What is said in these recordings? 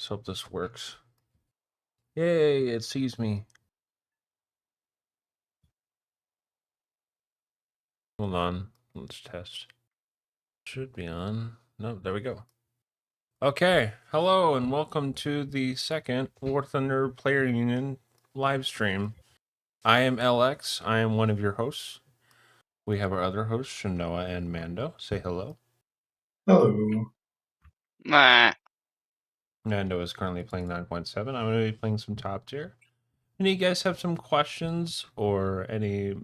Let's hope this works. Yay, it sees me. Hold on. Let's test. Should be on. No, there we go. Okay. Hello and welcome to the second War Thunder Player Union live stream. I am LX. I am one of your hosts. We have our other hosts, Shanoa and Mando. Say hello. Hello. Mando is currently playing 9.7. I'm going to be playing some top tier. And you guys have some questions or any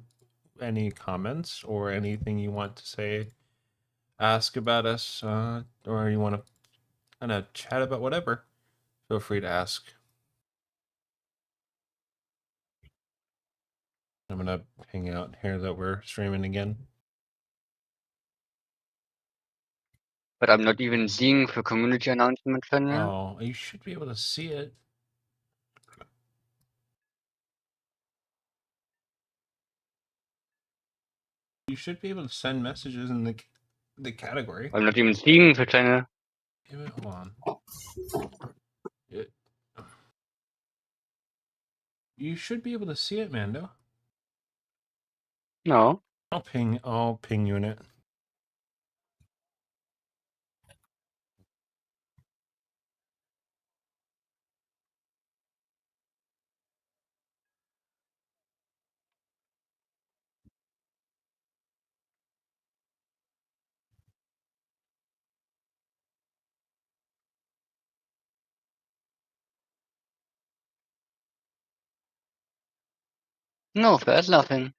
comments or anything you want to say, ask about us, or you want to kind of chat about whatever, feel free to ask. I'm gonna hang out here that we're streaming again. But I'm not even seeing the community announcement channel. Oh, you should be able to see it. You should be able to send messages in the category. I'm not even seeing the channel. Give it, hold on. You should be able to see it, Mando. No. I'll ping you in it. No, there's nothing.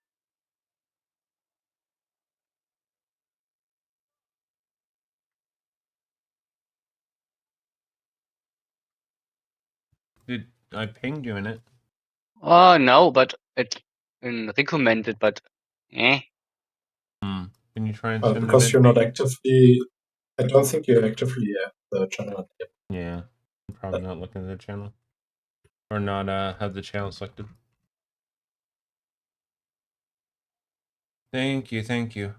I pinged you in it. Oh, no, but it's been recommended, but eh. Can you try and send Because it you're not actively, I don't think you're actively at the channel yet. Yeah, I'm probably not looking at the channel. Or not have the channel selected. Thank you, thank you.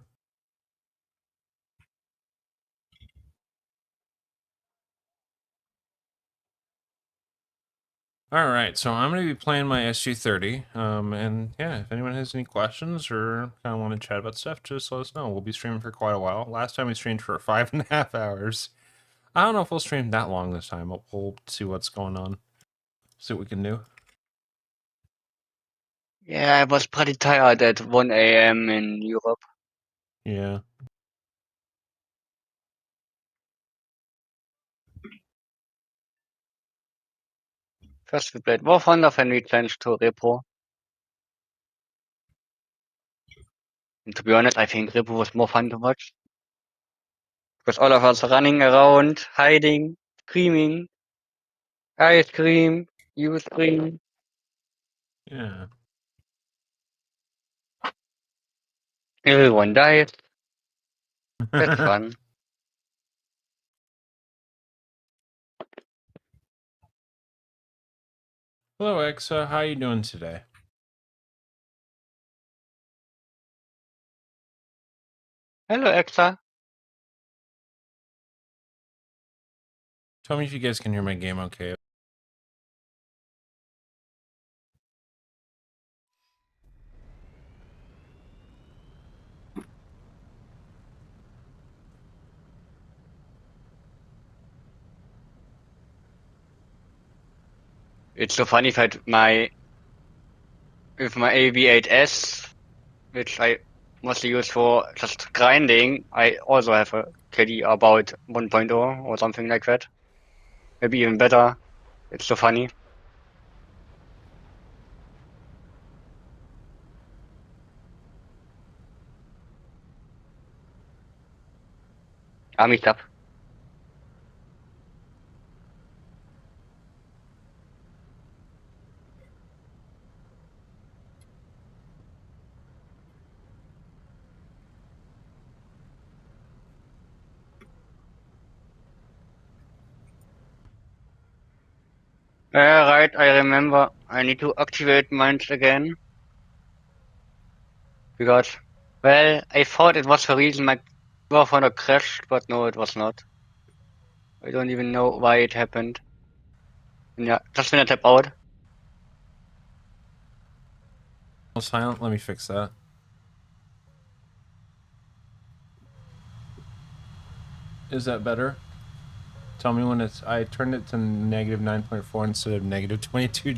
All right, so I'm going to be playing my SG30, and yeah, if anyone has any questions or kind of want to chat about stuff, just let us know. We'll be streaming for quite a while. Last time we streamed for 5.5 hours. I don't know if we'll stream that long this time, but we'll see what's going on. See what we can do. Yeah, I was pretty tired at 1 a.m. in Europe. Yeah. First we played War Thunder, then we changed to Repro. And to be honest, I think Repro was more fun to watch. Because all of us running around, hiding, screaming. I scream, you scream. Yeah. Everyone dies. That's fun. Hello, Exa. How you doing today? Hello, Exa. Tell me if you guys can hear my game okay. It's so funny that with my AV8S, which I mostly use for just grinding, I also have a KD about 1.0 or something like that. Maybe even better. It's so funny. Army stuff. Right, I remember. I need to activate mines again. Because, well, I thought it was the reason my Warfunder crashed, but no, it was not. I don't even know why it happened. Yeah, just when I tap out. Silent. Let me fix that. Is that better? Tell me when it's. I turned it to negative 9.4 instead of negative 22.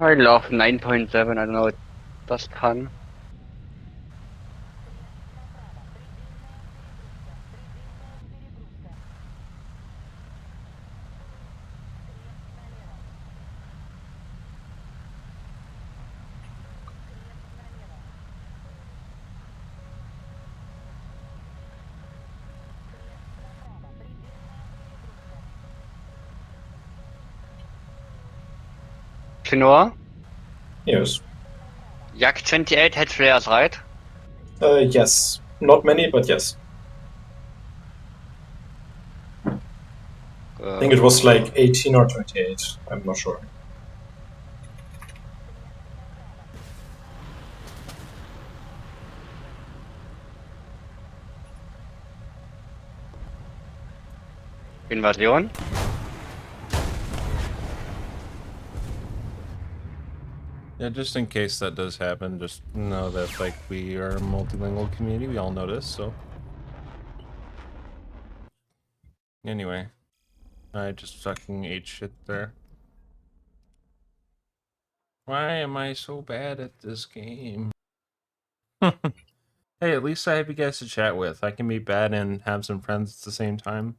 I love 9.7. I don't know. It does fun. Chinua, Yes. Yak 28 had flares, right? Yes. Not many, but yes. I think it was like 18 or 28. I'm not sure. Invasion. Yeah, just in case that does happen, just know that like we are a multilingual community. We all know this, so. Anyway, I just fucking ate shit there. Why am I so bad at this game? Hey, at least I have you guys to chat with. I can be bad and have some friends at the same time.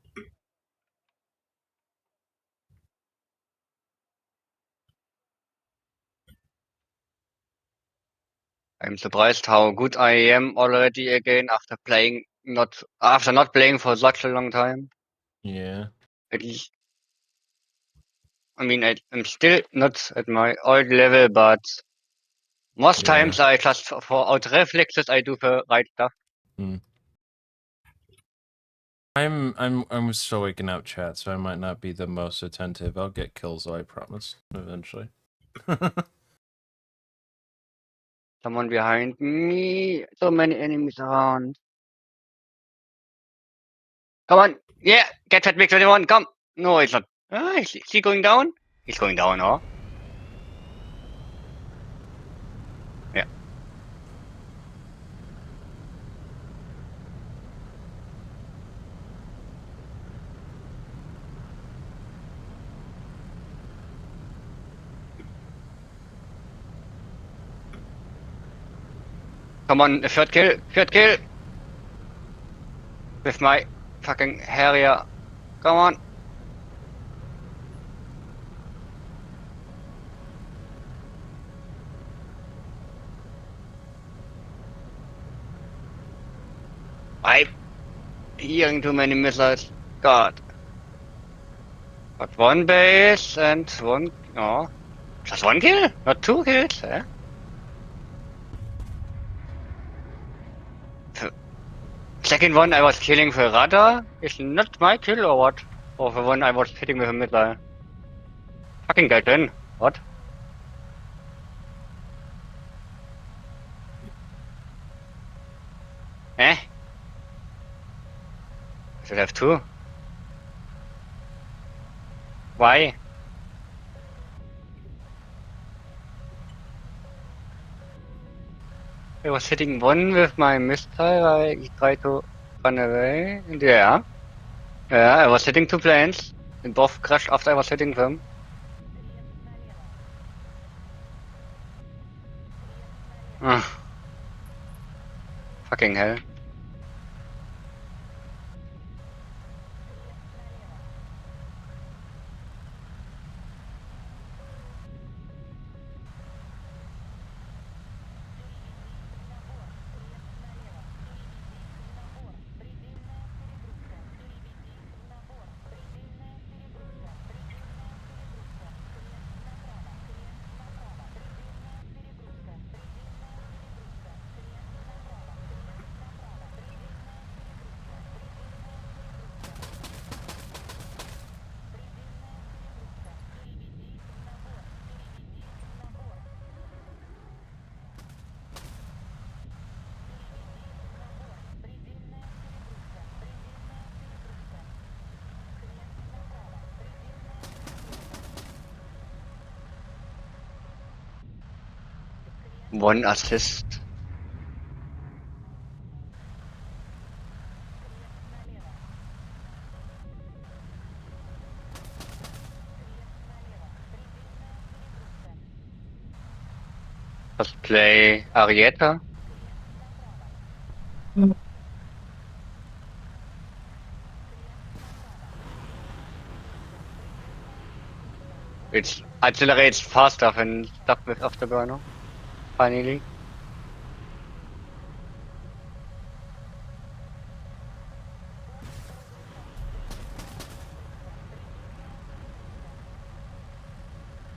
I'm surprised how good I am already again after not playing for such a long time. Yeah. At least, I mean, I'm still not at my old level, but most Yeah. times I just for out reflexes I do the right stuff. I'm still waking up, chat, so I might not be the most attentive. I'll get kills though, I promise. Eventually. Someone behind me. So many enemies around. Come on. Yeah. Get that big 21. Come. No, it's not. Ah, is he going down? He's going down, huh? Yeah. Come on. A third kill. Third kill. With my fucking Harrier. Come on. I'm hearing too many missiles. God. Got one base and one. Oh. Just one kill? Not two kills, eh? The second one I was killing the radar is not my kill or what? Or the one I was hitting with a missile. Fucking get in. What? Eh? I should have two. Why? I was hitting one with my missile. I tried to run away. And yeah. Yeah, I was hitting two planes. And both crashed after I was hitting them. Ugh. Fucking hell. 1 assist. Let's play Arietta. It accelerates faster when stuck with Afterburner. Finally.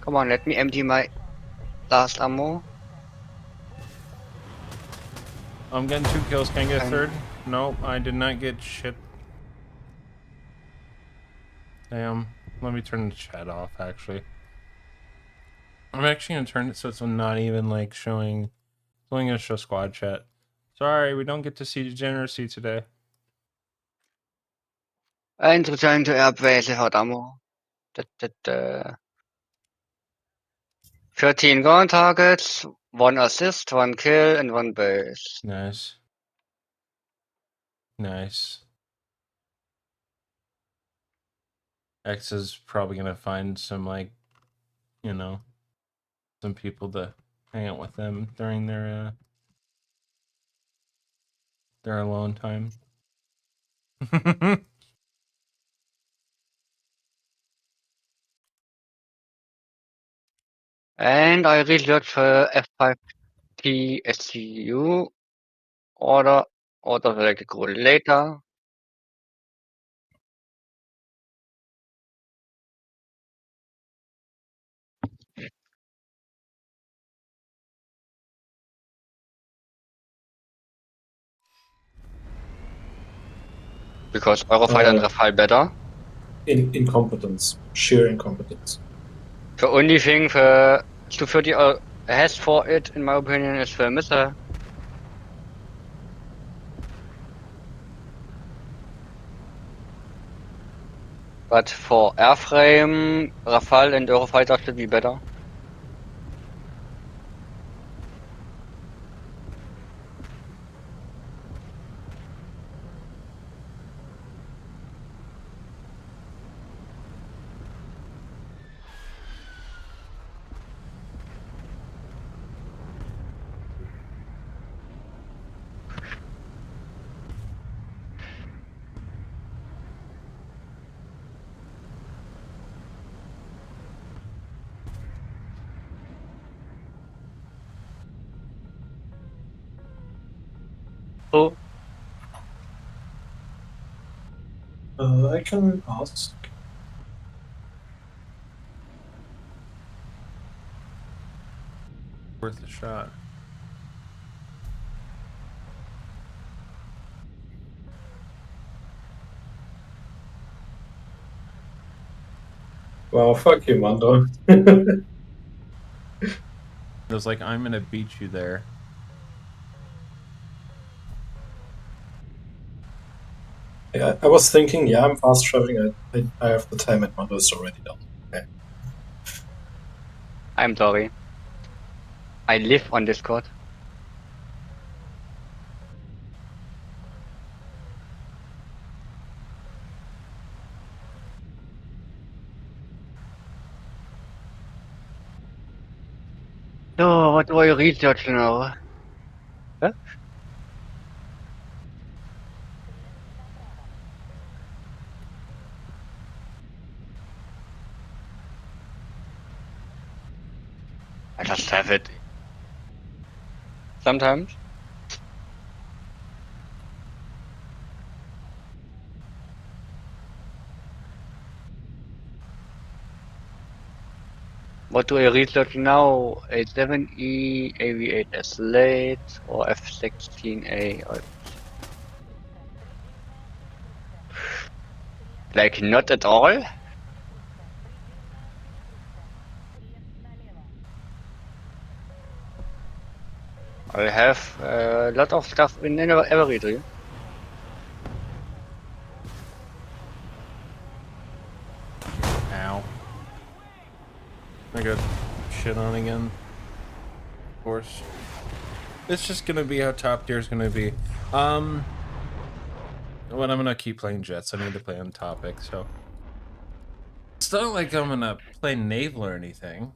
Come on, let me empty my last ammo. I'm getting 2 kills. Can I get a And- third? Nope, I did not get shit. Damn. Let me turn the chat off, actually. I'm actually gonna turn it so it's not even like showing. It's only gonna show squad chat. Sorry, we don't get to see degeneracy today. And return to airbase without ammo. 13 ground targets, 1 assist, 1 kill, and 1 base. Nice. Nice. X is probably gonna find some, like, you know, some people to hang out with them during their alone time. And I researched for F5T SCU. Order will go later. Because Eurofighter and Rafale better. Incompetence. Sheer incompetence. The only thing the Su-30 has for it, in my opinion, is the missile. But for airframe, Rafale and Eurofighter should be better. So, I can ask. Worth a shot. Well, fuck you, Mando. It was like, I'm gonna beat you there. Yeah, I was thinking, yeah, I'm fast traveling. I have the time, and Mando's already done. Okay. I'm sorry. I live on Discord. So, what do I research now? Huh? I just have it. Sometimes. What do I research now? A7E, AV8S late, or F16A? Or... Like, not at all? I have a lot of stuff in every tree. Ow. I got shit on again. Of course. It's just gonna be how top tier is gonna be. But I'm gonna keep playing Jets. I need to play on topic, so it's not like I'm gonna play naval or anything.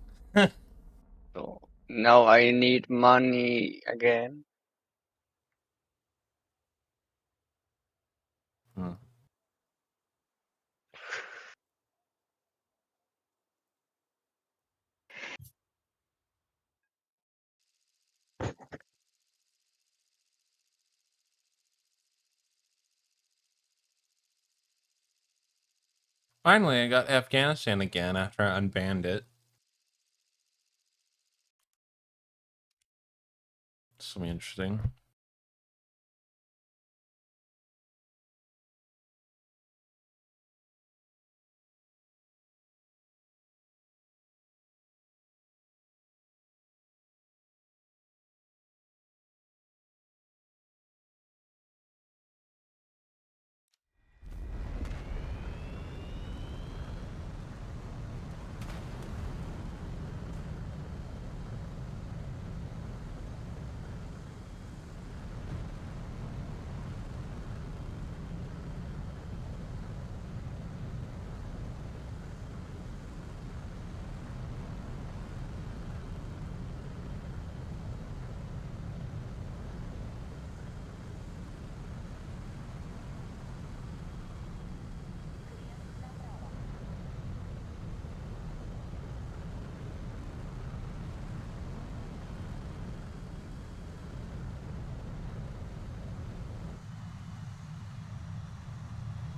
So now I need money again. Hmm. Finally, I got Afghanistan again after I unbanned it. This will be interesting.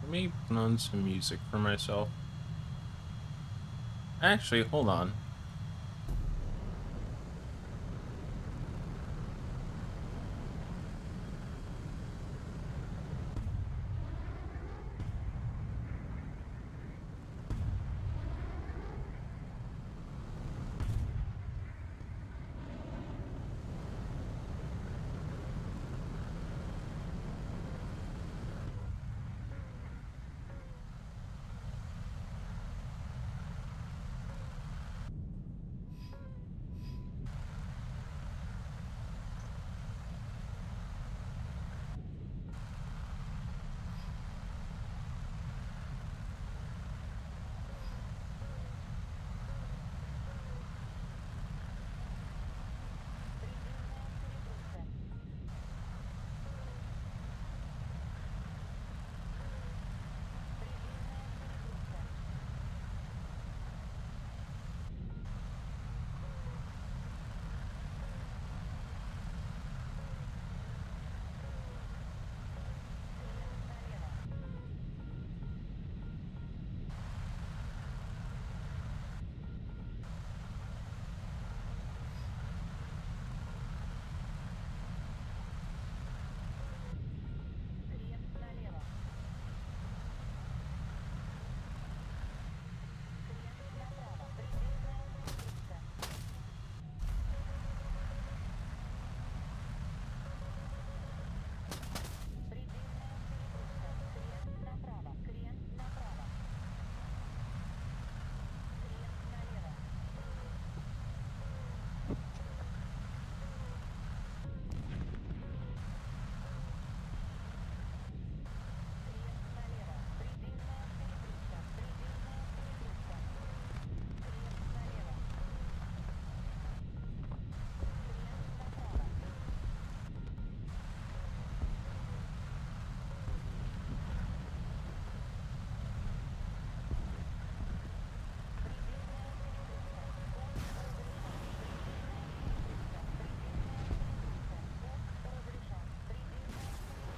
Let me put on some music for myself. Actually, hold on.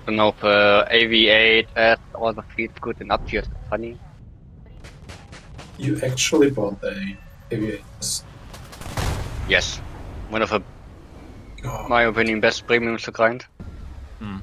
Don't know if AV8 also feels good in up tiers. It's funny. You actually bought the aviators. Yes, one of the, Oh, my opinion, best premiums to grind. Hmm.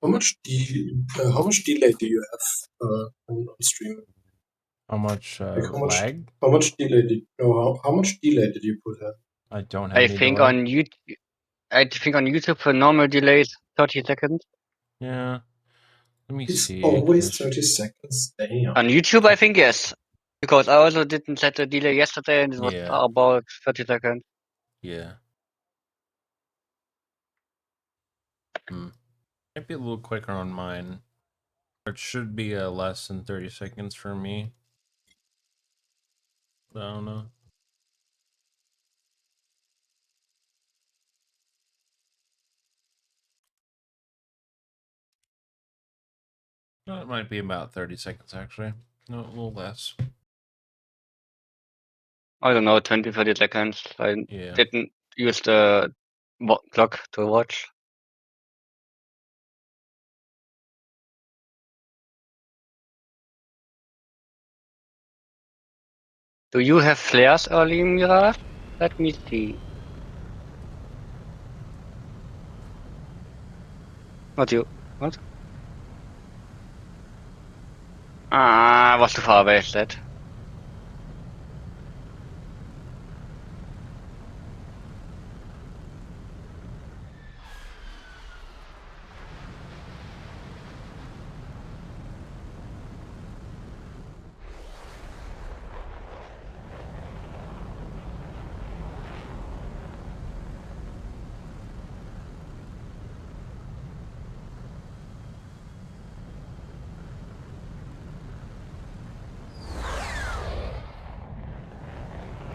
How much delay do you have on stream? How much Like lag? how much delay did you put in? I don't have I any think delay. on YouTube the normal delay is 30 seconds. Yeah. Let me It's see. always 30 seconds. Damn. On YouTube, I think yes, because I also didn't set the delay yesterday, and it was Yeah. about 30 seconds. Yeah. Might be a little quicker on mine. It should be less than 30 seconds for me. I don't know. No, it might be about 30 seconds actually. No, a little less. I don't know, 20, 30 seconds. I Yeah. didn't use the clock to watch. Do you have flares early, Mirage? Let me see. Not you. What? Ah, was too far away, is that?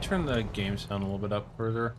Turn the game sound a little bit up further.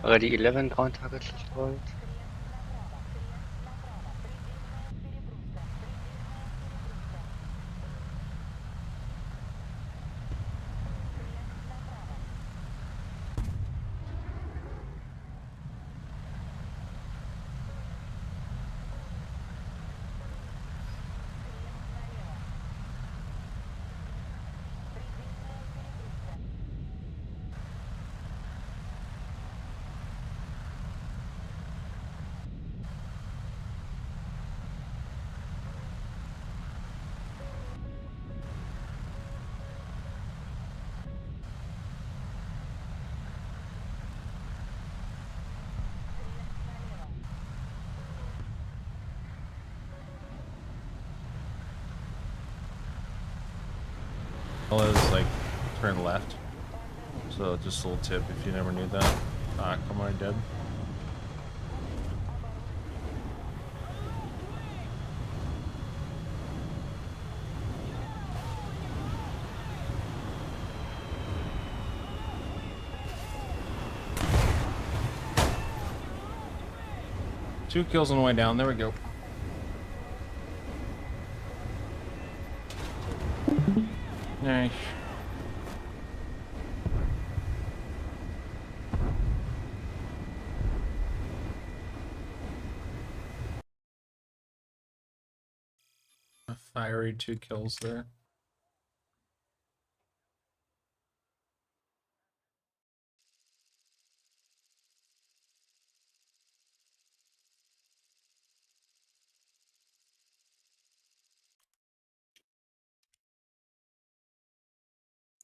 Already 11 ground targets destroyed. Well, it's like turn left. So just a little tip if you never knew that. Ah, come on, dead. 2 kills on the way down. There we go. Nice. A fiery 2 kills there.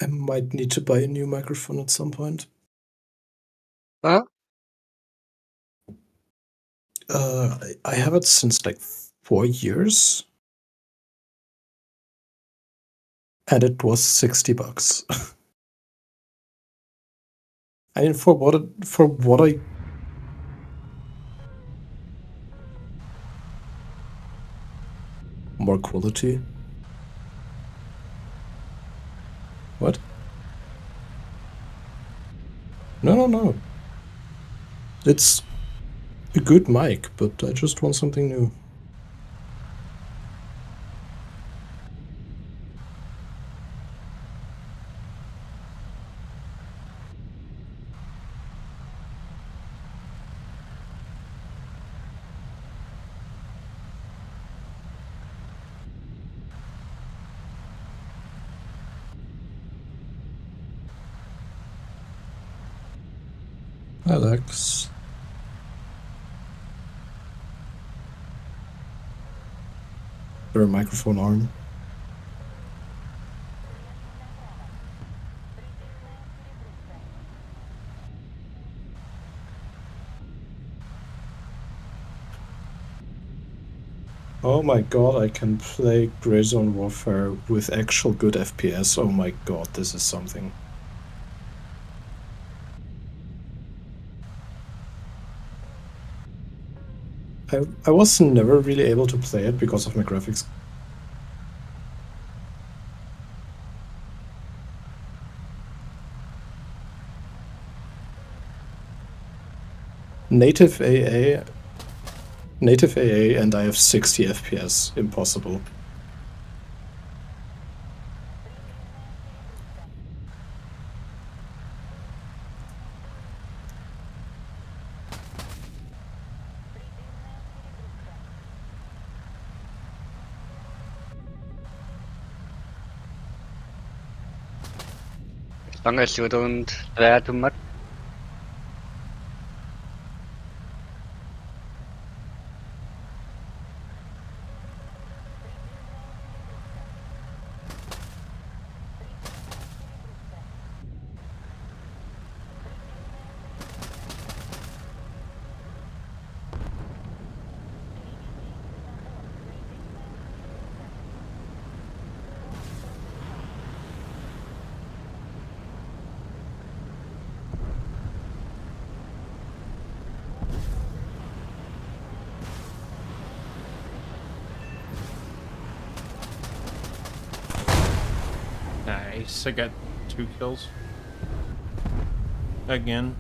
I might need to buy a new microphone at some point. Huh? I have it since like 4 years. And it was $60. I mean, for what I more quality. What? No. It's a good mic, but I just want something new. Alex. Or a microphone arm. Oh my god, I can play Grey Zone Warfare with actual good FPS. Oh my god, this is something. I was never really able to play it because of my graphics. Native AA, and I have 60 FPS. Impossible. As long as you don't swear too much. Nice. I got 2 kills. Again.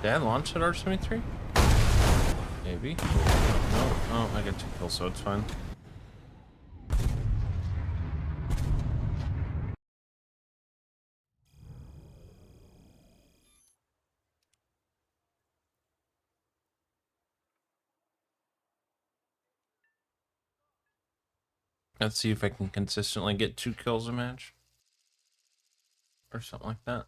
Did I launch at R73? Maybe. No. Oh, I got 2 kills, so it's fine. Let's see if I can consistently get 2 kills a match. Or something like that.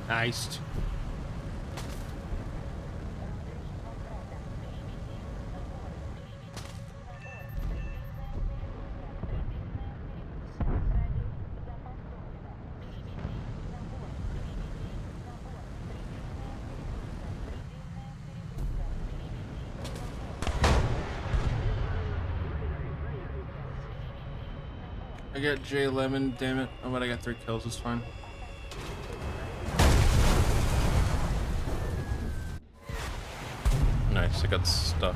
Iced. I got J Lemon, damn it. Oh, but I got 3 kills, it's fine. Nice, I got stuff.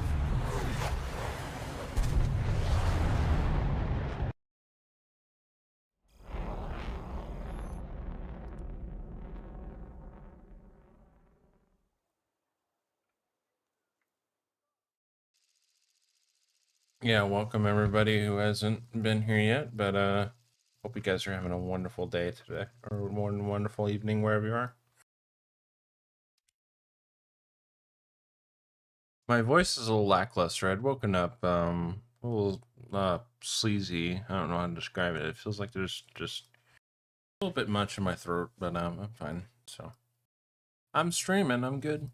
Yeah, welcome everybody who hasn't been here yet, but hope you guys are having a wonderful day today, or one wonderful evening wherever you are. My voice is a little lackluster. I'd woken up a little sleazy. I don't know how to describe it. It feels like there's just a little bit much in my throat, but I'm fine. So I'm streaming. I'm good.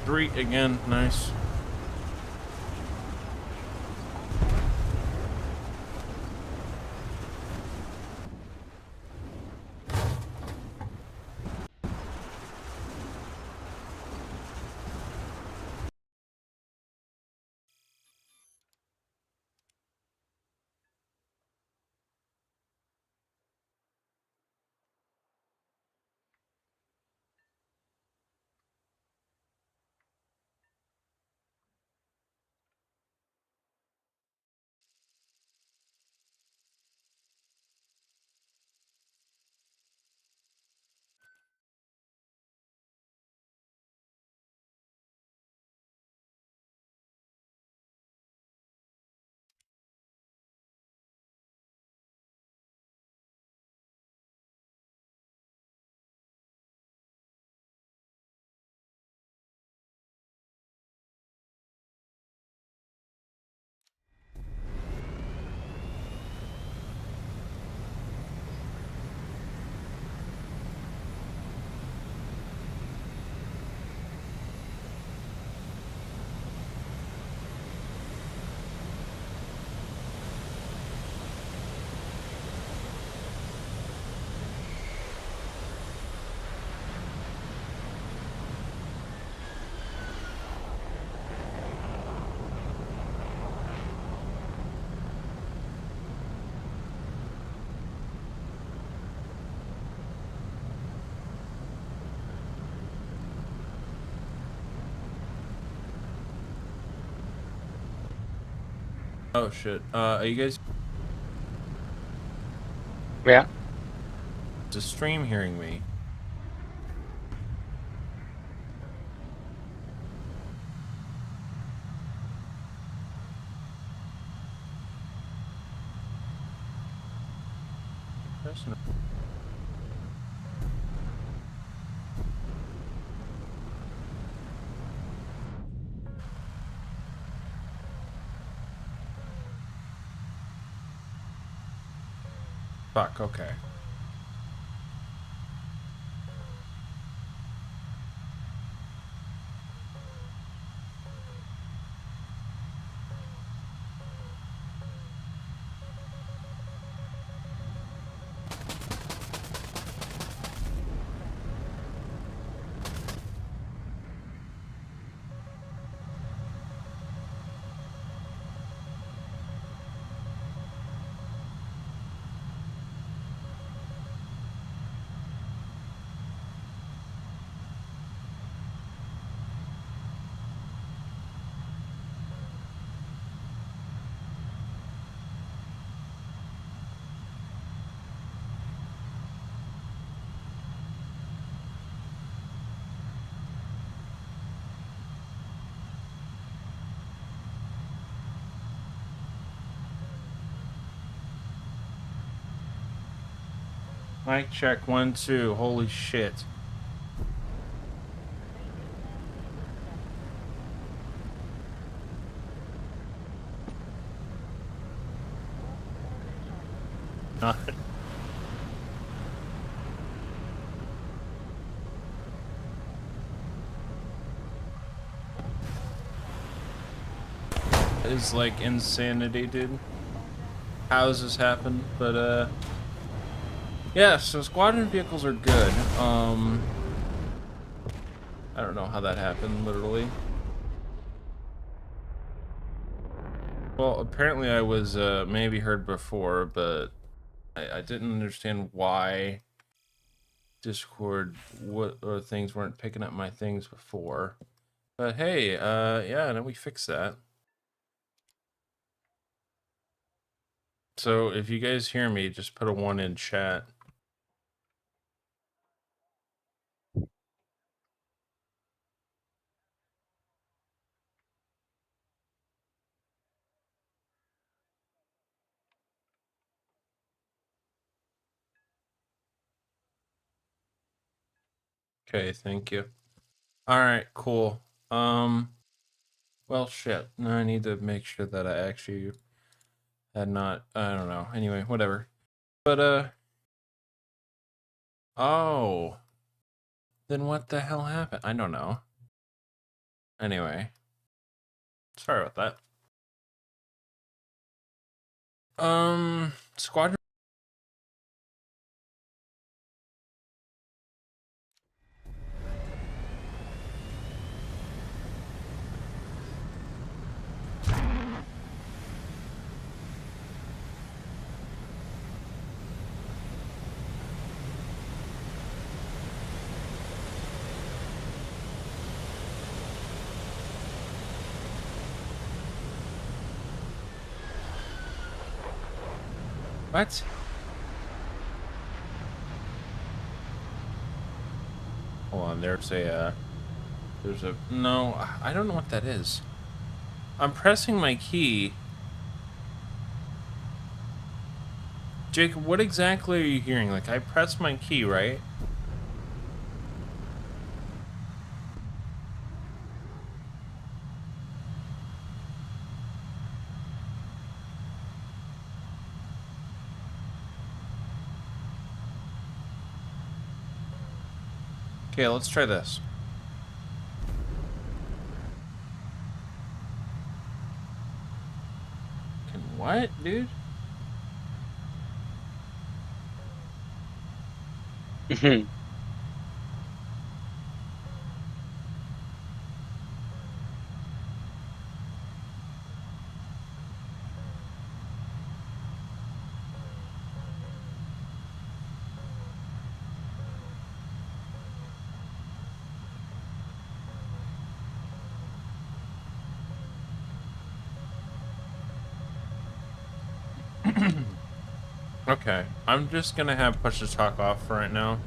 3 again. Nice. Oh shit. Are you guys Yeah. to stream hearing me? Fuck, okay. Mic check 1 2. Holy shit. Not. Is like insanity, dude. How does this happen? But yeah, so squadron vehicles are good. I don't know how that happened, literally. Well, apparently I was maybe heard before, but I didn't understand why Discord or things weren't picking up my things before. But hey, yeah, now we fixed that. So if you guys hear me, just put a 1 in chat. Okay, thank you. All right, cool. Well, shit. Now I need to make sure that I actually had not. I don't know. Anyway, whatever. But oh, then what the hell happened? I don't know. Anyway. Sorry about that. Squadron. What? Hold on, there's a, no, I don't know what that is. I'm pressing my key. Jacob, what exactly are you hearing? Like, I pressed my key, right? Okay, let's try this. Can what, dude? Okay, I'm just gonna have push to talk off for right now.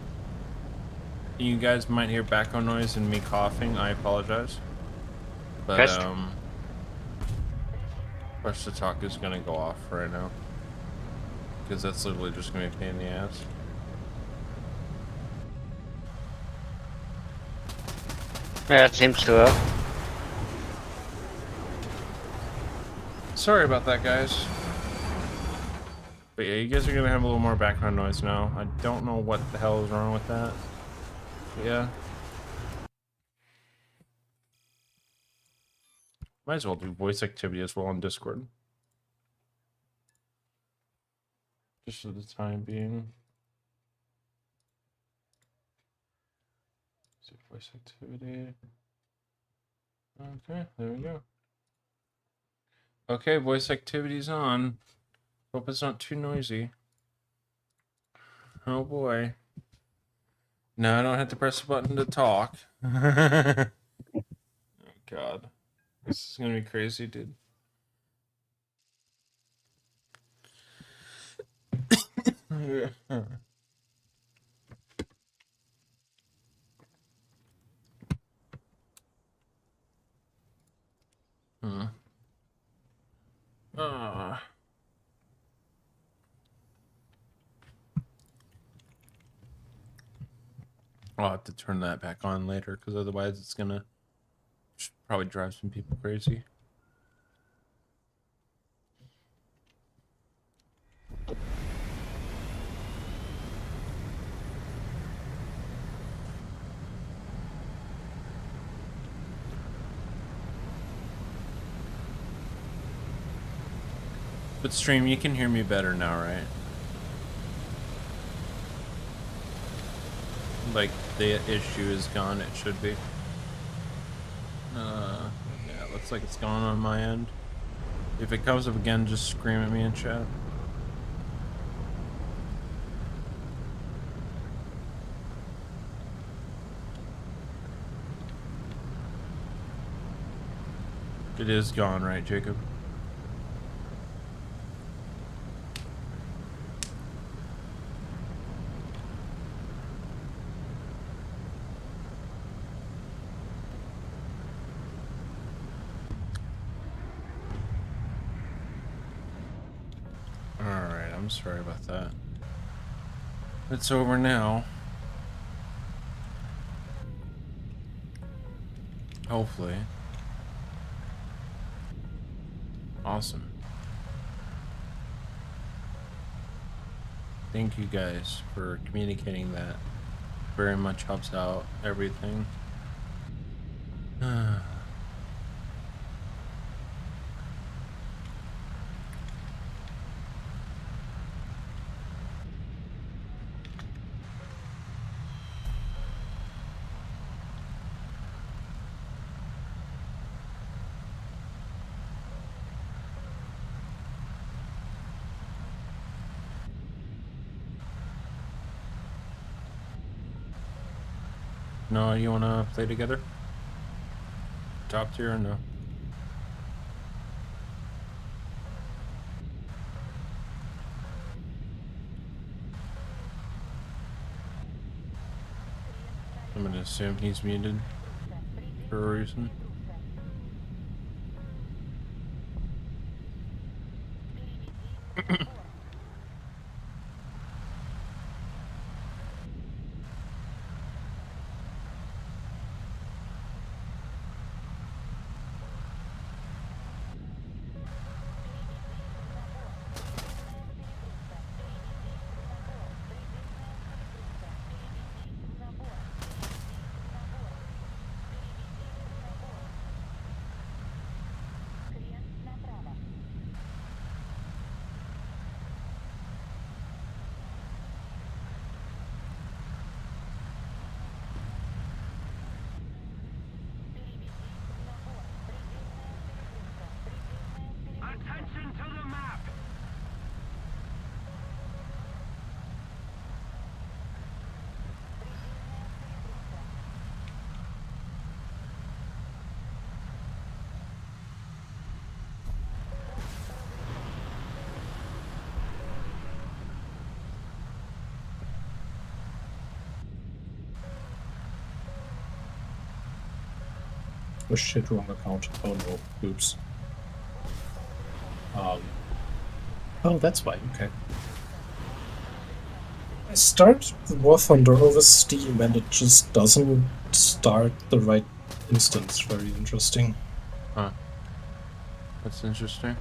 You guys might hear background noise and me coughing. I apologize. But, Test. push to talk is gonna go off for right now. Because that's literally just gonna be a pain in the ass. Yeah, it seems to have. Sorry about that, guys. But yeah, you guys are gonna have a little more background noise now. I don't know what the hell is wrong with that. But yeah. Might as well do voice activity as well on Discord. Just for the time being. Voice activity. Okay, there we go. Okay, voice activity's on. Hope it's not too noisy. Oh boy. Now I don't have to press a button to talk. Oh god. This is gonna be crazy, dude. I'll have to turn that back on later because otherwise it's gonna probably drive some people crazy. But stream, you can hear me better now, right? Like, the issue is gone, it should be. Yeah, it looks like it's gone on my end. If it comes up again, just scream at me in chat. It is gone, right, Jacob? Alright, I'm sorry about that. It's over now. Hopefully. Awesome. Thank you guys for communicating that. Very much helps out everything. No, you wanna play together? Top tier or no? I'm gonna assume he's muted for a reason. Attention to the map! Oh shit, wrong account. Oh no, oops. Oh, that's why, okay. I start War Thunder over Steam and it just doesn't start the right instance. Very interesting. Huh. That's interesting.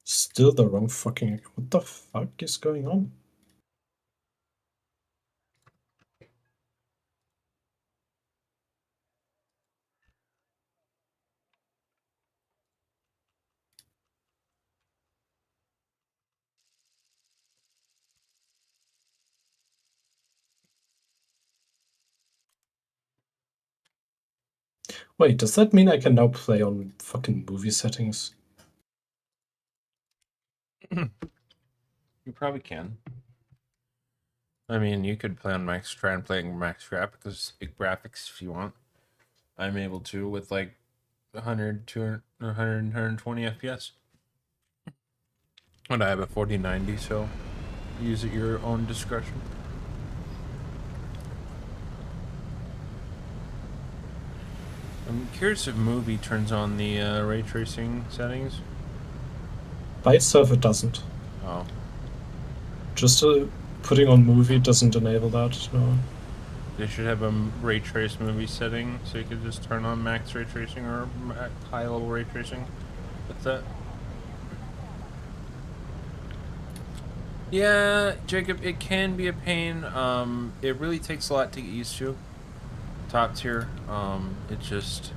Still the wrong fucking... What the fuck is going on? Wait, does that mean I can now play on fucking movie settings? You probably can. I mean, you could play on max, try and play on max graphics if you want. I'm able to with like 100, 200, 100, 120 FPS. And I have a 4090, so use at your own discretion. I'm curious if Movie turns on the ray tracing settings. By itself, it doesn't. Oh. Just putting on movie doesn't enable that, no. They should have a ray trace movie setting so you could just turn on max ray tracing or high level ray tracing with that. Yeah, Jacob, it can be a pain. It really takes a lot to get used to. Top tier. It just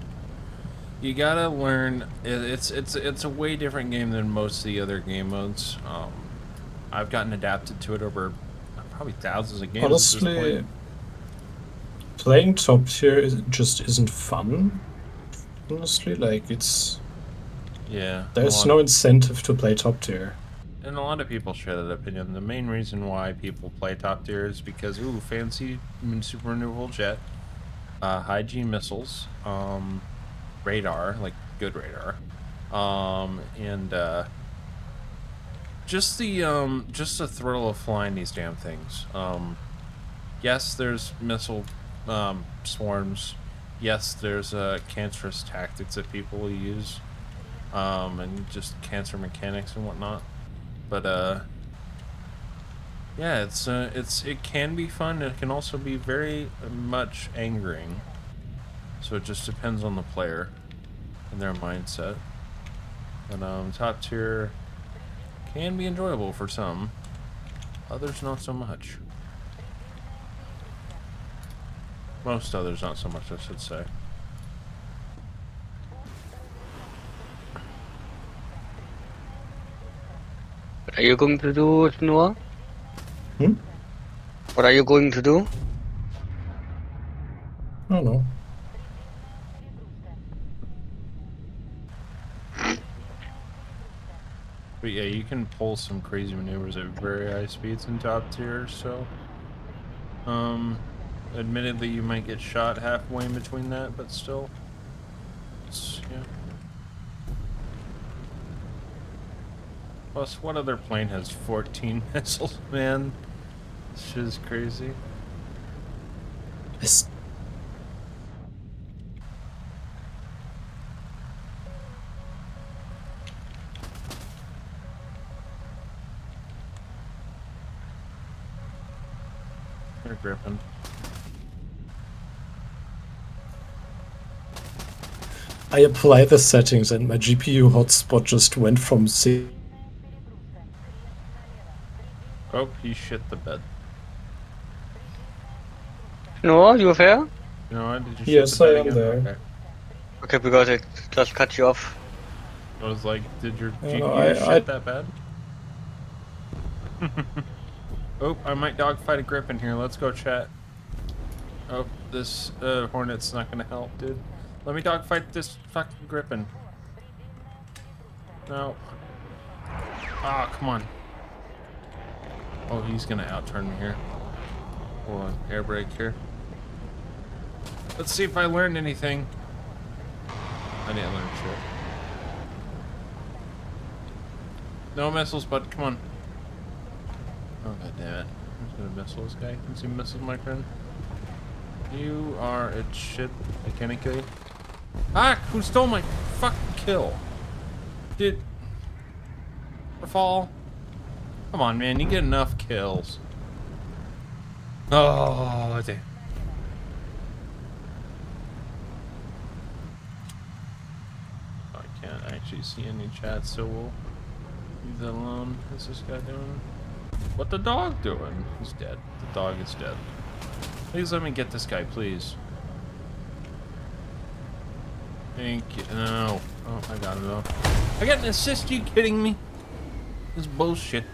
you gotta learn. It's a way different game than most of the other game modes. I've gotten adapted to it over probably thousands of games. Honestly, playing top tier just isn't fun. Honestly, like it's... Yeah. There's no incentive to play top tier. And a lot of people share that opinion. The main reason why people play top tier is because, ooh, fancy super maneuverable jet, high G missiles, radar, like good radar, and just the thrill of flying these damn things. Yes, there's missile swarms. Yes, there's cancerous tactics that people use, and just cancer mechanics and whatnot. But yeah, it can be fun. It can also be very much angering. So it just depends on the player and their mindset. And top tier can be enjoyable for some, others not so much. Most others, not so much, I should say. What are you going to do, Noah? Hmm? What are you going to do? I don't know. But yeah, you can pull some crazy maneuvers at very high speeds in top tier, so... admittedly you might get shot halfway in between that, but still... yeah. Plus, what other plane has 14 missiles, man? This shit is crazy. It's They're gripping. I applied the settings and my GPU hotspot just went from 6. Oh, he shit the bed. Noah, you there? You know what? Did you Yes, shit the bed I am again? there. Okay. Okay, because it just cut you off. I was like, did your No, GPU I- shit that bad? Oh, I might dogfight a grip in here. Let's go, chat. Oh, this Hornet's not gonna help, dude. Let me dogfight this fucking grippin. No. Ah, come on. Oh, he's gonna outturn me here. Hold on, air brake here. Let's see if I learned anything. I didn't learn shit. No missiles, bud. Come on. Oh, god damn it. I'm just gonna missile this guy. Can you see missiles, my friend? You are a shit. Can I kill you? Ah! Who stole my fucking kill? Dude. Fall. Come on, man. You get enough kills. Oh, damn. I can't actually see any chat, so we'll leave that alone. What's this guy doing? What the dog doing? He's dead. The dog is dead. Please let me get this guy, please. Thank you. No. Oh, I got it though. I got an assist, you kidding me? This is bullshit.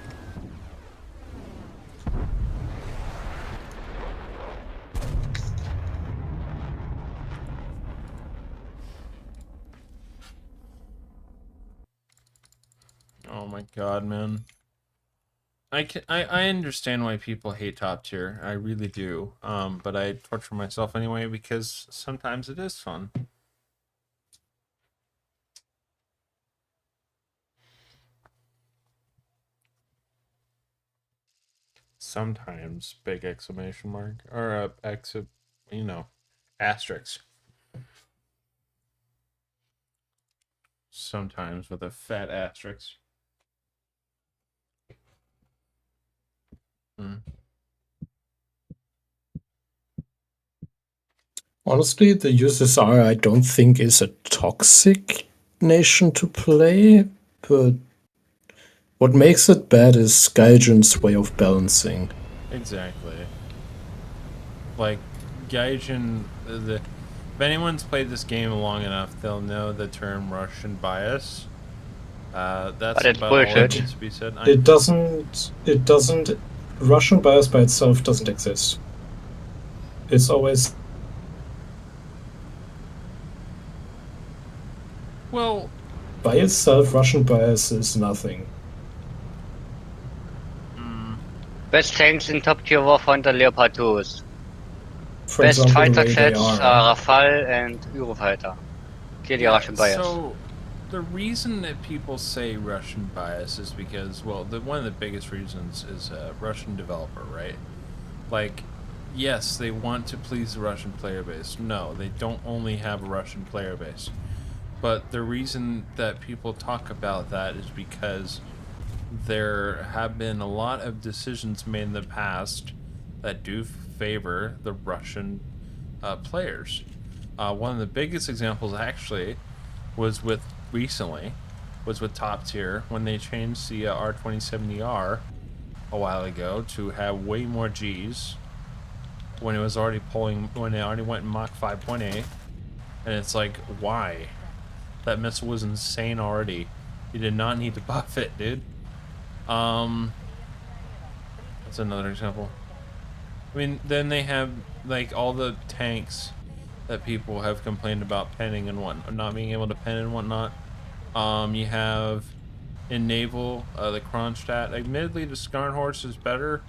Oh my god, man. I understand why people hate top tier. I really do. But I torture myself anyway because sometimes it is fun. Sometimes, big exclamation mark, or asterisk. Sometimes with a fat asterisk. Honestly, the USSR I don't think is a toxic nation to play, but what makes it bad is Gaijin's way of balancing. Exactly. Like, Gaijin, if anyone's played this game long enough, they'll know the term Russian bias. That's But it's about all that bullshit. needs to be said. It doesn't, Russian bias by itself doesn't exist. It's always... Well, By itself, Russian bias is nothing. Best tanks in top tier war Hunter Leopard 2s. For Best example, the fighter way they jets are. are Rafale and Eurofighter. Clearly Russian bias. So, the reason that people say Russian bias is because, well, one of the biggest reasons is Russian developer, right? Like, yes, they want to please the Russian player base. No, they don't only have a Russian player base. But the reason that people talk about that is because there have been a lot of decisions made in the past that do favor the Russian players. One of the biggest examples actually was with top tier when they changed the R2070R a while ago to have way more Gs, when it was already pulling, when it already went Mach 5.8, and it's like, why? That missile was insane already. You did not need to buff it, dude. That's another example. I mean, then they have like all the tanks that people have complained about penning and not being able to pen and whatnot. You have in naval the Kronstadt. Admittedly, the Skarnhorse is better,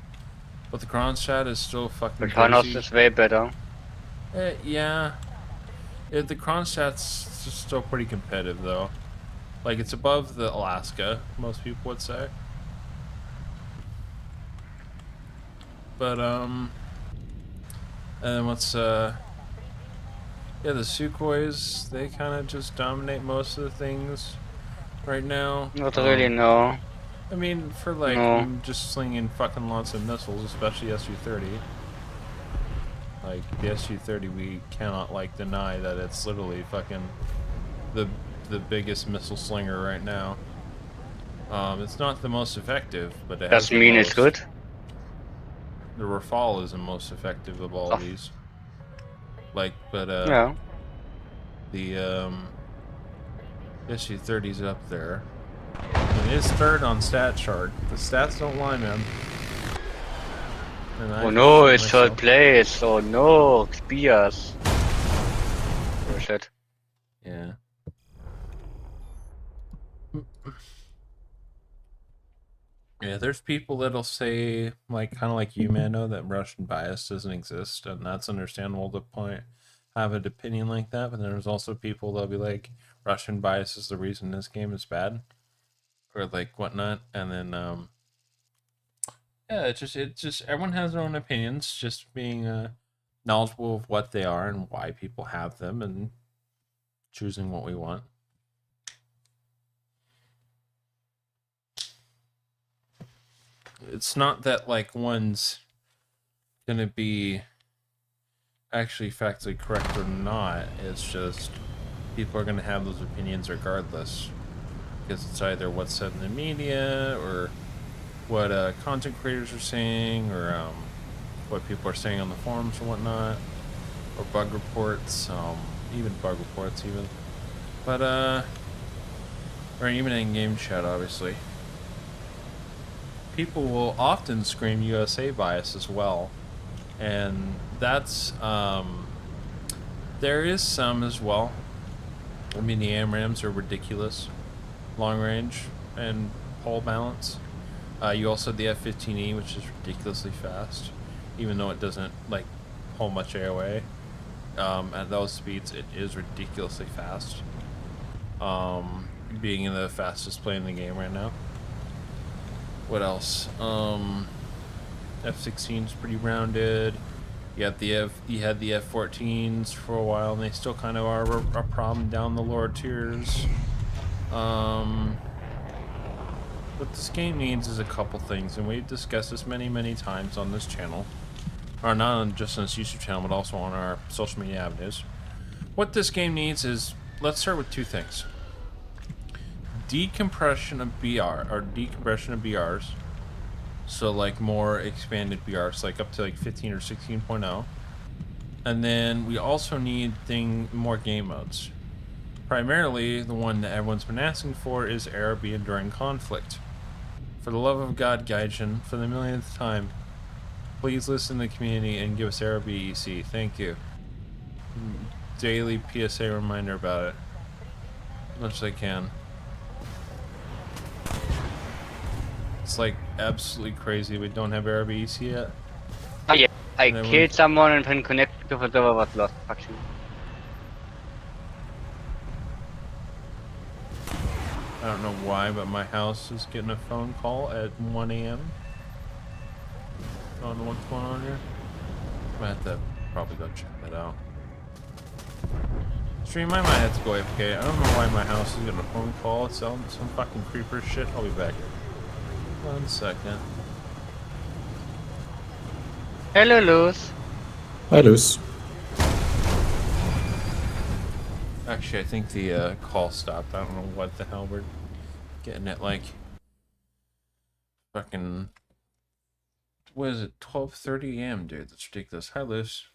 but the Kronstadt is still fucking The Thanos crazy. is way better. Yeah, the Kronstadt's just still pretty competitive though. Like it's above the Alaska, most people would say. But and what's yeah, the Sukhois, they kind of just dominate most of the things right now. Not really, no. I mean, for like No. just slinging fucking lots of missiles, especially Su-30. Like the Su-30, we cannot like deny that it's literally fucking the biggest missile slinger right now. It's not the most effective, but it has Doesn't mean it's good. The Rafale is the most effective of all Oh. these. Like, but Yeah. the Su-30's up there. It is third on stat chart. The stats don't lie, man. And Oh no, it's third place. Oh no, Spears. Oh shit. Yeah. Yeah, there's people that'll say, like, kind of like you, Mando, that Russian bias doesn't exist, and that's understandable to have an opinion like that. But then there's also people that'll be like, Russian bias is the reason this game is bad, or like whatnot. And then, yeah, it's just everyone has their own opinions. Just being knowledgeable of what they are and why people have them, and choosing what we want. It's not that like one's gonna be actually factually correct or not. It's just people are gonna have those opinions regardless, because it's either what's said in the media or what content creators are saying, or what people are saying on the forums and whatnot, or bug reports, even bug reports even, but or even in game chat, obviously. People will often scream USA bias as well, and that's there is some as well. I mean, the AMRAMs are ridiculous, long range and hull balance. You also have the F-15E, which is ridiculously fast, even though it doesn't like pull much AOA. At those speeds, it is ridiculously fast. Being the fastest plane in the game right now. What else? F-16's pretty rounded. You had the F-14s for a while, and they still kind of are a problem down the lower tiers. What this game needs is a couple things, and we've discussed this many times on this channel, or not on just on this YouTube channel, but also on our social media avenues. What this game needs is, let's start with two things. Decompression of BRs, so like more expanded BRs, like up to like 15 or 16.0, and then we also need more game modes. Primarily, the one that everyone's been asking for is ARB Enduring Conflict. For the love of God, Gaijin, for the millionth time, please listen to the community and give us ARB EC. Thank you. Daily PSA reminder about it, as much as I can. It's like absolutely crazy we don't have RBEC yet. Oh yeah, I And then killed someone and then connected to the server was lost. Actually. I don't know why, but my house is getting a phone call at 1 a.m. I don't know what's going on here. I have to probably go check that out. Stream, I might have to go AFK. I don't know why my house is getting a phone call. It's some fucking creeper shit. I'll be back. 1 second. Hello, Luz. Hi, Luz. Actually, I think the call stopped. I don't know what the hell we're getting at, like fucking what is it? 12:30 a.m., dude. That's ridiculous. Hi, Luce.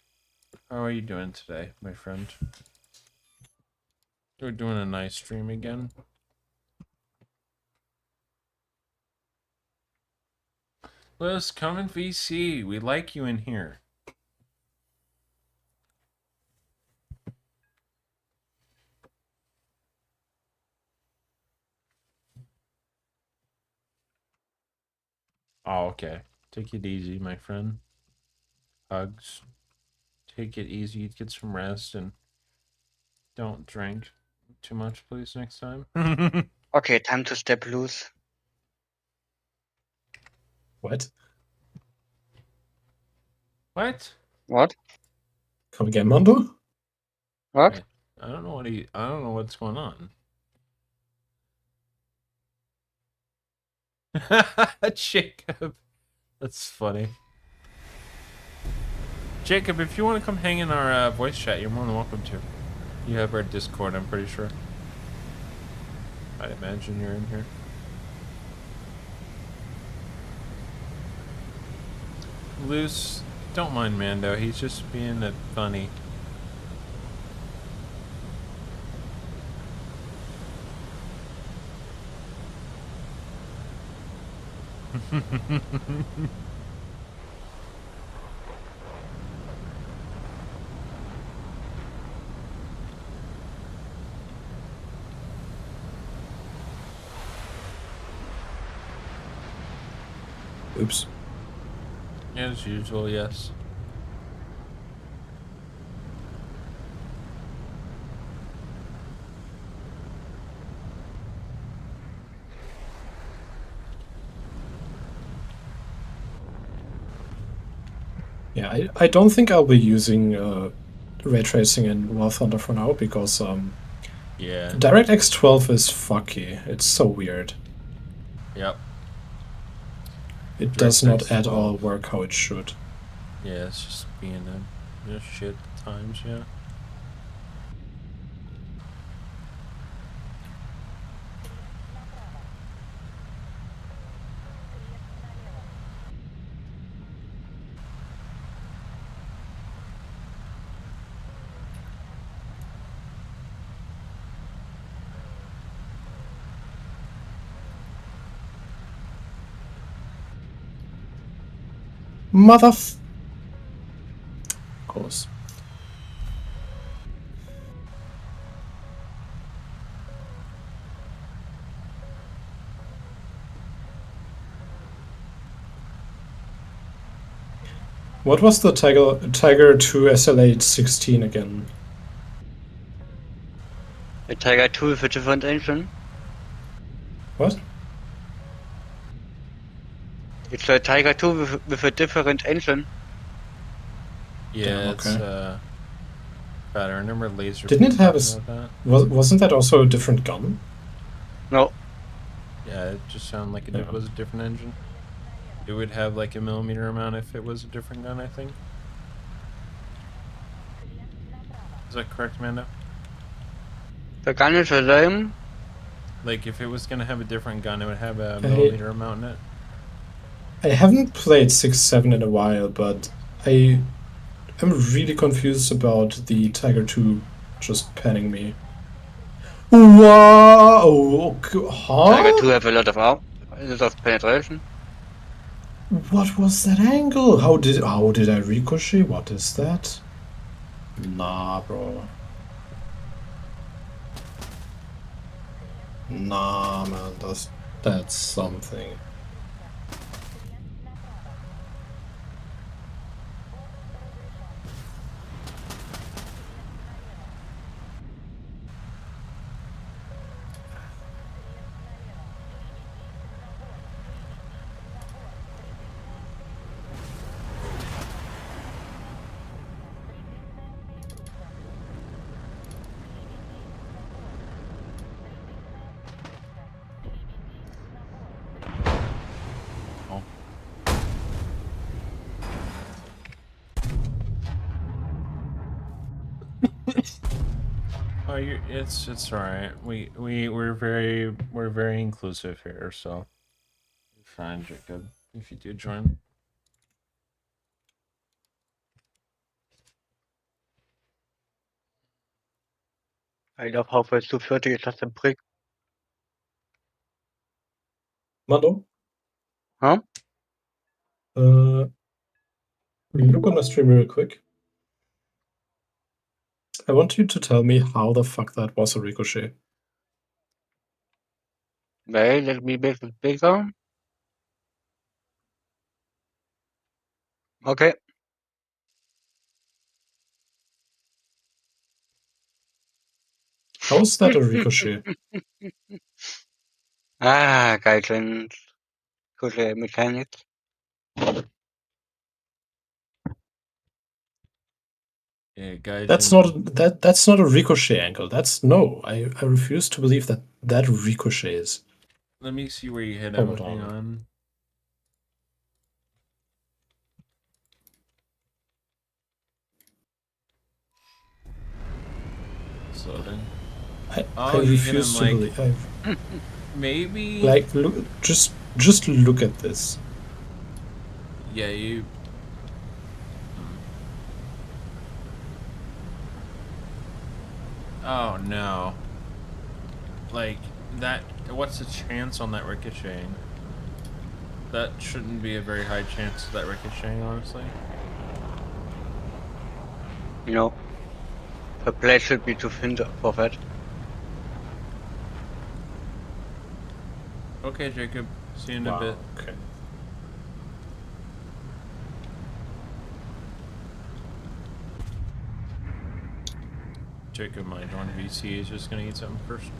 How are you doing today, my friend? We're doing a nice stream again. Luce, come in VC. We like you in here. Oh, okay. Take it easy, my friend. Hugs. Take it easy. Get some rest and don't drink too much, please, next time. Okay, time to step loose. What? What? What? Come again, Mondo? What? I don't know I don't know what's going on. Jacob. That's funny. Jacob, if you want to come hang in our voice chat, you're more than welcome to. You have our Discord, I'm pretty sure. I'd imagine you're in here. Luce, don't mind Mando. He's just being funny. Oops. As usual, yes. Yeah, I don't think I'll be using ray tracing in War Thunder for now because Yeah. DirectX 12 is fucky. It's so weird. Yep. It does not DirectX at all 12. work how it should. Yeah, it's just being a shit at times, yeah. Of course. What was the Tiger 2 SLA 16 again? A Tiger 2 with a different engine. What? It's a Tiger 2 with a different engine. Yeah, Damn, it's okay. bad. I remember Laser Didn't it have talking about that. wasn't that also a different gun? No. Yeah, it just sounded like it Yeah. was a different engine. It would have like a millimeter amount if it was a different gun, I think. Is that correct, Mando? The gun is the same. Like, if it was gonna have a different gun, it would have a millimeter amount in it. I haven't played 6-7 in a while, but I am really confused about the Tiger 2 just panning me. Wow! Tiger 2 Huh? have a lot of penetration. What was that angle? How did I ricochet? What is that? Nah, bro. Nah, man, that's something. Oh. Oh, it's all right. We're very inclusive here, so you're fine, Jacob. If you do join. I love how fast 240 ist das denn Brick. Mando, Huh? will you look on my stream real quick? I want you to tell me how the fuck that was a ricochet. Well, let me make it bigger. Okay. How is that a ricochet? Guidance. Good mechanics. Yeah, guys. That's not a ricochet angle. That's no. I refuse to believe that ricochets. Let me see where you hit Hold him. Hang on. on. It's loading. I you hit refuse him, to like- believe. Maybe. Like, look, just look at this. Yeah, you. Oh no. Like that. What's the chance on that ricocheting? That shouldn't be a very high chance of that ricocheting, honestly. No. The blade should be too thin for that. Okay, Jacob. See you in a bit. Okay. Jacob might join VC. He's just gonna eat something first.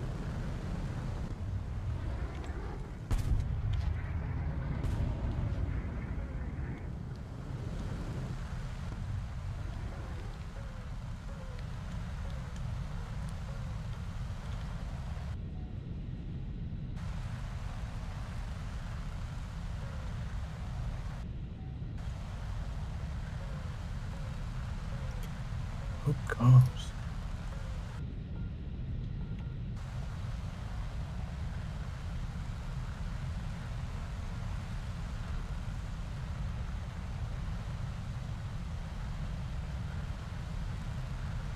Oh god.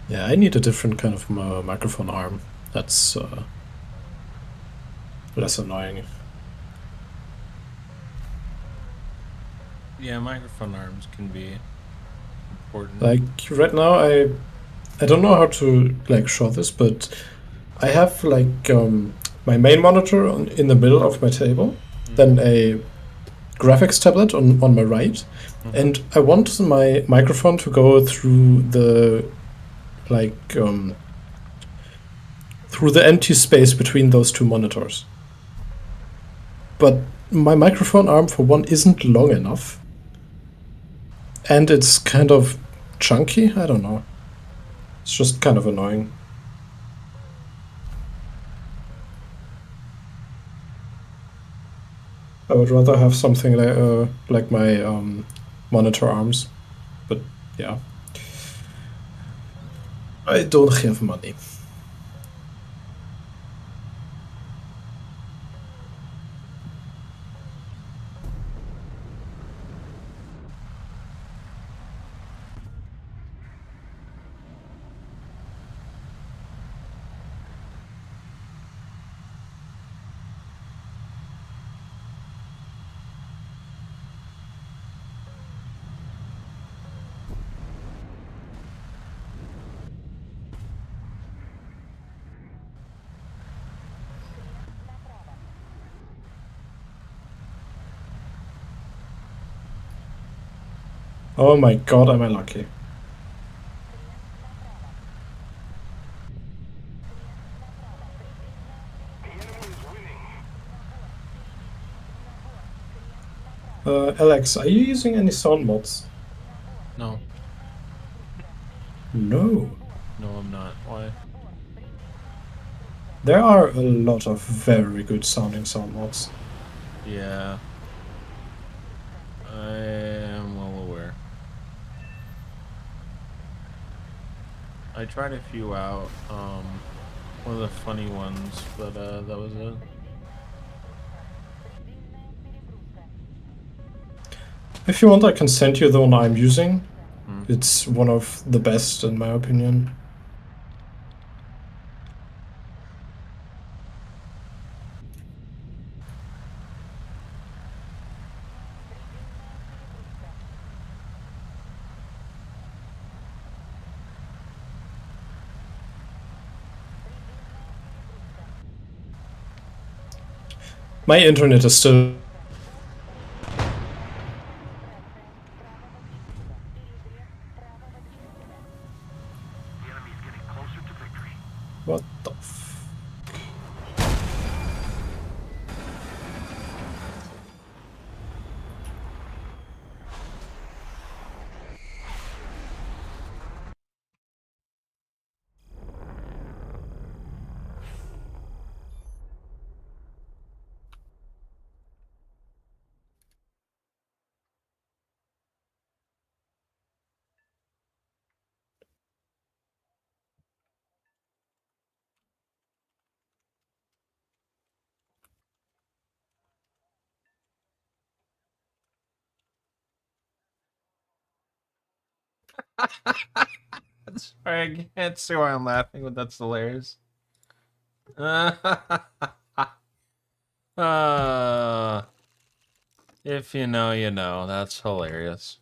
Yeah, I need a different kind of microphone arm. That's less annoying. Yeah, microphone arms can be important. Like right now, I don't know how to like show this, but I have like my main monitor in the middle of my table, then a graphics tablet on my right, and I want my microphone to go through the like through the empty space between those two monitors. But my microphone arm for one isn't long enough, and it's kind of chunky. I don't know. It's just kind of annoying. I would rather have something like my monitor arms, but yeah, I don't have money. Oh my god, am I lucky. Alex, are you using any sound mods? No. No. No, I'm not. Why? There are a lot of very good sounding sound mods. Yeah. I am well aware. I tried a few out. One of the funny ones, but that was it. If you want, I can send you the one I'm using. It's one of the best in my opinion. My internet is still. The enemy is getting closer to victory. What the f. Sorry, I can't see why I'm laughing, but that's hilarious. If you know, you know. That's hilarious.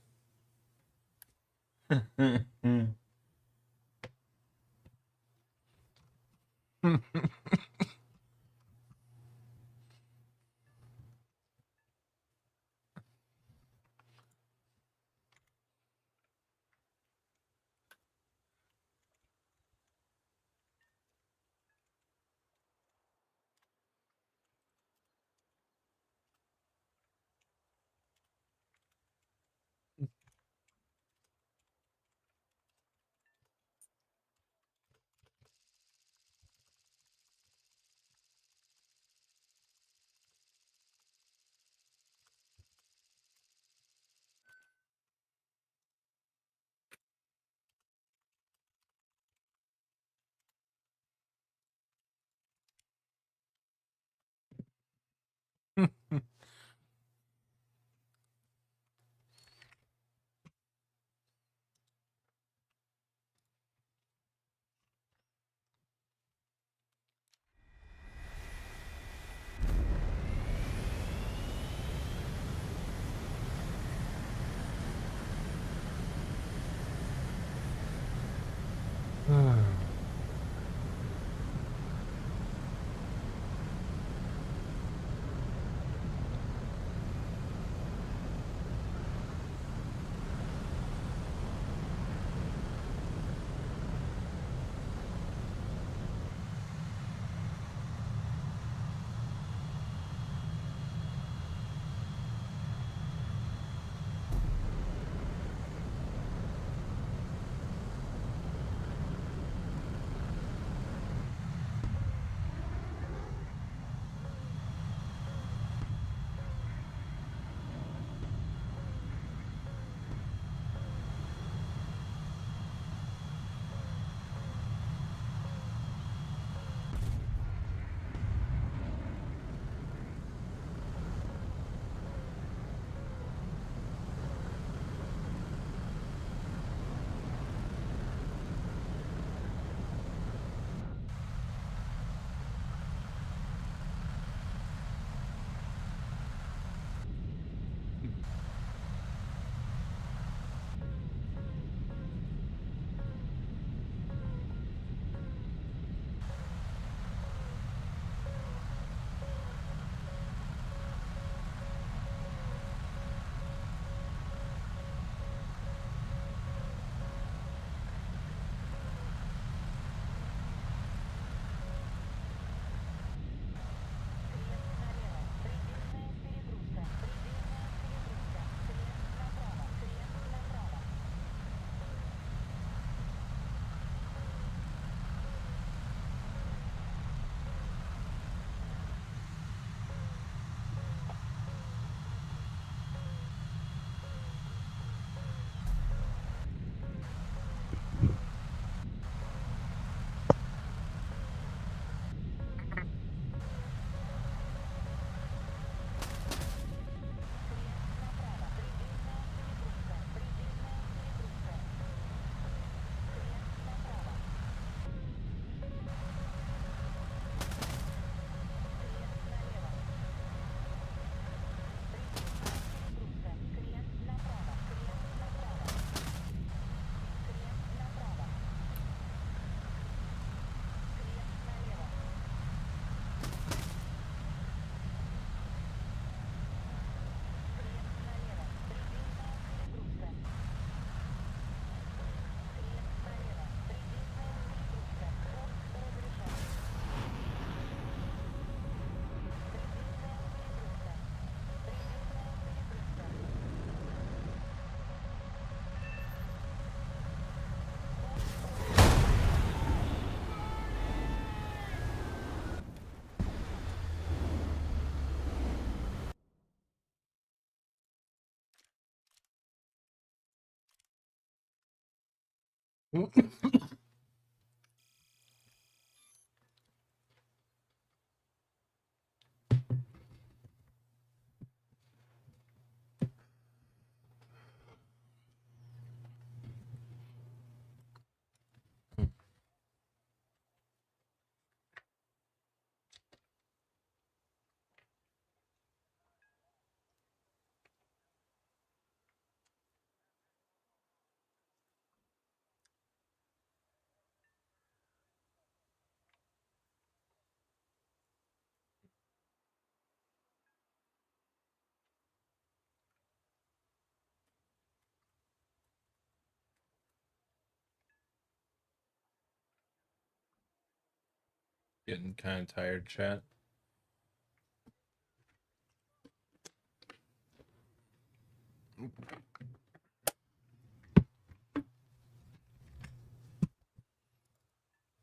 Getting kind of tired, chat.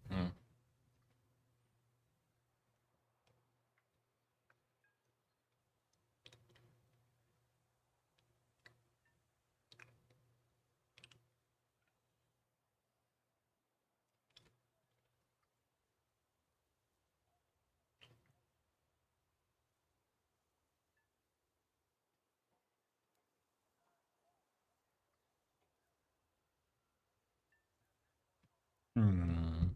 Hmm. Hmm.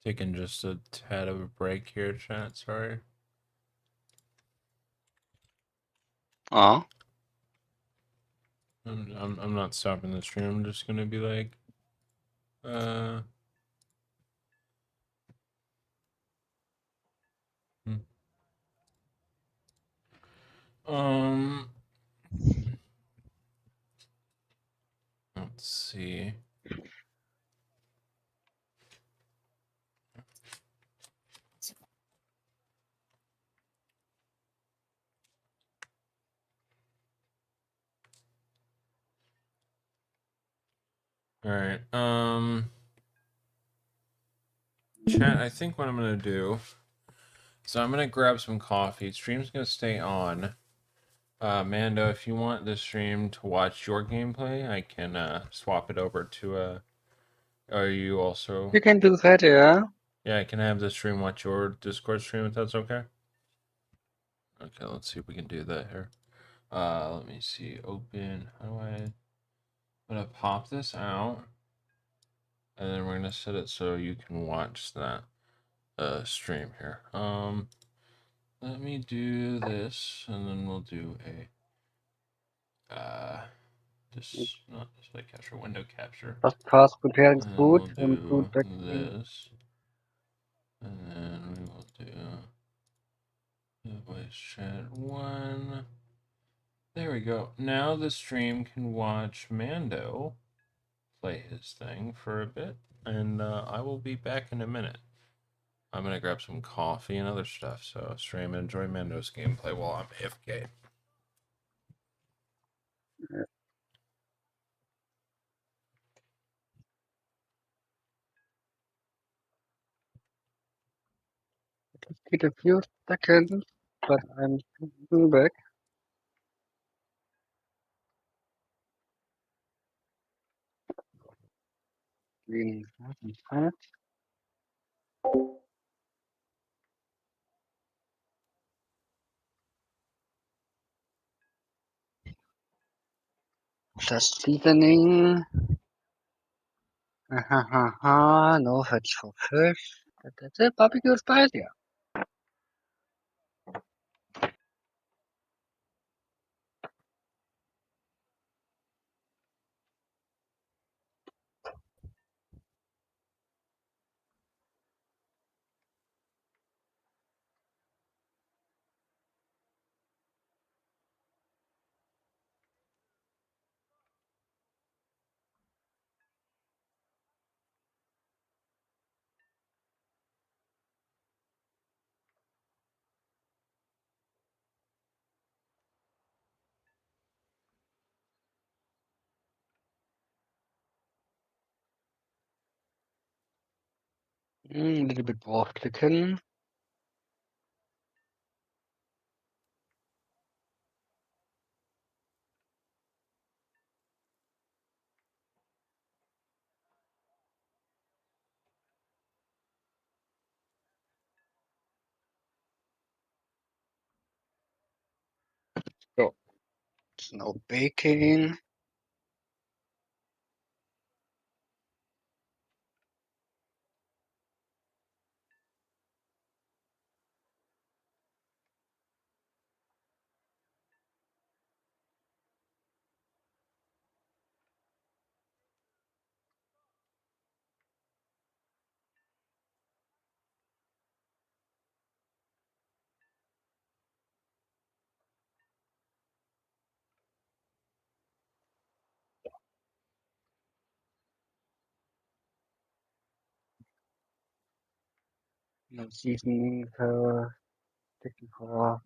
Taking just a tad of a break here, chat. Sorry. Ah. I'm not stopping the stream. I'm just gonna be like, uh. hmm. Um. Let's see. All right. Chat. I think what I'm gonna do. So I'm gonna grab some coffee. Stream's gonna stay on. Mando, if you want the stream to watch your gameplay, I can swap it over to Are you also? You can do that, yeah. Yeah, I can have the stream watch your Discord stream if that's okay. Okay, let's see if we can do that here. Let me see. Open. How do I? I'm gonna pop this out, and then we're gonna set it so you can watch that stream here. Let me do this, and then we'll do a not display capture, window capture. Just fast preparing And then food we'll and food do packaging. this, and then we will do the voice chat one. There we go. Now the stream can watch Mando play his thing for a bit, and I will be back in a minute. I'm gonna grab some coffee and other stuff, so stream and enjoy Mando's gameplay while I'm AFK. Take a few seconds, but I'm back. Cleaning that. Just seasoning. No fats for fish. That's it. Barbecue spice, yeah. Little bit more clicking. So, it's now baking. Now seasoning her, taking her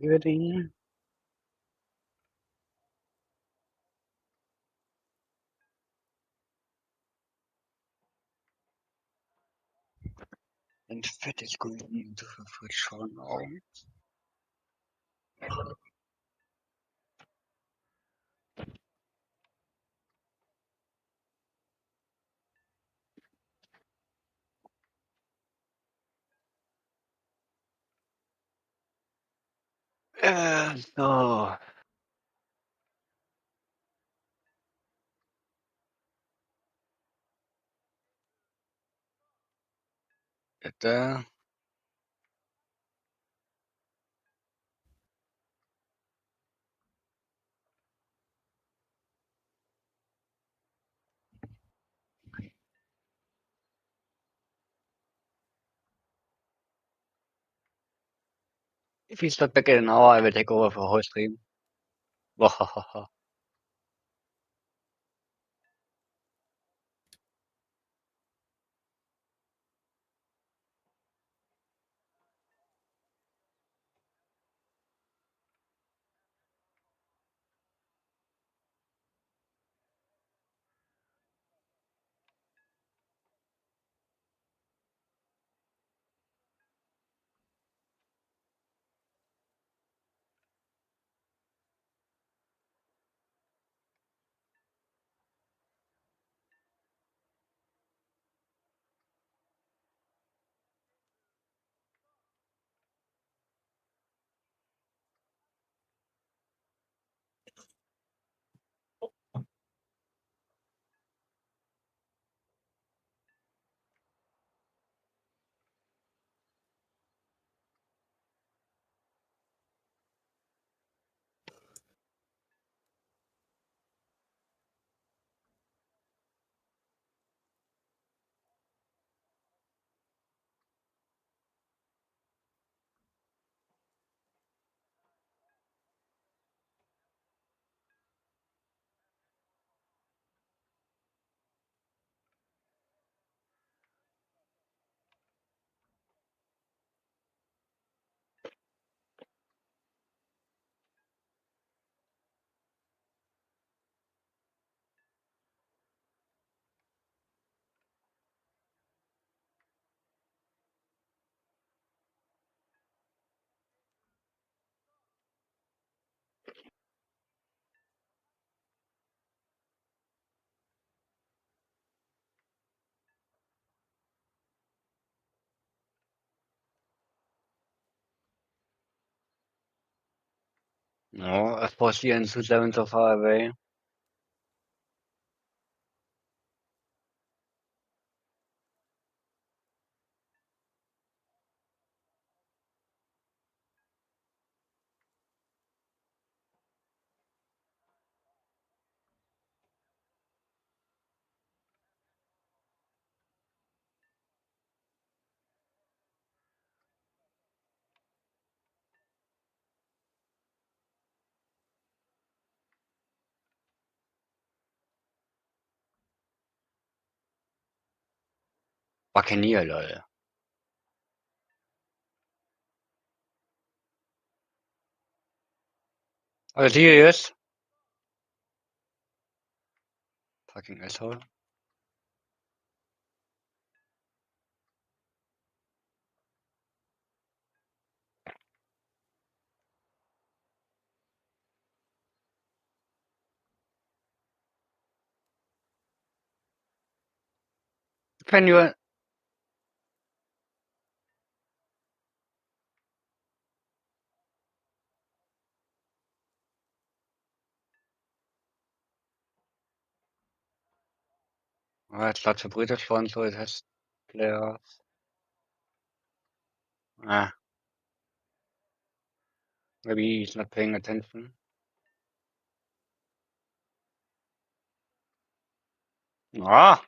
everything. And fat is going into the fridge for now. So, da. If he's not back in an hour, I will take over for whole stream. Wahahaha. No, of course, the ends 2-7 so far away. Buccaneer, lol. Are you serious? Fucking asshole. Can you? Oh, it's lots of British one, so it has players. Ah, maybe he's not paying attention. Ah,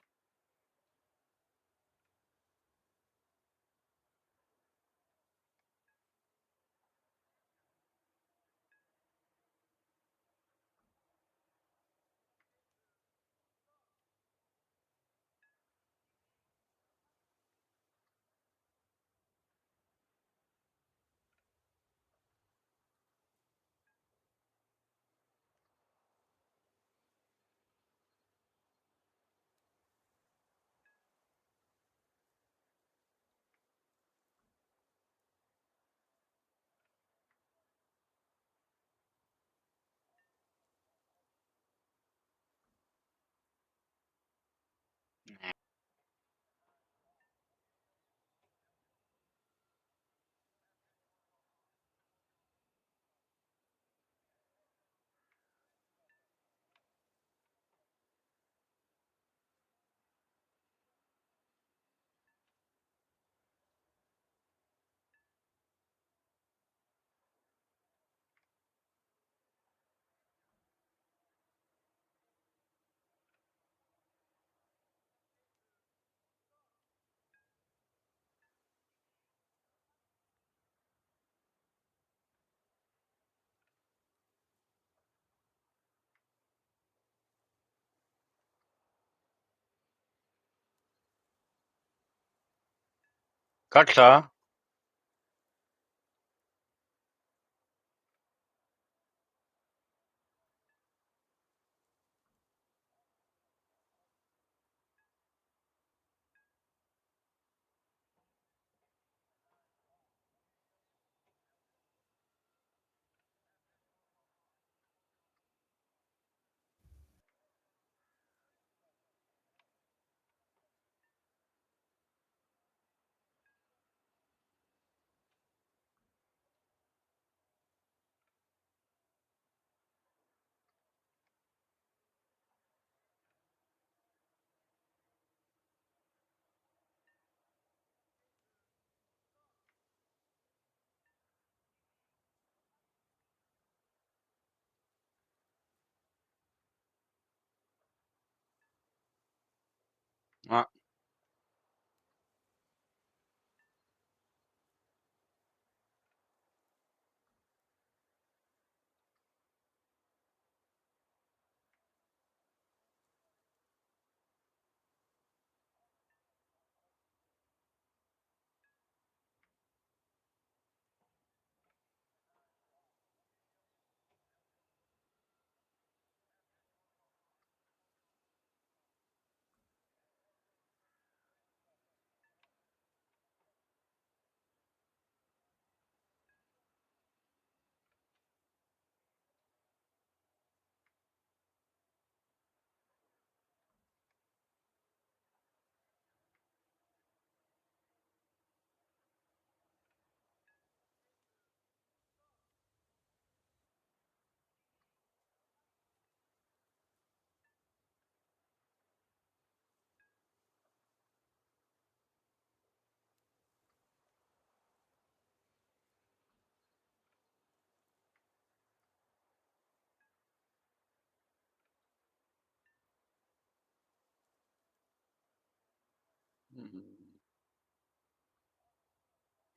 gotcha. Ah,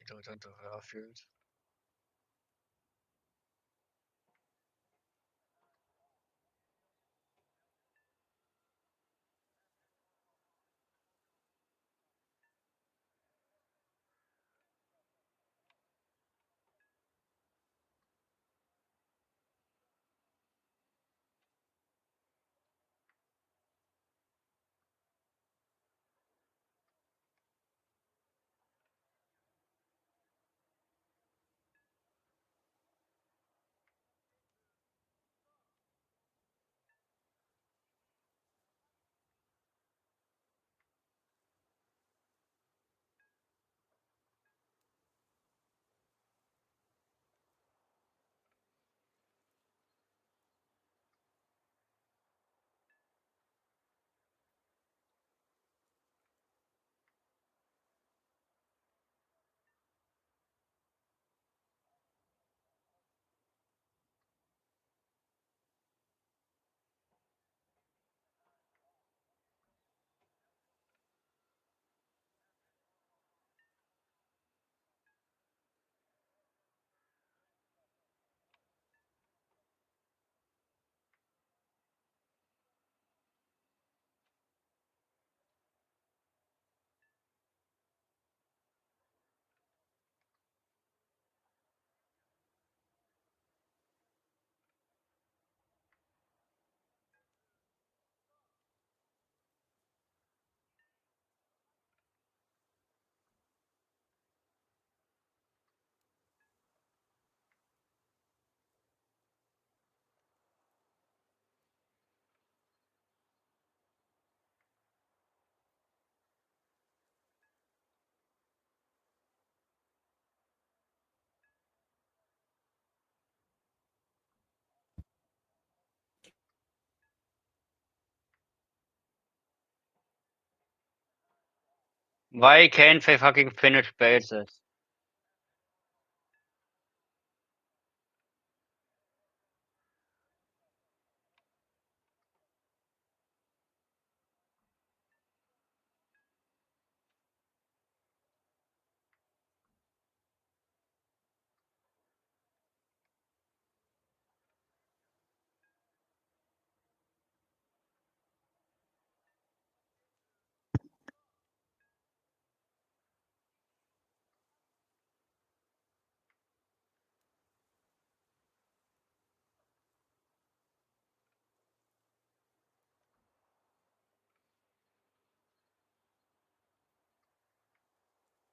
it goes into Fairfield. Why can't they fucking finish bases?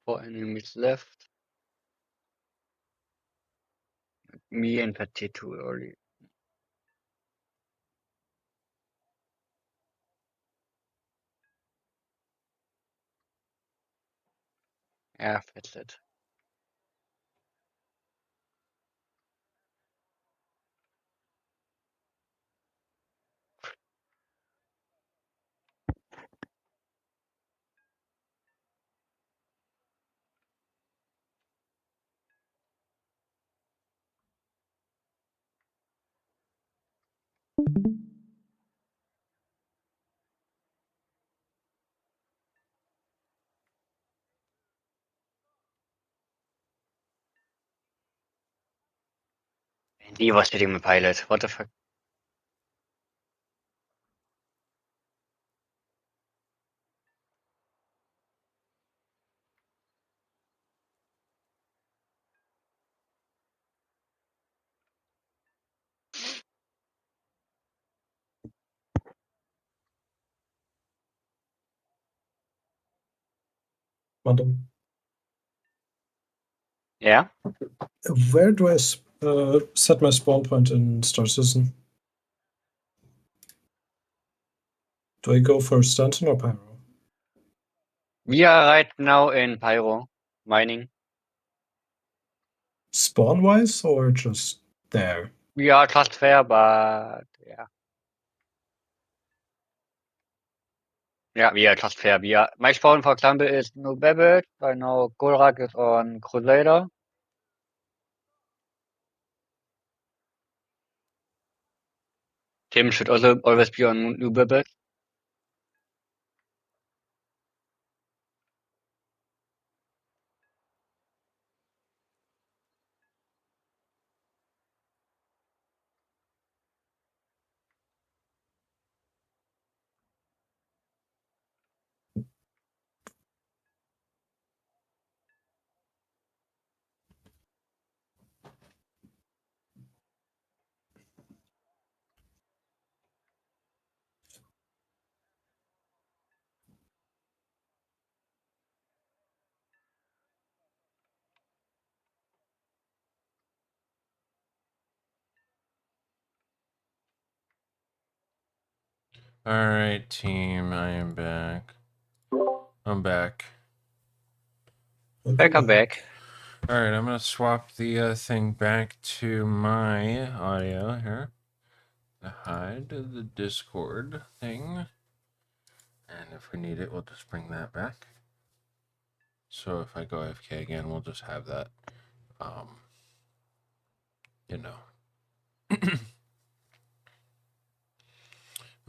Four enemies left. Me and Petit too early. Yeah, that's it. And he was hitting my pilot. What the fuck? Madam, Yeah? where do I set my spawn point in Star Citizen? Do I go for Stanton or Pyro? We are right now in Pyro mining. Spawn wise or just there? We are just there, but yeah. Yeah, we are just fair. My spawn, for example, is no Babbage. I know Golrak is on Crusader. Tim should also always be on New Babbage. All right, team, I am back. I'm back. Welcome back. All right, I'm gonna swap the thing back to my audio here. Hide the Discord thing, and if we need it, we'll just bring that back. So if I go AFK again, we'll just have that, you know.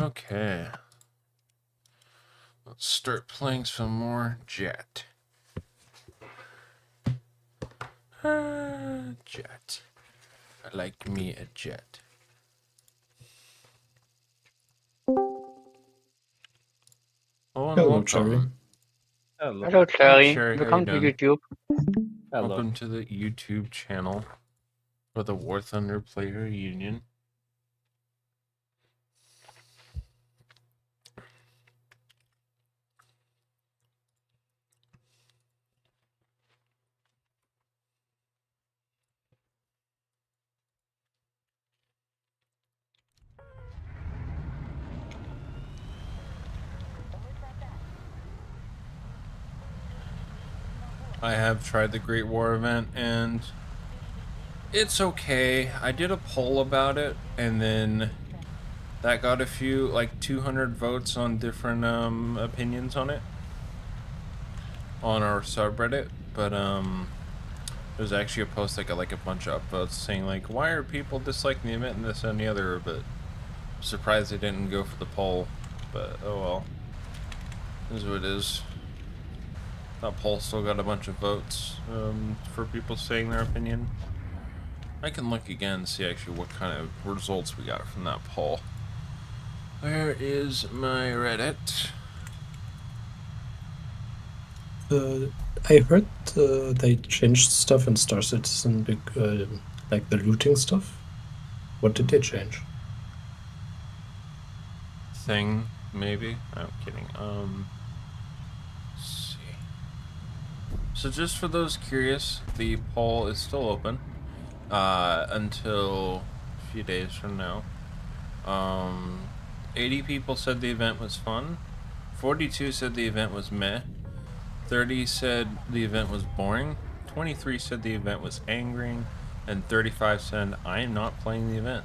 Okay. Let's start playing some more Jet. Jet. I like me a Jet. Oh, and Hello, welcome. Cherry. Hello, Cherry. Cherry, how you Welcome to doing? YouTube. Welcome to the YouTube channel for the War Thunder Player Union. I have tried the Great War event and it's okay. I did a poll about it and then that got a few, like 200 votes on different opinions on it. on our subreddit, but there's actually a post that got like a bunch of upvotes saying like, why are people disliking the event and this and the other, but I'm surprised they didn't go for the poll, but oh well. This is what it is. That poll still got a bunch of votes for people saying their opinion. I can look again and see actually what kind of results we got from that poll. Where is my Reddit? I heard they changed stuff in Star Citizen, like the looting stuff. What did they change? Thing, maybe? I'm kidding. Let's see. So just for those curious, the poll is still open until a few days from now. 80 people said the event was fun. 42 said the event was meh. 30 said the event was boring. 23 said the event was angering. And 35 said, I am not playing the event.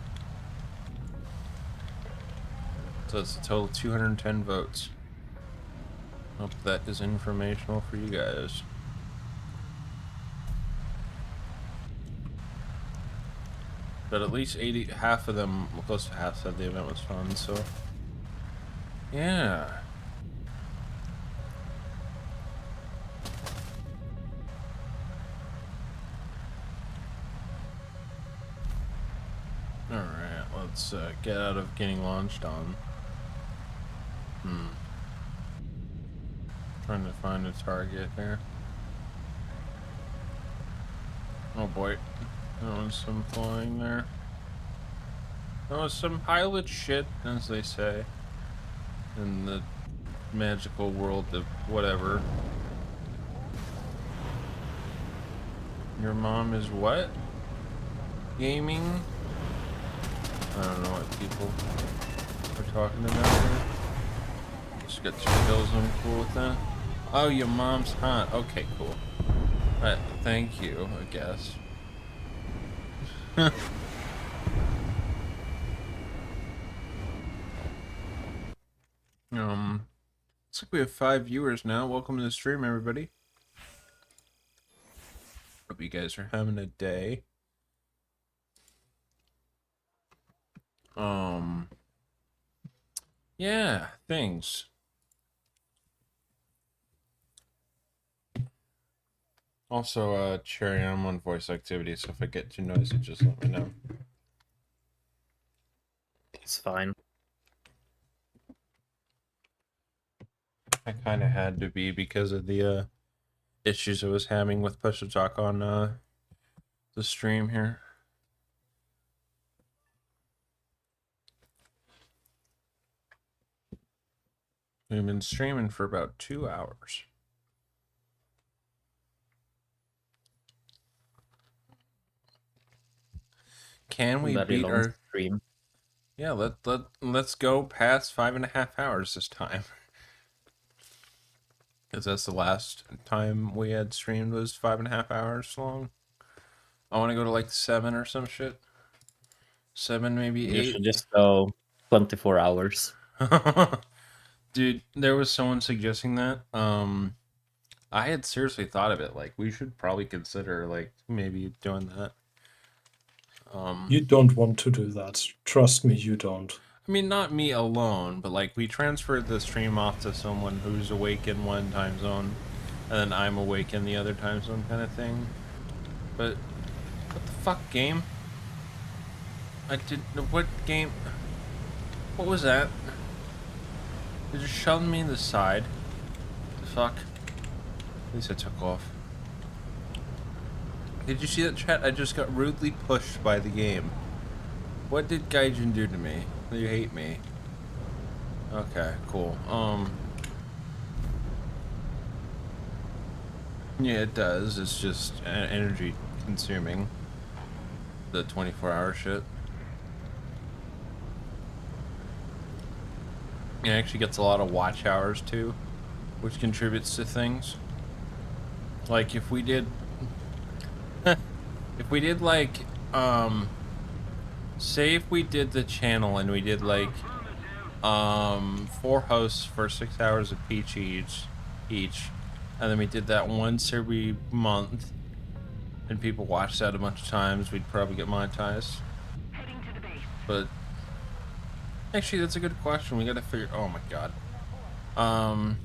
So it's a total of 210 votes. Hope that is informational for you guys. But at least half of them, close to half, said the event was fun, so yeah. Alright, let's get out of getting launched on. Trying to find a target here. Oh boy. There was some flying there. There was some pilot shit, as they say, in the magical world of whatever. Your mom is what? Gaming? I don't know what people are talking about here. Just got 2 kills, I'm cool with that. Oh, your mom's hot. Okay, cool. Alright, thank you, I guess. Looks like we have 5 viewers now. Welcome to the stream, everybody. Hope you guys are having a day. Yeah, things. Also, Cherry, I'm on voice activity, so if I get too noisy, just let me know. It's fine. I kind of had to be because of the issues I was having with push to talk on the stream here. We've been streaming for about 2 hours. Can we Very beat long our stream? Yeah, let's go past 5.5 hours this time. Because that's the last time we had streamed was 5.5 hours long. I want to go to like 7 or some shit. 7, maybe 8. You should just go 24 hours. Dude, there was someone suggesting that. I had seriously thought of it. Like, we should probably consider like maybe doing that. You don't want to do that. Trust me, you don't. I mean, not me alone, but like we transferred the stream off to someone who's awake in one time zone, and then I'm awake in the other time zone, kind of thing. But what the fuck, game? What game? What was that? They just shoved me in the side. The fuck? At least I took off. Did you see that, chat? I just got rudely pushed by the game. What did Gaijin do to me? You hate me. Okay, cool. Yeah, it does. It's just energy consuming. The 24-hour shit. It actually gets a lot of watch hours too, which contributes to things. Like if we did like say if we did the channel and we did like 4 hosts for 6 hours of each, and then we did that once every month, and people watched that a bunch of times, we'd probably get monetized. Heading to the base. But actually, that's a good question. We gotta figure. Oh my god. I'll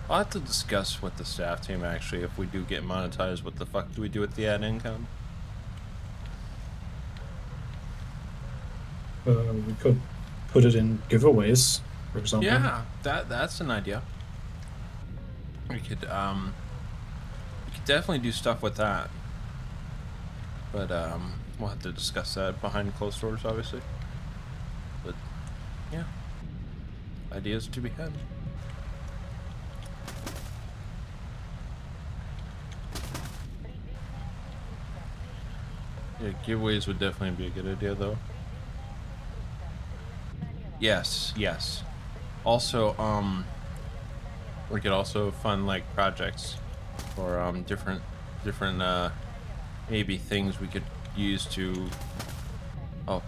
have to discuss with the staff team actually if we do get monetized. What the fuck do we do with the ad income? We could put it in giveaways, for example. Yeah, that's an idea. We could definitely do stuff with that. But we'll have to discuss that behind closed doors, obviously. But yeah, ideas to be had. Yeah, giveaways would definitely be a good idea, though. Yes, yes. Also, we could also fund like projects or different maybe things we could use to help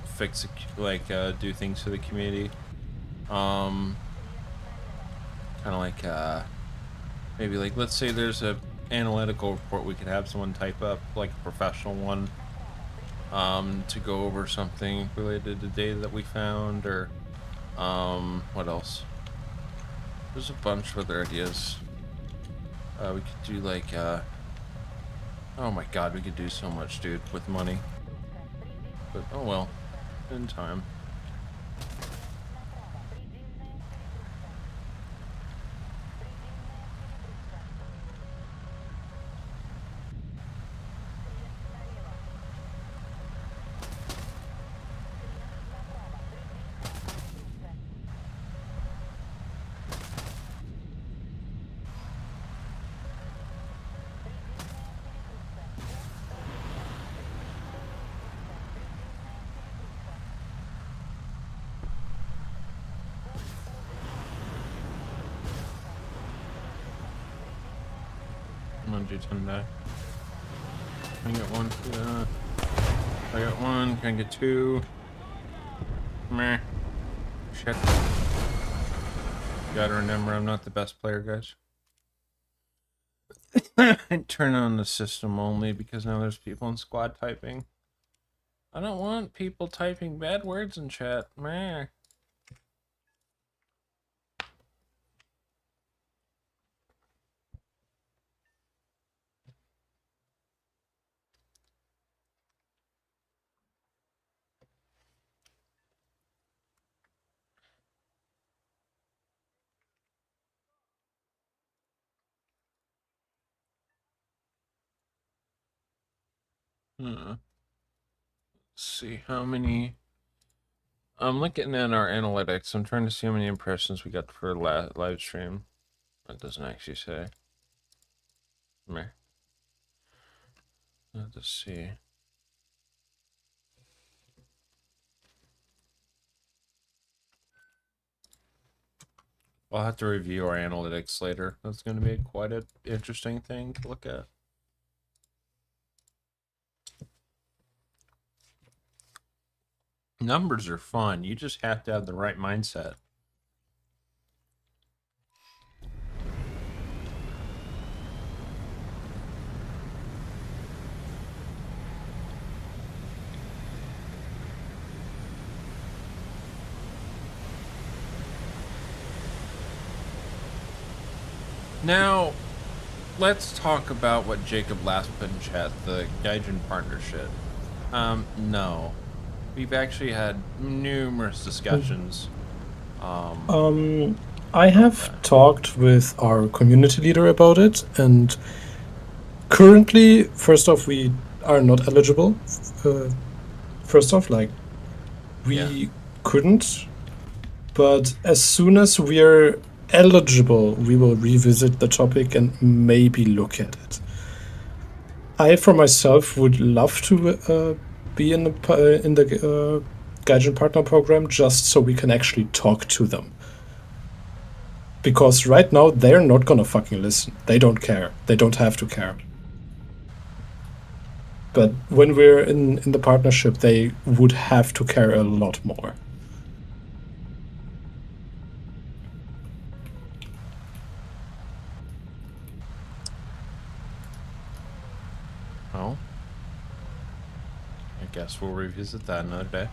fix do things for the community. Kind of like maybe like let's say there's a analytical report we could have someone type up, like a professional one, to go over something related to data that we found, or what else? There's a bunch of other ideas. We could do like oh my god, we could do so much, dude, with money. But oh well, in time. Come on, G10 die. Can I get one? I got one. Can I get two? Meh. Shit. Gotta remember, I'm not the best player, guys. I turn on the system only because now there's people in squad typing. I don't want people typing bad words in chat. Meh. Let's see how many. I'm looking at our analytics. I'm trying to see how many impressions we got for live stream. It doesn't actually say. Meh. Let's see. I'll have to review our analytics later. That's going to be quite an interesting thing to look at. Numbers are fun. You just have to have the right mindset. Now, let's talk about what Jacob last put in chat, the Gaijin partnership. No. We've actually had numerous discussions. I have talked with our community leader about it, and currently, first off, we are not eligible. First off, like, we couldn't, but as soon as we're eligible, we will revisit the topic and maybe look at it. I, for myself, would love to be in the Gaijin Partner Program just so we can actually talk to them. Because right now, they're not gonna fucking listen. They don't care. They don't have to care. But when we're in the partnership, they would have to care a lot more. guess we'll revisit that another day.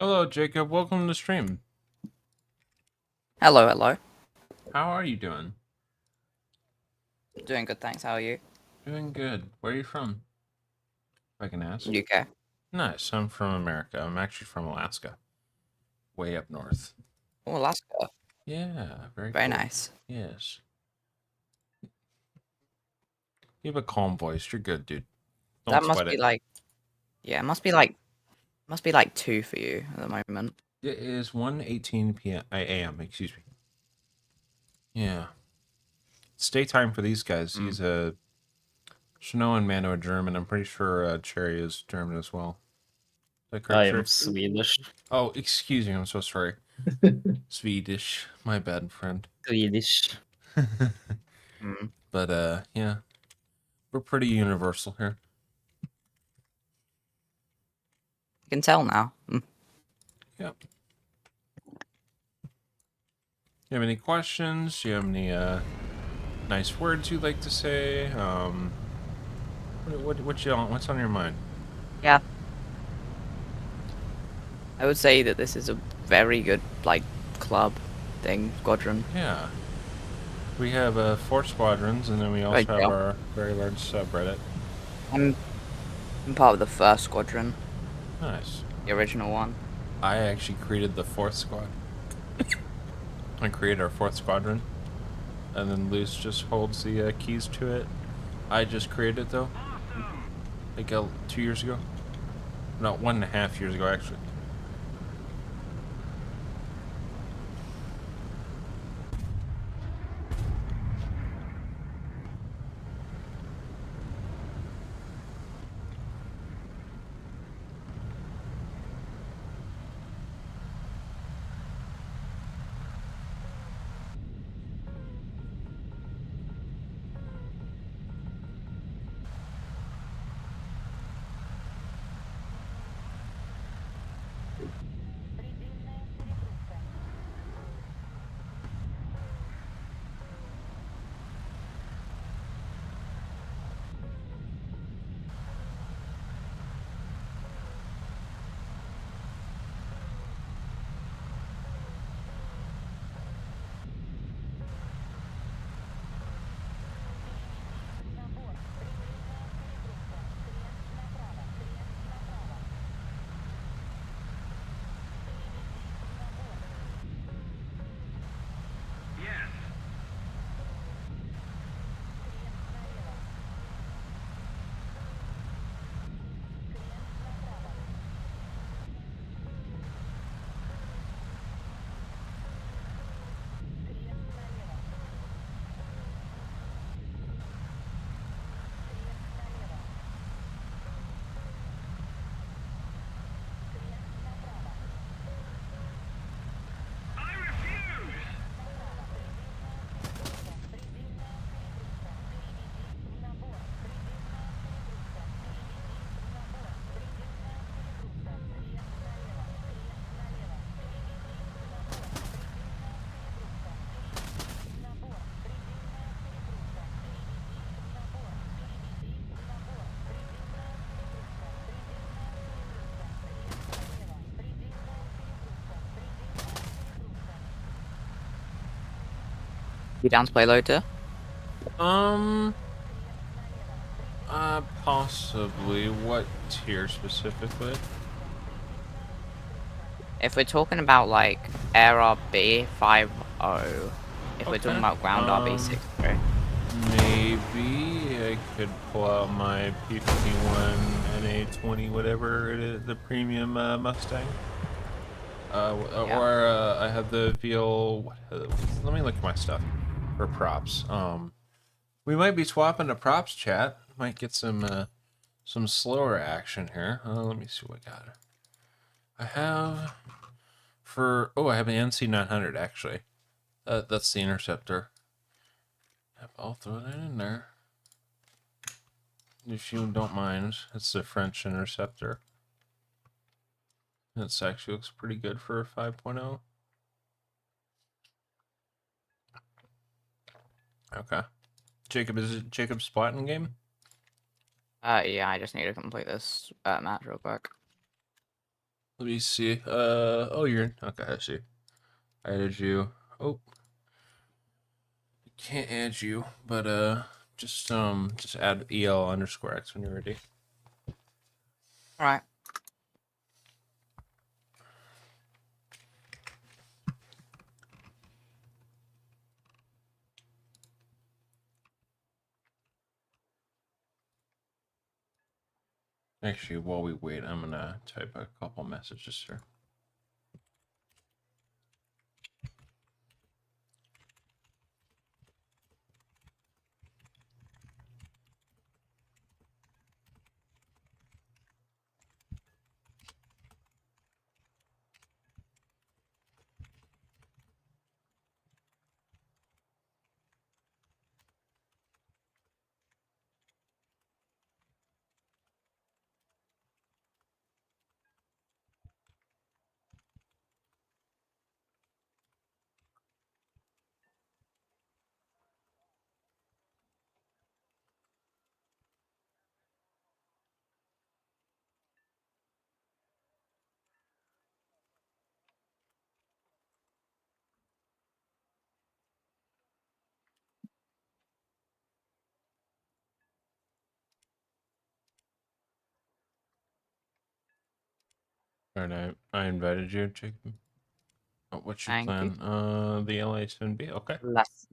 Hello, Jacob. Welcome to the stream. Hello, hello. How are you doing? Doing good, thanks. How are you? Doing good. Where are you from? If I can ask. UK. Nice. I'm from America. I'm actually from Alaska. Way up north. Oh, Alaska. Yeah, very Very cool. nice. Yes. You have a calm voice. You're good, dude. Don't That must sweat be it. like, yeah, must be like 2 for you at the moment. It is 1:18 p.m. a.m. Excuse me. Yeah. It's daytime for these guys. He's a Shano and Mano are German. I'm pretty sure Cherry is German as well. Is that correct, I Cherry? am Swedish. Oh, excuse me. I'm so sorry. Swedish. My bad, friend. Swedish. Mm. But yeah, we're pretty universal here. You can tell now. Yep. You have any questions? Do you have any nice words you'd like to say? What's on your mind? Yeah. I would say that this is a very good, like, club thing, squadron. Yeah. We have 4 squadrons, and then we also Right, have yeah. our very large subreddit. I'm part of the first squadron, Nice. the original one. I actually created the 4th squad. I created our 4th squadron, and then Luce just holds the keys to it. I just created it though, like 2 years ago. No, 1.5 years ago actually. You down to play Lota? Possibly. What tier specifically? If we're talking about like Air RB 5.0, if we're talking Okay. about ground RB 6.3. Maybe I could pull out my P51 NA20, whatever it is, the premium Mustang. Yeah. Or I have the VL. Let me look at my stuff for props. We might be swapping to props, chat. Might get some slower action here. Let me see what I got. I have I have an NC900 actually. That's the Interceptor. I'll throw that in there. If you don't mind, it's the French Interceptor. It actually looks pretty good for a 5.0. Okay. Jacob, is it Jacob's Splatoon game? Yeah, I just need to complete this match real quick. Let me see. Oh, you're okay. I see. I added you. Oh, can't add you, but just add EL_X when you're ready. All right. Actually, while we wait, I'm gonna type a couple messages here. All right, I invited you, Jacob. Oh, what's your Thank you. plan? The LA7B. Okay.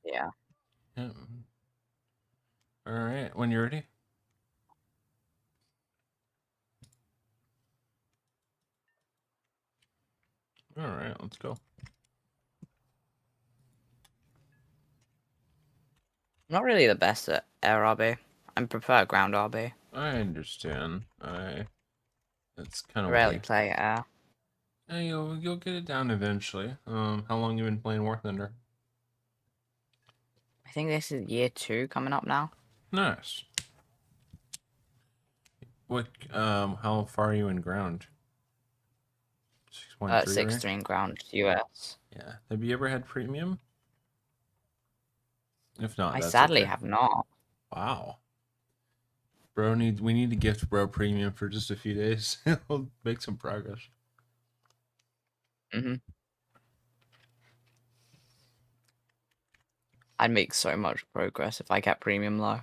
Yeah. Yeah. All right. When you're ready. All right. Let's go. I'm not really the best at air RB. I prefer ground RB. I understand. It's kind I of rarely weird. play air. Hey, you'll get it down eventually. How long you been playing War Thunder? I think this is year 2 coming up now. Nice. What? How far are you in ground? 6.3, 6 right? ground US. Yeah. Have you ever had premium? If not, I that's sadly okay. have not. Wow. We need to gift bro premium for just a few days. We'll make some progress. I'd make so much progress if I kept premium low.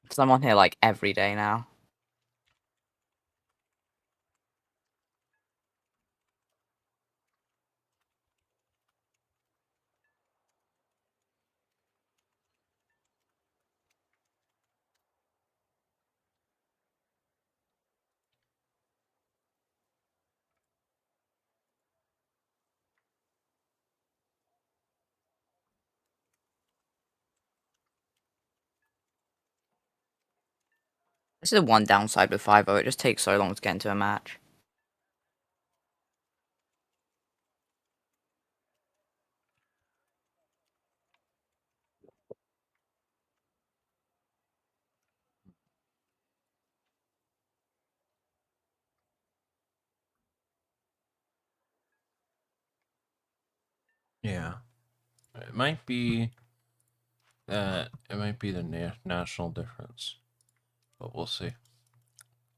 Because I'm on here like every day now. This is the one downside with 5.0, it just takes so long to get into a match. Yeah. It might be the national difference, but we'll see.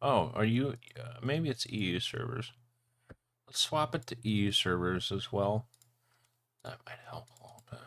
Oh, are you? Maybe it's EU servers. Let's swap it to EU servers as well. That might help a little bit.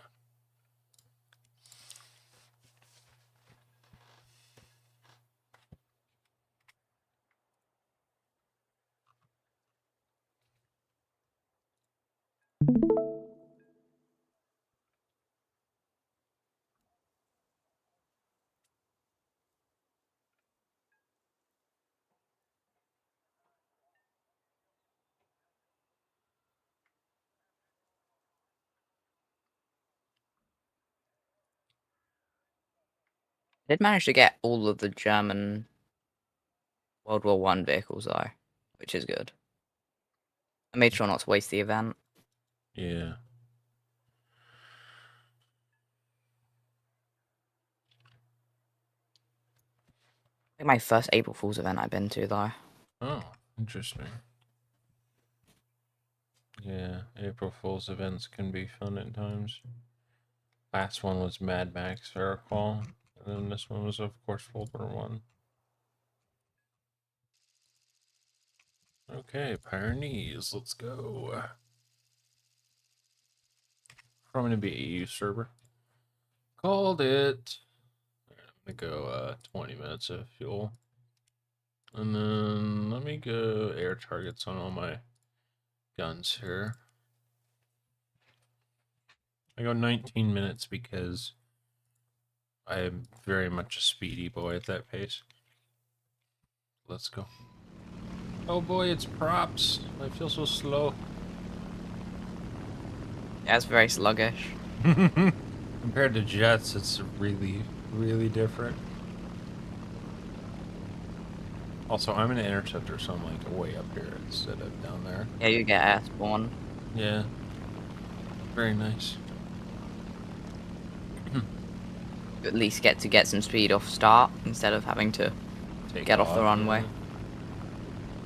I did manage to get all of the German World War One vehicles though, which is good. I made sure not to waste the event. Yeah. I think my first April Fool's event I've been to though. Oh, interesting. Yeah, April Fool's events can be fun at times. Last one was Mad Max, if I recall. And then this one was, of course, World War One. Okay, Pyrenees, let's go. Probably gonna be EU server. Called it. I'm gonna go 20 minutes of fuel. And then let me go air targets on all my guns here. I go 19 minutes because I am very much a speedy boy at that pace. Let's go. Oh boy, it's props. I feel so slow. Yeah, it's very sluggish. Compared to jets, it's really, really different. Also, I'm an interceptor, so I'm like way up here instead of down there. Yeah, you get air spawn. Yeah. Very nice. You at least get to get some speed off start instead of having to Take get off the runway.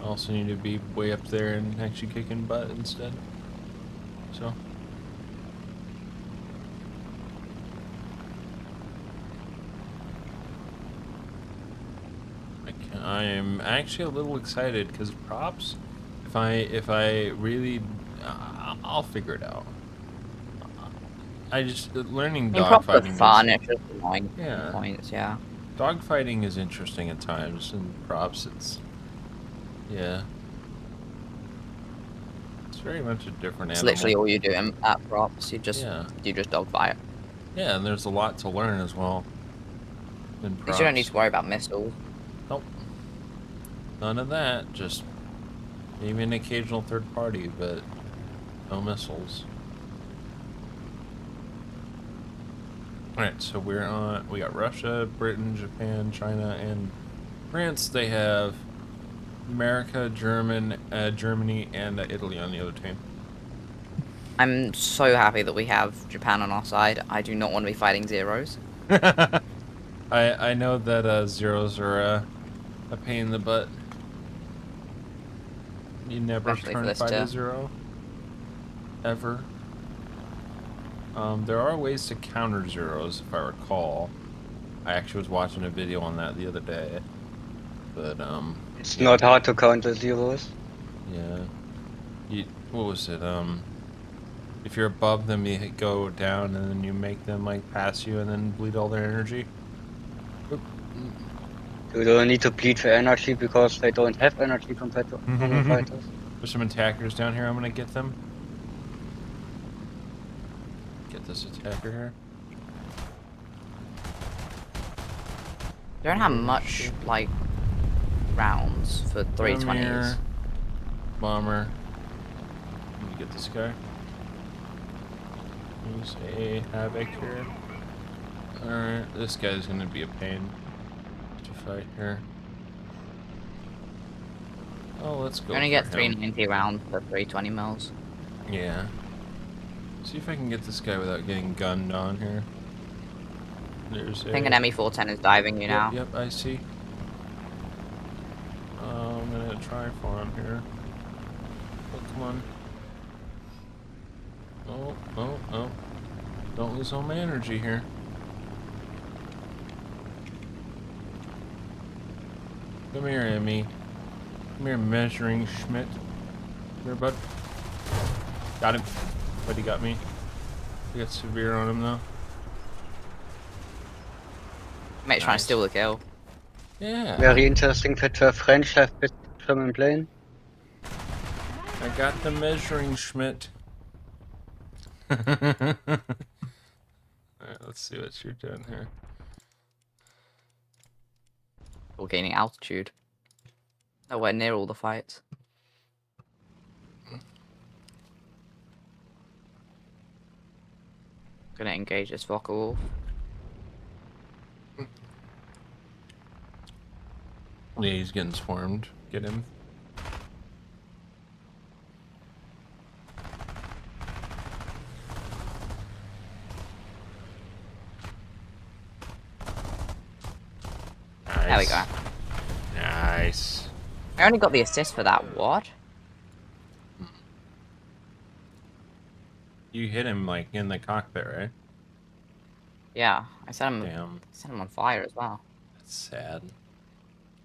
I also need to be way up there and actually kicking butt instead. So. I am actually a little excited because props. If I really, I'll figure it out. I just learning I mean, props are dogfighting. fun. It's just annoying Yeah. points. Yeah. Dogfighting is interesting at times, and props, it's yeah. It's very much a different It's animal. literally all you do at props. You just dogfight. Yeah, and there's a lot to learn as well. In At least you don't need to worry about missiles. Nope. None of that. Just maybe an occasional third party, but no missiles. Alright, so we got Russia, Britain, Japan, China, and France. They have America, Germany, and Italy on the other team. I'm so happy that we have Japan on our side. I do not want to be fighting zeros. I know that zeros are a pain in the butt. You never Especially for turn this fight a too. zero. Ever. There are ways to counter zeros, if I recall. I actually was watching a video on that the other day. But, It's not hard to count the zeros. yeah. What was it? If you're above them, you go down, and then you make them, like, pass you and then bleed all their energy. Oop. You don't need to bleed for energy because they don't have energy compared to normal fighters. There's some attackers down here. I'm gonna get them. Get this attacker here. Don't have much like rounds for 320s. Bomber. Let me get this guy. Use a havoc here. Alright, this guy's gonna be a pain to fight here. Oh, let's go. You only for get him. 390 rounds for 320 mils. Yeah. See if I can get this guy without getting gunned on here. There's I think an ME410 is diving you now. Yep, I see. I'm gonna try for him here. Oh, come on. Oh. Don't lose all my energy here. Come here, Emmy. Come here, Measuring Schmidt. Come here, bud. Got him. But he got me. We got severe on him though. Mate's trying to Nice. steal the kill. Yeah. Very interesting that the French have bit German plane. I got the measuring Schmidt. Alright, let's see what you're doing here. Or gaining altitude. Nowhere near all the fights. Gonna engage this Fokker Wolf. Yeah, he's getting swarmed. Get him. Nice. There we go. Nice. I only got the assist for that. What? You hit him like in the cockpit, right? Yeah, I set him. Damn, Set him on fire as well. that's sad.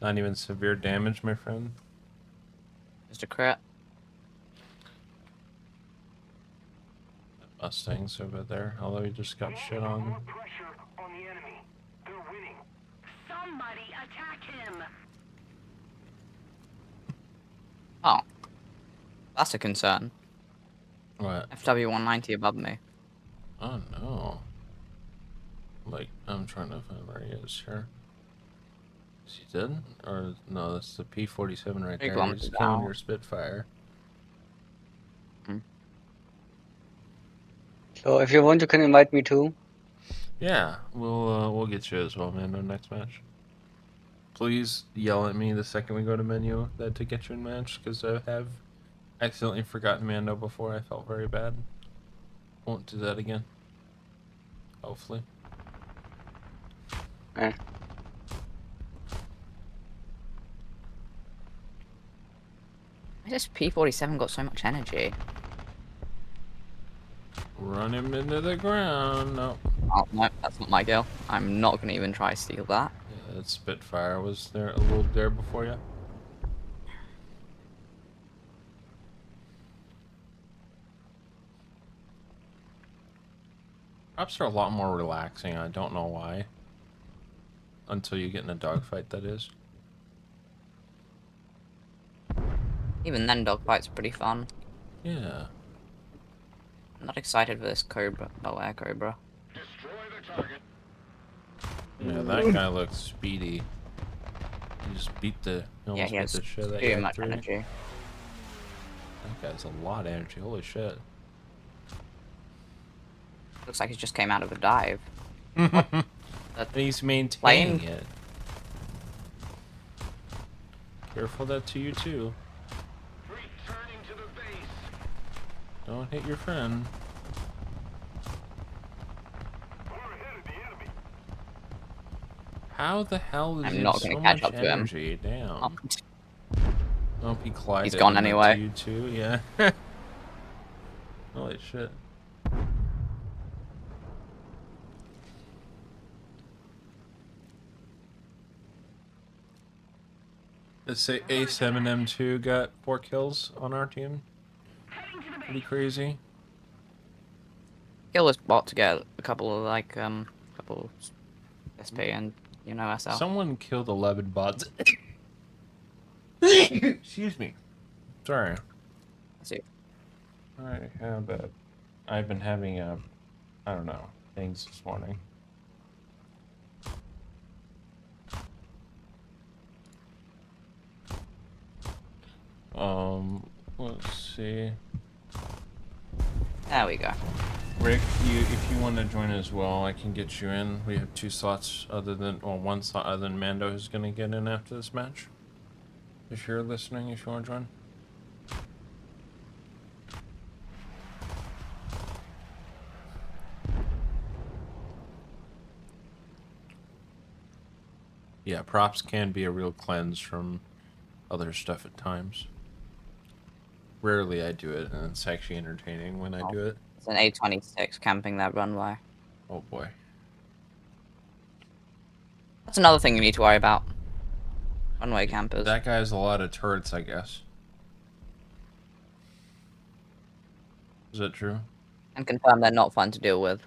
Not even severe damage, my friend. Just a crit. Mustang's over there, although he just got shit on. More pressure on the enemy. They're winning. Somebody attack him. Oh, that's a concern. What? FW190 above me. Oh no. Like, I'm trying to find where he is here. Is he dead? Or, no, that's the P-47 right Big there. lump He's is killing down. your Spitfire. So if you want, you can invite me too. Yeah, we'll get you as well, man, in next match. Please yell at me the second we go to menu that to get you in match, because I have accidentally forgotten Mando before. I felt very bad. Won't do that again. Hopefully. Eh. Why does P47 got so much energy? Run him into the ground. No. Oh, no, that's not my kill. I'm not gonna even try to steal that. Yeah, that Spitfire was there a little there before you. Props are a lot more relaxing. I don't know why. Until you get in a dogfight, that is. Even then, dogfights are pretty fun. Yeah. I'm not excited for this Cobra. Oh, air Cobra. Destroy the target. Yeah, that guy looks speedy. He just beat the. Yeah, Almost he beat has the shit out of too that much three. energy. That guy's a lot of energy. Holy shit. Looks like he just came out of a dive. And he's maintaining Plane? it. Careful that to you too. Returning to the base. Don't hit your friend. We're ahead of the enemy. How the hell is I'm he not have gonna so catch much up to him. energy? Damn. Oh, Oh, he collided. He's gone and then anyway. to you too, yeah. Holy shit. Let's say A7M2 got 4 kills on our team. Heading to the Pretty base. crazy. kill this bot to get a couple of like couple SP and SL. Someone killed 11 bots. Excuse me. Sorry. Let's see. I've been having I don't know, things this morning. Let's see. There we go. Rick, if you want to join as well, I can get you in. We have 2 slots one slot other than Mando who's gonna get in after this match. If you're listening, if you want to join. Yeah, props can be a real cleanse from other stuff at times. Rarely I do it, and it's actually entertaining when I do it. It's an A26 camping that runway. Oh boy. That's another thing you need to worry about. Runway campers. That guy has a lot of turrets, I guess. Is that true? And confirm they're not fun to deal with.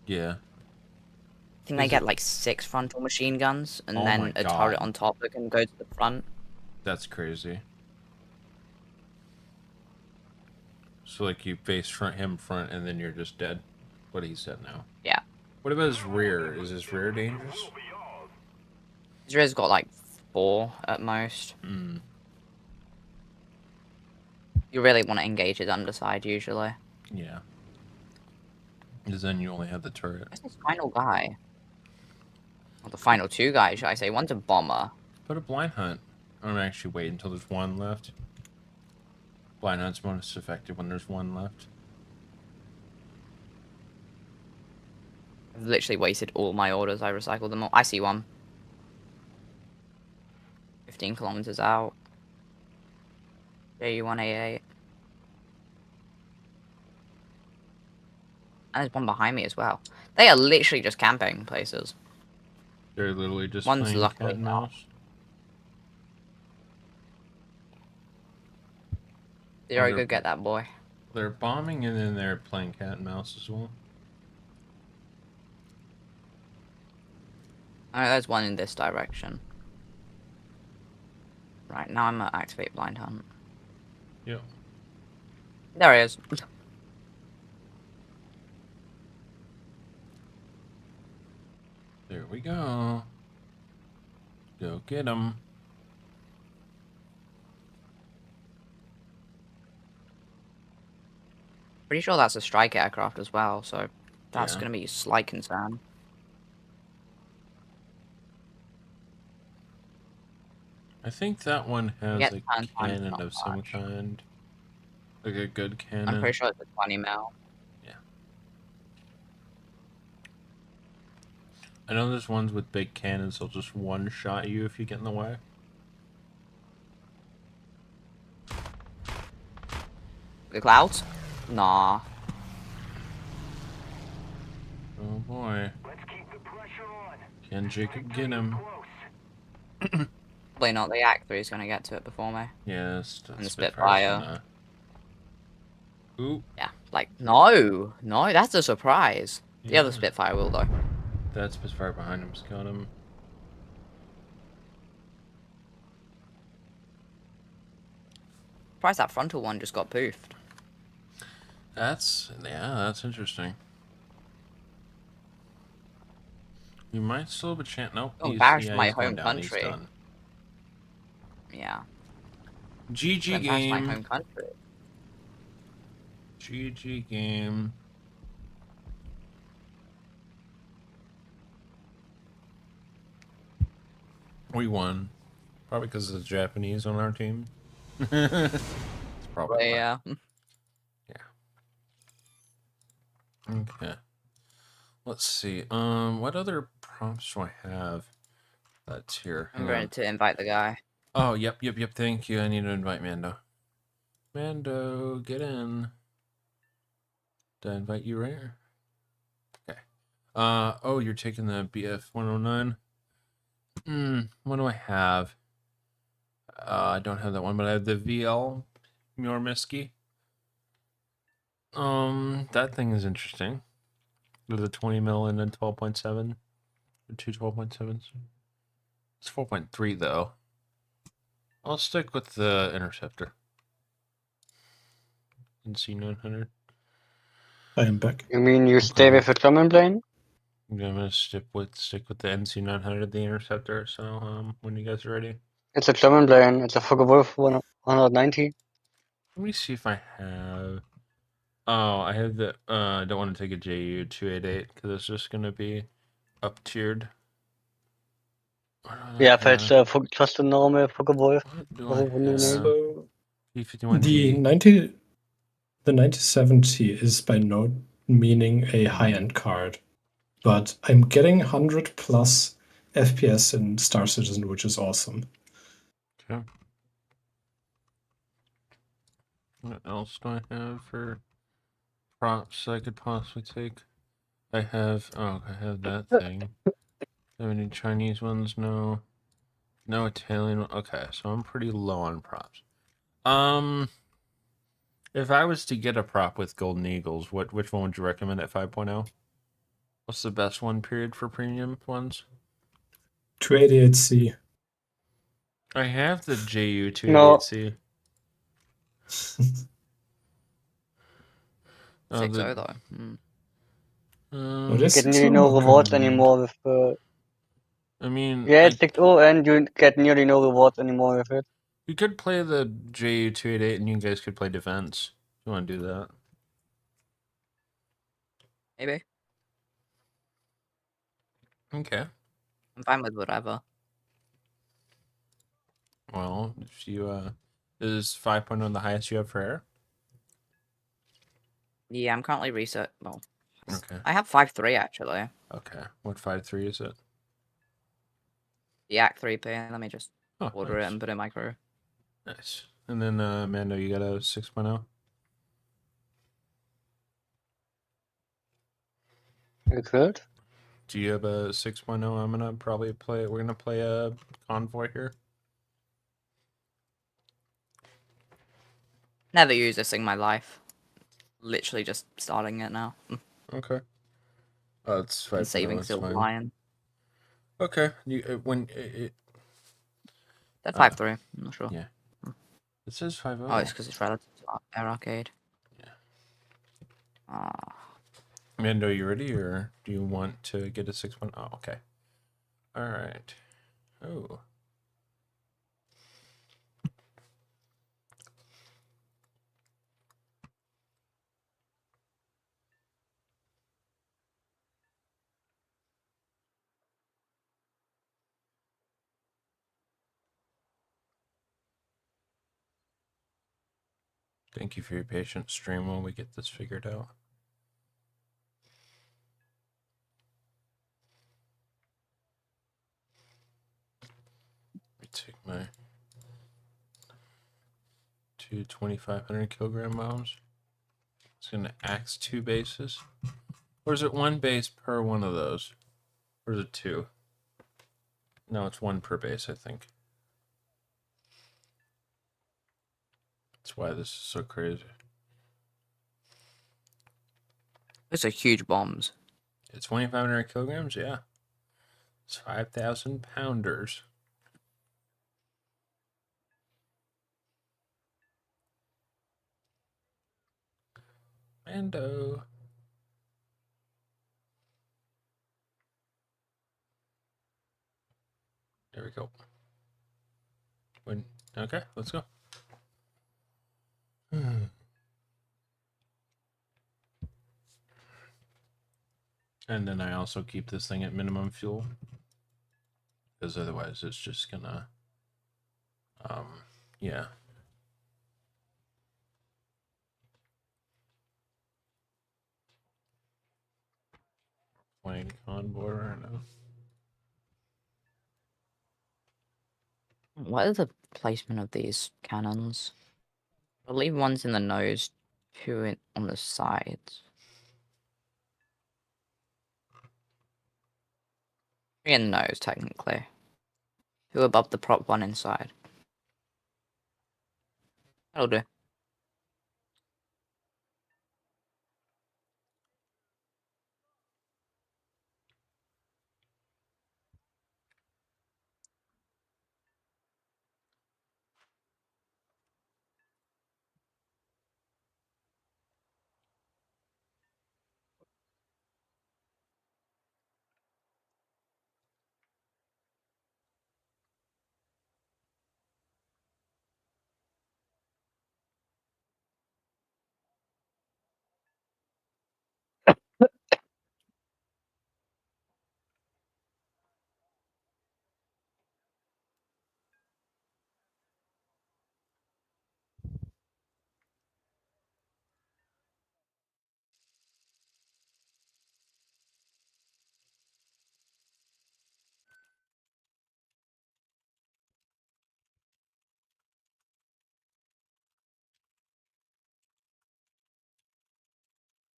Yeah. I think they Is get it- like 6 frontal machine guns and Oh then my a God. turret on top that can go to the front. That's crazy. So like you face him front and then you're just dead. What he said now. Yeah. What about his rear? Is his rear dangerous? His rear's got like 4 at most. Hmm. You really want to engage his underside usually. Yeah. Because then you only have the turret. Where's this final guy? Well, the final 2 guys, should I say? One's a bomber. Put a blind hunt. I'm actually wait until there's one left. Blind hunt's most effective when there's one left. I've literally wasted all my orders. I recycled them all. I see one. 15 kilometers out. JU188. And there's one behind me as well. They are literally just camping places. They're literally just One's playing luckily cat and not. mouse. Zero, they're- go get that boy. They're bombing and then they're playing cat and mouse as well. Alright, there's one in this direction. Right, now I'm gonna activate blind hunt. Yep. There he is. There we go. Go get him. Pretty sure that's a strike aircraft as well, so that's Yeah. gonna be a slight concern. I think that one has Get a turn time, cannon not of some much. kind. Like a good cannon. I'm pretty sure it's a 20 mil. I know there's ones with big cannons, they'll just one-shot you if you get in the way. The clouds? Nah. Oh boy. Let's keep the pressure on. Can Jacob get him? Close. Probably not. The Act 3 is gonna get to it before me. Yes. And the Spitfire. Gonna... Ooh. Yeah, like, no! No, that's a surprise. The other Yeah. Spitfire will, though. That Spitfire behind him's got him. Surprised that frontal one just got poofed. That's interesting. You might still have a chance. Nope. Oh, embarrassed yeah, my he's going home down, he's country. done. Yeah. GG Went past my game. home country. GG game. We won. Probably because of the Japanese on our team. It's probably But, why. yeah. Okay. Let's see. What other prompts do I have? That's here. I'm Hang going on. to invite the guy. Oh, yep. Thank you. I need to invite Mando. Mando, get in. Did I invite you right here? Okay. Oh, you're taking the BF 109. What do I have? I don't have that one, but I have the VL Murmiski. That thing is interesting. With a 20 mil and a 12.7. Two 12.7s. It's 4.3 though. I'll stick with the Interceptor. NC900. I am back. You mean you stay Okay. with a common plane? I'm gonna stick with the NC900, the Interceptor. So when you guys are ready, It's a German plane. It's a Focke-Wulf 190. let me see if I have. Oh, I have the. I don't want to take a JU 288 because it's just gonna be up tiered. Ja, falls just a normal Focke-Wulf. What do Was I it when you have? named So P51D. the 9070 is by no meaning a high-end card, but I'm getting 100 plus FPS in Star Citizen, which is awesome. Okay. What else do I have for props I could possibly take? I have that thing. Have any Chinese ones? No. No Italian. Okay, so I'm pretty low on props. If I was to get a prop with Golden Eagles, which one would you recommend at 5.0? What's the best one period for premium ones? 288C. I have the JU No. 288C. 6-0 though. Mm. Oh, there's Get 6 nearly no coming rewards around. anymore with I mean, yeah, it's 6-0 and you get nearly no rewards anymore with it. you could play the JU 288 and you guys could play defense. If you want to do that. Maybe. Okay. I'm fine with whatever. Well, if you is 5.0 the highest you have for air? Yeah, I'm currently reset. Well, Okay. I have 5-3 actually. Okay. What 5.3 is it? The Act 3P. Let me just Oh, order it nice. and put it in my crew. Nice. And then Mando, you got a 6.0? You could. Do you have a 6.0? I'm gonna probably play. We're gonna play a convoy here. Never used this in my life. Literally just starting it now. Okay. Oh, it's 5.0. And saving That's Silver fine. Lion. Okay. You when it They're 5-3. I'm not sure. yeah. It says 5.0. Oh, it's because it's relative to Air Arcade. Yeah. Ah. Mando, you ready, or do you want to get a 6.0? Oh, okay. All right. Oh. Thank you for your patient stream while we get this figured out. Let me take my two 2,500 kilogram bombs. It's gonna axe 2 bases. Or is it 1 base per one of those? Or is it 2? No, it's 1 per base, I think. That's why this is so crazy. Those are huge bombs. It's 2,500 kilograms, yeah. It's 5,000 pounders. Mando. There we go. Okay, let's go. And then I also keep this thing at minimum fuel. Because otherwise it's just gonna, yeah. Playing convoy right now. What is the placement of these cannons? I'll leave ones in the nose, 2 on the sides. 3 in the nose, technically. 2 above the prop, 1 inside. That'll do.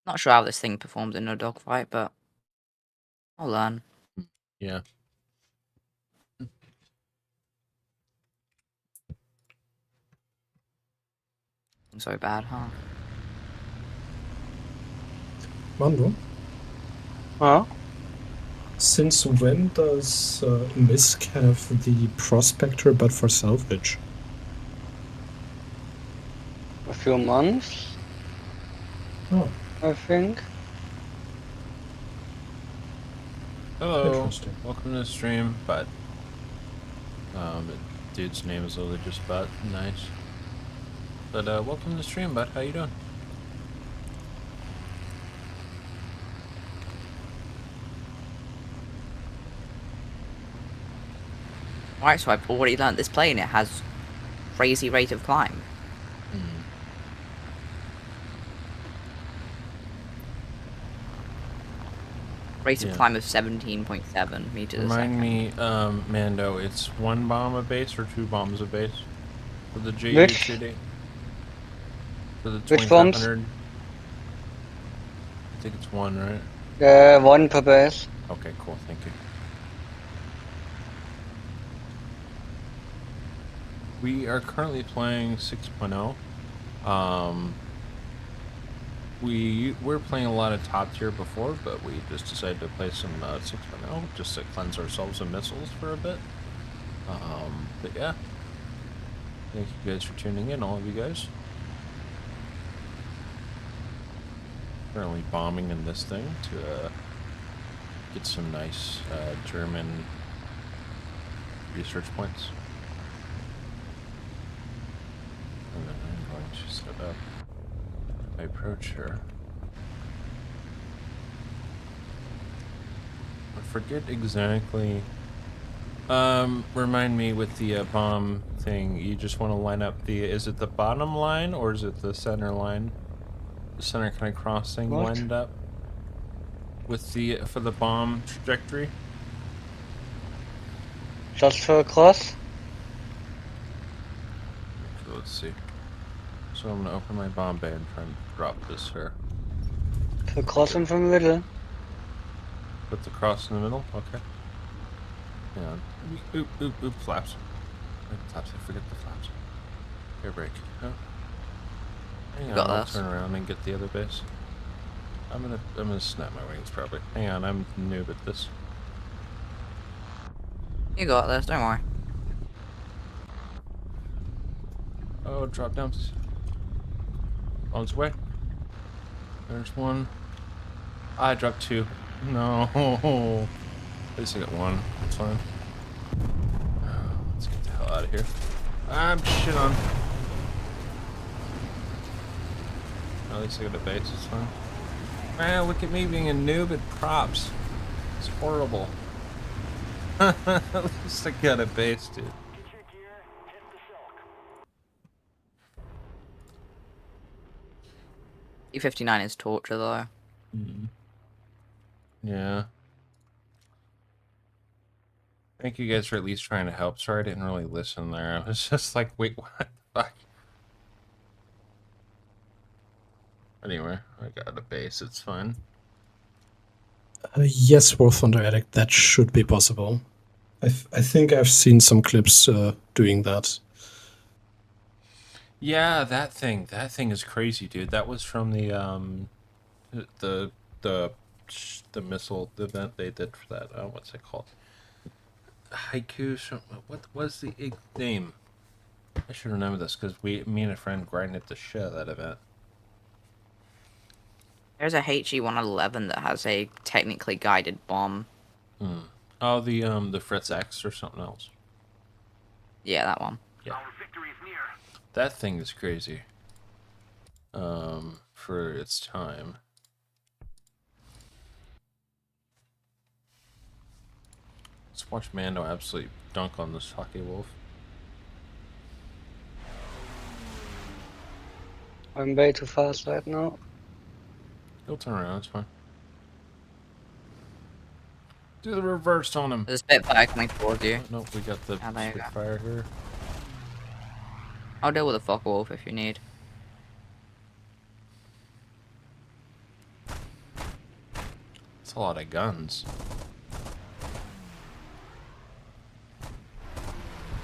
Not sure how this thing performs in a dogfight, but I'll learn. Yeah. So bad, huh? Mando, Huh? since when does Misk have the Prospector but for salvage? A few months, Oh, I think. Hello, interesting. welcome to the stream, Bud. Dude's name is literally just Bud. Nice. But welcome to the stream, Bud. How you doing? Alright, so I've already learnt this plane. It has crazy rate of climb. Rate of Yeah. climb of 17.7 meters a Remind second. me, Mando, it's 1 bomb a base or 2 bombs a base for the Which? GU2D? For the Which bombs? 2500? I think it's 1, right? 1 per base. Okay, cool. Thank you. We are currently playing 6.0. We're playing a lot of top tier before, but we just decided to play some 6.0 just to cleanse ourselves of missiles for a bit. But yeah, thank you guys for tuning in, all of you guys. Currently bombing in this thing to get some nice German research points. And then I'm going to set up my approach here. I forget exactly. Remind me with the bomb thing, you just want to line up the, is it the bottom line or is it the center line? The center kind of crossing What? lined up with the, for the bomb trajectory? Just for a cross? Okay, let's see. So I'm gonna open my bomb bay and try and drop this here. For crossing from the middle. Put the cross in the middle, okay. Hang on. Oop, oop, oop, flaps. Flaps, I forget the flaps. Air brake. Oh. Hang on, Got I'll this. turn around and get the other base. I'm gonna snap my wings probably. Hang on, I'm noob at this. You got this, don't worry. Oh, drop down. On its way. There's one. I dropped 2. No. At least I got 1. That's fine. Let's get the hell out of here. I'm shit on. At least I got a base, it's fine. Man, look at me being a noob at props. It's horrible. At least I got a base, dude. Get your gear, hit the silk. E59 is torture though. Yeah. Thank you guys for at least trying to help. Sorry I didn't really listen there. I was just like, wait, what the fuck? Anyway, I got a base, it's fine. Yes, War Thunder Addict, that should be possible. I think I've seen some clips doing that. Yeah, that thing is crazy, dude. That was from the missile event they did for that. What's it called? Haiku. What was the name? I should remember this because me and a friend grinded the shit out of that event. There's a HE-111 that has a technically guided bomb. Oh, the Fritz X or something else. Yeah, that one. Yeah. Our victory is near. That thing is crazy. For its time. Let's watch Mando absolutely dunk on this hockey wolf. I'm way too fast right now. He'll turn around, it's fine. Do the reverse on him. There's a Spitfire coming towards you. Oh, nope, we got the Ah, there you go. Spitfire here. I'll deal with a Focke-Wulf if you need. That's a lot of guns.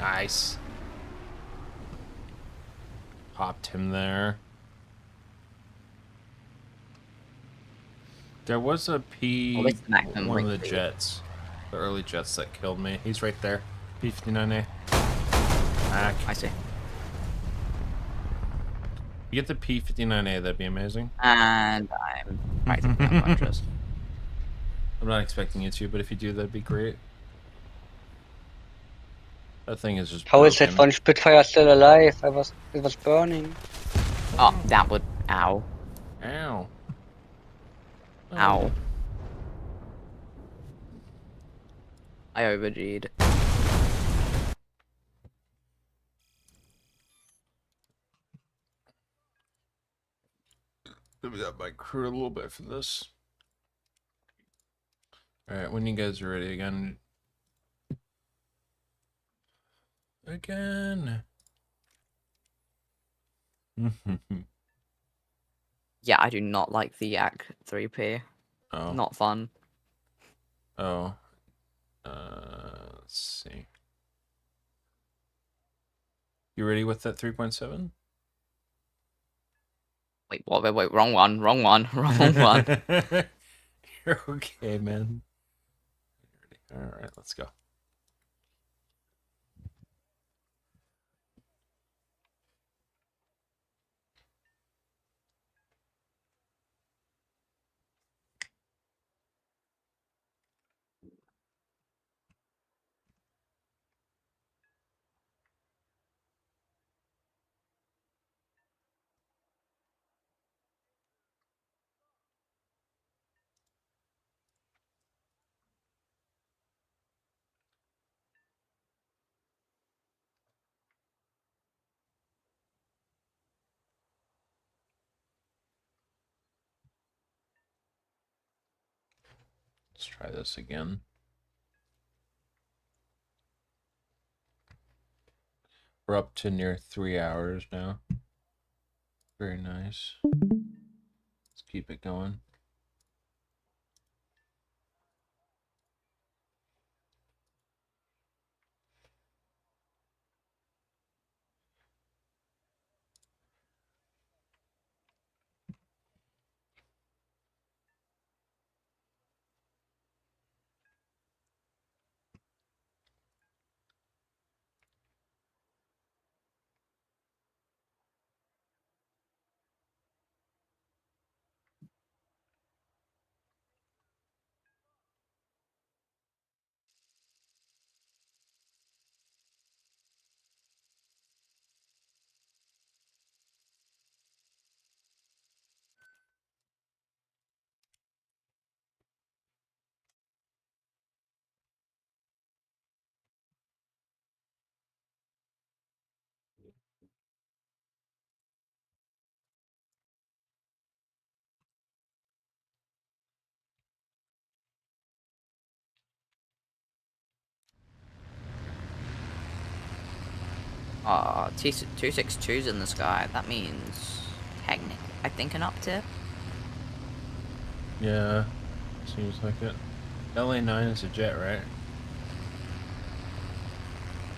Nice. Popped him there. There was a P, this is the maximum one of ring the speed. jets, the early jets that killed me. He's right there. P-59A. Back. I see. You get the P-59A, that'd be amazing. And I'm practically unconscious. I'm not expecting you to, but if you do, that'd be great. That thing is just How is that broken. one Spitfire still alive? It was burning. Oh, that would. Ow. Ow. Oh. Ow. I overg'd. Maybe up my crew a little bit for this. Alright, when you guys are ready again. Again. Yeah, I do not like the Yak 3P. Oh. Not fun. Oh. Let's see. You ready with that 3.7? Wait, what? Wait, wrong one, wrong one, wrong one. You're okay, man. Alright, let's go. Let's try this again. We're up to near 3 hours now. Very nice. Let's keep it going. T262's in the sky. That means technically, I think an up tip. Yeah, seems like it. LA9 is a jet, right?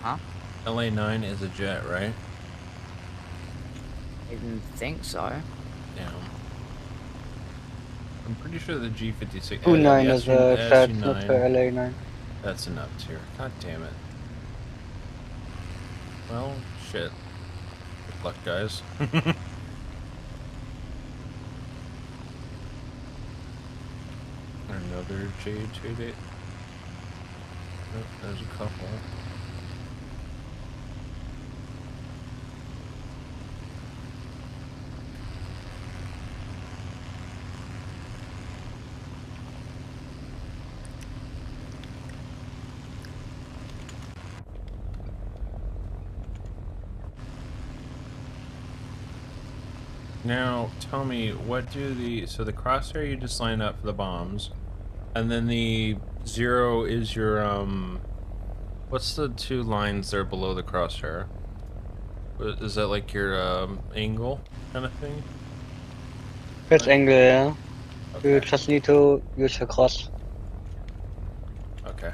Huh? LA9 is a jet, right? I didn't think so. Damn. I'm pretty sure the G56. 2-9 is a jet, not SU9. the LA9. That's an up tier. God damn it. Well, shit. Good luck, guys. Another J28. Oh, there's a couple. Now, tell me, what do so the crosshair you just line up for the bombs, and then the 0 is your, what's the two lines there below the crosshair? Is that like your, angle kind of thing? That's angle, yeah. You Okay. just need to use the cross. Okay.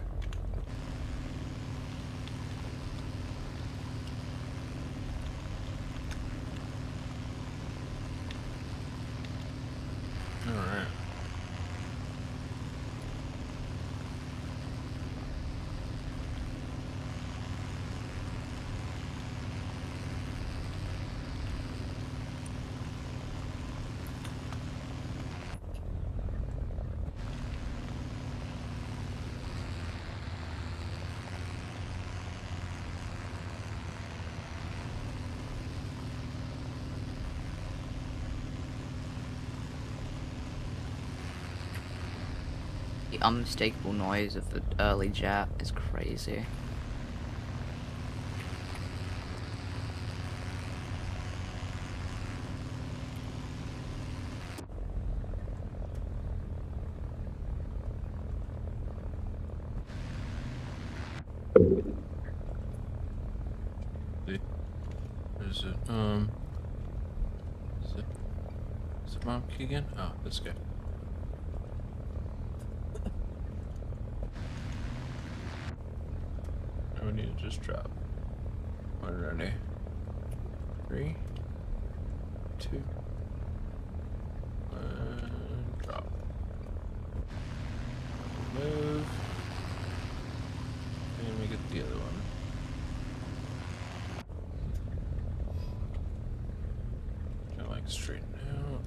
The unmistakable noise of the early jet is crazy. Is it is it Mom Key again? Oh, this guy. We need to just drop. One ready. 3, 2, 1, drop. Move. And we get the other one. Kinda like straighten out.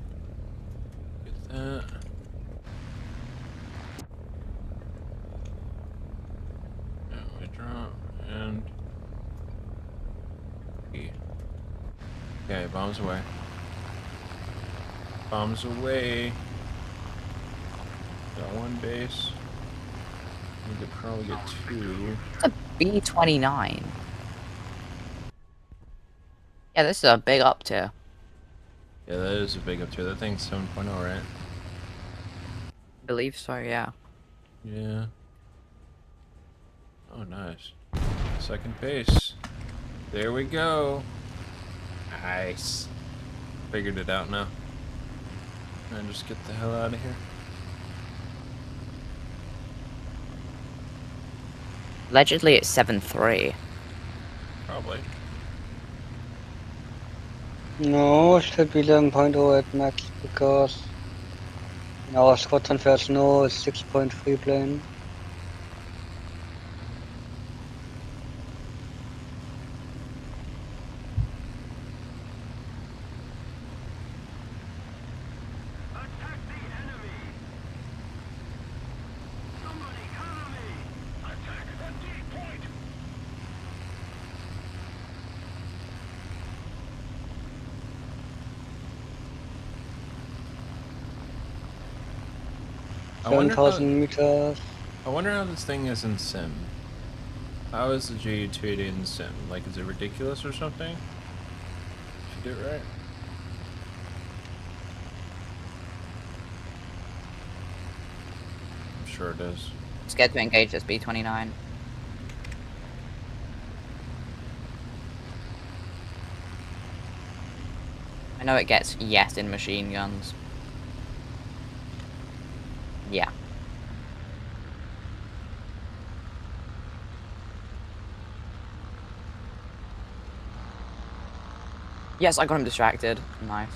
Get that. And we drop and okay, bombs away. Bombs away. Got one base. We could probably get 2. It's a B-29. Yeah, this is a big up tier. Yeah, that is a big up tier. That thing's 7.0, right? I believe so, yeah. Yeah. Oh, nice. Second base. There we go. Nice. Figured it out now. And just get the hell out of here. Allegedly, it's 7.3. Probably. No, it should be 11.0 at max because in our squad transfer snow is 6.3 plane. Attack the enemy! Somebody cover me! Attack the D point! I wonder how 7,000 meters. I wonder how this thing is in sim. How is the Ju-280 in sim? Like, is it ridiculous or something? If you do it right. I'm sure it is. Scared to engage this B-29. I know it gets yes in machine guns. Yeah. Yes, I got him distracted. Nice.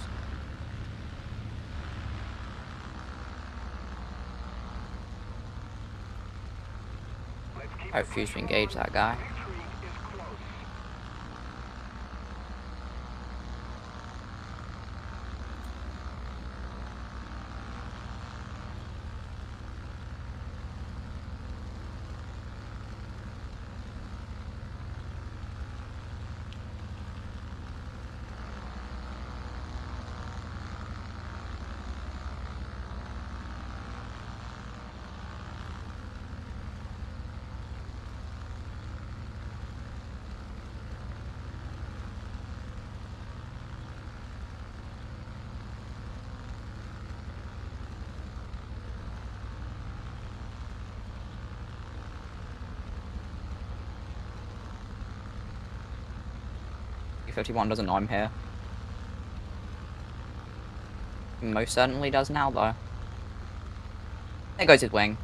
I refuse to engage that guy. Retreat is close. E-51 doesn't know I'm here. He most certainly does now, though. There goes his wing.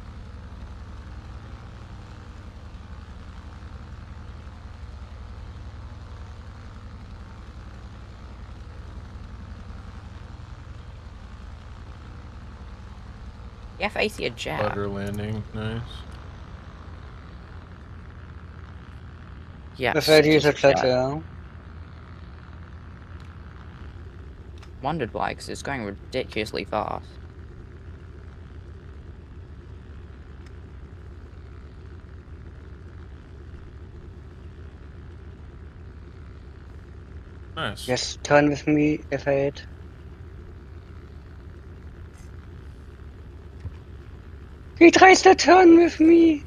The F-80 a jet. Butter landing, nice. Yeah. The 30 is a jet. jet, yeah. Wondered why, because it's going ridiculously fast. Nice. Yes, turn with me, F8. He tries to turn with me.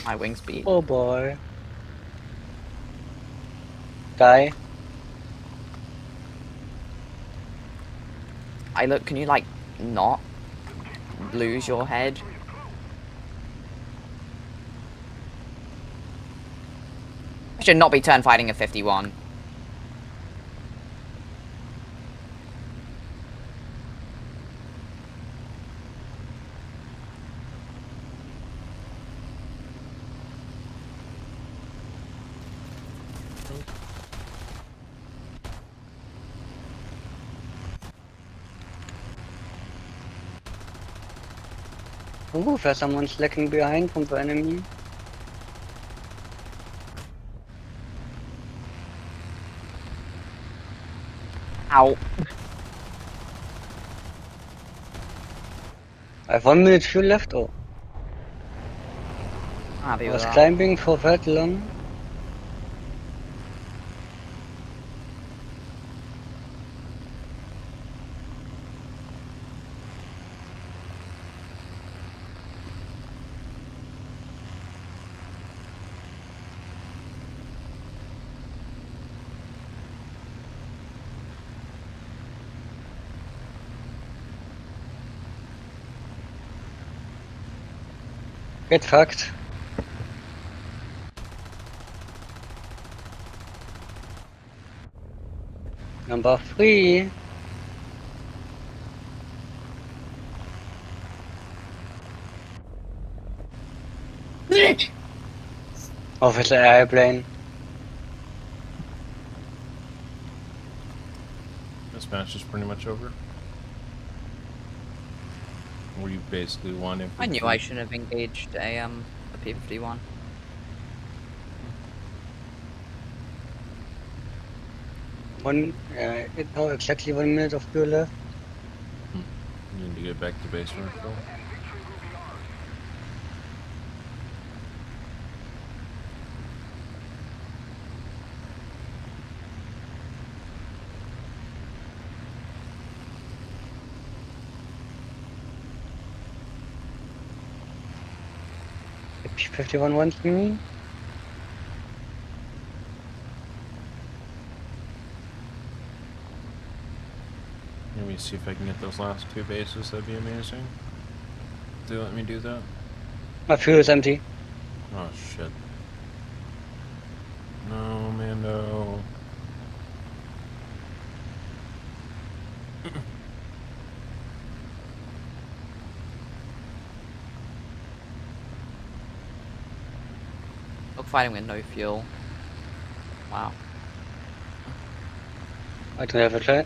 My wing speed. Oh boy. Die. I look. Can you like not lose your head? I should not be turn fighting a 51. Ooh, there's someone slacking behind from the enemy. Ow. I have 1 minute fuel left. Oh, Happy I with was that. climbing for that long. Get fucked. Number 3. Oh, with the airplane. This match is pretty much over. Where you basically won it. I knew I shouldn't have engaged a P51. Now exactly 1 minute of fuel left. You need to get back to base refill. The P51 wants me. Let me see if I can get those last 2 bases. That'd be amazing. Do they let me do that? My fuel is empty. Oh shit. No, Mando. Look, fighting with no fuel. Wow. I don't have a choice.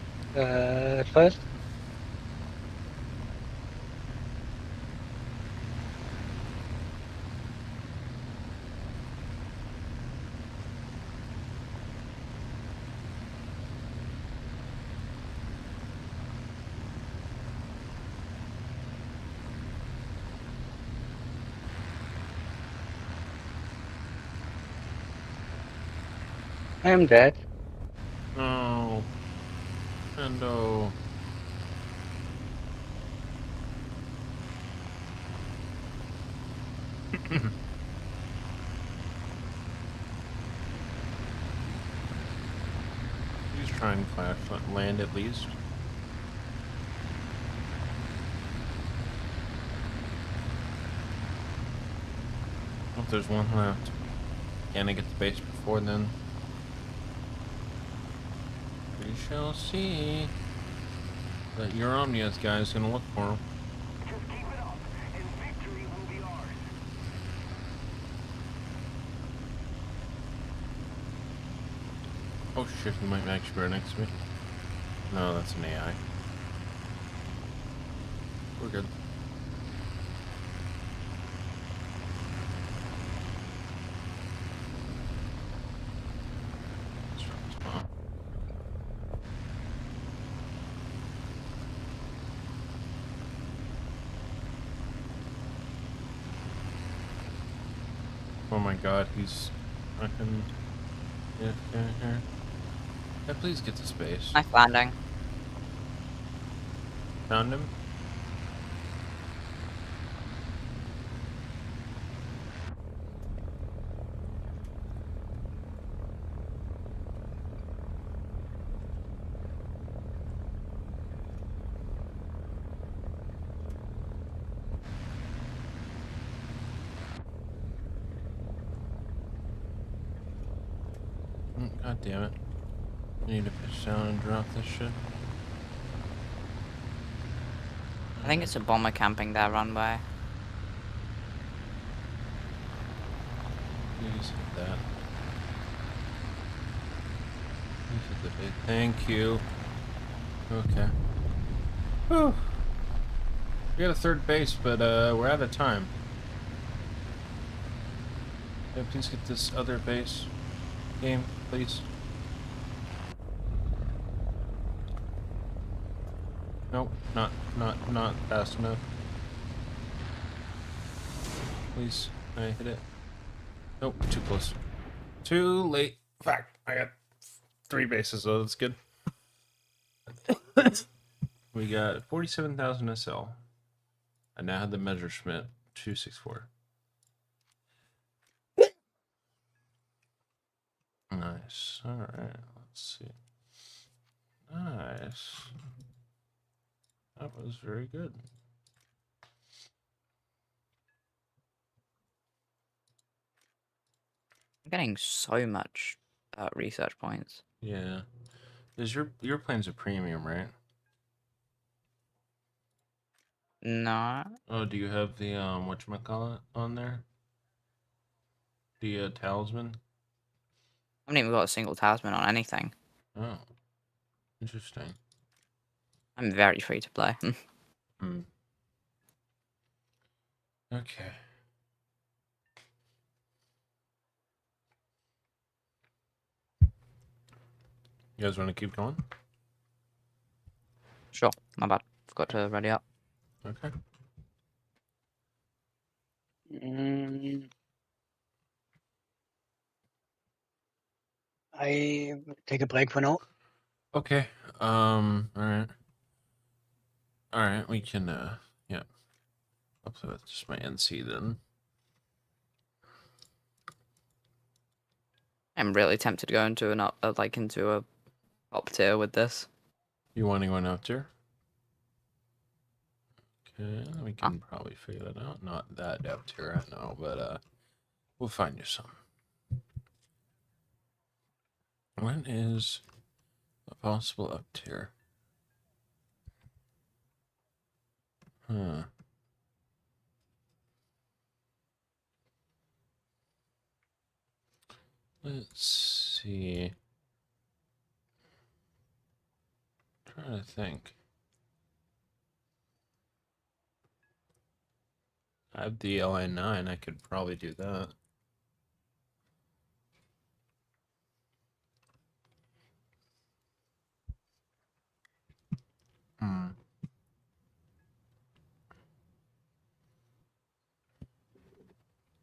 I am dead. No. Mando. Please try and crash land at least. Oh, there's one left. Can I get the base before then? We shall see. That your Omnia's guy is gonna look for him. Just keep it up, and victory will be ours. Oh shit, he might actually be right next to me. No, that's an AI. We're good. Let's drop this bomb. Oh my god, he's fucking... Yeah, here. Yeah, please get to space. Nice landing. Found him. God damn it. I need to pitch down and drop this shit. I think it's a bomber camping there, runway. Please hit that. Please hit the big. Thank you. Okay. Whew. We got a third base, but we're out of time. Yeah, please get this other base game, please. Nope, not fast enough. Please, can I hit it? Nope, too close. Too late. Fuck, I got 3 bases, so that's good. We got 47,000 SL. I now have the Messerschmitt 264. Nice. All right. Let's see. Nice. That was very good. I'm getting so much research points. Yeah. Is your plane's a premium, right? No. Oh, do you have the whatchamacallit on there? The talisman? I haven't even got a single talisman on anything. Oh. Interesting. I'm very free to play. Hmm. Okay. You guys want to keep going? Sure, my bad. Forgot to ready up. Okay. I take a break for now. Okay. All right. All right. We can. Yeah. I'll play with just my NC then. I'm really tempted to go into an into a up tier with this. You want to go up tier? Okay. We can probably figure that out. Not that up tier, I know, but we'll find you some. When is a possible up tier? Huh. Let's see. Trying to think. I have the LA9. I could probably do that. Hmm.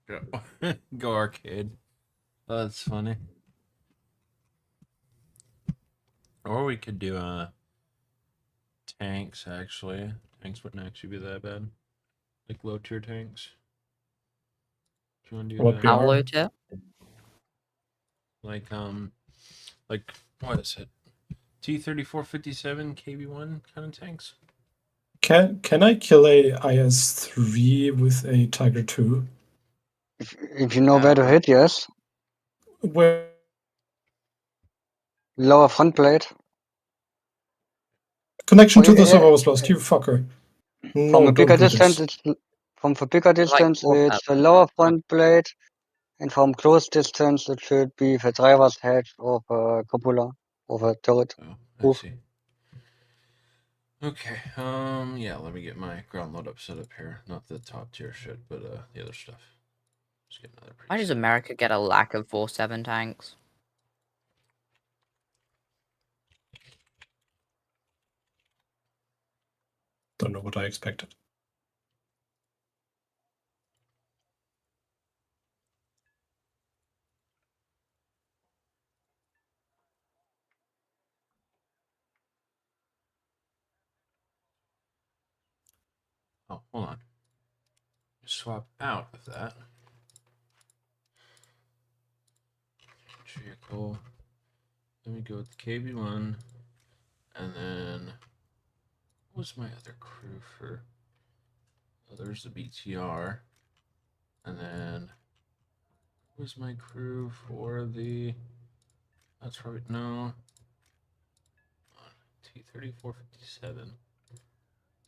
Go, go arcade. Oh, that's funny. Or we could do tanks actually. Tanks wouldn't actually be that bad. Like low tier tanks. Do you want to do What that? we How are? low tier? Like what is it? T-3457 KB1 kind of tanks. Can I kill a IS-3 with a Tiger 2? If you know where to hit, yes. Where Lower front plate. connection Oh, to the server was lost, you fucker. From No, a don't bigger do distance, this. it's the lower front plate, and from close distance, it should be the driver's head of a cupola of a turret. Oh, I Oof. see. Okay. Yeah. Let me get my ground load up set up here. Not the top tier shit, but the other stuff. Just get another. Why does America get a lack of 4-7 tanks? Don't know what I expected. Oh, hold on. Swap out of that. Vehicle. Let me go with the KB1. And then, what was my other crew for? Oh, there's the BTR. And then, what was my crew for the? That's probably no. T-3457.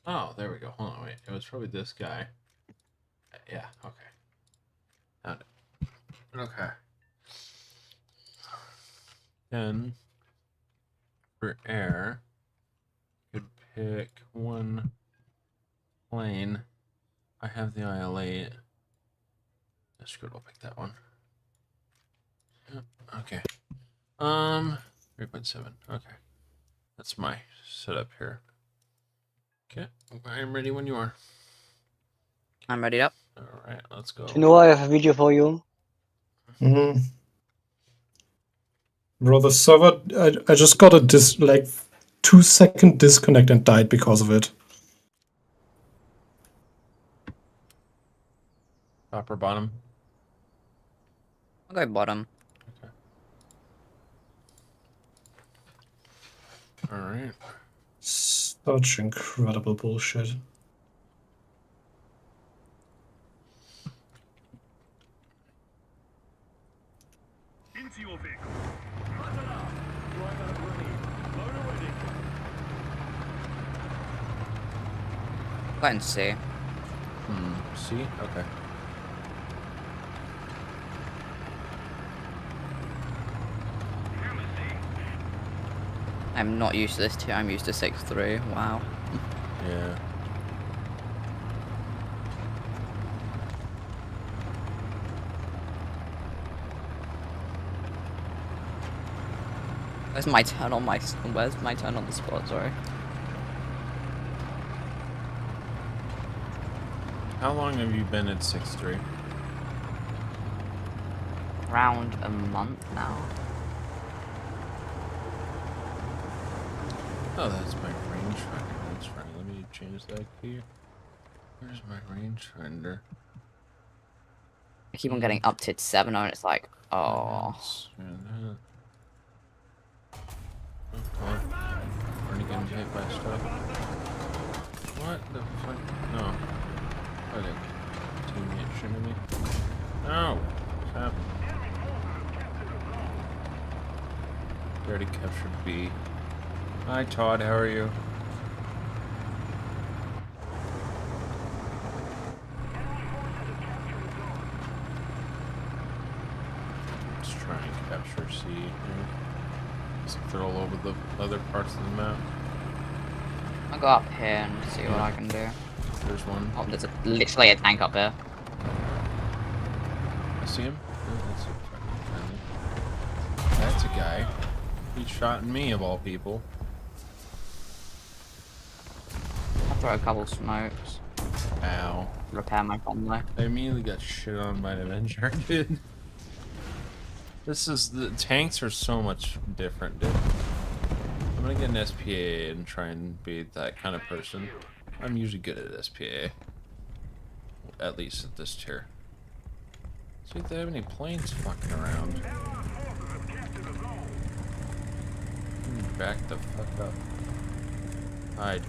Oh, there we go. Hold on, wait. It was probably this guy. Yeah. Okay. Found it. Okay. Then for air, you could pick one plane. I have the IL-8. That's good. I'll pick that one. Yep. Okay. 3.7. Okay. That's my setup here. Okay. I'm ready when you are. I'm ready up. All right. Let's go. Do you know I have a video for you? Mm. Bro, the server, I just got a 2-second disconnect and died because of it. Top or bottom? I'll go bottom. Okay. All right. Such incredible bullshit. Into your vehicle. Button up. Driver ready. Loader ready. Go ahead and see. See? Okay. I'm not used to this too. I'm used to 6-3. Wow. Yeah. Where's my turn on Where's my turn on the spot? Sorry. How long have you been at 6'3"? Around a month now. Oh, that's my rangefinder. That's right. Let me change that here. Where's my rangefinder? I keep on getting up to 7 and it's like, oh. Okay. Already getting hit by stuff. What the fuck? No. Okay. Teammate shooting me. No! What's happening? We already captured B. Hi Todd, how are you? Let's try and capture C here. See if they're all over the other parts of the map. I'll go up here and see what I can do. There's one. Oh, there's literally a tank up there. I see him. Oh, that's a fucking friendly. That's a guy. He shot me of all people. I'll throw a couple smokes. Ow. Repair my combo. I immediately got shit on by an Avenger, dude. The tanks are so much different, dude. I'm gonna get an SPA and try and be that kind of person. I'm usually good at SPA. At least at this tier. See if they have any planes fucking around. Back the fuck up. Hide.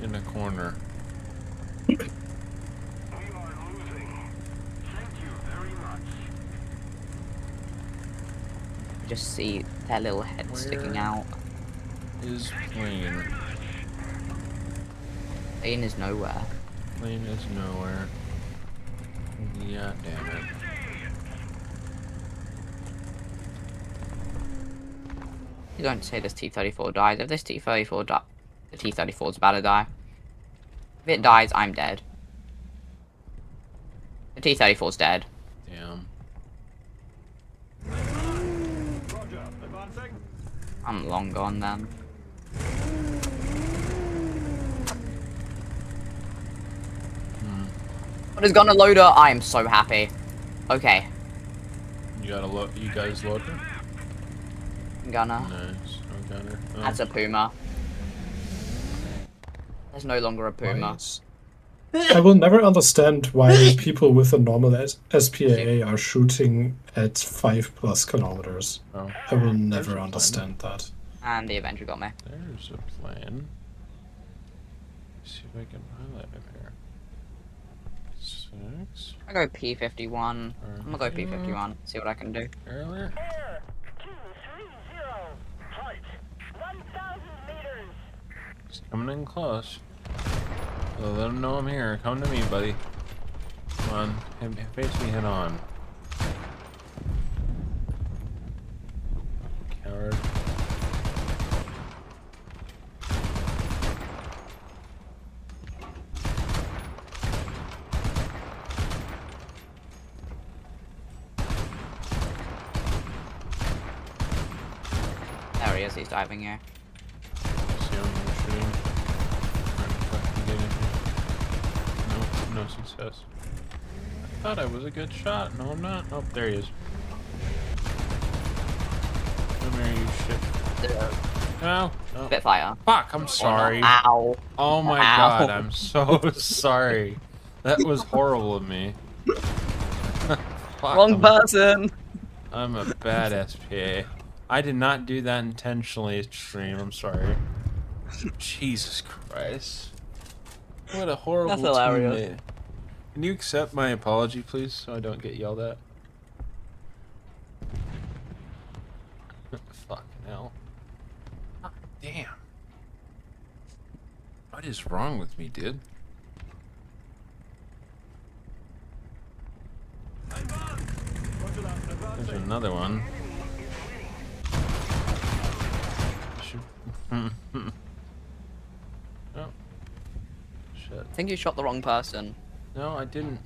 In a corner. We are losing. Thank you very much. Just see their little head sticking Where? out. Is plane. Plane is nowhere. Plane is nowhere. Yeah, damn it. You don't say this T-34 dies. If this T-34 dies, the T-34 is about to die. If it dies, I'm dead. The T-34's dead. Damn. Roger. Advancing. I'm long gone then. What is gonna loader? I am so happy. Okay. You gotta load. You guys loaded? Gunner. Nice. Oh, gunner. Oh. That's a Puma. There's no longer a Puma. I will never understand why people with a normal SPA are shooting at 5+ kilometers. Oh, I will there's never a plan. understand that. And the Avenger got me. There's a plan. Let's see if I can highlight it here. 6. I go P51. I'm gonna go P51. See what I can do. Earlier. Air 230. Flight 1,000 meters. He's coming in close. So let him know I'm here. Come to me, buddy. Come on. Face me head on. Coward. There he is. He's diving here. See him shooting. Trying to fucking get in here. No success. I thought I was a good shot. No, I'm not. Oh, there he is. Come here, you shit. No. No. Spitfire. Fuck, I'm sorry. Ow. Oh my Ow. god, I'm so sorry. That was horrible of me. Fuck, Wrong person. I'm a bad SPA. I did not do that intentionally, stream. I'm sorry. Jesus Christ. What a horrible That's hilarious. teammate. Can you accept my apology, please, so I don't get yelled at? Fucking hell. God damn. What is wrong with me, dude? There's another one. Oh. Shit. I think you shot the wrong person. No, I didn't.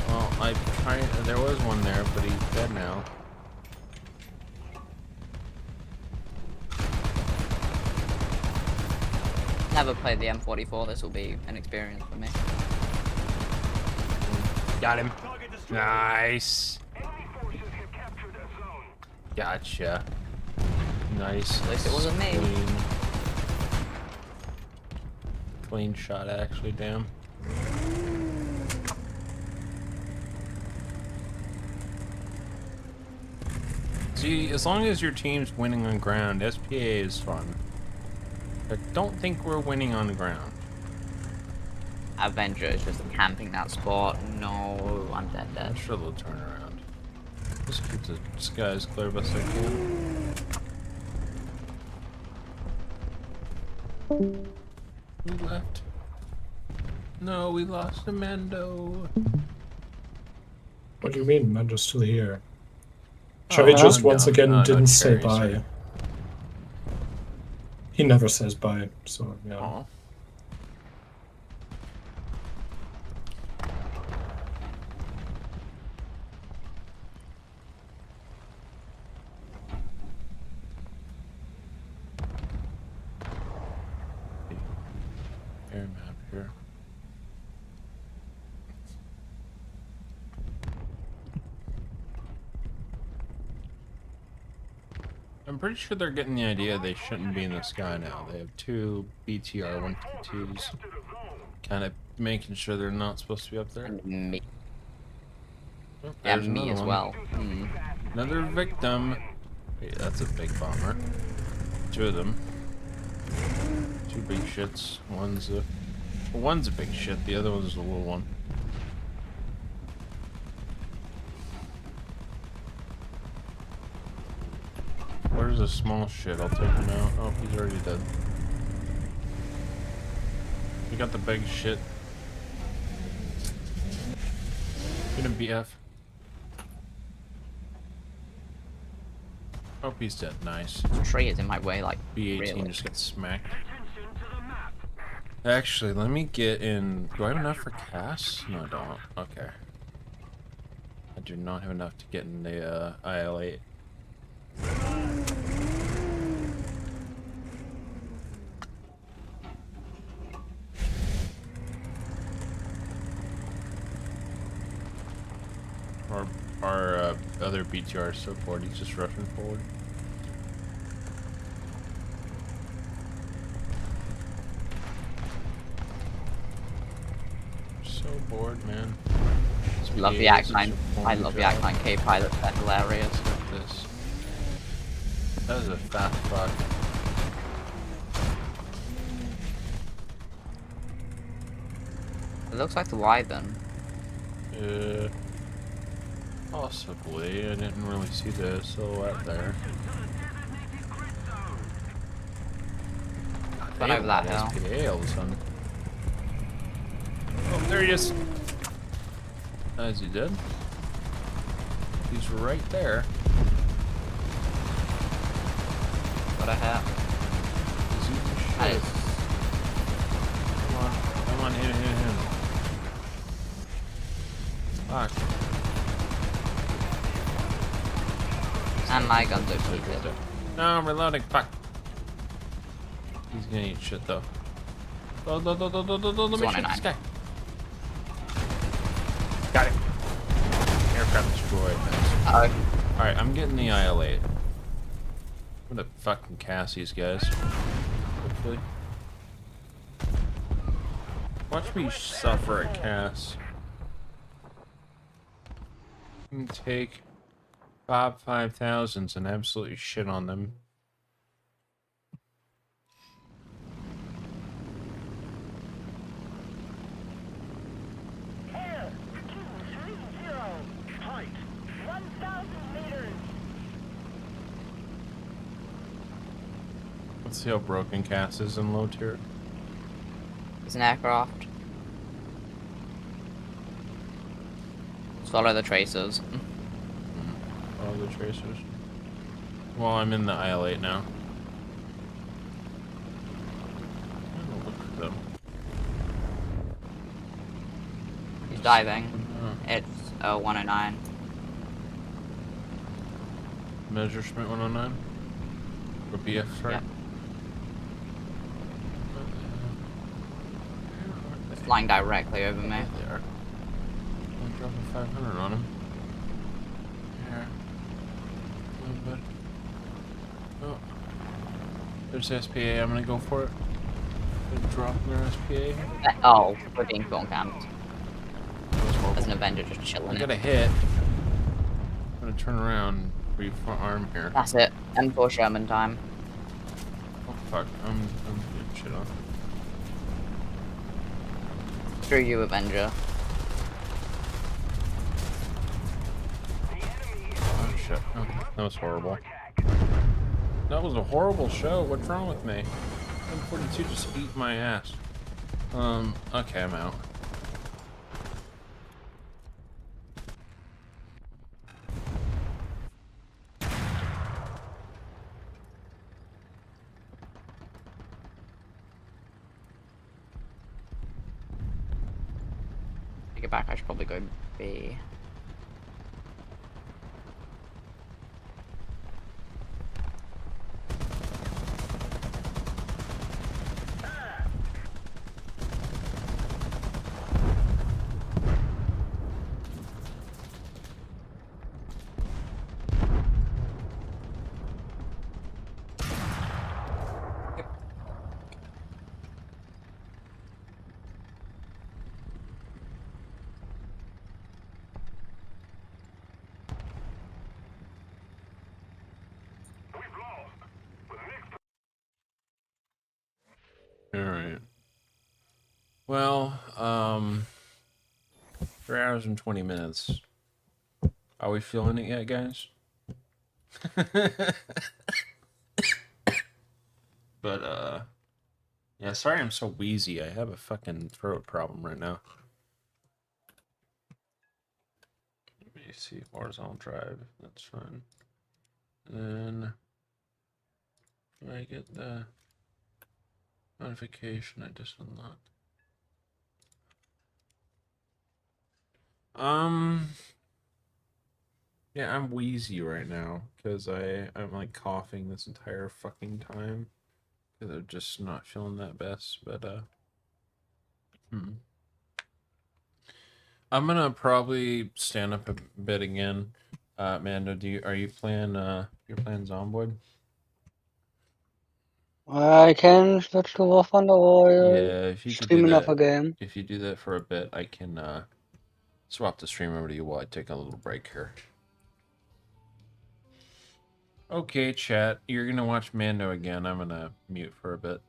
Well, I tried. There was one there, but he's dead now. Never played the M44. This will be an experience for me. Got him. Target destroyed. Nice. Enemy forces have captured a zone. Gotcha. Nice. At least it wasn't me. Clean shot, actually. Damn. See, as long as your team's winning on ground, SPA is fun. I don't think we're winning on the ground. Avenger is just camping that spot. No, I'm dead. I'm sure they'll turn around. Just keep the skies clear best I can. We left. No, we lost to Mando. What do you mean? Mando's still here. Chevy just I'm once down. again Oh, no, didn't say Cherry, bye. sorry. He never says bye, so yeah. Aw. Air map here. I'm pretty sure they're getting the idea they shouldn't be in the sky now. They have 2 BTR 152s, kind of making sure they're not supposed to be up there. And me. Oh, Yeah, there's me another as one. well. Hmm. Another victim. Wait, that's a big bomber. 2 of them. 2 big shits. One's a big shit. The other one's a little one. Where's a small shit? I'll take him out. Oh, he's already dead. We got the big shit. Get him, BF. Oh, he's dead. Nice. The tree is in my way, like, B18 really. just got smacked. Attention to the map. Actually, let me get in. Do I have enough for CAS? No, I don't. Okay. I do not have enough to get in the IL-8. Our other BTR is so forward, he's just rushing forward. so bored, man. Love the SPA Act is 9. such a I boring love the job. Act 9K pilot. They're hilarious. Look at this. That is a fat fuck. It looks like the Wyvern. Possibly. I didn't really see the silhouette there. God, Went damn, over that hill. SPA all of a sudden. Oh, there he is. Is he dead? He's right there. What a hit. He's eating That shit. is Come on, hit him. Fuck. and my guns are cheated. No, I'm reloading. Fuck. He's gonna eat shit though. Let me shoot this guy. Got it. Aircraft destroyed. Oh, Alright, I'm getting the IL-8. I'm gonna fucking cast these guys. Hopefully. Watch me suffer at cast. You can take 5,000s and absolutely shit on them. Air 230. Height 1,000 meters. Let's see how broken cast is in low tier. it's an aircraft. Follow the tracers. All the tracers. Well, I'm in the IL-8 now. I'm gonna look for them. He's diving. Oh. It's 109. Measurement 109? Or BF, sorry? Yep. Flying directly over me. There they are. I'm dropping 500 on him. Here. A little bit. Oh. There's SPA. I'm gonna go for it. Gonna drop their SPA. Oh, we're being spawn camped. That was horrible. There's an Avenger just I chilling. got a hit. I'm gonna turn around. Front arm here. That's it. M4 Sherman time. Oh fuck. I'm getting shit on. Screw you, Avenger. Oh shit. Oh, that was horrible. That was a horrible show. What's wrong with me? M42 just eat my ass. Okay, I'm out. To get back, I should probably go B. Alright. Well, 3 hours and 20 minutes. Are we feeling it yet, guys? But, yeah, sorry I'm so wheezy. I have a fucking throat problem right now. Let me see. Horizontal drive. That's fine. And then, do I get the notification I just unlocked? Yeah, I'm wheezy right now because I'm like coughing this entire fucking time because I'm just not feeling that best. But I'm gonna probably stand up a bit again. Mando, are you playing you're playing Zomboid? I can switch to War Thunder or Yeah, if you could do stream another that, game. if you do that for a bit, I can swap the stream over to you while I take a little break here. Okay, chat, you're gonna watch Mando again. I'm gonna mute for a bit.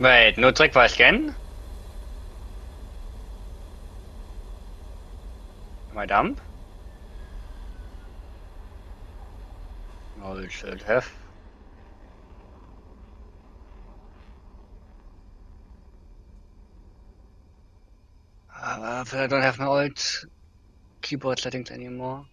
Wait, no trick for scan? Am I dumb? No, it should have. But I don't have my old keyboard settings anymore.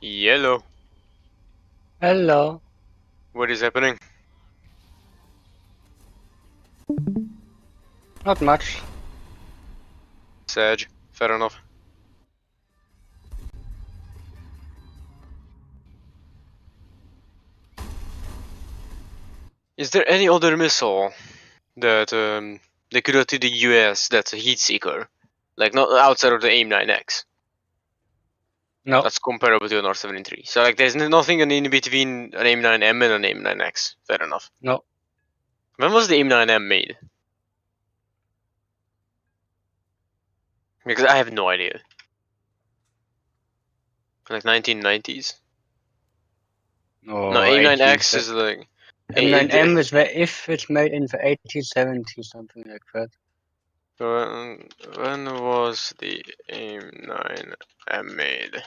Yellow. Hello. What is happening? Not much. Sag. Fair enough. Is there any other missile that they could go to the US that's a heat seeker? Like not outside of the AIM-9X. No. That's comparable to an R-73. So like there's nothing in between an AIM-9M and an AIM-9X. Fair enough. No. When was the AIM-9M made? Because I have no idea. Like 1990s? No, No, AIM-9X is like... M9M is where if it's made in the 80s, 70s, something like that. When was the AIM-9M made?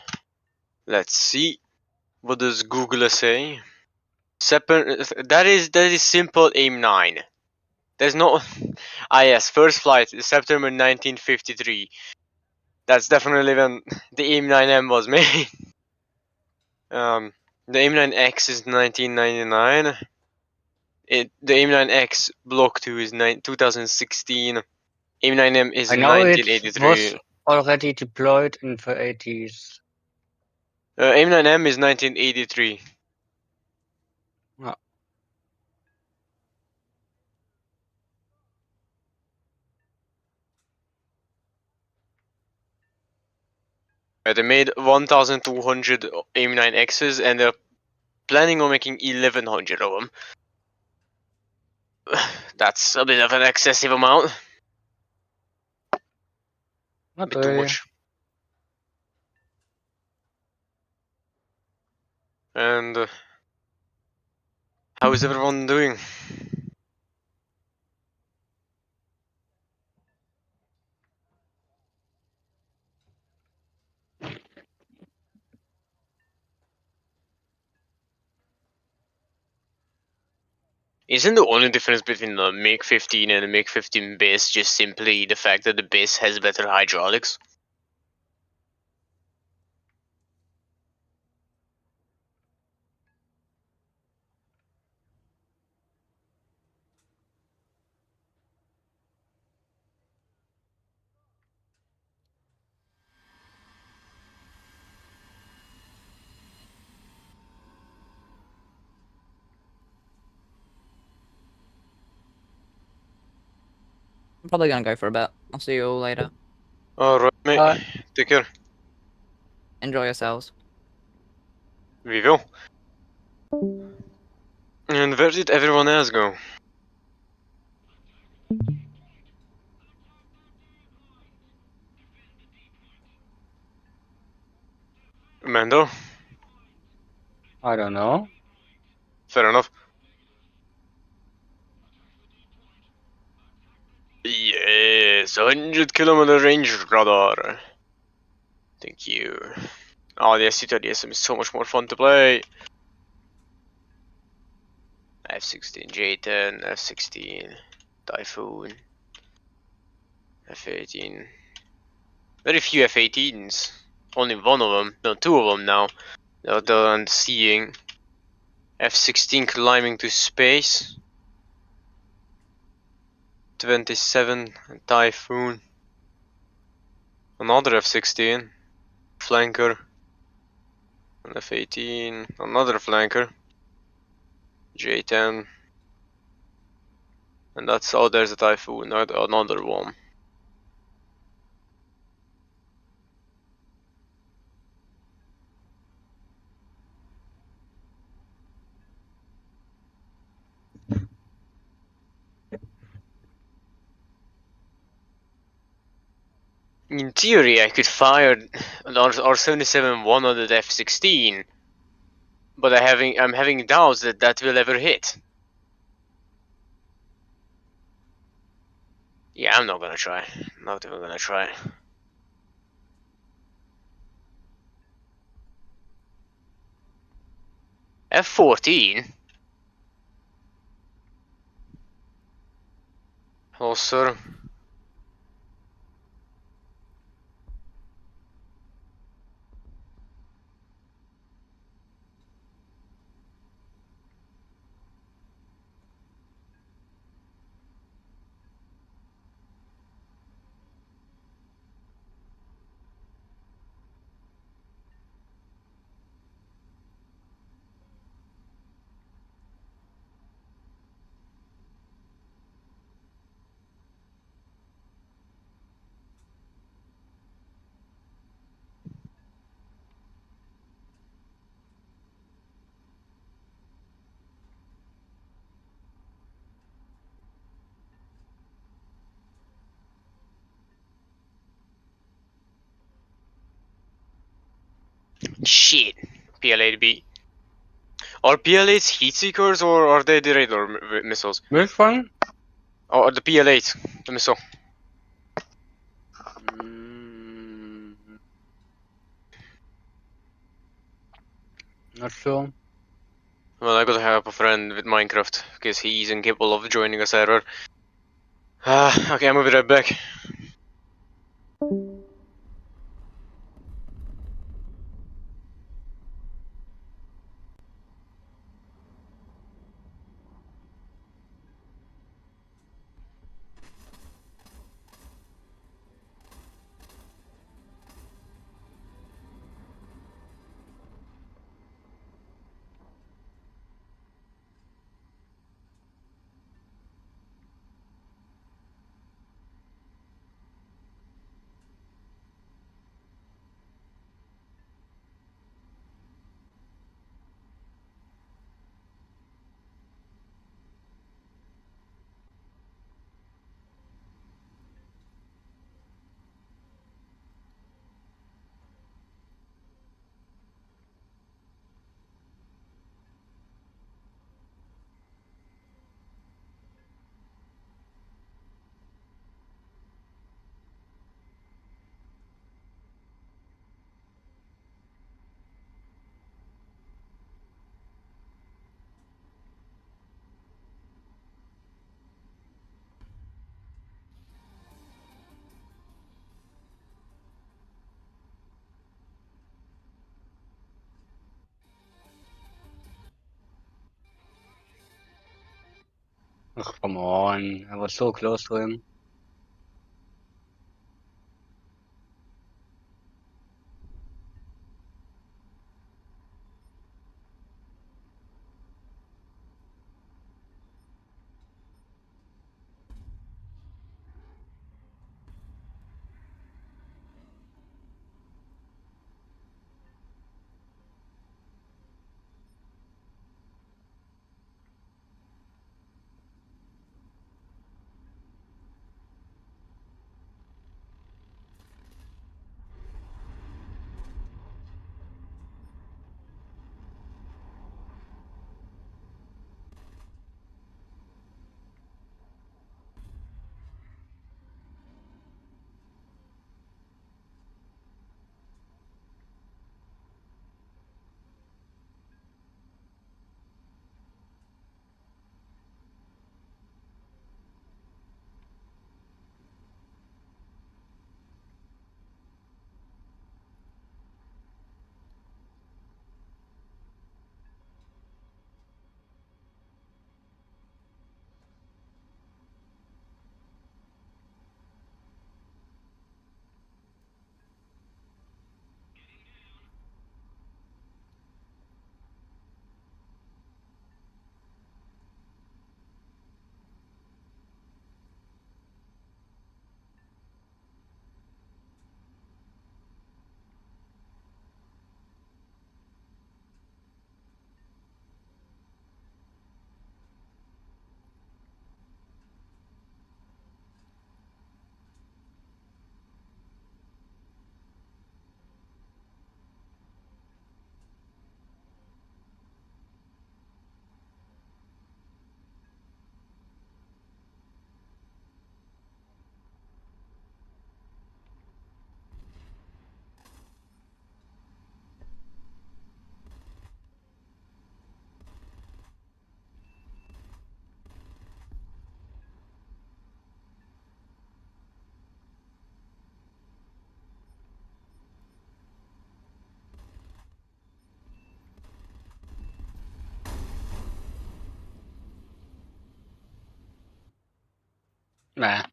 Let's see. What does Google say? That is simple AIM-9. There's no... yes, first flight, September 1953. That's definitely when the AIM-9M was made. The AIM-9X is 1999. The AIM-9X Block 2 is 2016. AIM-9M is I know it 1983. was already deployed in the 80s. AIM-9M is 1983. Yeah. They made 1,200 AIM-9Xs and they're planning on making 1,100 of them. That's a bit of an excessive amount. Not Bit too really. much. And how is everyone doing? Isn't the only difference between the MiG 15 and the MiG 15 base just simply the fact that the base has better hydraulics? I'm probably gonna go for a bit. I'll see you all later. Alright, mate. Take care. Enjoy yourselves. We will. And where did everyone else go? Mando? I don't know. Fair enough. Yes, 100-kilometer range radar. Thank you. Oh, the SC-30SM is so much more fun to play. F-16 J-10, F-16 Typhoon, F-18. Very few F-18s. Only one of them. No, two of them now. That I'm seeing. F-16 climbing to space. 27 Typhoon. Another F-16. Flanker. An F-18. Another flanker. J-10. And that's, oh, there's a Typhoon. Another one. In theory, I could fire an R-77-1 on the F-16, but I'm having doubts that that will ever hit. Yeah, I'm not gonna try. Not even gonna try. F-14? Hello, sir. Shit. PL-8B. Are PL-8s heat seekers or are they the radar missiles? Which one? Or the PL-8, the missile. Mm, not sure. Well, I gotta help a friend with Minecraft, because he's incapable of joining a server. Okay, I'm gonna be right back. Ugh, come on, I was so close to him. Nah.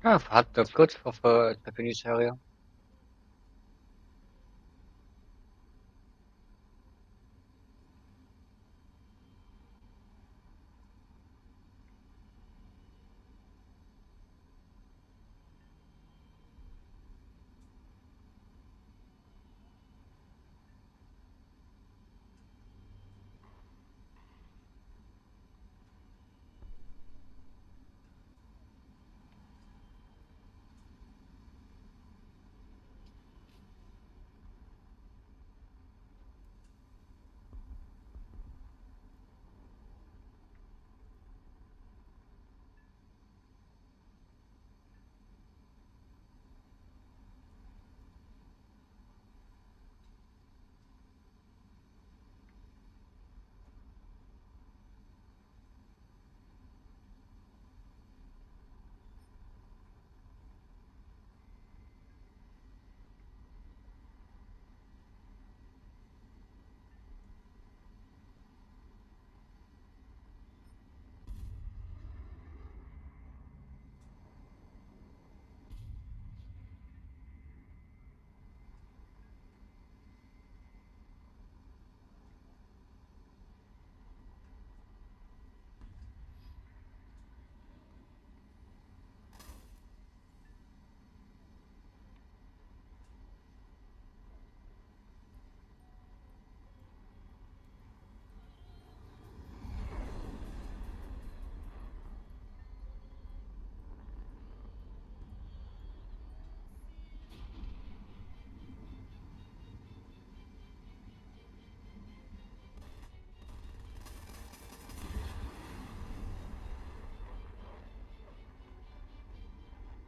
That's good of a Japanese area.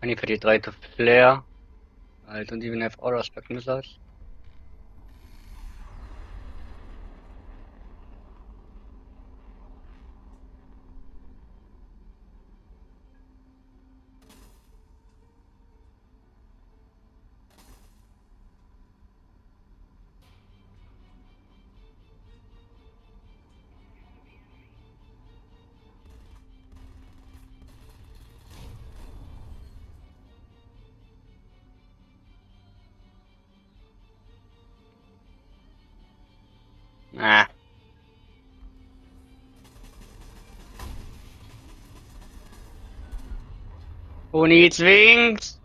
I need for the try to flare. I don't even have auto spec missiles. Nah. Who needs wings?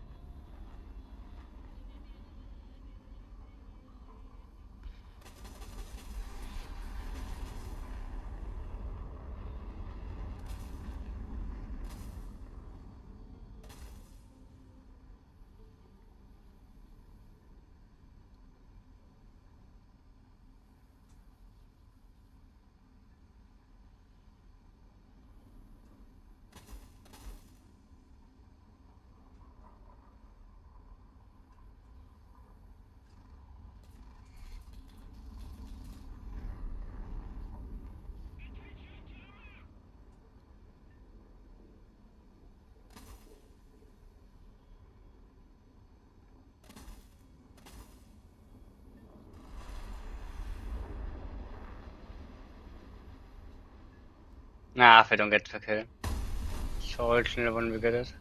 Nah, if I don't get the kill. So original when we get it.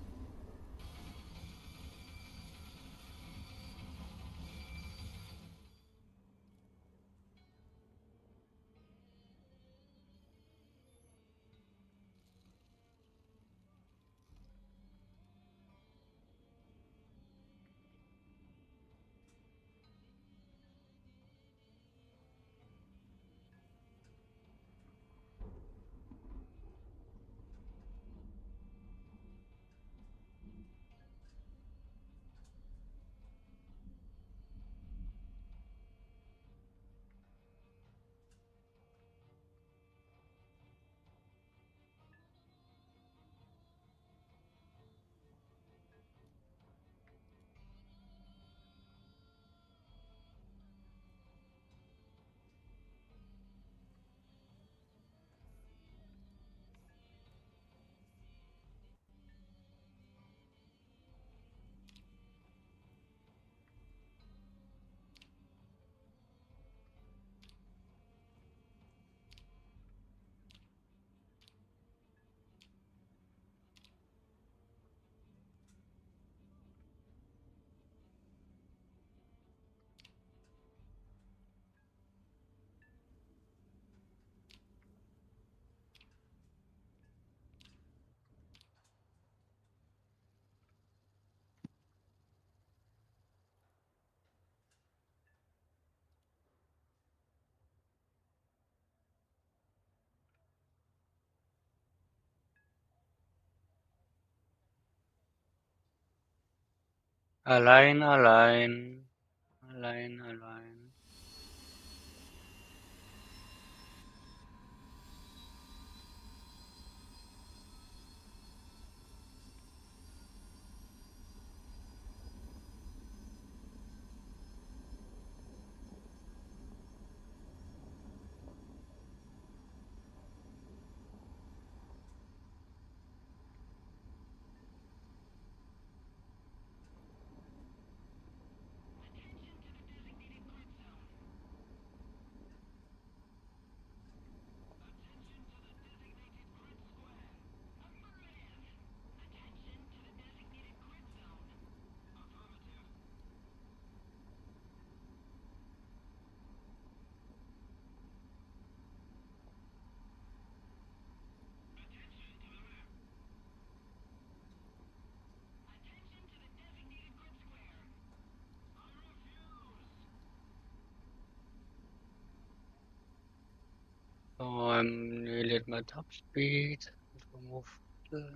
Allein, allein. Allein, allein. So I'm nearly at my top speed. Remove the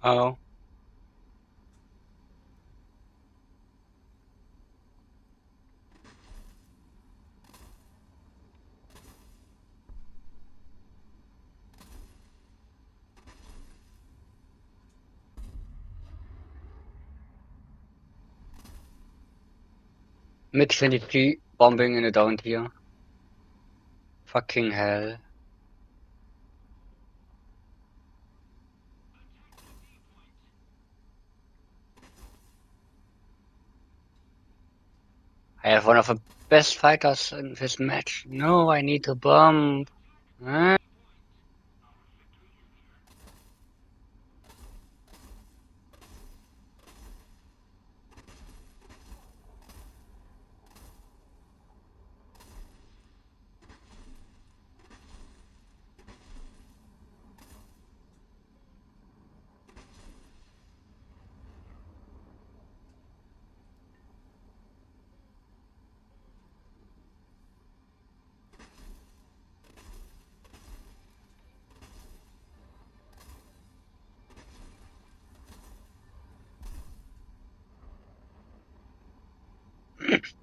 oh. Mid 23 bombing in the down tier. Fucking hell. I have one of the best fighters in this match. No, I need to bomb. Huh?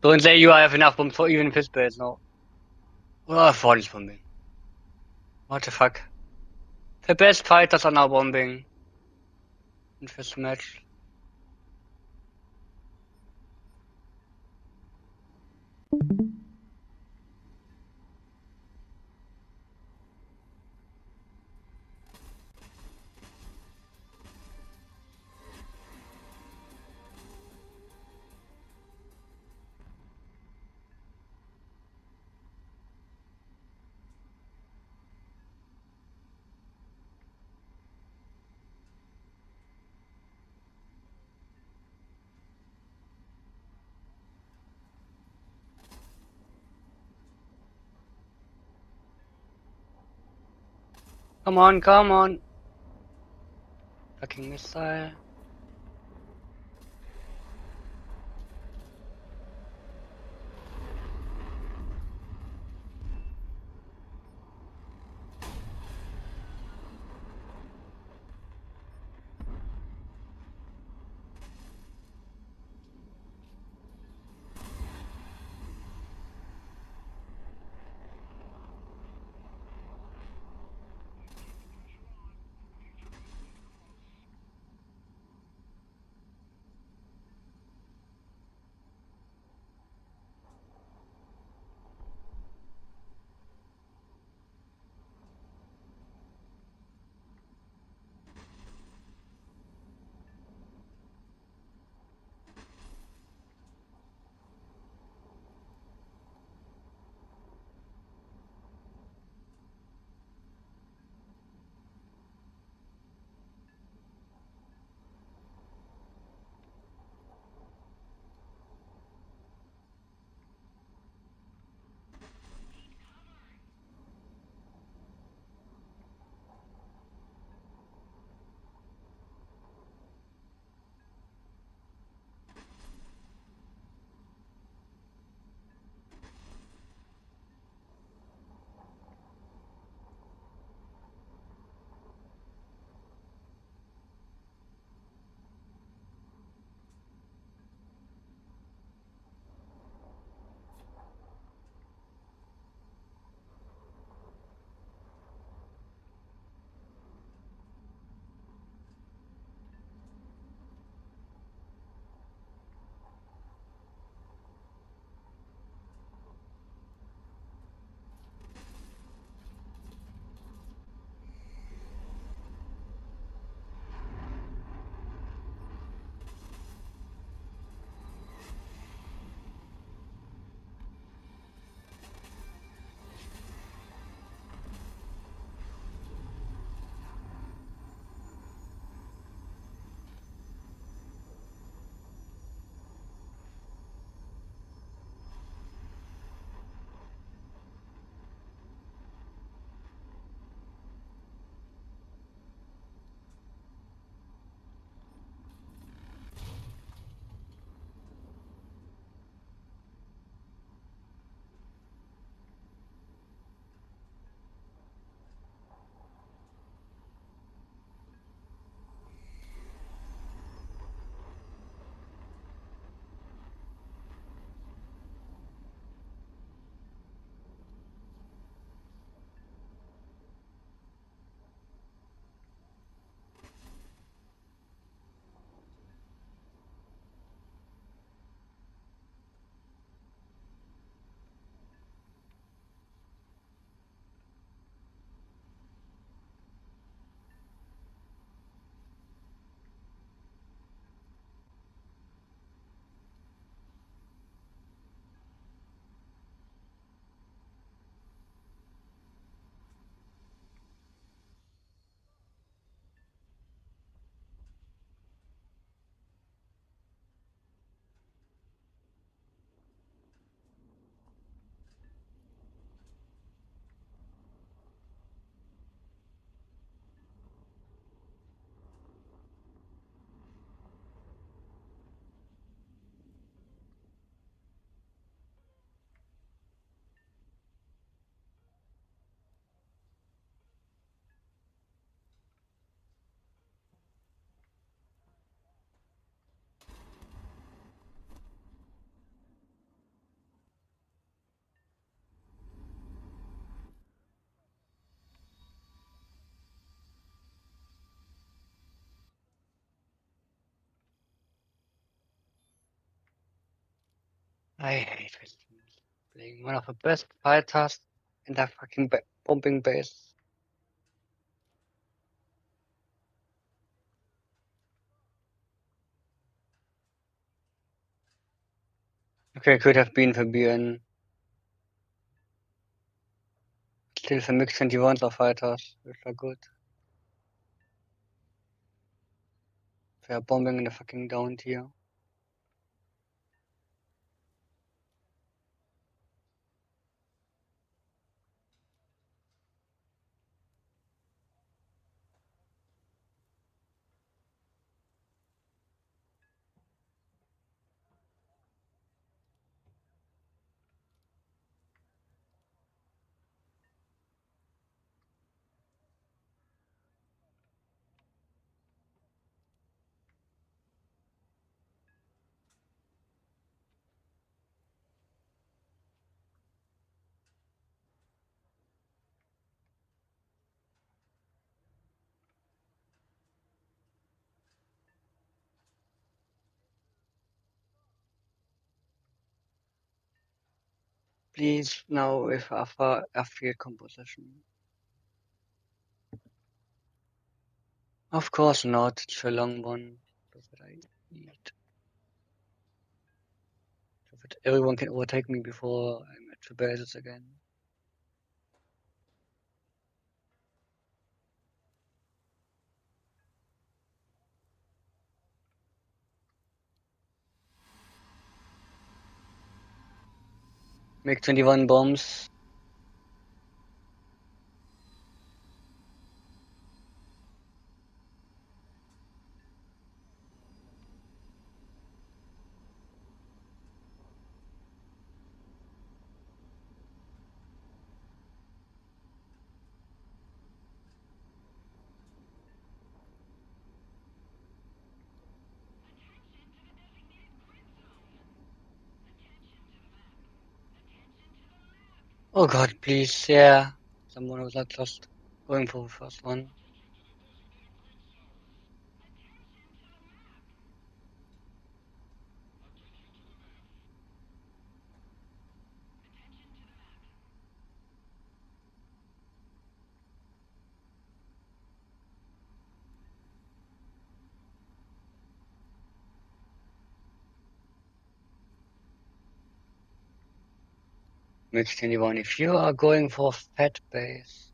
Don't say you have enough bombs for even piss base now. Oh, 40 bombing. What the fuck? The best fighters are now bombing in this match. Come on, come on. Fucking missile. I hate this. Playing one of the best fighters in that fucking bombing base. Okay, could have been Fabian. Still the mix 21s are fighters, which are good. They are bombing in the fucking down tier. please, now with alpha airfield composition. Of course not, it's a long one. That's what I need. So that everyone can overtake me before I'm at the bases again. Make 21 bombs. Oh god, please, yeah. Someone was not just going for the first one. Mix 21, if you are going for fat base.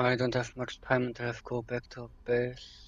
I don't have much time until I have to go back to base.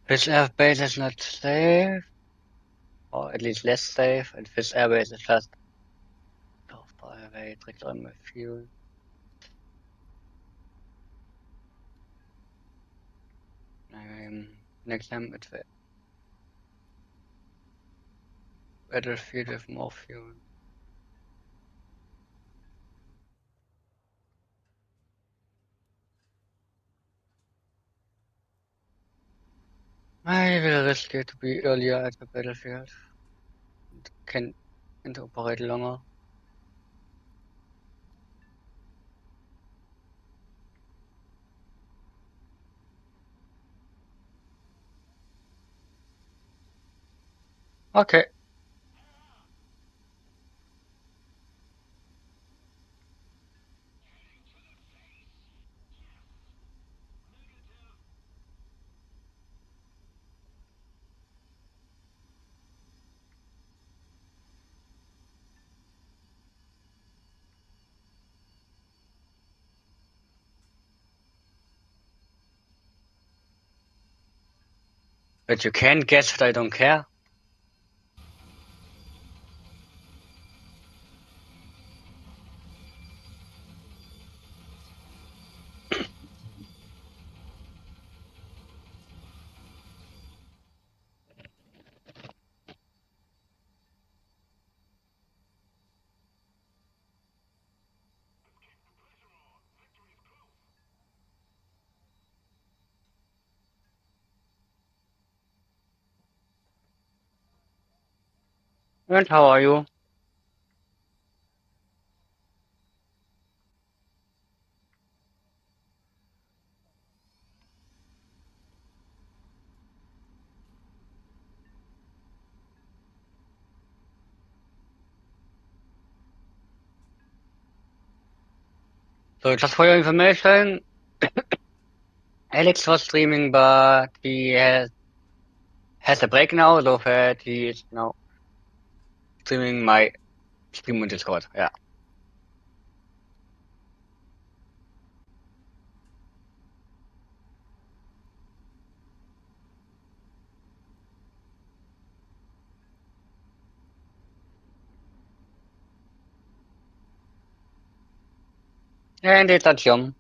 This airbase is not safe, or at least less safe, and this airbase is just so far away, it takes all my fuel. Next time it's the battlefield with more fuel. I will risk it to be earlier at the battlefield. Can operate longer. Okay. But you can't guess that I don't care. And how are you? So just for your information, Alex was streaming, but he has a break now, so that he is now streaming my stream on Discord. Yeah. And it's a chum.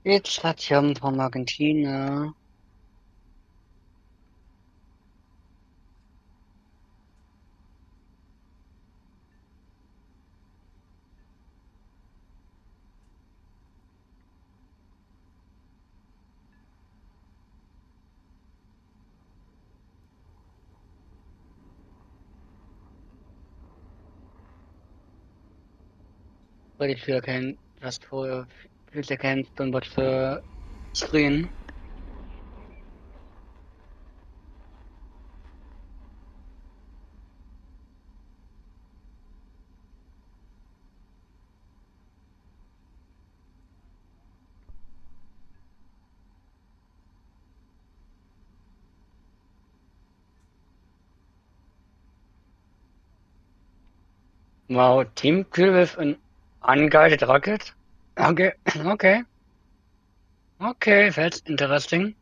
It's a chum from Argentina. Pretty sure I can just for a few seconds don't watch the screen. Wow, team kill with an unguided rocket? Okay, okay. Okay, that's interesting.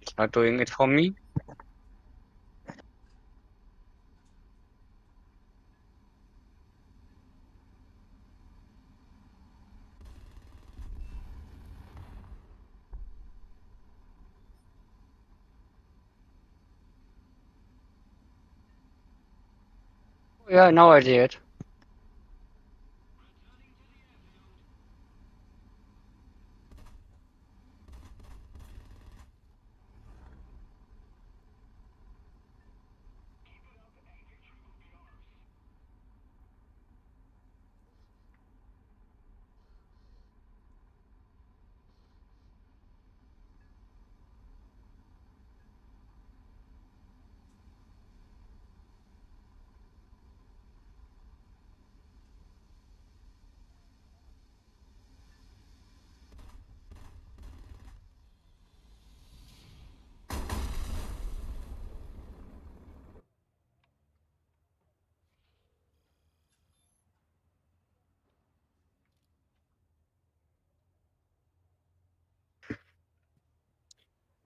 It's not doing it for me. Yeah, now I see it.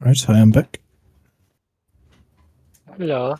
Right, I am back. Hello.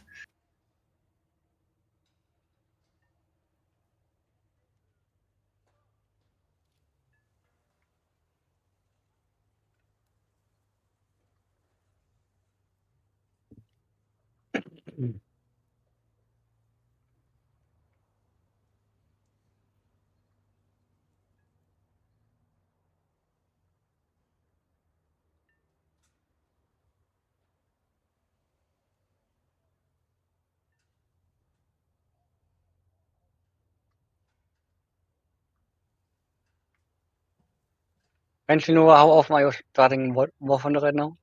Mensch, nur how often are you starting War Thunder right now?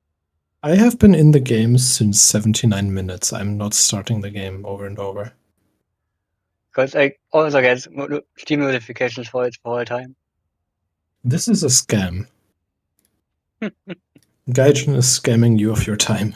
I have been in the game since 79 minutes. I'm not starting the game over and over. Because I also get Steam notifications for it the whole time. This is a scam. Gaijin is scamming you of your time.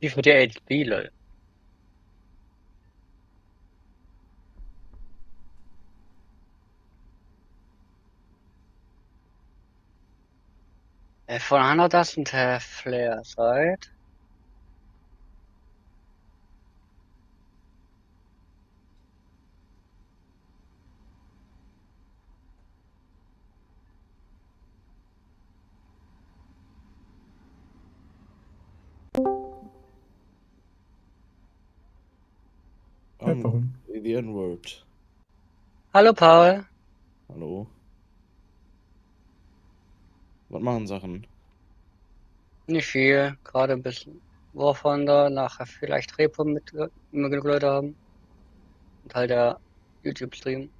Wie für die HP, lol. If 100 doesn't have flares, right? Warum? The N-Word. Hallo Paul. Hallo. Was machen Sachen? Nicht viel. Gerade ein bisschen War Thunder, nachher vielleicht Repo mit immer genug Leute haben. Und halt der YouTube-Stream.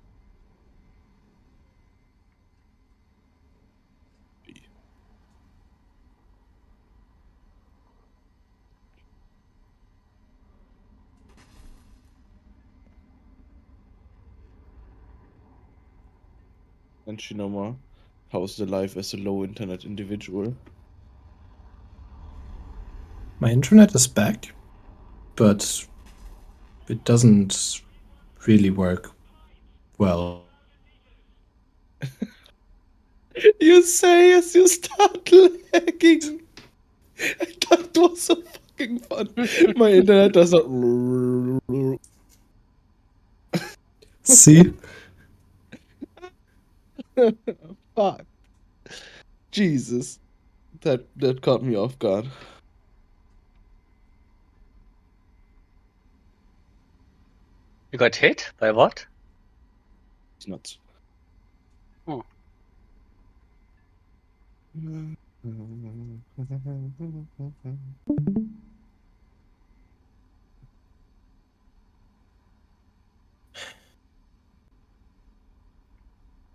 Mensch, nochmal. How's the life as a low internet individual? My internet is back, but it doesn't really work well. You say as you start lagging. That was so fucking fun. My internet does not. See? Fuck. Jesus. That caught me off guard. You got hit? By what? It's nuts. Oh.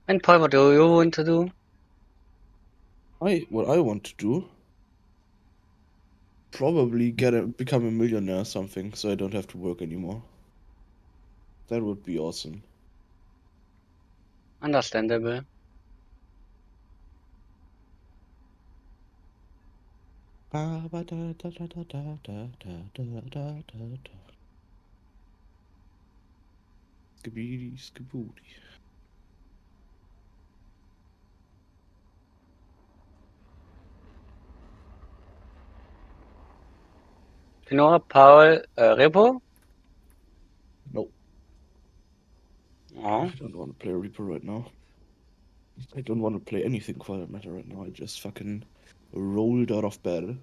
And Paul, what do you want to do? What I want to do? Probably become a millionaire or something, so I don't have to work anymore. That would be awesome. Understandable. Skibidi, skibooty. You know Paul Repo? Nope. Oh. I don't want to play Reaper right now. I don't want to play anything for that matter right now. I just fucking rolled out of bed.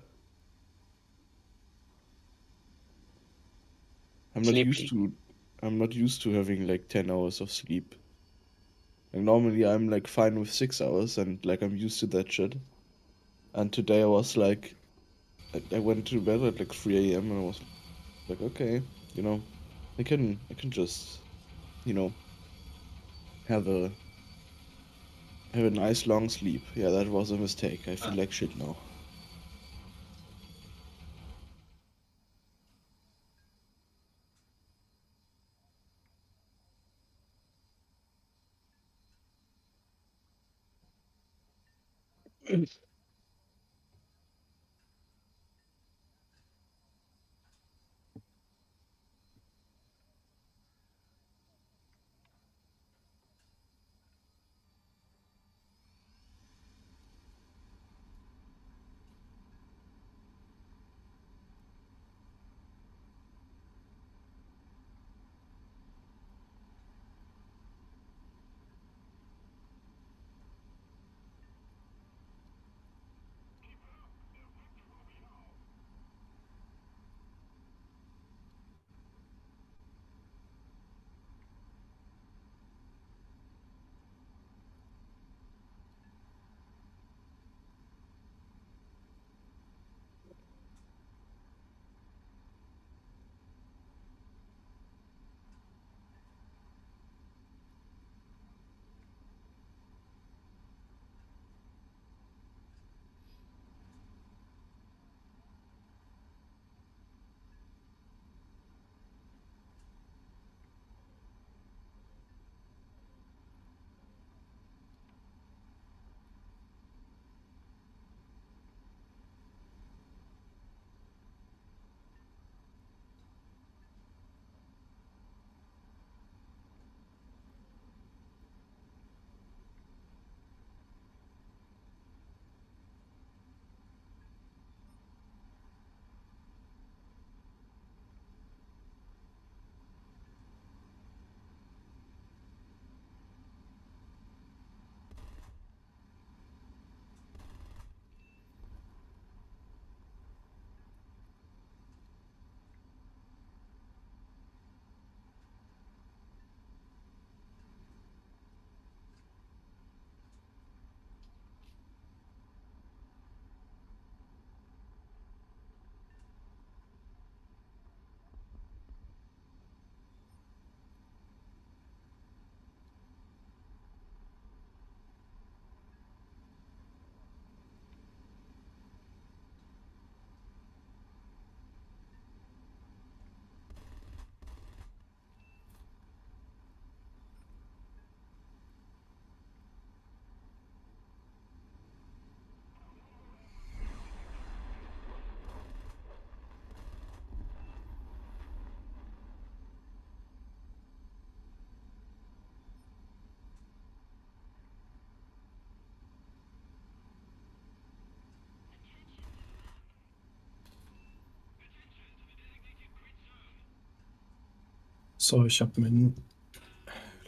I'm not used to having like 10 hours of sleep. Like normally I'm like fine with 6 hours and like I'm used to that shit. And today I was like I went to bed at like 3 a.m. and I was like, okay, you know, I can just, you know, have a nice long sleep. Yeah, that was a mistake. I feel like shit now. So, ich habe mein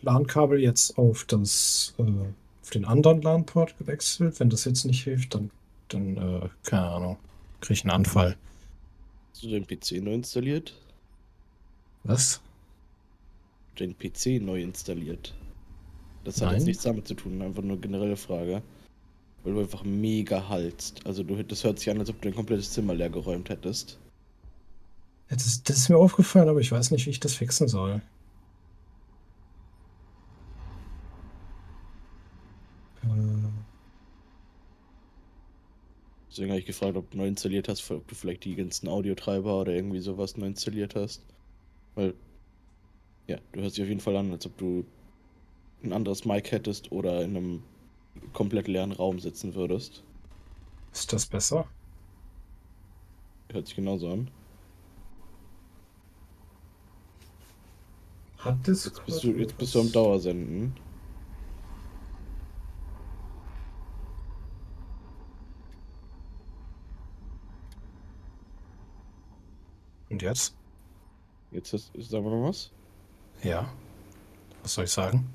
LAN-Kabel jetzt auf auf den anderen LAN-Port gewechselt. Wenn das jetzt nicht hilft, dann keine Ahnung, kriege ich einen Anfall. Hast du den PC neu installiert? Was? Den PC neu installiert. Das hat Nein. jetzt nichts damit zu tun, einfach nur eine generelle Frage. Weil du einfach mega hallst. Also das hört sich an, als ob du ein komplettes Zimmer leer geräumt hättest. Ja, das ist mir aufgefallen, aber ich weiß nicht, wie ich das fixen soll. Deswegen habe ich gefragt, ob du neu installiert hast, ob du vielleicht die ganzen Audiotreiber oder irgendwie sowas neu installiert hast. Weil, ja, du hörst dich auf jeden Fall an, als ob du ein anderes Mic hättest oder in einem komplett leeren Raum sitzen würdest. Ist das besser? Hört sich genauso an. Hat das Jetzt bist du am Dauersenden. Und jetzt? Sagen wir noch was? Ja. Was soll ich sagen?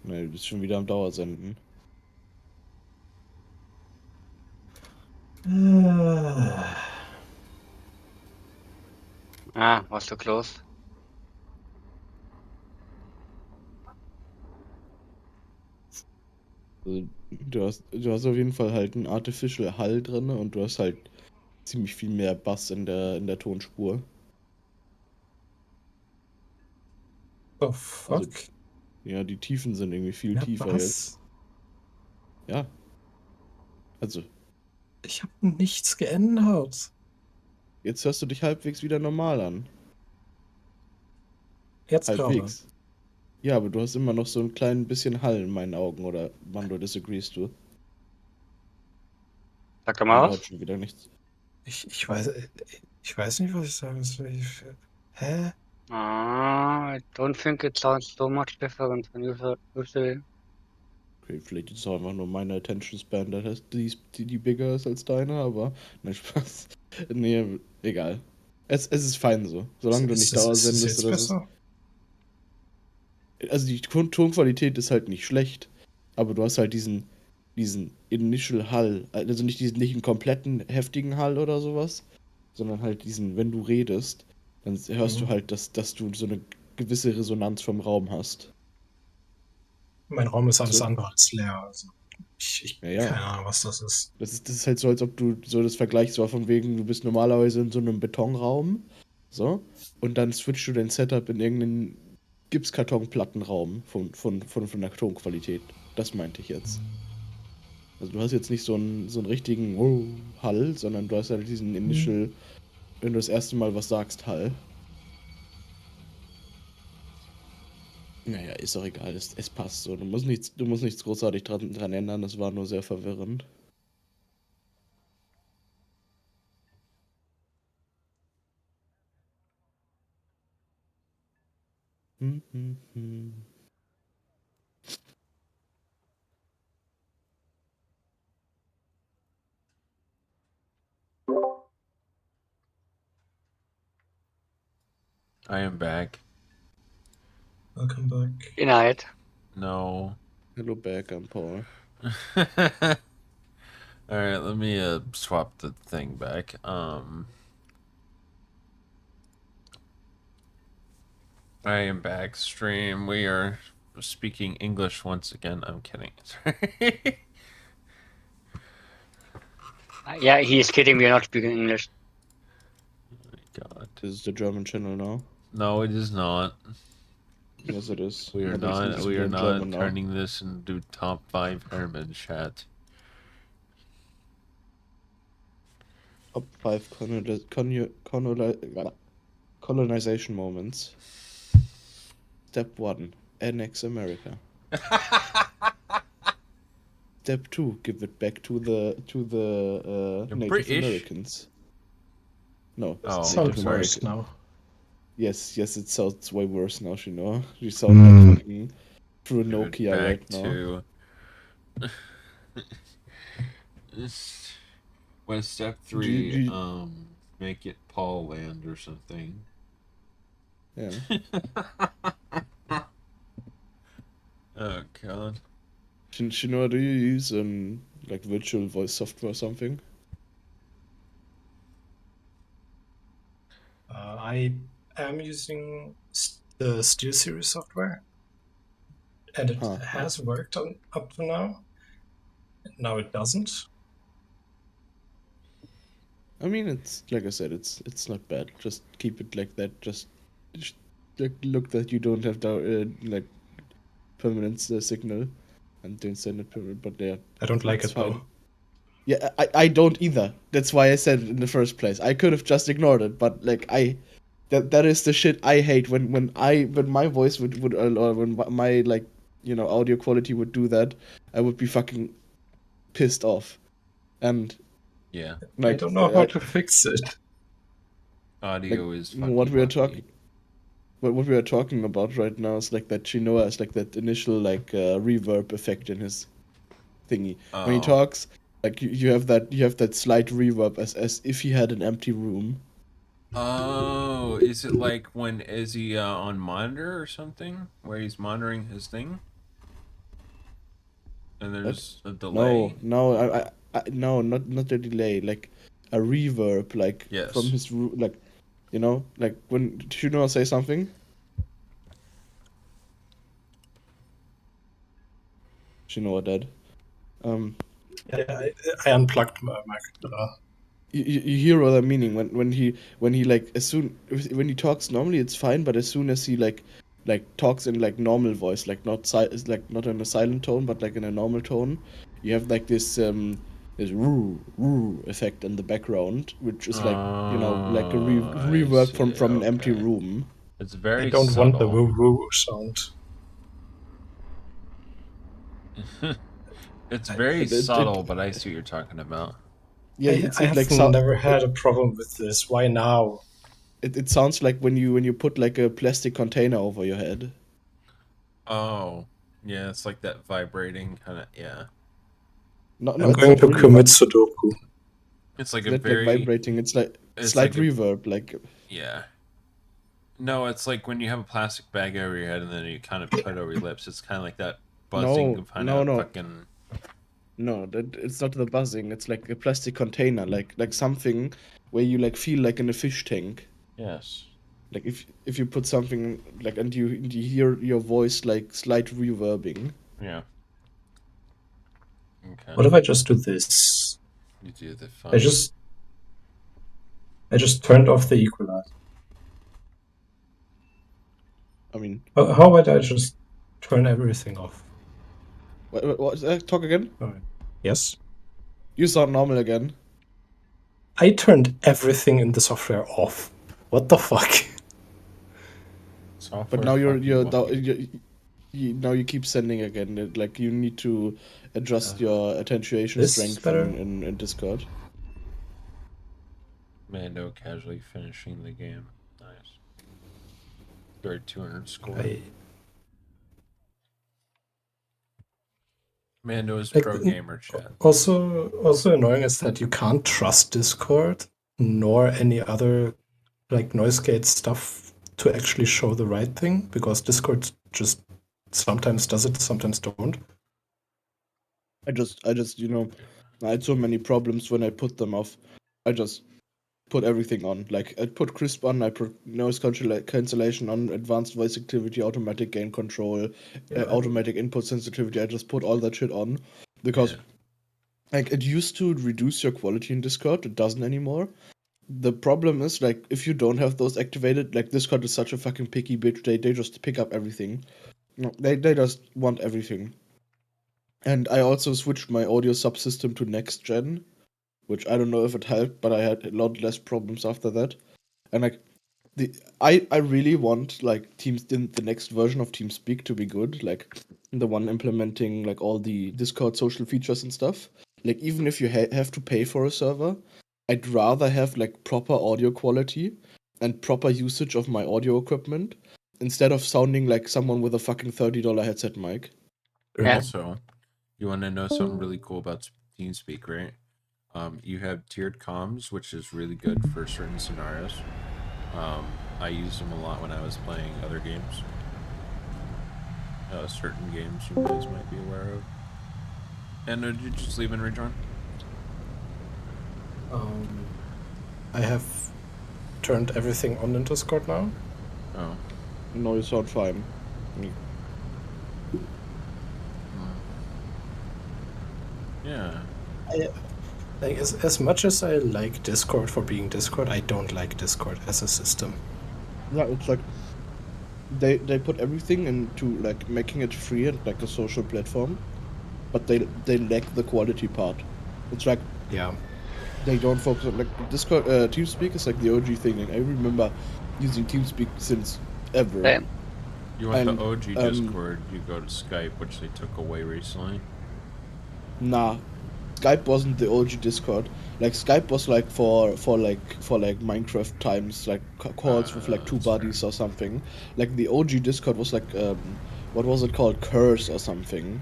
Ne, du bist schon wieder am Dauersenden. Ah, was so close. Also, du hast auf jeden Fall halt einen Artificial Hall drin und du hast halt ziemlich viel mehr Bass in der Tonspur. Oh, fuck. Also, ja, die Tiefen sind irgendwie viel Ja, tiefer jetzt. was? Ja. Also, Ich habe nichts geändert. jetzt hörst du dich halbwegs wieder normal an. Jetzt gerade. Halbwegs. Ja, aber du hast immer noch so ein klein bisschen Hall in meinen Augen, oder Mando, disagreest du? Sag doch mal Mando was. hat schon wieder nichts. Ich weiß nicht, was ich sagen soll. Hä? I don't think it sounds so much different when usually. Okay, vielleicht ist es auch einfach nur meine Attention Span, die bigger ist als deine, aber nein, Spaß. Nee, egal. Es ist fein so. Solange du nicht Ist es dauersendest jetzt oder besser? Also die Tonqualität ist halt nicht schlecht, aber du hast halt diesen Initial Hall, also nicht einen kompletten heftigen Hall oder sowas, sondern halt diesen, wenn du redest, dann hörst du halt, dass du so eine gewisse Resonanz vom Raum hast. Mein Raum ist alles So? andere als leer. Also Ja. keine Ahnung, was das ist. Das ist halt so, als ob du so das Vergleich war von wegen, du bist normalerweise in so einem Betonraum, so, und dann switchst du dein Setup in irgendeinen Gipskartonplattenraum von der Tonqualität. Das meinte ich jetzt. Also du hast jetzt nicht so einen richtigen Hall, sondern du hast halt diesen Initial, wenn du das erste Mal was sagst, Hall. Naja, ist doch egal, es passt so. Du musst nichts großartig dran ändern, das war nur sehr verwirrend. Hm. I am back. Welcome back. Good night. No. Hello back, I'm Paul. All right, let me swap the thing back. I am back. Stream. We are speaking English once again. I'm kidding. Sorry. Yeah, he is kidding. We are not speaking English. God. This is the German channel now. No, it is not. Yes, it is. We are Nobody's not. listening We to are in not German now. turning this into top 5 Herman chat. Top 5 colonization moments. Step 1, annex America. Step 2, give it back to the Native British? Americans. No, Oh, Sounds Native worse American. now. Yes, it sounds way worse now, Shino. You sound like fucking through a Give it Nokia back right now. to. When step 3, make it Paul land or something. Yeah. Oh god. Shinora, do you use like virtual voice software or something? I am using the SteelSeries software, and it Huh. has worked up to now. Now it doesn't. I mean, it's like I said, it's not bad. Just keep it like that. Just look that you don't have like permanent signal, and don't send it permanent. But yeah, I don't like it's it fine. though. Yeah, I don't either. That's why I said it in the first place. I could have just ignored it, but like that is the shit I hate when my voice would or when my like audio quality would do that, I would be fucking pissed off. And Yeah. I like don't know how to fix it. Audio is fucking what we are buggy. talking. But what we are talking about right now is like that Chinoa is like that initial like reverb effect in his thingy. When he Oh. talks, like you have that slight reverb as if he had an empty room. Oh, is it like when is he on monitor or something? Where he's monitoring his thing? And there's a delay? No, not a delay, like a reverb, like Yes. from his like, like when Chinoa say something. Chinoa dead. Yeah, I unplugged my computer. You hear what I'm meaning when he like when he talks normally it's fine, but as soon as he like talks in like normal voice, like not in a silent tone, but like in a normal tone, you have like this woo woo effect in the background, which is like like a I reverb see. from an empty Okay. room. It's I very don't want the subtle. woo woo sound. It's very It- it- subtle, it- but I see what you're talking about. Yeah, I have never had a problem with this. Why now? it sounds like when you put like a plastic container over your head. Oh, yeah, it's like that vibrating kind of, yeah. No, I'm it's going not to really commit Sudoku. It's like it's a not like very, vibrating. It's like it's slight like a, reverb, like. yeah. No, it's like when you have a plastic bag over your head and then you kind of put it over your lips. It's kind of like that buzzing No, kind no, of no, fucking. no. That it's not the buzzing. It's like a plastic container, like something where you like feel like in a fish tank. Yes. Like if you put something like and you hear your voice like slight reverbing. Yeah. Okay. What if I just do this? You do the fun. I just turned off the equalizer. I mean, How about I just turn everything off? what talk again? Alright. Yes. You sound normal again. I turned everything in the software off. What the fuck? Software But now fucking now you keep sending again. Like you need to adjust your attenuation this strength better? in Discord. Mando casually finishing the game. Nice. 200 score. Mando is Like, pro gamer chat. Also annoying is that you can't trust Discord nor any other like noise gate stuff to actually show the right thing, because Discord just sometimes does it, sometimes don't. I just I had so many problems when I put them off. I just put everything on. Like I put crisp on, I put noise cancellation on, advanced voice activity, automatic gain control, automatic input sensitivity. I just put all that shit on because like it used to reduce your quality in Discord. It doesn't anymore. The problem is like if you don't have those activated, like Discord is such a fucking picky bitch. They just pick up everything. No, they just want everything. And I also switched my audio subsystem to next gen, which I don't know if it helped, but I had a lot less problems after that. And like I really want like the next version of TeamSpeak to be good, like the one implementing like all the Discord social features and stuff. Like even if you have to pay for a server, I'd rather have like proper audio quality and proper usage of my audio equipment instead of sounding like someone with a fucking $30 headset mic. Yeah. Also, you want to know something really cool about TeamSpeak, right? You have tiered comms, which is really good for certain scenarios. I used them a lot when I was playing other games. Certain games you guys might be aware of. And did you just leave and rejoin? I have turned everything on in Discord now. Oh. No, you sound fine. Yeah. Like as much as I like Discord for being Discord, I don't like Discord as a system. Yeah, it's like they put everything into like making it free and like a social platform, but they lack the quality part. It's like Yeah. they don't focus on like Discord. TeamSpeak is like the OG thing. Like, I remember using TeamSpeak since ever. Same. You want And, the OG Discord, you go to Skype, which they took away recently. Nah, Skype wasn't the OG Discord. Like Skype was like for Minecraft times, like calls with like two that's fair. buddies or something. Like the OG Discord was like what was it called, Curse or something.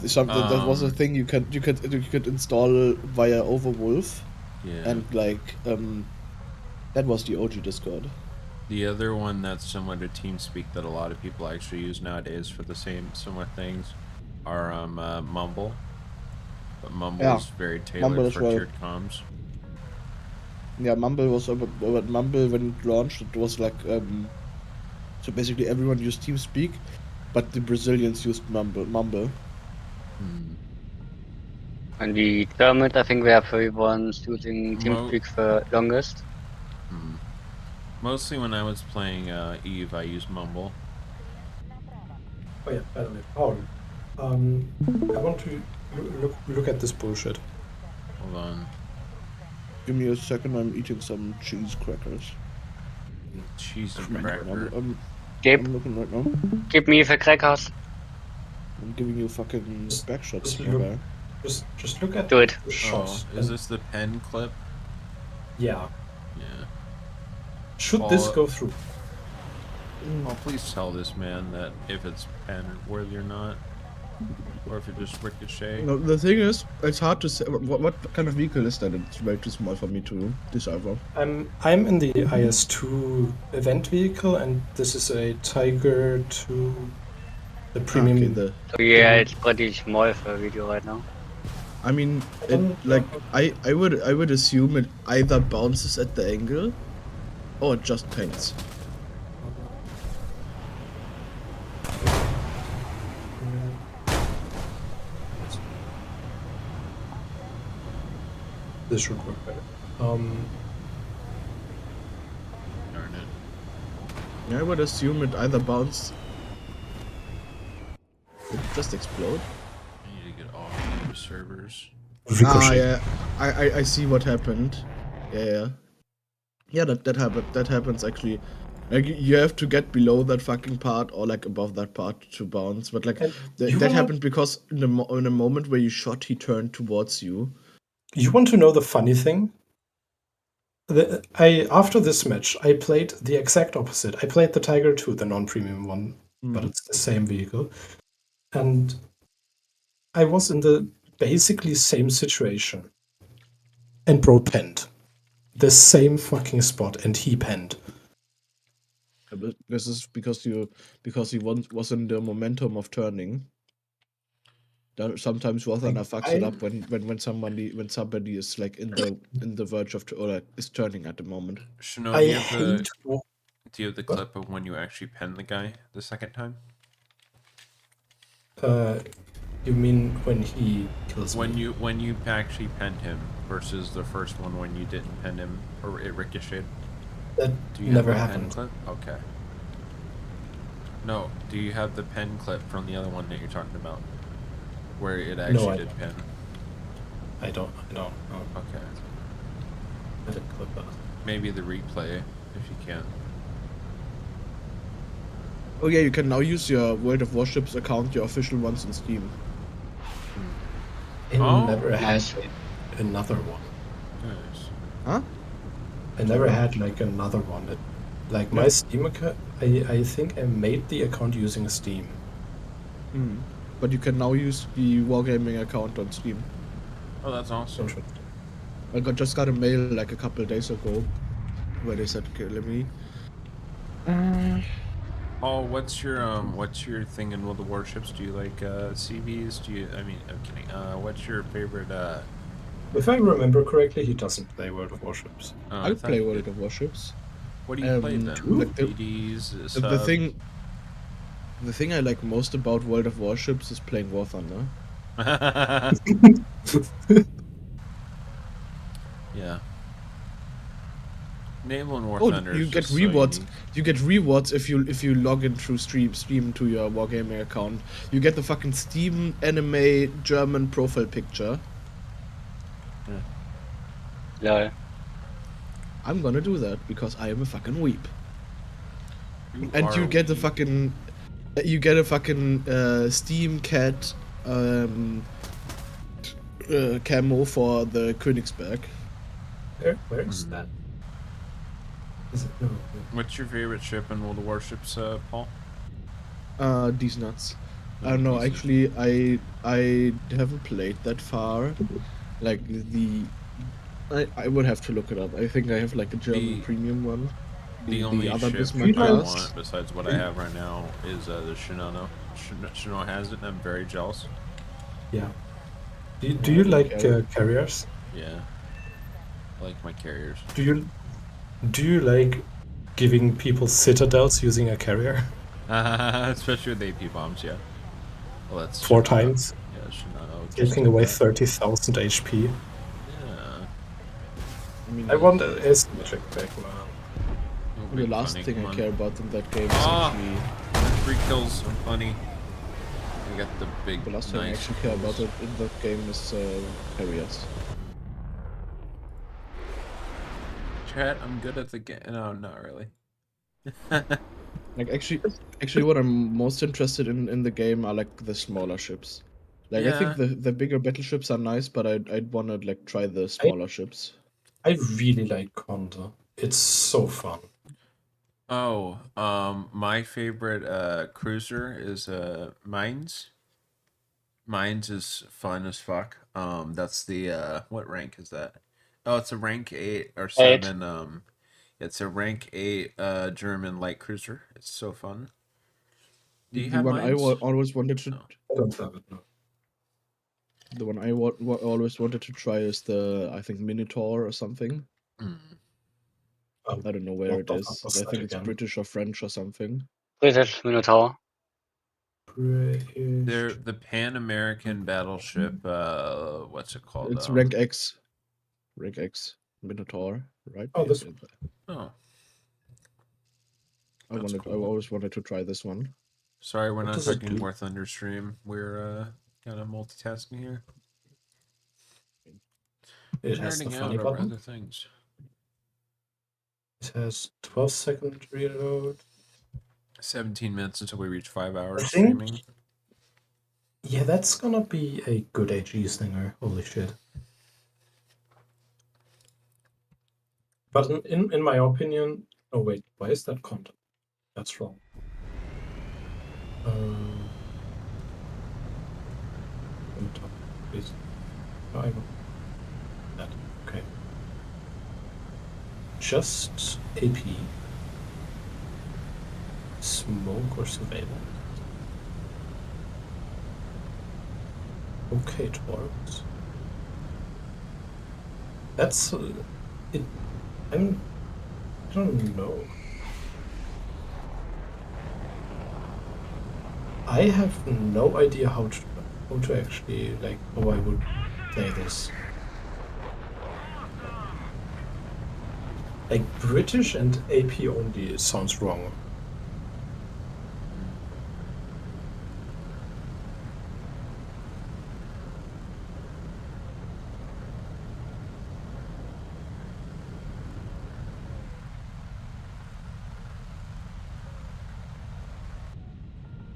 Something that was a thing you could install via Overwolf, Yeah. and like that was the OG Discord. The other one that's similar to TeamSpeak that a lot of people actually use nowadays for the similar things are Mumble. But Mumble Yeah, is very Mumble tailored as for well. tiered comms. Yeah, Mumble was but Mumble when it launched, it was like so basically everyone used TeamSpeak, but the Brazilians used Mumble. And the Germans, I think we have everyone's using TeamSpeak for longest. Mostly when I was playing Eve, I used Mumble. Oh yeah, by the way, Paul. I want to look at this bullshit. Hold on. Give me a second, I'm eating some cheese crackers. Cheese and cracker. I'm Gib, looking right now. give me the crackers. I'm giving you fucking back shots. Just my look, guy. just look at Do it. the shot. Oh, is this the pen clip? Yeah. Yeah. Should Paul, this go through? Oh, please tell this man that if it's pen worthy or not, or if it just ricochet. No, the thing is, it's hard to say. What kind of vehicle is that? It's way too small for me to decipher. I'm in the IS2 event vehicle, and this is a Tiger 2, the premium. Okay, So yeah, it's pretty small for a video right now. I mean, I would assume it either bounces at the angle, or it just paints. This should work better. Darn it. Yeah, I would assume it either bounce. Did it just explode? I need to get off the servers. Ricochet. Yeah, I see what happened. Yeah. That happened. That happens actually. Like you have to get below that fucking part or like above that part to bounce. But like that happened because in a moment where you shot, he turned towards you. You want to know the funny thing? After this match, I played the exact opposite. I played the Tiger 2, the non-premium one, but it's the same vehicle. And I was in the basically same situation. And bro penned. The same fucking spot, and he penned. This is because he was in the momentum of turning. Sometimes Rothana fucks it up when somebody is like in the verge of or like, is turning at the moment. Shino, do you have the clip of when you actually penned the guy the second time? You mean when he kills me? When you actually penned him versus the first one when you didn't pen him or it ricocheted? That Do you never have a happened. pen clip? Okay. No, do you have the pen clip from the other one that you're talking about? Where it actually did pen? I don't know. Okay. I didn't clip that. Maybe the replay, if you can. Oh yeah, you can now use your World of Warships account, your official ones in Steam. I never had another one. Nice. Huh? I never had like another one. Like my Steam account, I think I made the account using Steam. But you can now use the Wargaming account on Steam. Oh, that's awesome. I just got a mail like a couple of days ago Where is that? Okay, let me. Oh, what's your thing in World of Warships? Do you like CVs? Do you? I mean, I'm kidding. What's your favorite? If I remember correctly, he doesn't play World of Warships. Oh, I thought play you World did. of Warships. What do you play then? Like BDs, the subs? thing I like most about World of Warships is playing War Thunder. Yeah. Naval and War Oh, Thunder you is get just so rewards. unique. You get rewards if you log in through Steam to your Wargaming account. You get the fucking Steam anime German profile picture. Yeah. I'm gonna do that because I am a fucking weep. You And are you get weak. a fucking Steam cat camo for the Königsberg. Where is that? Is it? No. What's your favorite ship in World of Warships, Paul? These nuts. Oh, I don't know. these nuts. Actually, I haven't played that far. Like I would have to look it up. I think I have like a German premium one. The only other ship Bismarck I class. want, besides what I have right now, is the Shinono. Shinono has it, and I'm very jealous. Yeah. Do you like carriers? Yeah. I like my carriers. Do you like giving people citadels using a carrier? Especially with AP bombs, yeah. Well, that's 4 Shinono. times. Yeah, Shinono. just Taking did away that. 30,000 HP. Yeah. mean, I want an asymmetric back, man. Oh, the big last funny, thing come I on. care about in that game is Ah! actually 3 kills, I'm funny. I got the big, the last thing I nice actually care about kills. in that game is carriers. Chat, I'm good at the game. No, not really. Like actually, what I'm most interested in the game are like the smaller ships. Like I think Yeah. the bigger battleships are nice, but I'd wanna like try the smaller ships. I really like Conda. It's so fun. Oh, my favorite cruiser is Mines. Mines is fun as fuck. That's the what rank is that? Oh, it's a rank 8 or 7. It's a rank 8 German light cruiser. It's so fun. Do you The have one I Mines? always wanted to No. I don't have it, no. the one I always wanted to try is the I think Minotaur or something. Mm. I don't know where What it the is. fuck was I that think it's again? British or French or something. British Minotaur. They're the Pan American battleship. What's it called? It's rank X. Rank X. Minotaur, right? Oh, this Yeah, Oh, I that's I cool. always wanted to try this one. Sorry, we're What not does it talking do? War Thunder stream. We're kind of multitasking here. It has the Nerding out funny over button. other things. It has 12-second reload. 17 minutes until we reach 5 hours I think- streaming. Yeah, that's gonna be a good AG stinger. Holy shit. But in my opinion... Oh wait, why is that content? That's wrong. Please. No, I want that. Okay. Just AP. Smoke or surveillance. Okay, Torrents. That's it. I don't know. I have no idea how to actually how I would play this. Like British and AP only sounds wrong.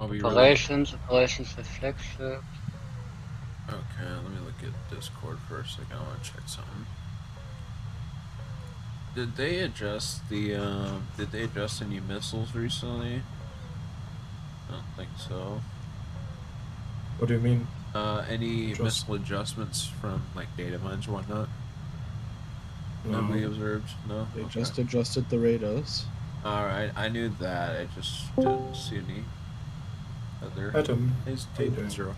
Operations with flagship. Okay, let me look at Discord for a second. I want to check something. Did they adjust any missiles recently? I don't think so. What do you mean? Any missile adjustments from like data mines or whatnot? None we No. observed. No. They Okay. just adjusted the radars. All right. I knew that. I just didn't see any other Adam, how you hesitate. doing? Zero.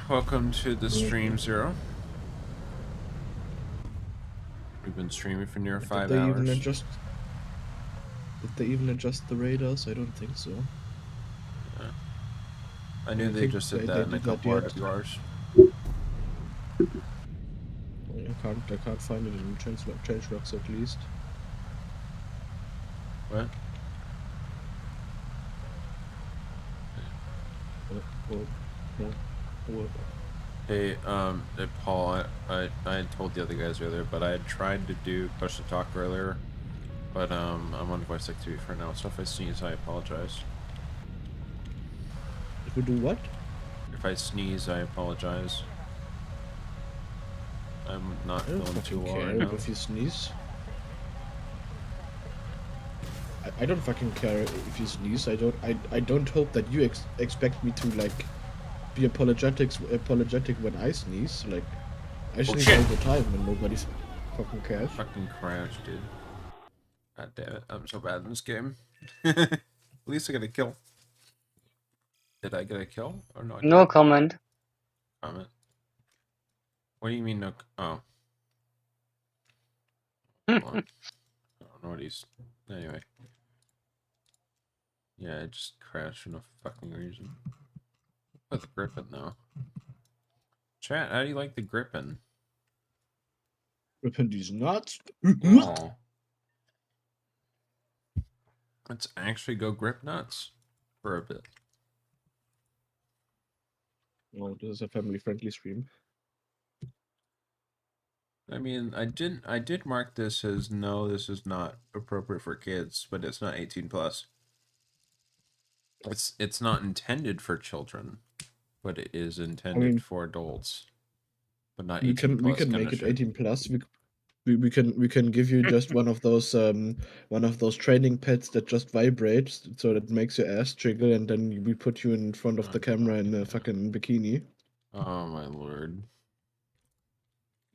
Welcome to the stream, Zero. We've been streaming for near 5 Did they hours. even adjust? Did they even adjust the radars? I don't think so. Yeah. I knew I they think just did they that in a did that couple yet. RWRs. I can't find it in changelogs at least. What? What? Hey, Paul, I had told the other guys earlier, but I had tried to do push to talk earlier, but I'm on voice activity for now, so if I sneeze, I apologize. If we do what? If I sneeze, I apologize. I'm not I don't feeling too fucking well right care now. if you sneeze. I don't fucking care if you sneeze. I don't hope that you expect me to like be apologetic when I sneeze. Like I sneeze shit. all the time and nobody fucking cares. Fucking crash, dude. God damn it, I'm so bad in this game. At least I got a kill. Did I get a kill? Or no, I No didn't. comment. Comment. What do you mean no? Oh. Hmm. Hold on. I don't know what he's. Anyway. Yeah, it just crashed for no fucking reason. But the Griffin, though. Chat, how do you like the Griffin? Repent these nuts. Oh. Let's actually go grip nuts for a bit. Oh, this is a family-friendly stream. I mean, I did mark this as no, this is not appropriate for kids, but it's not 18 plus. It's not intended for children, but it is intended for adults. But not 18 plus. We can make it 18 plus. We can give you just one of those training pads that just vibrates so that makes your ass jiggle, and then we put you in front of the camera in a fucking bikini. Oh my lord.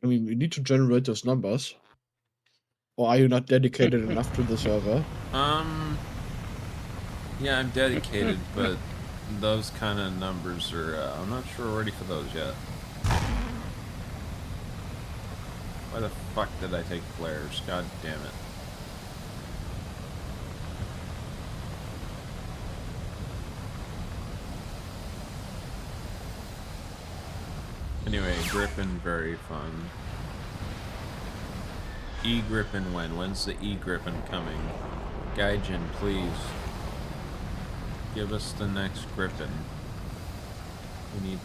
I mean, we need to generate those numbers. Or are you not dedicated enough to the server? Yeah, I'm dedicated, but those kind of numbers are, I'm not sure we're ready for those yet. Why the fuck did I take flares? God damn it. Anyway, Griffin, very fun. E-Griffin when? When's the E-Griffin coming? Gaijin, please. Give us the next Griffin. We need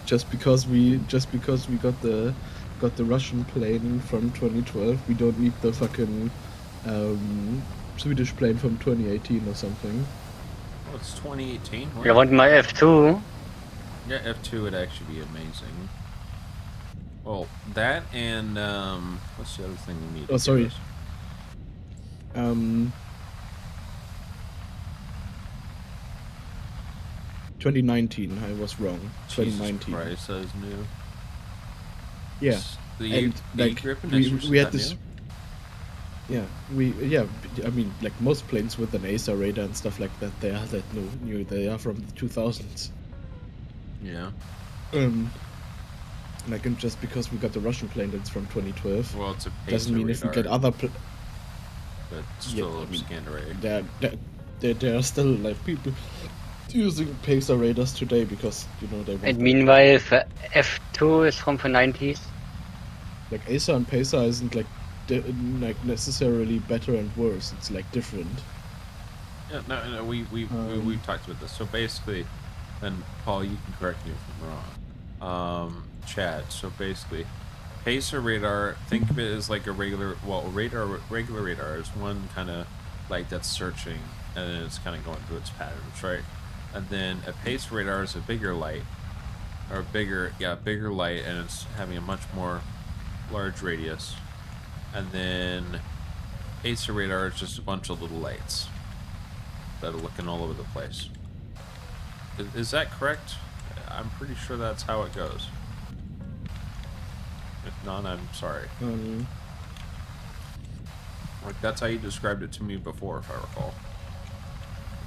just because we got the Russian plane from 2012, we don't need the fucking Swedish plane from 2018 or something. Oh, it's 2018? What? I want my F2. Yeah, F2 would actually be amazing. Well, that and, what's the other thing we need? Oh, sorry. 2019, I was wrong. 2019. Jesus Christ, that is new. Yeah. The like Griffin we had that this. new? Yeah, I mean, like most planes with an ASA radar and stuff like that, they are that new. They are from the 2000s. Yeah. Like, and just because we got the Russian plane that's from 2012, Well, it's a doesn't mean if we get radar, other. but still a scan array. There are still like people using Pacer radars today because they want. And meanwhile, the F2 is from the 90s. Like ASA and Pacer isn't like necessarily better and worse. It's like different. Yeah, no, we've talked about this. So basically, and Paul, you can correct me if I'm wrong. Chad. So basically, Pacer radar. Think of it as like a regular. Well, regular radar is one kind of light that's searching, and then it's kind of going through its patterns, right? And then a Pacer radar is a bigger light, or bigger light, and it's having a much more large radius. And then Pacer radar is just a bunch of little lights that are looking all over the place. Is that correct? I'm pretty sure that's how it goes. Non, I'm sorry. Um, Like, that's how you described it to me before, if I recall.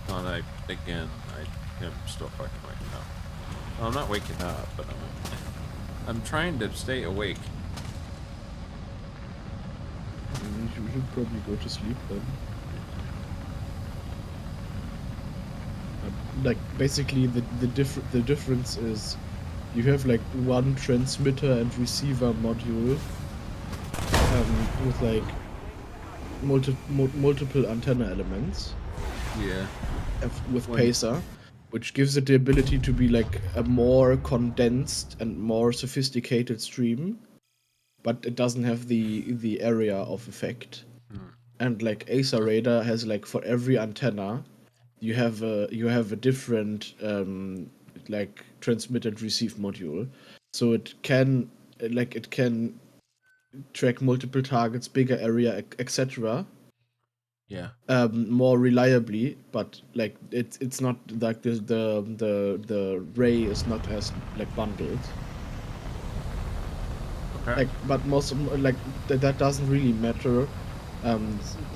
Non, again, I am still fucking waking up. Well, I'm not waking up, but I'm trying to stay awake. you should probably go to sleep then. Like basically the difference is you have like one transmitter and receiver module with like multiple antenna elements Yeah. with When- Pacer, which gives it the ability to be like a more condensed and more sophisticated stream, but it doesn't have the area of effect. And like Acer Radar has like for every antenna, you have a different like transmit and receive module, so it can track multiple targets, bigger area, etc. Yeah. More reliably, but like it's not like the ray is not as like bundled. Okay. Like, but most of, like that doesn't really matter.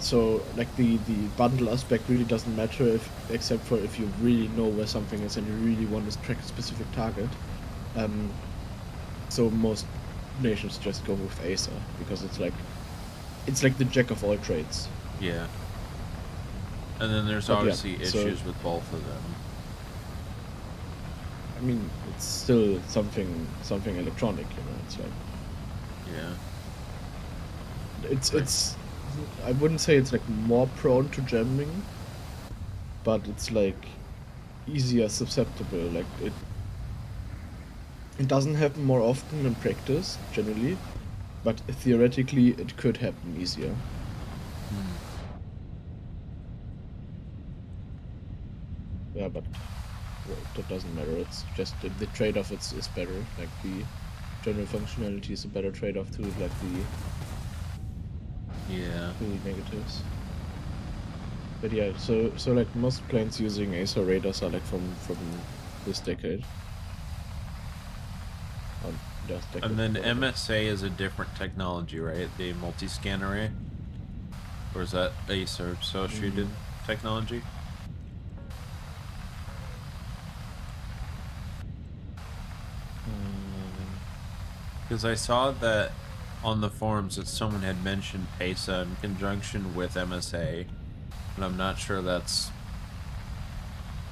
So like the bundle aspect really doesn't matter except for if you really know where something is and you really want to track a specific target. So most nations just go with Acer because it's like the jack of all trades. Yeah. And then there's But yeah, obviously so- issues with both of them. I mean, it's still something electronic, you know. It's like Yeah. it's I wouldn't say it's like more prone to jamming, but it's like easier susceptible. Like it doesn't happen more often in practice generally, but theoretically it could happen easier. Yeah, but well, that doesn't matter. It's just the trade-off is better. Like the general functionality is a better trade-off to like Yeah. the negatives. But yeah, so like most planes using Acer radars are like from this decade. Last decade, And then whatever. MSA is a different technology, right? The multi-scan array? Or is that Acer associated technology? Because I saw that on the forums that someone had mentioned PESA in conjunction with MSA, and I'm not sure that's...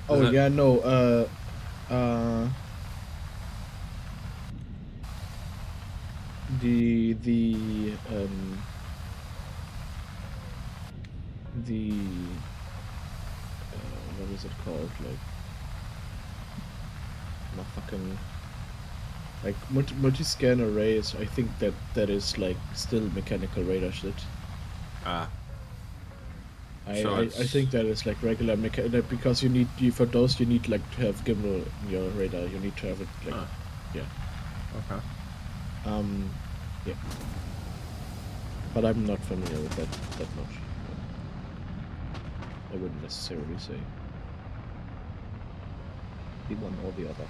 Oh Is it- yeah, no. The what is it called? Like, not fucking like multi-scan arrays. I think that is like still mechanical radar shit. Ah. I So I think that is like regular because for those you need like to have gimbal in your radar. You need to have it like yeah. Okay. Yeah. But I'm not familiar with that much. I wouldn't necessarily say the one or the other.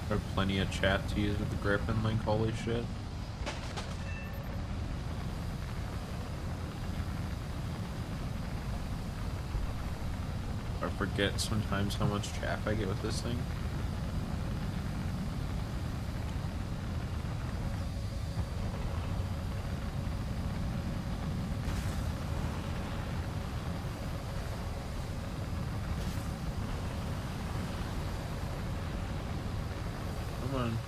There are plenty of chat to use with the Griffin link, holy shit. I forget sometimes how much chaff I get with this thing. Come on.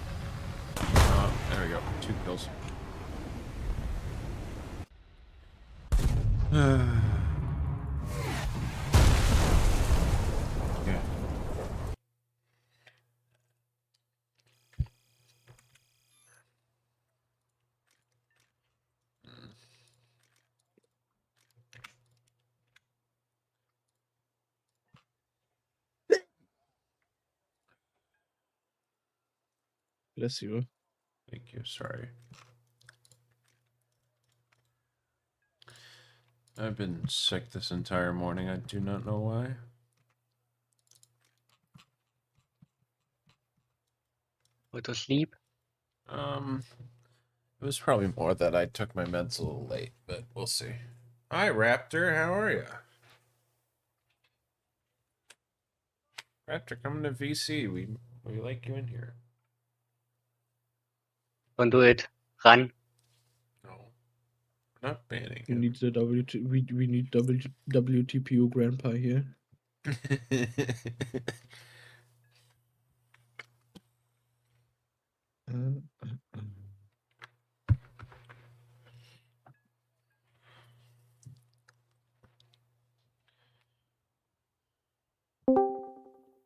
Oh, there we go. 2 kills. Okay. Bless you. Thank you. Sorry. I've been sick this entire morning. I do not know why. Go to sleep. It was probably more that I took my meds a little late, but we'll see. Hi, Raptor. How are you? Raptor, coming to VC. We like you in here. Don't do it. Run. No, we're not banning We him. need the we need WTPU grandpa here.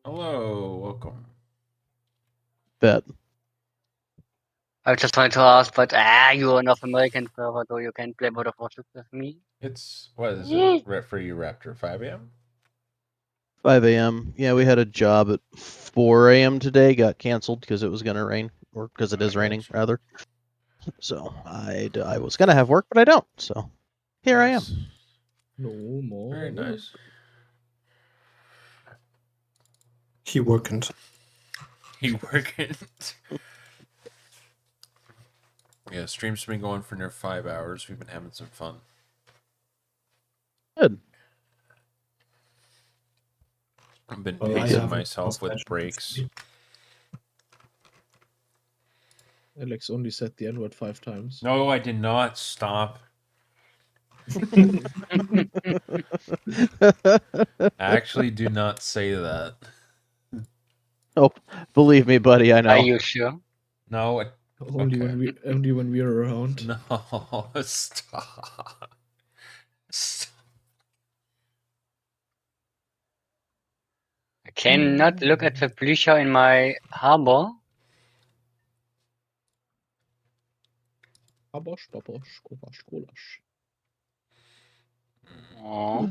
Hello, welcome. Bet. I just wanted to ask, but you're a North American server, so you can play World of Warcraft with me. It's what is it for you, Raptor? 5 a.m. 5 a.m. Yeah, we had a job at 4 a.m. today. Got canceled because it was going to rain, or because it is raining, rather. So I was going to have work, but I don't. So here I am. No more. Very nice. He worked. He working. Yeah, stream's been going for near 5 hours. We've been having some fun. Good. I've been Well, I pacing haven't myself with lost breaks. Alex only said the N-word 5 times. No, I did not. Stop. Actually, do not say that. Oh, believe me, buddy, I know. Are you sure? No, it, Only okay. when we are around. No, stop. Stop. I cannot look at the bleacher in my harbor. Babosch, babosch, kobasch, kolasch. Oh.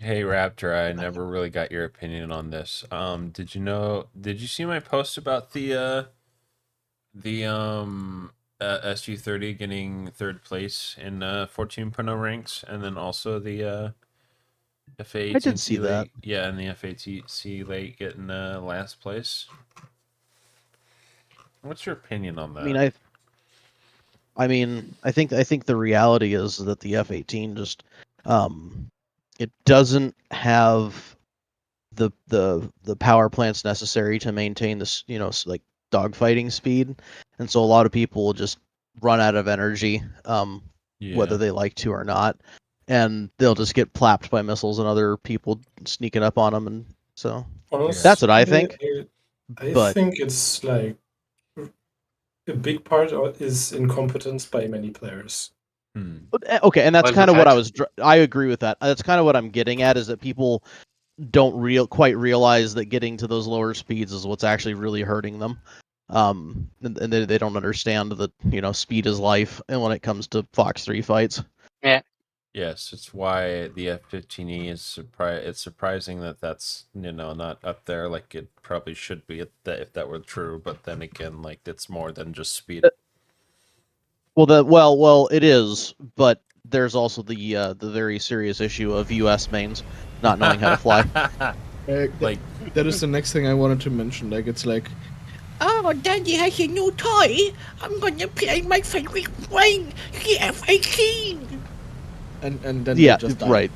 Hey Raptor, I never really got your opinion on this. Did you see my post about the SU-30 getting 3rd place in 14.0 ranks, and then also the FA18C I did see that. late, yeah, and the FATC late getting last place. What's your opinion on that? I mean, I think the reality is that the F-18 just it doesn't have the power plants necessary to maintain this, like dogfighting speed, and so a lot of people will just run out of energy, whether they like to or not, and they'll just get plapped by missiles and other people sneaking up on them, and so that's what I think. I think it's like a big part is incompetence by many players. Okay, and that's kind of what I agree with that. That's kind of what I'm getting at, is that people don't quite realize that getting to those lower speeds is what's actually really hurting them. And they don't understand that, speed is life, and when it comes to Fox 3 fights. Yeah. Yes, it's why the F-15E is it's surprising that that's, not up there like it probably should be if that were true, but then again, like, it's more than just speed. Well, it is, but there's also the very serious issue of U.S. mains not knowing how to fly. Like that is the next thing I wanted to mention. Like it's like, oh, Daddy has a new toy. I'm gonna play my favorite plane, the F-18. And then yeah, they just die. right.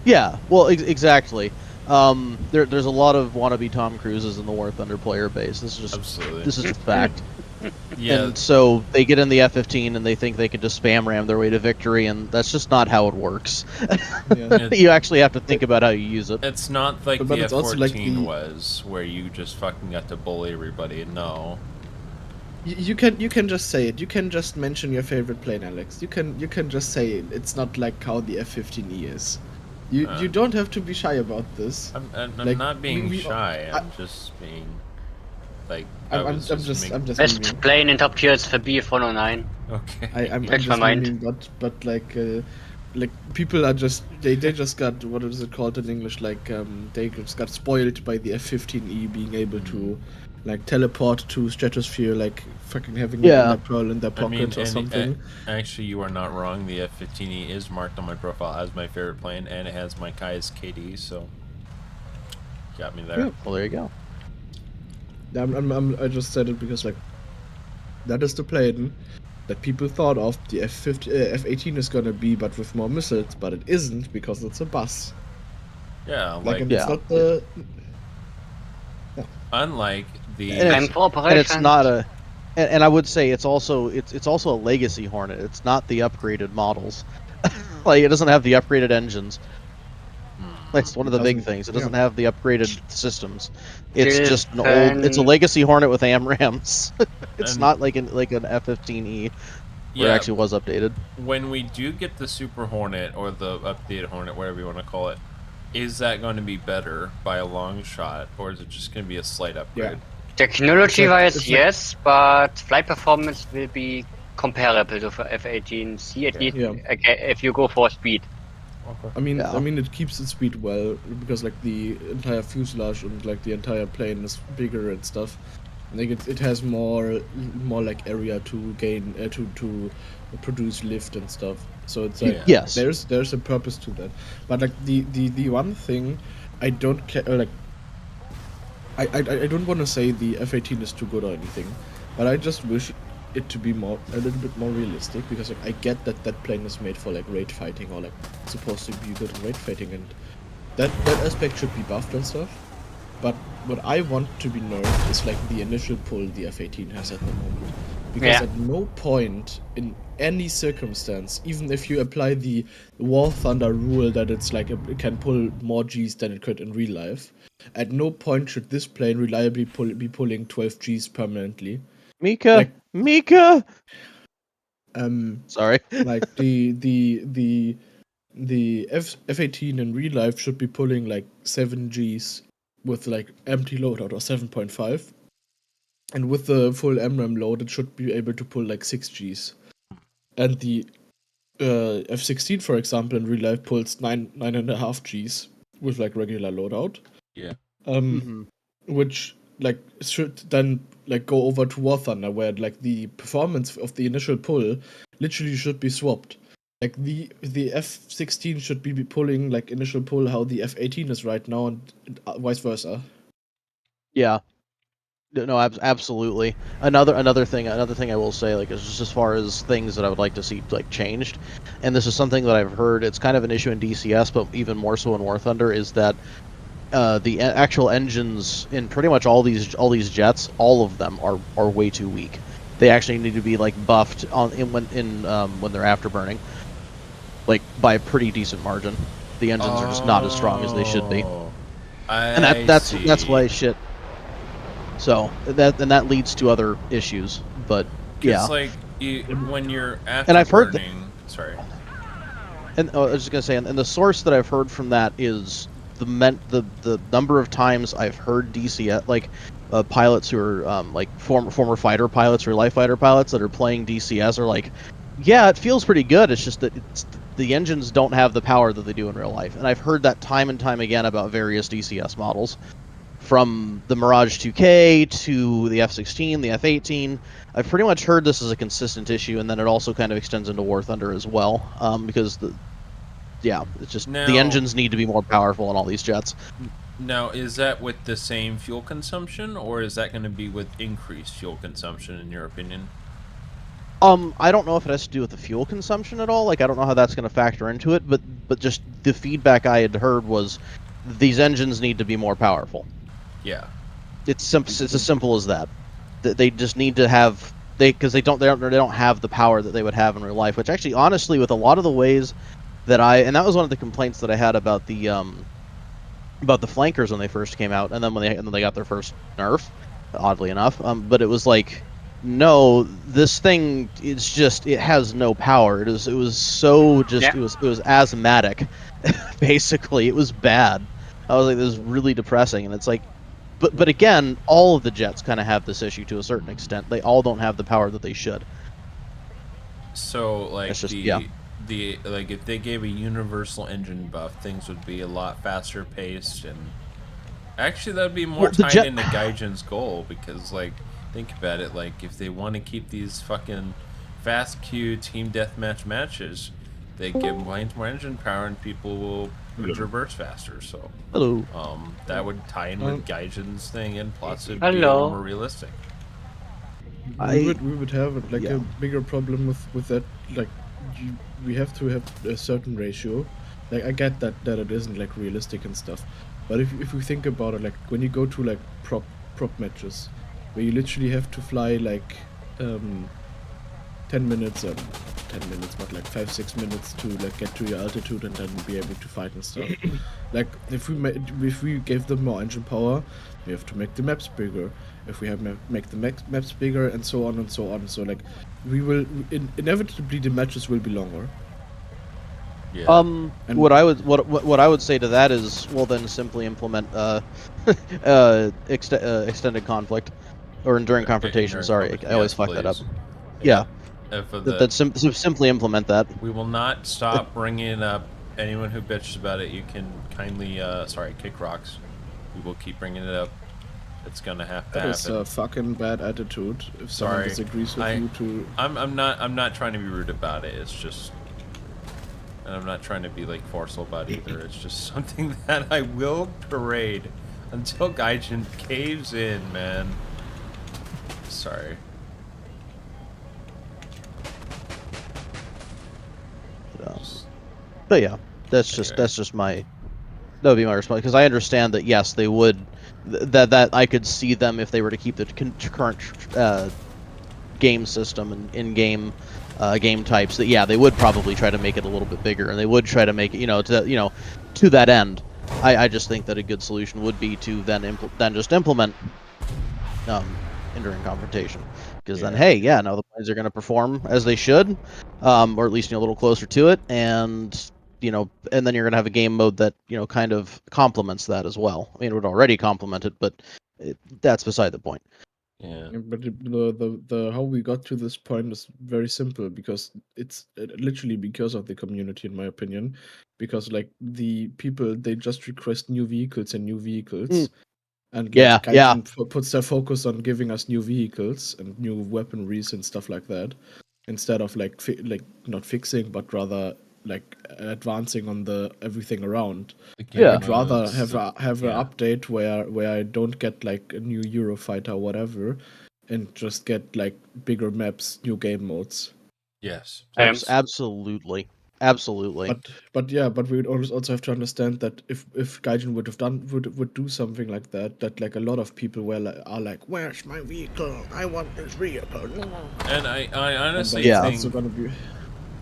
Yeah, well, exactly. There's a lot of wannabe Tom Cruises in the War Thunder player base. This is just a fact. Yeah. And so they get in the F-15 and they think they can just spam ram their way to victory, and that's just not how it works. You actually have to think about how you use it. It's not like But the it's also F-14 like was, where you just fucking got to bully everybody. No. You can just say it. You can just mention your favorite plane, Alex. You can just say it. It's not like how the F-15E is. You don't have to be shy about this. I'm Like, not being we- shy. I'm just being like. I'm just Best memeing. plane in top tier is for B409. Okay. I'm Changed my just mind. memeing, but like people are just they just got, what is it called in English, like they just got spoiled by the F-15E being able to like teleport to stratosphere, like fucking having an Yeah. ender pearl in their pocket or something. Actually, you are not wrong. The F-15E is marked on my profile as my favorite plane, and it has my Kai's KD, so got me there. Yeah. Well, there you go. I just said it because like that is the plane that people thought of the F-18 is gonna be, but with more missiles, but it isn't because it's a bus. Yeah, Like, and Yeah. it's not the. unlike the And I'm for And it's operations. not a, and I would say it's also a legacy Hornet. It's not the upgraded models. Like it doesn't have the upgraded engines. That's one of the big doesn't- things. It yeah. doesn't have the upgraded systems. It's Still just an old. It's a fan- legacy Hornet with AMRAMs. It's And- not like an F-15E where it yeah. actually was updated. When we do get the Super Hornet or the updated Hornet, whatever you want to call it, is that going to be better by a long shot, or is it just going to be a slight upgrade? Technology-wise, it's like- yes, but flight performance will be comparable to F-18C, at Okay. least Yeah. if you go for speed. I mean, Yeah. it keeps its speed well because like the entire fuselage and like the entire plane is bigger and stuff. Like it has more like area to gain to produce lift and stuff. So it's like Yeah. Yes. there's a purpose to that. But like the one thing I don't care, like I don't want to say the F-18 is too good or anything, but I just wish it to be a little bit more realistic, because like I get that that plane is made for like raid fighting, or like supposed to be good in raid fighting, and that aspect should be buffed and stuff. But what I want to be nerfed is like the initial pull the F-18 has at the moment, because Yeah. at no point in any circumstance, even if you apply the War Thunder rule that it's like it can pull more Gs than it could in real life, at no point should this plane reliably be pulling 12 Gs permanently. Mika. Like- Mika. Um, Sorry. like the F-18 in real life should be pulling like 7 Gs with like empty loadout, or 7.5, and with the full MRAM load it should be able to pull like 6 Gs. And the F-16, for example, in real life pulls 9.5 Gs with like regular loadout. Yeah. Which like should then like go over to War Thunder, where like the performance of the initial pull literally should be swapped. Like the F-16 should be pulling like initial pull how the F-18 is right now, and vice versa. Yeah. No, absolutely. Another thing I will say, like, is just as far as things that I would like to see like changed, and this is something that I've heard. It's kind of an issue in DCS, but even more so in War Thunder, is that the actual engines in pretty much all these jets, all of them are way too weak. They actually need to be like buffed when they're afterburning, like by a pretty decent margin. The engines are just not as strong as they should be, and that's why shit. So that leads to other issues, but yeah. It's like when you're after And I've heard sorry. And I was just gonna say, and the source that I've heard from that is the number of times I've heard DCS, like pilots who are like former fighter pilots or life fighter pilots that are playing DCS are like, yeah, it feels pretty good. It's just that the engines don't have the power that they do in real life, and I've heard that time and time again about various DCS models. From the Mirage 2K to the F-16, the F-18, I've pretty much heard this is a consistent issue, and then it also kind of extends into War Thunder as well, because it's just the engines need to be more powerful in all these jets. Now, is that with the same fuel consumption, or is that going to be with increased fuel consumption, in your opinion? I don't know if it has to do with the fuel consumption at all. Like, I don't know how that's going to factor into it, but just the feedback I had heard was these engines need to be more powerful. Yeah. It's as simple as that. They just need to have because they don't have the power that they would have in real life. Which actually, honestly, with a lot of the ways that and that was one of the complaints that I had about the flankers when they first came out, and then when they got their first nerf, oddly enough. But it was like no, this thing is just it has no power. It was so just Yeah. it was asthmatic, basically. It was bad. I was like, this is really depressing, and it's like, but again, all of the jets kind of have this issue to a certain extent. They all don't have the power that they should. So like It's just the like if they gave a universal engine buff, things would be a lot faster paced, and actually that'd be more Well, the tied jet- into Gaijin's goal, because like think about it, like if they want to keep these fucking fast queue team deathmatch matches, they give Blaine's more engine power and people will traverse faster. So Hello. that would tie in with Gaijin's thing, and plus it'd be Hello. more realistic. We would have like yeah. a bigger problem with that. Like, we have to have a certain ratio. Like, I get that it isn't like realistic and stuff, but if we think about it, like when you go to like prop matches, where you literally have to fly like 10 minutes, 10 minutes, but like 5-6 minutes to like get to your altitude and then be able to fight and stuff. Like if we gave them more engine power, we have to make the maps bigger. If we have make the maps bigger, and so on and so on. So like we will inevitably the matches will be longer. Yeah. And what I would say to that is, well, then simply implement extended conflict or enduring confrontation. Sorry, I always fuck that up. Yeah. For Simply implement that. We will not stop bringing up anyone who bitches about it. You can kindly, kick rocks. We will keep bringing it up. It's gonna have to that is happen. a fucking bad attitude. If someone Sorry, disagrees with you, to I'm not trying to be rude about it. It's just, and I'm not trying to be like forceful about it either. It's just something that I will parade until Gaijin caves in, man. Sorry. But yeah, that's just my that would be my response, because I understand that yes, they would that I could see them if they were to keep the current game system and in-game game types, that yeah, they would probably try to make it a little bit bigger, and they would try to make it to that end. I just think that a good solution would be to then just implement enduring confrontation, because then hey, yeah, now the planes are going to perform as they should, or at least a little closer to it, and and then you're going to have a game mode that kind of complements that as well. I mean, it would already complement it, but that's beside the point. Yeah. But the how we got to this point is very simple, because it's literally because of the community, in my opinion. Because like the people, they just request new vehicles and new vehicles, and like Yeah, Gaijin puts their focus on giving us new vehicles and new weaponries and stuff like that, instead of like not fixing, but rather like advancing on the everything around. I'd rather have an update where I don't get like a new Eurofighter or whatever, and just get like bigger maps, new game modes. Yes. Absolutely. But we would also have to understand that if Gaijin would do something like that like a lot of people are like, where's my vehicle? I want this vehicle. And I honestly think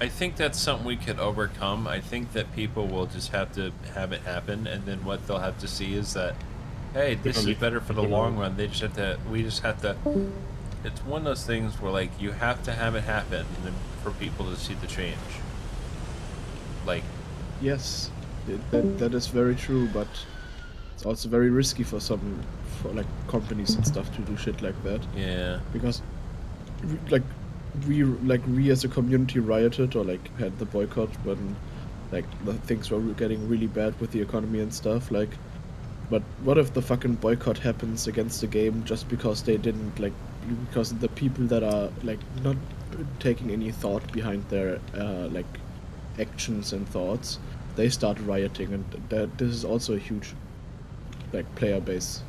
I think that's something we could overcome. I think that people will just have to have it happen, and then what they'll have to see is that, hey, this is better for the long run. We just have to. It's one of those things where like you have to have it happen for people to see the change. Like, yes, that is very true, but it's also very risky for like companies and stuff to do shit like that. Yeah. Because we as a community rioted, or like had the boycott when like the things were getting really bad with the economy and stuff. Like, but what if the fucking boycott happens against the game just because they didn't because the people that are like not taking any thought behind their like actions and thoughts, they start rioting, and this is also a huge like player base.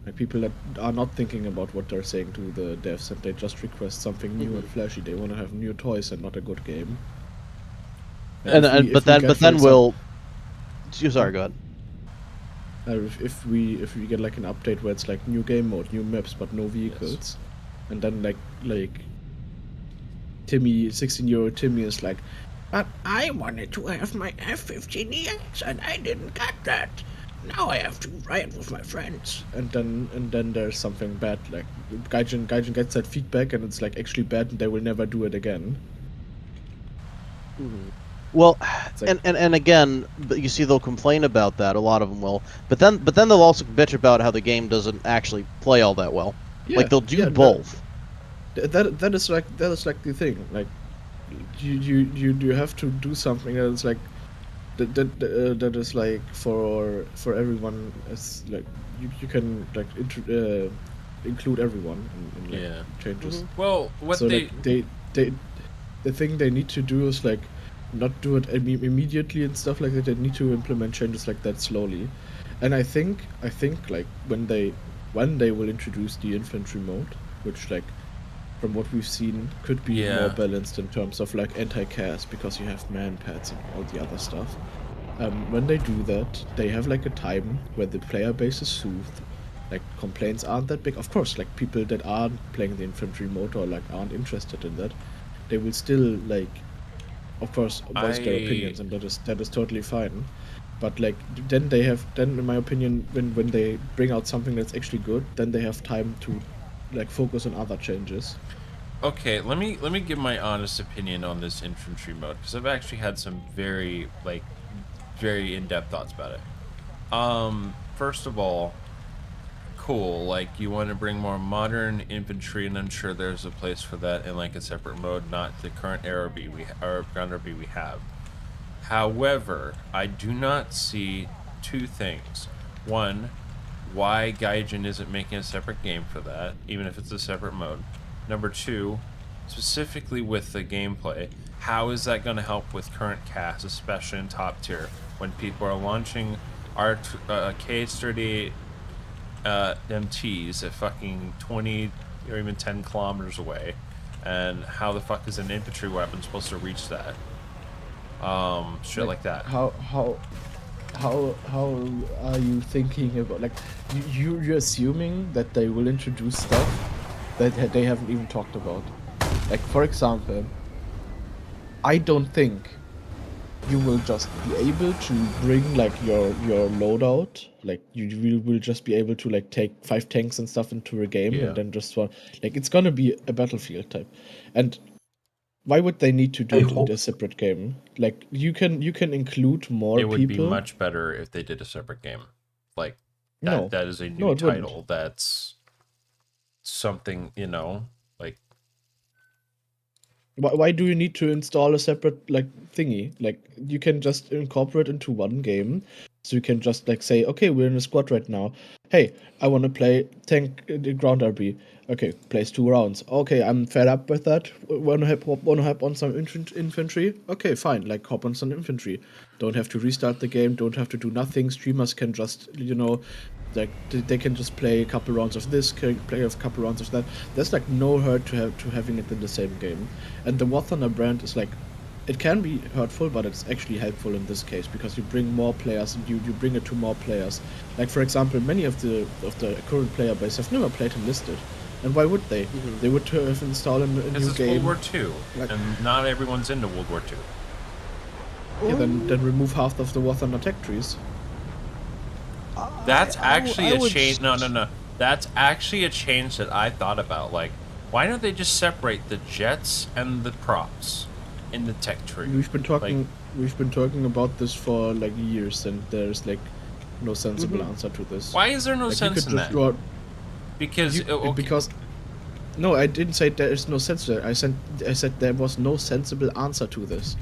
Like people that are not thinking about what they're saying to the devs, and they just request something new and flashy. They want to have new toys and not a good game. Sorry, go ahead. If we get like an update where it's like new game mode, new maps, but no vehicles, and then like Timmy, 16-year-old Timmy is like, but I wanted to have my F-15EX and I didn't get that. Now I have to riot with my friends. and then there's something bad. Like Gaijin gets that feedback, and it's like actually bad, and they will never do it again. Well, It's like, and again, you see they'll complain about that. A lot of them will, but then they'll also bitch about how the game doesn't actually play all that well. Like they'll do both. That is like the thing. Like you have to do something that is like that is like for everyone. As like you can like include everyone in like Yeah. changes. Well, what So they like they the thing they need to do is like not do it immediately and stuff like that. They need to implement changes like that slowly, and I think like when they will introduce the infantry mode, which like from what we've seen could be Yeah. more balanced in terms of like anti-chaos because you have man pads and all the other stuff. When they do that, they have like a time where the player base is soothed. Like complaints aren't that big. Of course, like people that aren't playing the infantry mode or like aren't interested in that, they will still like, of course, voice their opinions, and that is totally fine. But like then in my opinion, when they bring out something that's actually good, then they have time to like focus on other changes. Okay, let me give my honest opinion on this infantry mode because I've actually had some very in-depth thoughts about it. First of all, cool. Like you want to bring more modern infantry, and I'm sure there's a place for that in like a separate mode, not the current ARB or ground RB we have. However, I do not see two things. One, why Gaijin isn't making a separate game for that, even if it's a separate mode. Number two, specifically with the gameplay, how is that going to help with current cast, especially in top tier, when people are launching KH-38 MTs at fucking 20 or even 10 kilometers away, and how the fuck is an infantry weapon supposed to reach that? Shit like that. How are you thinking about like you're assuming that they will introduce stuff that they haven't even talked about? Like for example, I don't think you will just be able to bring like your loadout. Like you will just be able to like take 5 tanks and stuff into a game Yeah. and then just like it's gonna be a battlefield type. And why would they need to do I it in hope- a separate game? Like you can include more It would people. be much better if they did a separate game. Like that No. that is a No, new it wouldn't. title. That's something, like Why do you need to install a separate like thingy? Like you can just incorporate into one game. So you can just like say, okay, we're in a squad right now. Hey, I want to play tank ground RB. Okay, plays 2 rounds. Okay, I'm fed up with that. Wanna hop on some infantry? Okay, fine. Like hop on some infantry. Don't have to restart the game. Don't have to do nothing. Streamers can just like they can just play a couple rounds of this, play a couple rounds of that. There's like no hurt to having it in the same game. And the War Thunder brand is like, it can be hurtful, but it's actually helpful in this case because you bring more players and you bring it to more players. Like for example, many of the current player base have never played Enlisted, and why would they? They would have installed a because new it's game. World War II, Like- and not everyone's into World War II. Yeah, then remove half of the War Thunder tech trees. That's actually I a would change. No. That's actually a change that I thought about. Like, why don't they just separate the jets and the props in the tech tree? We've been talking about this for like years, and there's like no sensible answer to this. Why is there no Like, you sense could in just that? draw- Because okay, because no, I didn't say there is no sense to it. I said there was no sensible answer to this.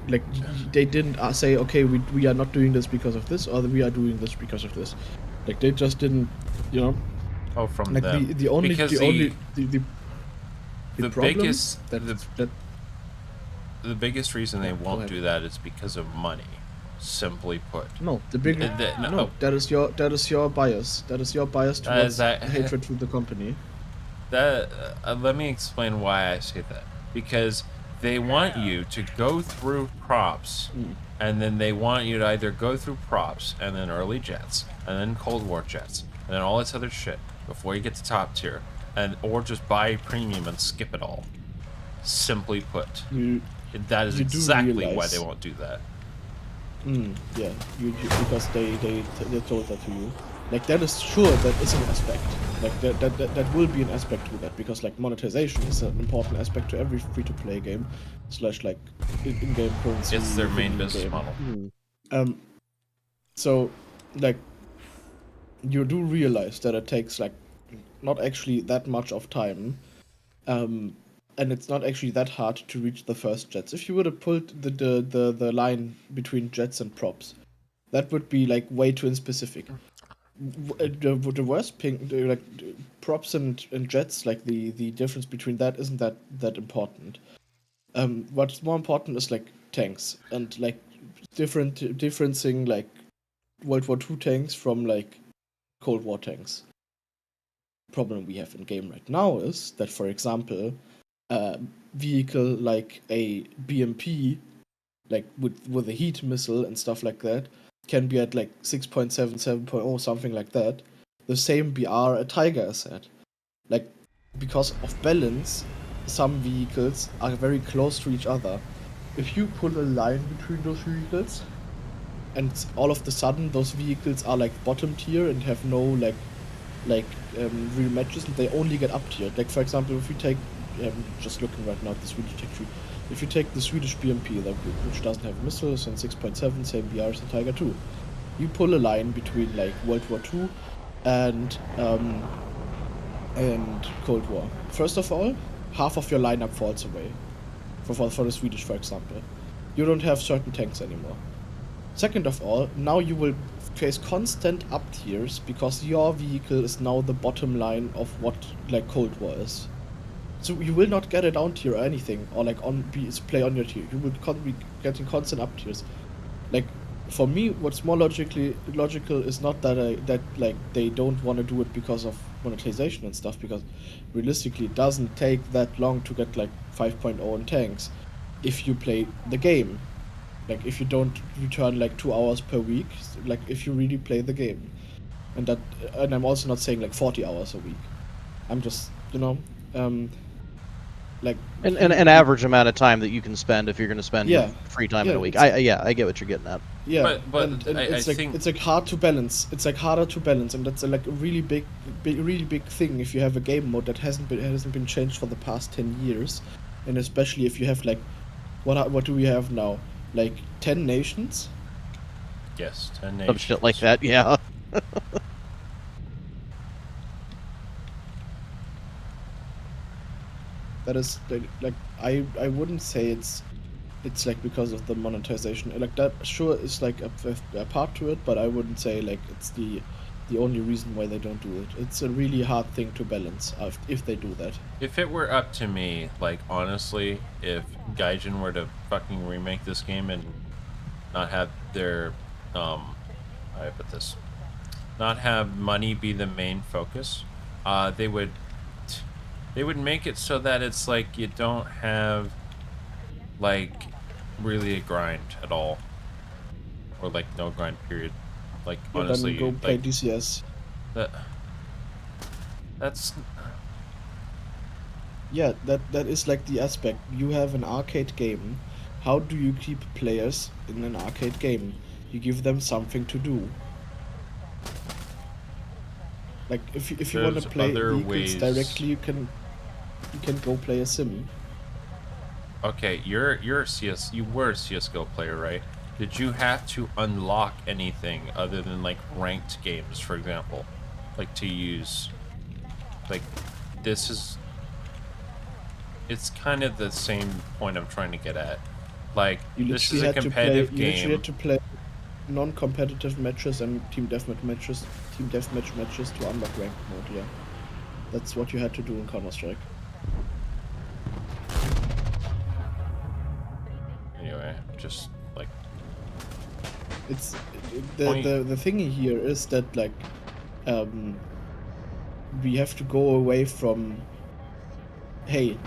Like they didn't say, okay, we are not doing this because of this, or we are doing this because of this. Like they just didn't, from like them. the only Because the the problem biggest that the biggest reason they Yeah, go won't ahead. do that is because of money. Simply put. no the big No. that is your bias. That is your bias That is towards that- hatred for the company. That let me explain why I say that. Because they want you to go through props, and then they want you to either go through props, and then early jets, and then Cold War jets, and then all this other shit before you get to top tier, or just buy premium and skip it all. Simply put, You that is You do exactly why realize- they won't do that. Yeah, because they told that to you. Like that is sure that is an aspect. Like that will be an aspect to that because like monetization is an important aspect to every free-to-play game slash like in-game currency. It's their main in-game business game. model. So like you do realize that it takes like not actually that much of time, and it's not actually that hard to reach the first jets. If you would have pulled the line between jets and props, that would be like way too specific. The worst ping, props and jets, like the difference between that isn't that important. What's more important is like tanks and like differencing like World War II tanks from like Cold War tanks. Problem we have in game right now is that, for example, a vehicle like a BMP, like with a heat missile and stuff like that, can be at like 6.7, 7.0, something like that. The same BR a Tiger is at. Like, because of balance, some vehicles are very close to each other. If you put a line between those vehicles, and all of the sudden those vehicles are like bottom tier and have no real matches, and they only get up tier. Like for example, if you take, just looking right now at the Swedish tech tree, if you take the Swedish BMP, which doesn't have missiles and 6.7, same BR as the Tiger 2, you pull a line between like World War II and Cold War. First of all, half of your lineup falls away. For the Swedish, for example, you don't have certain tanks anymore. Second of all, now you will face constant up tiers because your vehicle is now the bottom line of what like Cold War is. So you will not get a down tier or anything, or like play on your tier. You will be getting constant up tiers. Like for me, what's more logical is not that like they don't want to do it because of monetization and stuff, because realistically it doesn't take that long to get like 5.0 in tanks if you play the game. Like if you don't return like 2 hours per week, like if you really play the game, and I'm also not saying like 40 hours a week. I'm just like an average amount of time that you can spend if you're going to spend Yeah. free time Yeah, in a week. it's- I get what you're getting at. Yeah, But and I it's like think- it's like hard to balance. It's like harder to balance, and that's like a really big thing if you have a game mode that hasn't been changed for the past 10 years, and especially if you have like what do we have now? Like 10 nations? Yes, 10 Some nations. shit like that, yeah. That is like I wouldn't say it's like because of the monetization. Like that sure is like a part to it, but I wouldn't say like it's the only reason why they don't do it. It's a really hard thing to balance if they do that. If it were up to me, like honestly, if Gaijin were to fucking remake this game and not have their how do I put this? Not have money be the main focus, they would make it so that it's like you don't have like really a grind at all, or like no grind period. Like Yeah, honestly, then go play like, DCS. that's Yeah, that is like the aspect. You have an arcade game. How do you keep players in an arcade game? You give them something to do. Like if you want to There's play other vehicles ways. directly, you can go play a sim. okay. You're a CS. You were a CS:GO player, right? Did you have to unlock anything other than like ranked games, for example, like to use? Like, this is. It's kind of the same point I'm trying to get at. Like, You this literally is a had to play. competitive You literally game. had to play non-competitive matches and team deathmatch matches to unlock ranked mode. Yeah, that's what you had to do in Counter-Strike. Anyway, just like It's Point- the thingy here is that like we have to go away from hey,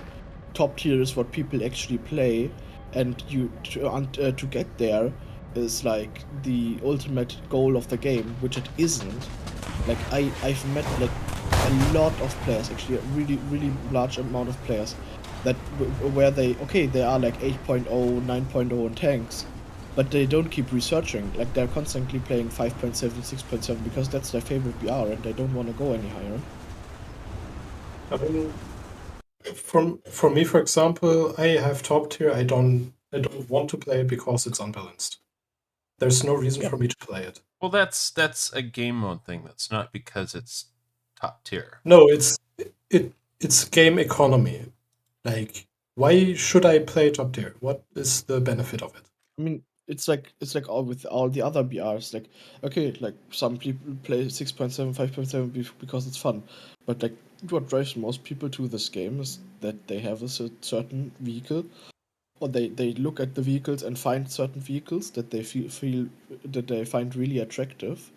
top tier is what people actually play, and to get there is like the ultimate goal of the game, which it isn't. Like I've met like a lot of players, actually a really large amount of players that where they are like 8.0, 9.0 in tanks, but they don't keep researching. Like they're constantly playing 5.7, 6.7 because that's their favorite BR, and they don't want to go any higher. I mean, for me, for example, I have top tier. I don't want to play it because it's unbalanced. There's no reason for me to play it. Well, that's a game mode thing. That's not because it's top tier. No, it's game economy. Like, why should I play top tier? What is the benefit of it? I mean, it's like all with all the other BRs. Like, okay, like some people play 6.7, 5.7 because it's fun, but like what drives most people to this game is that they have a certain vehicle, or they look at the vehicles and find certain vehicles that they feel that they find really attractive,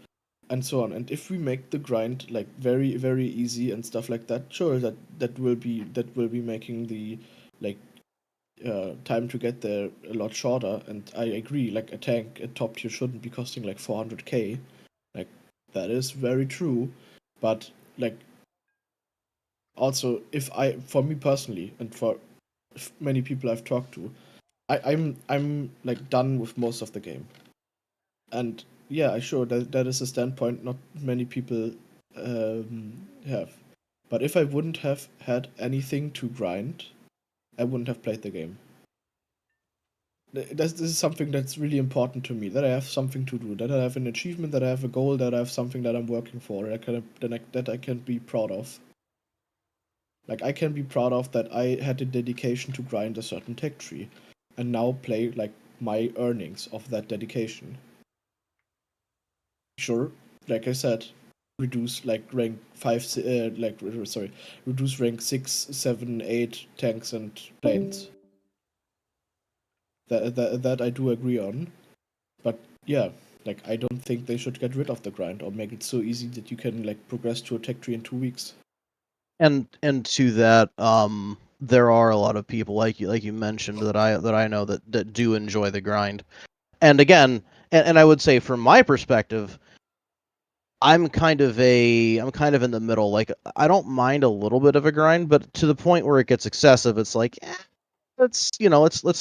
and so on. And if we make the grind like very very easy and stuff like that, sure, that will be making the like time to get there a lot shorter. And I agree, like a tank at top tier shouldn't be costing like 400k. Like that is very true, but like also for me personally and for many people I've talked to, I'm like done with most of the game. And yeah, I sure that is a standpoint not many people have. But if I wouldn't have had anything to grind, I wouldn't have played the game. This is something that's really important to me, that I have something to do, that I have an achievement, that I have a goal, that I have something that I'm working for, that I can be proud of. Like, I can be proud of that I had the dedication to grind a certain tech tree, and now play, like, my earnings of that dedication. Sure, like I said, reduce, like, rank 5, reduce rank 6, 7, 8 tanks and planes. That I do agree on. But yeah, like I don't think they should get rid of the grind or make it so easy that you can like progress to a tech tree in 2 weeks. And to that, there are a lot of people like you mentioned that I know that do enjoy the grind. And again, and I would say from my perspective, I'm kind of in the middle. Like I don't mind a little bit of a grind, but to the point where it gets excessive, it's like let's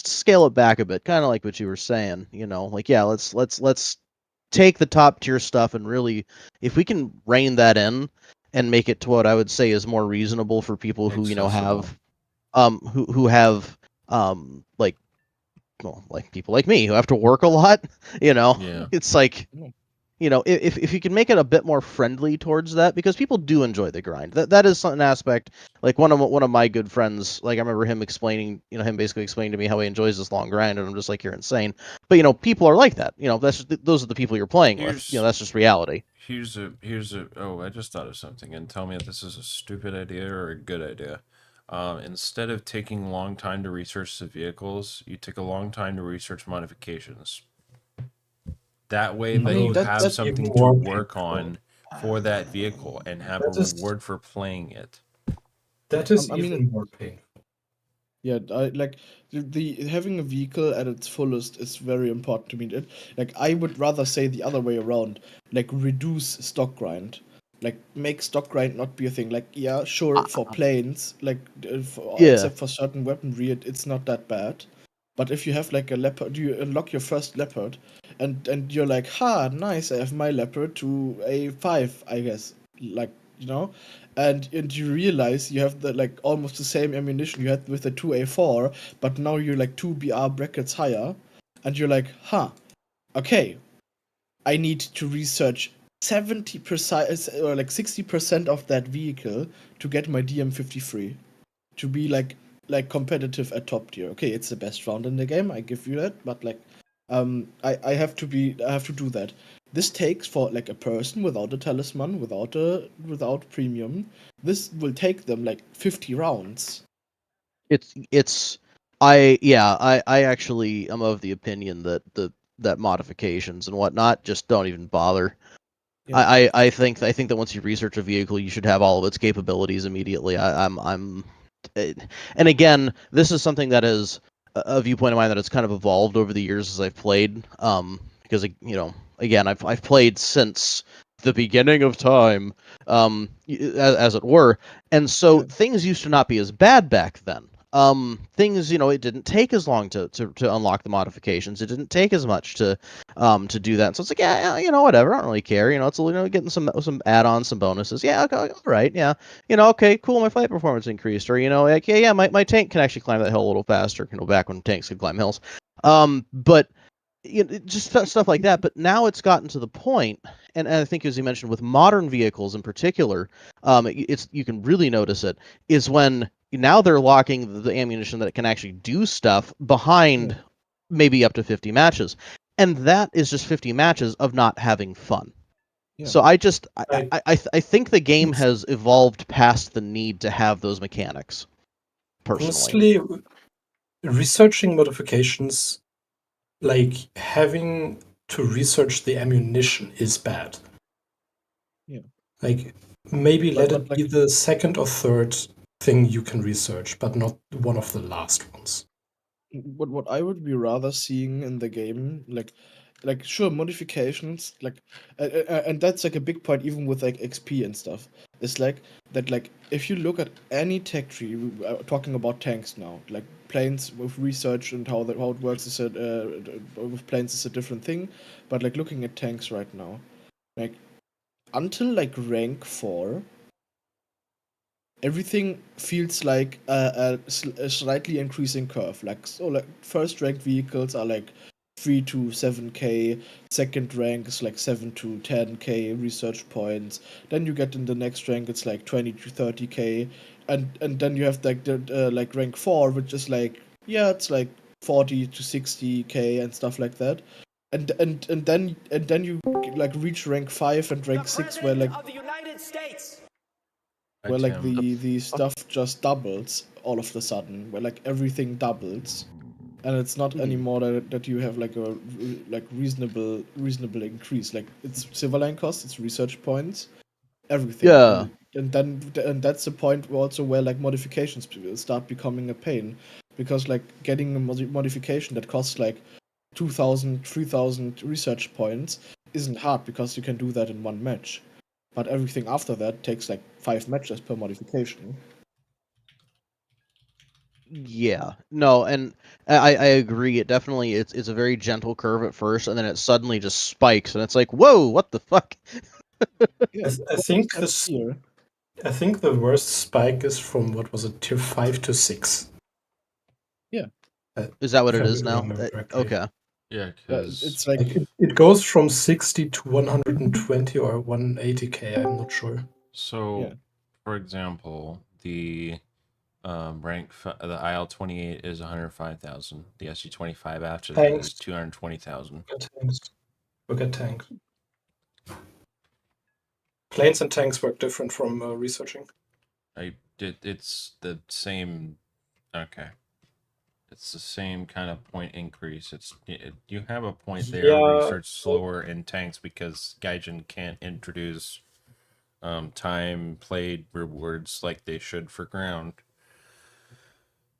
scale it back a bit. Kind of like what you were saying, like yeah, let's take the top tier stuff and really, if we can rein that in and make it to what I would say is more reasonable for people who Accessible. who have like people like me who have to work a lot, Yeah. it's like if you can make it a bit more friendly towards that, because people do enjoy the grind. That is an aspect. Like one of my good friends, like I remember him explaining, him basically explaining to me how he enjoys this long grind, and I'm just like, you're insane. But people are like that. Those are the people you're playing with. That's just reality. Here's a oh, I just thought of something, and tell me if this is a stupid idea or a good idea. Instead of taking a long time to research the vehicles, you take a long time to research modifications. That way that No, you have that's something even to more work painful. on for that vehicle and have a That is reward for playing it. that is I mean, even more painful. yeah, I like the having a vehicle at its fullest is very important to me. Like I would rather say the other way around, like reduce stock grind. Like make stock grind not be a thing. Like yeah, sure for planes, like Yeah. except for certain weaponry, it's not that bad. But if you have like a leopard, you unlock your first leopard, and you're like, ha, nice, I have my leopard to A5, I guess. Like and you realize you have the like almost the same ammunition you had with the 2A4, but now you're like 2 BR brackets higher, and you're like, huh, okay, I need to research 70% or like 60% of that vehicle to get my DM53 to be like competitive at top tier. Okay, it's the best round in the game, I give you that, but like I have to do that. This takes for like a person without a talisman, without premium, this will take them like 50 rounds. It's I actually am of the opinion that that modifications and whatnot just don't even bother. Yeah. I think that once you research a vehicle, you should have all of its capabilities immediately. And again, this is something that is a viewpoint of mine that has kind of evolved over the years as I've played. Because again, I've played since the beginning of time, as it were, and so Yeah. things used to not be as bad back then. things, it didn't take as long to unlock the modifications. It didn't take as much to do that. So it's like, yeah, whatever. I don't really care. It's getting some add-ons, some bonuses. Yeah, okay, all right, yeah. Okay, cool. My fight performance increased, or like, yeah, my tank can actually climb that hill a little faster. Back when tanks could climb hills. But just stuff like that. But now it's gotten to the point, and I think, as you mentioned, with modern vehicles in particular, it's you can really notice it is when now they're locking the ammunition that it can actually do stuff behind maybe up to 50 matches, and that is just 50 matches of not having fun. Yeah. So I think the game has evolved past the need to have those mechanics. Personally, honestly, researching modifications, like having to research the ammunition, is bad. Yeah. Like, maybe let But it be the second or third thing you can research, but not one of the last ones. what I would be rather seeing in the game, like sure modifications, and that's like a big point even with like XP and stuff. It's like that, like if you look at any tech tree, talking about tanks now, like planes with research and how it works is with planes is a different thing, but like looking at tanks right now, like until like rank 4, everything feels like a slightly increasing curve. Like first rank vehicles are like 3 to 7k, second rank is like 7 to 10k research points. Then you get in the next rank, it's like 20 to 30k, and then you have like the like rank 4, which is like, yeah, it's like 40 to 60k and stuff like that. And then you like reach rank 5 and rank 6, where like of the United States. where like Tim. the stuff just doubles all of a sudden, where like everything doubles, and it's not anymore that you have like a like reasonable increase. Like it's silver line cost, it's research points, everything. Yeah. And that's the point also where like modifications start becoming a pain, because like getting a modification that costs like 2,000, 3,000 research points isn't hard, because you can do that in one match. But everything after that takes like 5 matches per modification. Yeah, no, and I agree. It definitely it's a very gentle curve at first, and then it suddenly just spikes, and it's like, whoa, what the fuck? Yeah, I think this. here. I think the worst spike is from, what was it, tier 5 to 6. Yeah. Is that what If it I is now? remember correctly. Okay. Yeah, Yeah, because it's like Like it goes from 60 to 120 or 180k, I'm not sure. so, Yeah. for example, the the IL-28 is 105,000. The SU-25 after that Tanks. is 220,000. Look at tanks. Planes and tanks work different from researching. It's the same. Okay. It's the same kind of point increase. You have a point there. Yeah. Research slower in tanks because Gaijin can't introduce time played rewards like they should for ground.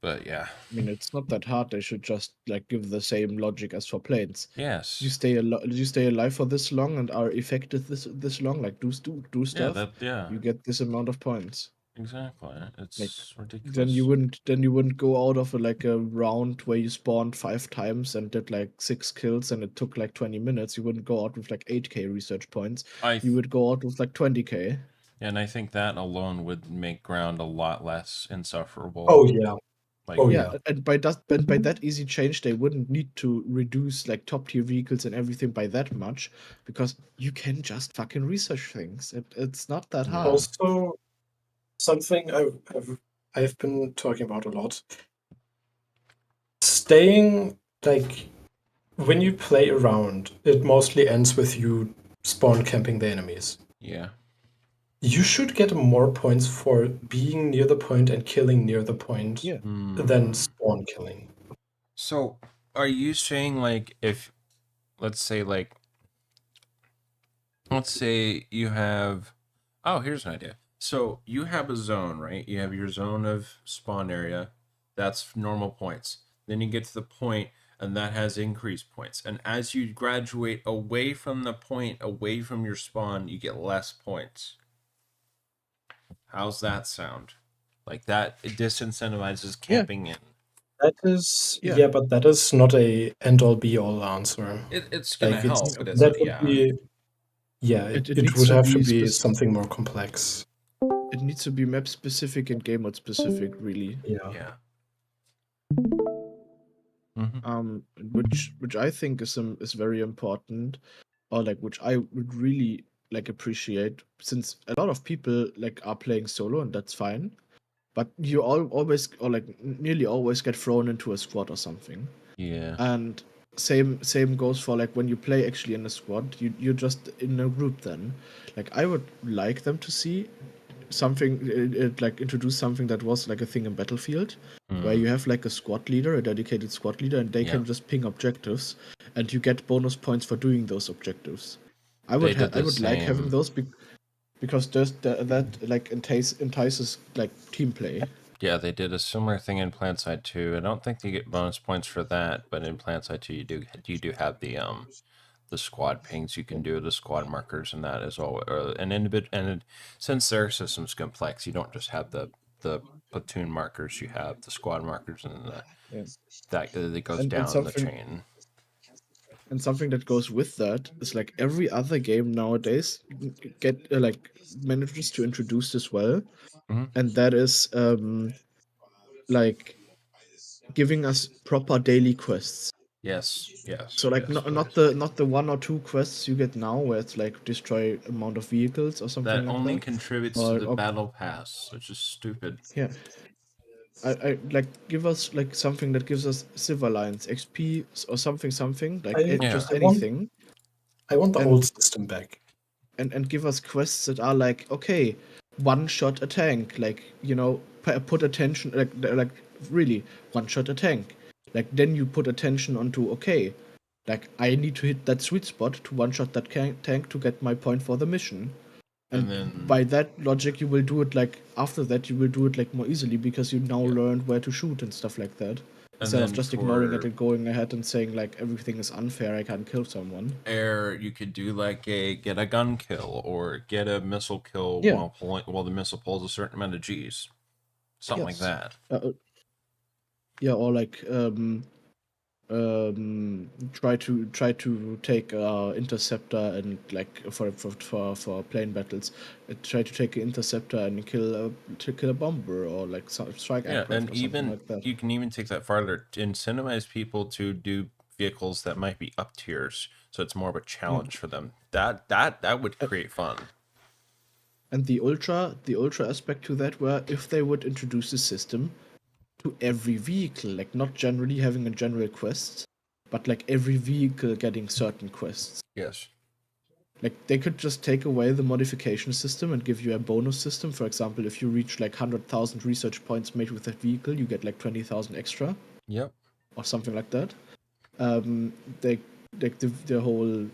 But yeah, I mean, it's not that hard. They should just like give the same logic as for planes. yes, You stay alive for this long and are effective this long, like do yeah, stuff. yeah, You get this amount of points. exactly. Like It's ridiculous. then you wouldn't go out of like a round where you spawned 5 times and did like 6 kills and it took like 20 minutes. You wouldn't go out with like 8k research points. You would go out with like 20k. And I think that alone would make ground a lot less insufferable. Oh yeah. Like, Oh Yeah, yeah. and by that easy change, they wouldn't need to reduce like top tier vehicles and everything by that much, because you can just fucking research things. It's not that Yeah. hard. Also, something I've been talking about a lot. Staying, like, when you play around, it mostly ends with you spawn camping the enemies. yeah. You should get more points for being near the point and killing near the point Yeah. than spawn killing. So, are you saying like if, let's say you have, oh, here's an idea. So you have a zone, right? You have your zone of spawn area. That's normal points. Then you get to the point, and that has increased points. And as you graduate away from the point, away from your spawn, you get less points. How's that sound? Like that, it disincentivizes Yeah. camping in. That is, Yeah. yeah, but that is not a end-all be-all answer. It's gonna Like, help, but it's that not, would yeah. be, yeah, It it needs would to have to be be spec- something more complex. It needs to be map specific and game mode specific, really. Yeah. Yeah. Mhm. Which I think is very important, or like which I would really like appreciate, since a lot of people like are playing solo, and that's fine. But you always, or like nearly always, get thrown into a squad or something. Yeah. And same goes for like when you play actually in a squad, you're just in a group then. Like I would like them to see something, like introduce something that was like a thing in Battlefield, where Mm. you have like a squad leader, a dedicated squad leader, and they Yeah. can just ping objectives, and you get bonus points for doing those objectives. I They would did I the would like having same. those because that like entices like team play. Yeah, they did a similar thing in PlanetSide 2. I don't think you get bonus points for that, but in PlanetSide 2 you do have the squad pings you can do, the squad markers, and that as well. Since their system's complex, you don't just have the platoon markers. You have the squad markers, and Yeah. that goes and down the something chain. and something that goes with that is like every other game nowadays get like manages to introduce this well, Mhm. and that is like giving us proper daily quests. Yes, yes, So like yes, not the one or two quests you get now where it's like destroy amount of vehicles or something that like only that. contributes to the battle pass, which is stupid. Yeah. I like give us like something that gives us silver lines, XP or something like Yeah. just anything, I want the and old system back. and give us quests that are like, okay, one shot a tank, like, you know, put attention, like really one shot a tank, like then you put attention onto, okay, like I need to hit that sweet spot to one shot that tank to get my point for the mission. And And then by that logic, you will do it like after that, you will do it like more easily because you now learned where to shoot and stuff like that. Instead of then just ignoring it for and going ahead and saying like everything is unfair, I can't kill someone. air, you could do like get a gun kill or get a missile kill Yeah. while the missile pulls a certain amount of G's, something like Yes. that. Yeah, or like try to take interceptor and like for plane battles, try to take an interceptor and kill a bomber or like strike Yeah, aircraft and or something even like that. you can even take that farther to incentivize people to do vehicles that might be up tiers, so it's more of a challenge for them. That would create fun. And the ultra aspect to that, where if they would introduce a system to every vehicle, like not generally having a general quest, but like every vehicle getting certain quests. Yes. Like they could just take away the modification system and give you a bonus system. For example, if you reach like 100,000 research points made with that vehicle, you get like 20,000 extra. Yep. Or something like that. They like the whole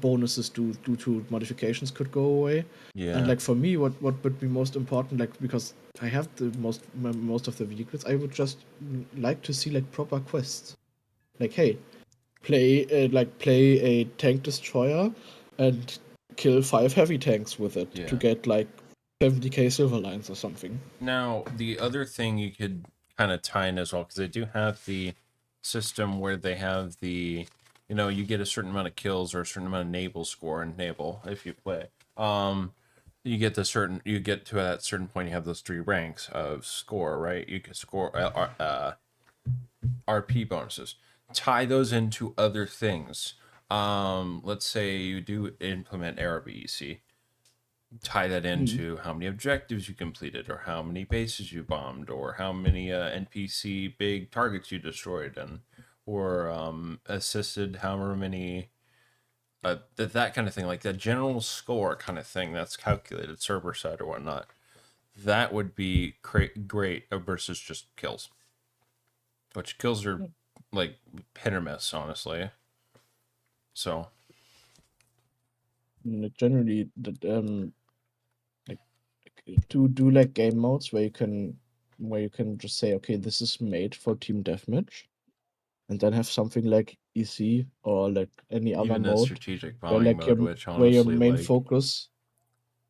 bonuses due to modifications could go away. Yeah. And like for me, what would be most important, like because I have the most of the vehicles, I would just like to see like proper quests. Like, hey, play a tank destroyer and kill 5 heavy tanks with it to Yeah. get like 70k silver lines or something. Now, the other thing you could kind of tie in as well, because they do have the system where they have you get a certain amount of kills or a certain amount of naval score in naval if you play. You get to that certain point, you have those 3 ranks of score, right? You can score RP bonuses. Tie those into other things. Let's say you do implement ARBEC. Tie that into how many objectives you completed, or how many bases you bombed, or how many NPC big targets you destroyed, and or assisted however many that kind of thing, like that general score kind of thing that's calculated server side or whatnot. That would be great versus just kills, which kills are like hit or miss, honestly. So Generally, like do like game modes where you can just say, okay, this is made for team deathmatch, and then have something like EC or like any other even that mode strategic where bombing like mode, which where your honestly, main like, focus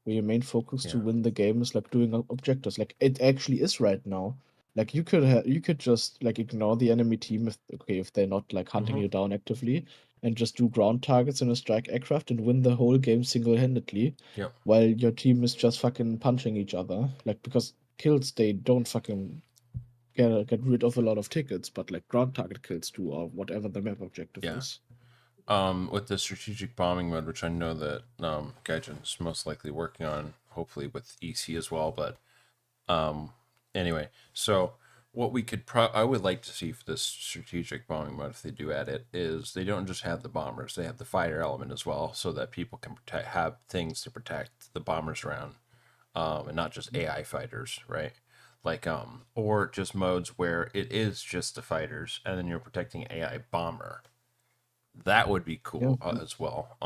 where your main focus to Yeah. win the game is like doing objectives. Like it actually is right now. Like you could just like ignore the enemy team if they're not like hunting Mhm. you down actively, and just do ground targets in a strike aircraft and win the whole game single-handedly, Yep. while your team is just fucking punching each other. Like because kills they don't fucking get rid of a lot of tickets, but like ground target kills do, or whatever the map objective Yeah. is. With the strategic bombing mode, which I know that Gaijin's most likely working on, hopefully with EC as well. But anyway, so what we could I would like to see for this strategic bombing mode, if they do add it, is they don't just have the bombers; they have the fighter element as well, so that people can have things to protect the bombers around, and not just AI fighters, right? Like or just modes where it is just the fighters, and then you're protecting AI bomber. That would be cool as well.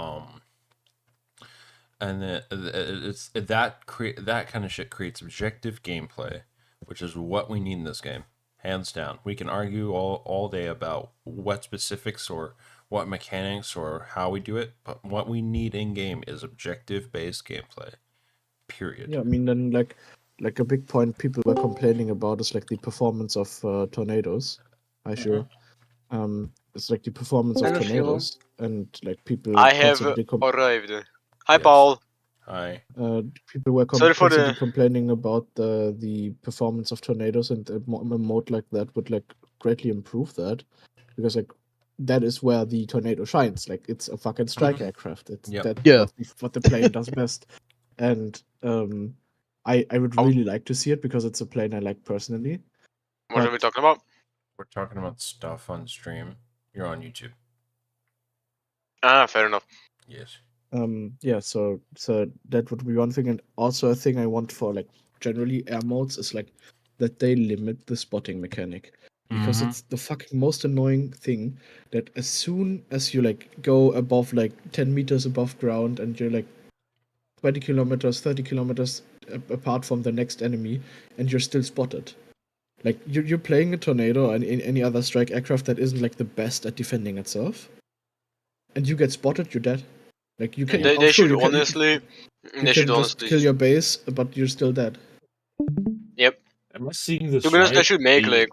And then it's that kind of shit creates objective gameplay, which is what we need in this game, hands down. We can argue all day about what specifics or what mechanics or how we do it, but what we need in game is objective based gameplay. Period. Yeah, I mean, then like a big point people were complaining about is like the performance of tornadoes. Hi, sure. It's like the performance of Hello, Shiro. tornadoes, and like people I have constantly arrived. Hi, Yes. Paul. Hi. people were Sorry for constantly the. complaining about the performance of tornadoes, and a mode like that would like greatly improve that, because like that is where the tornado shines. Like it's a fucking strike aircraft. It's Yep. Yeah. what the plane does best. And I would Oh. really like to see it because it's a plane I like personally. What are we But talking about? We're talking about stuff on stream. You're on YouTube. Ah, fair enough. Yes. yeah, so that would be one thing, and also a thing I want for like generally air modes is like that they limit the spotting mechanic, because Mhm. it's the fucking most annoying thing that as soon as you like go above like 10 meters above ground and you're like 20 kilometers 30 kilometers apart from the next enemy, and you're still spotted. Like you're playing a tornado and in any other strike aircraft that isn't like the best at defending itself, and you get spotted, you're dead. Like you can, They sure should you can, honestly. you They should can just honestly. kill your base, but you're still dead. Yep. Am I seeing this To be honest, they right? should make like.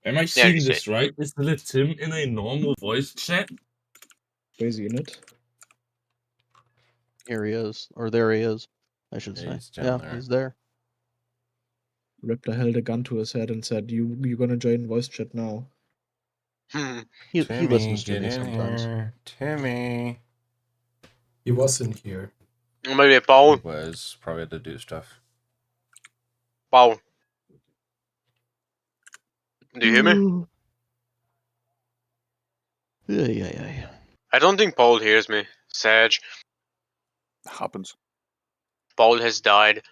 Am I Yeah, seeing you say. this right? Is the Tim in a normal voice chat? Crazy, in it. Here he is, or there he is, I should Yeah, say. he's down Yeah, there. he's there. Raptor held a gun to his head and said, "You're gonna join voice chat now." Hmm. He Timmy, listens to get me in sometimes. here. Timmy. He was in here. Maybe Paul. Was probably had to do stuff. Paul. Do you hear me? Yeah. I don't think Paul hears me. Sag. Happens. Paul has died.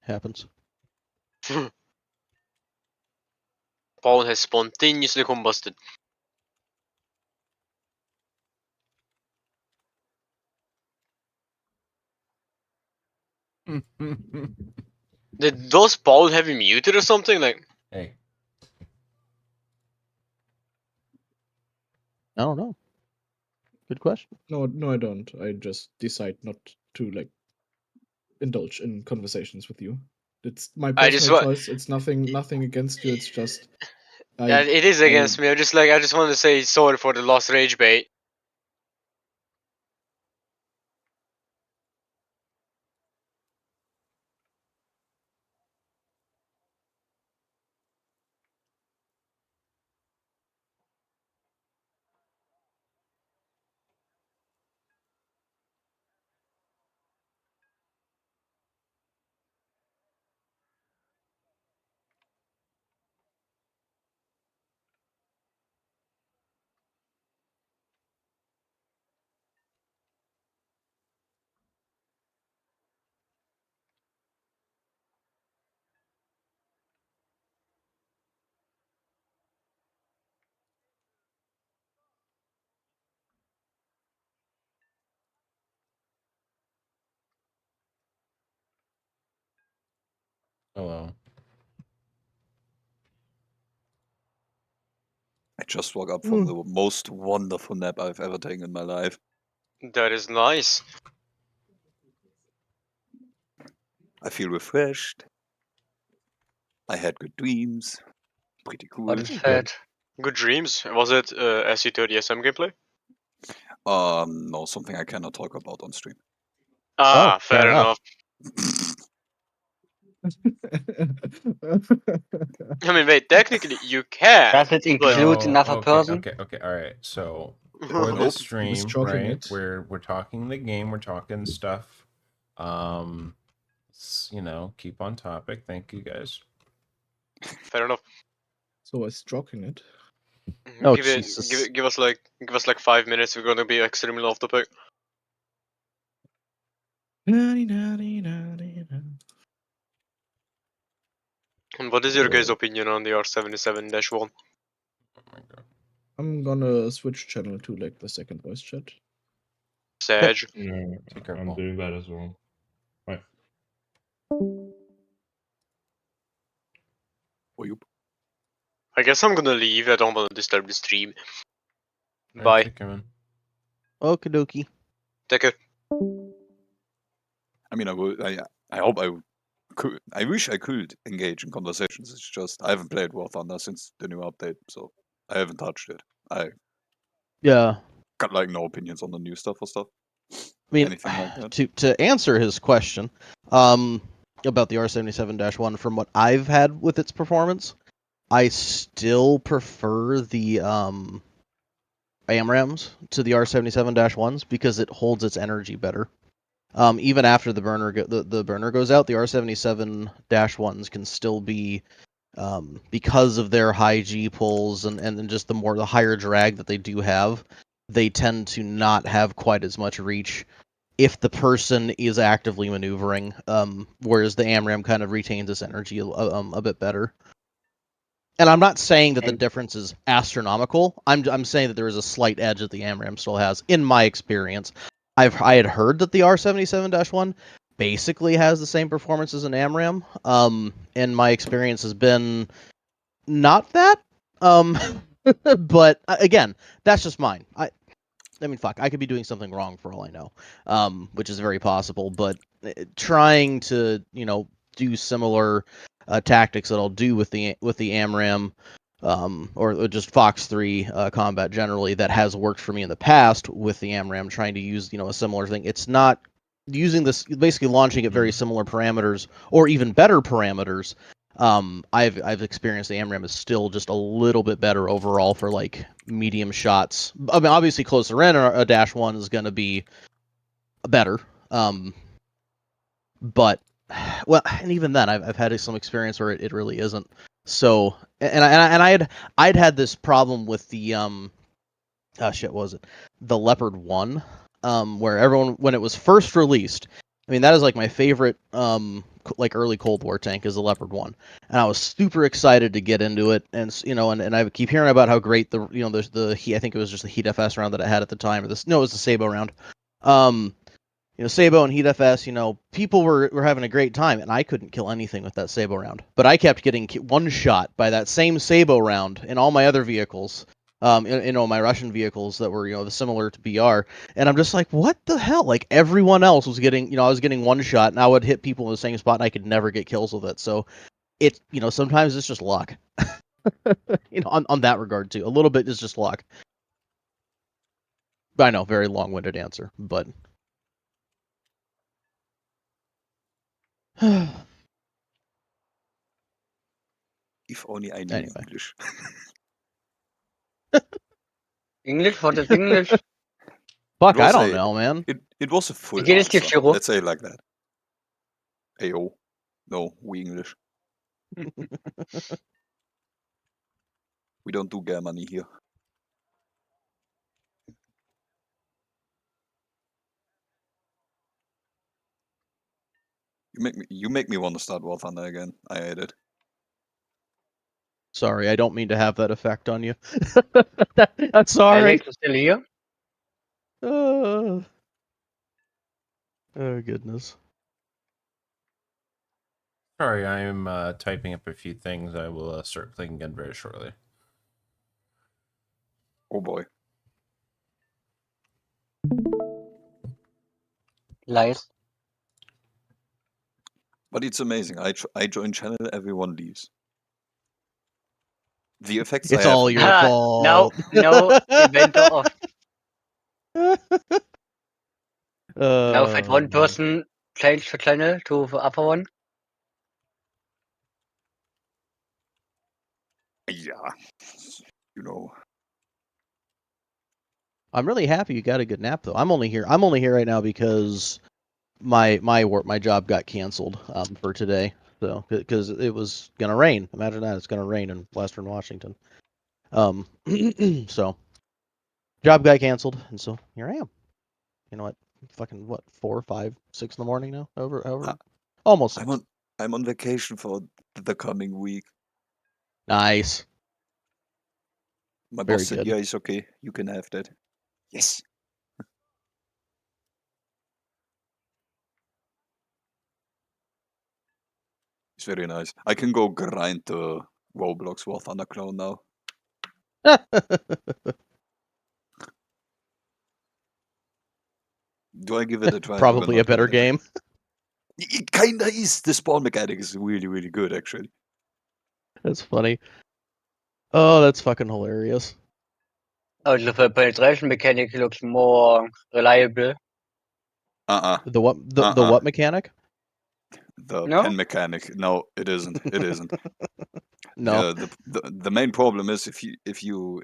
Happens. Paul has spontaneously combusted. Does Paul have him muted or something? Like. Hey. I don't know. Good question. No, I don't. I just decide not to like indulge in conversations with you. It's my I just personal choice. It's nothing against you. It's just Yeah, it is against me. I just want to say sorry for the lost rage bait. Hello. I just woke up from the most wonderful nap I've ever taken in my life. That is nice. I feel refreshed. I had good dreams. Pretty cool. What is fat? Good dreams. Was it SC30SM gameplay? No, something I cannot talk about on stream. Ah, fair enough. I mean, wait, technically you can. Does it include another okay, person? Okay, all right. So for Nope, this he stream, was joking right, it. we're talking the game, we're talking stuff. You know, keep on topic. Thank you guys. fair enough. So I was joking it. Oh, give Jesus. give us like 5 minutes. We're gonna be extremely off topic. And what is your guys' opinion on the R77-1? I'm gonna switch channel to like the second voice chat. Sage. Yeah, Take care, I'm Paul. doing that as well. Right. I guess I'm gonna leave. I don't want to disturb the stream. All right, Bye. take care, man. Okie dokie. Take care. I mean, I hope I could. I wish I could engage in conversations. It's just I haven't played War Thunder since the new update, so I haven't touched it. I Yeah. got like no opinions on the new stuff or stuff. I mean, Anything like that. to answer his question, about the R77-1, from what I've had with its performance, I still prefer the AMRAMs to the R77-1s because it holds its energy better. Even after the burner the burner goes out, the R77-1s can still be, because of their high G pulls and just the higher drag that they do have, they tend to not have quite as much reach if the person is actively maneuvering, whereas the AMRAM kind of retains its energy a bit better. And I'm not saying that the difference is astronomical. I'm saying that there is a slight edge that the AMRAM still has, in my experience. I had heard that the R77-1 basically has the same performance as an AMRAM, and my experience has been not that. But again, that's just mine. I mean, fuck, I could be doing something wrong for all I know, which is very possible. But trying to, do similar tactics that I'll do with the AMRAM, or just Fox 3 combat generally, that has worked for me in the past with the AMRAM, trying to use, a similar thing. It's not using this, basically launching at very similar parameters or even better parameters. I've experienced the AMRAM is still just a little bit better overall for like medium shots. I mean, obviously closer in, a -1 is going to be better. But well, and even then, I've had some experience where it really isn't. So, and I'd had this problem with the what was it? The Leopard 1, where everyone, when it was first released, I mean, that is like my favorite like early Cold War tank is the Leopard 1, and I was super excited to get into it, and and I keep hearing about how great there's the heat. I think it was just the Heat FS round that I had at the time, or it was the Sabo round. Sabo and Heat FS, people were having a great time, and I couldn't kill anything with that Sabo round, but I kept getting one shot by that same Sabo round in all my other vehicles. In all my Russian vehicles that were, similar to BR, and I'm just like, what the hell? Like everyone else was getting, I was getting one shot, and I would hit people in the same spot, and I could never get kills with it. So, it, sometimes it's just luck. On that regard too, a little bit is just luck. I know, very long-winded answer, but. If only I knew Anyway. English. English? What is English? Fuck, I don't know, man. It was a full Wie geht es dir, answer. Firo? Let's say it like that. Ayo. No, we English. We don't do Germany here. You make me want to start War Thunder again. I hate it. Sorry, I don't mean to have that effect on you. I'm sorry. Alex is still here? Oh goodness. Sorry, I'm typing up a few things. I will start playing again very shortly. Oh boy. Lies. But it's amazing. I join channel, everyone leaves. The effects It's I have all on your my- Now, fault. no event of now if one Man. person change the channel to the other one. Yeah. You know. I'm really happy you got a good nap though. I'm only here right now because my job got canceled for today. So because it was gonna rain. Imagine that, it's gonna rain in Western Washington. So job got canceled, and so here I am. You know what? Fucking what? 4, 5, 6 in the morning now. Over. Almost 6. I'm on vacation for the coming week. Nice. My Very boss said, good. "Yeah, it's okay. You can have that." Yes. It's very nice. I can go grind the Roblox War Thunder Clone now. Do I give it a try? Do I Probably a not give better it a try? game. It kinda is. The spawn mechanic is really, really good, actually. That's funny. Oh, that's fucking hilarious. Oh, the penetration mechanic looks more reliable. The what? The what mechanic? The No? pen mechanic. No, it isn't. It isn't. No. The main problem is if you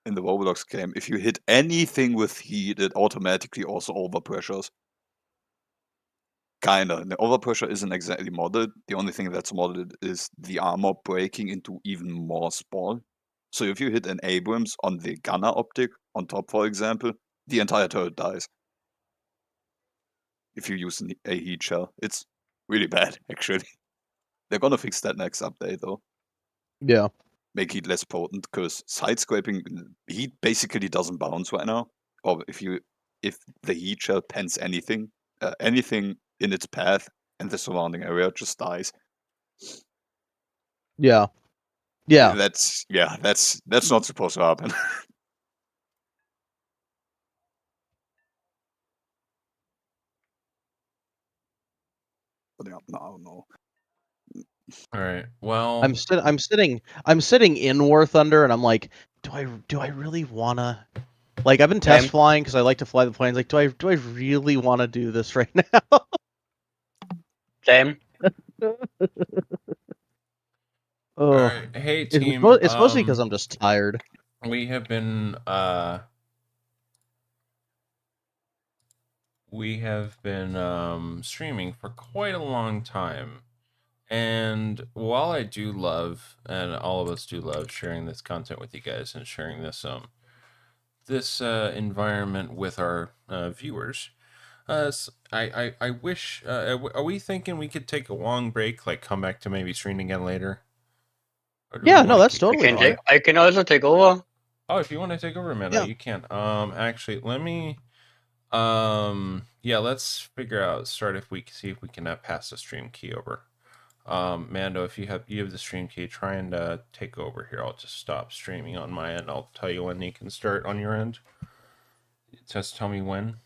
in the Roblox game, if you hit anything with heat, it automatically also overpressures. Kinda. The overpressure isn't exactly modded. The only thing that's modded is the armor breaking into even more spawn. So if you hit an Abrams on the gunner optic on top, for example, the entire turret dies. If you use a heat shell, it's really bad, actually. They're gonna fix that next update, though. Yeah. Make heat less potent, because side scraping heat basically doesn't bounce right now. Or if the heat shell pens anything in its path and the surrounding area just dies. Yeah. Yeah. That's not supposed to happen. But yeah, no. All right. Well, I'm sitting in War Thunder, and I'm like, do I really wanna? Like, I've been test Same. flying because I like to fly the planes. Like, do I really want to do this right now? Same. all Oh, right. Hey it's team. it's mostly because I'm just tired. We have been streaming for quite a long time. And while I do love, and all of us do love sharing this content with you guys and sharing this environment with our viewers, I wish. Are we thinking we could take a long break, like come back to maybe stream again later? Or do we Yeah, no, want to that's keep totally it fine. going? I can also take over. Oh, if you want to take over, Amanda, Yeah. you can. Actually, let me. Yeah, let's figure out. Start if we see if we can pass the stream key over. Mando, if you have the stream key, try and take over here. I'll just stop streaming on my end. I'll tell you when you can start on your end. Just tell me when.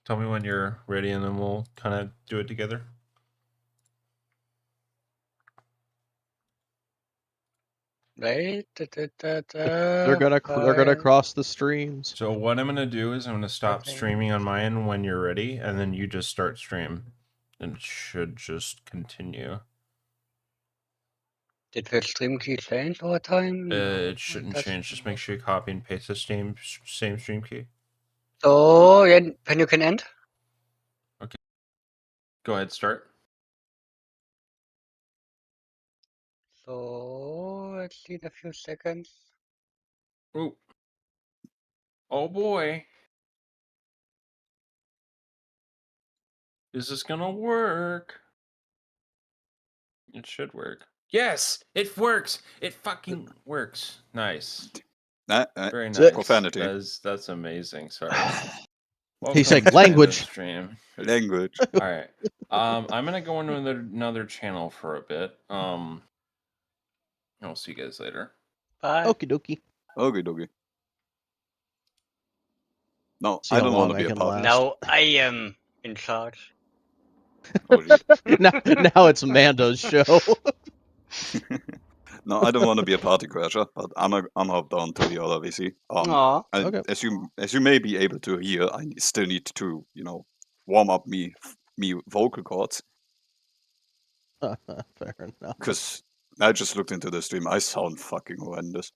Tell me when you're ready, and then we'll kind of do it together. Wait. They're gonna cross the streams. So what I'm gonna do is I'm gonna stop streaming on my end when you're ready, and then you just start stream, and it should just continue. Did the stream key change over time? It shouldn't change. Just make sure you copy and paste the same stream key. So, yeah, when you can end? Okay. Go ahead, start. So, let's see in a few seconds. Ooh. Oh boy. Is this gonna work? It should work. Yes, it works. It fucking works. Nice. Very nice. Profanity. That's amazing. Sorry. He's saying Welcome to language. the stream. Language. All right. I'm gonna go into another channel for a bit. I'll see you guys later. Bye. Okie dokie. Okay. No, See I how don't want long to be I a can party. last. Now I am in charge. Oh, shit. now it's Mando's show. No, I don't want to be a party crasher, but I'm hopped on to the other VC. Aw. Okay. As you may be able to hear, I still need to, warm up me vocal cords, Fair enough. because I just looked into the stream. I sound fucking horrendous.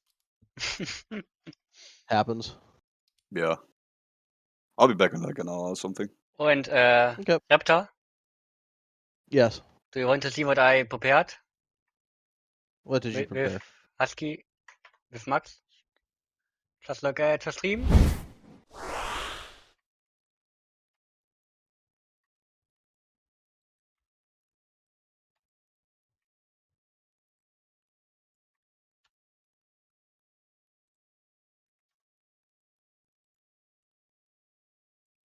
Happens. Yeah. I'll be back in like an hour or something. And Okay. Raptor, Yes. do you want to see what I prepared What did you with prepare? Husky, with Max? Just look at the stream.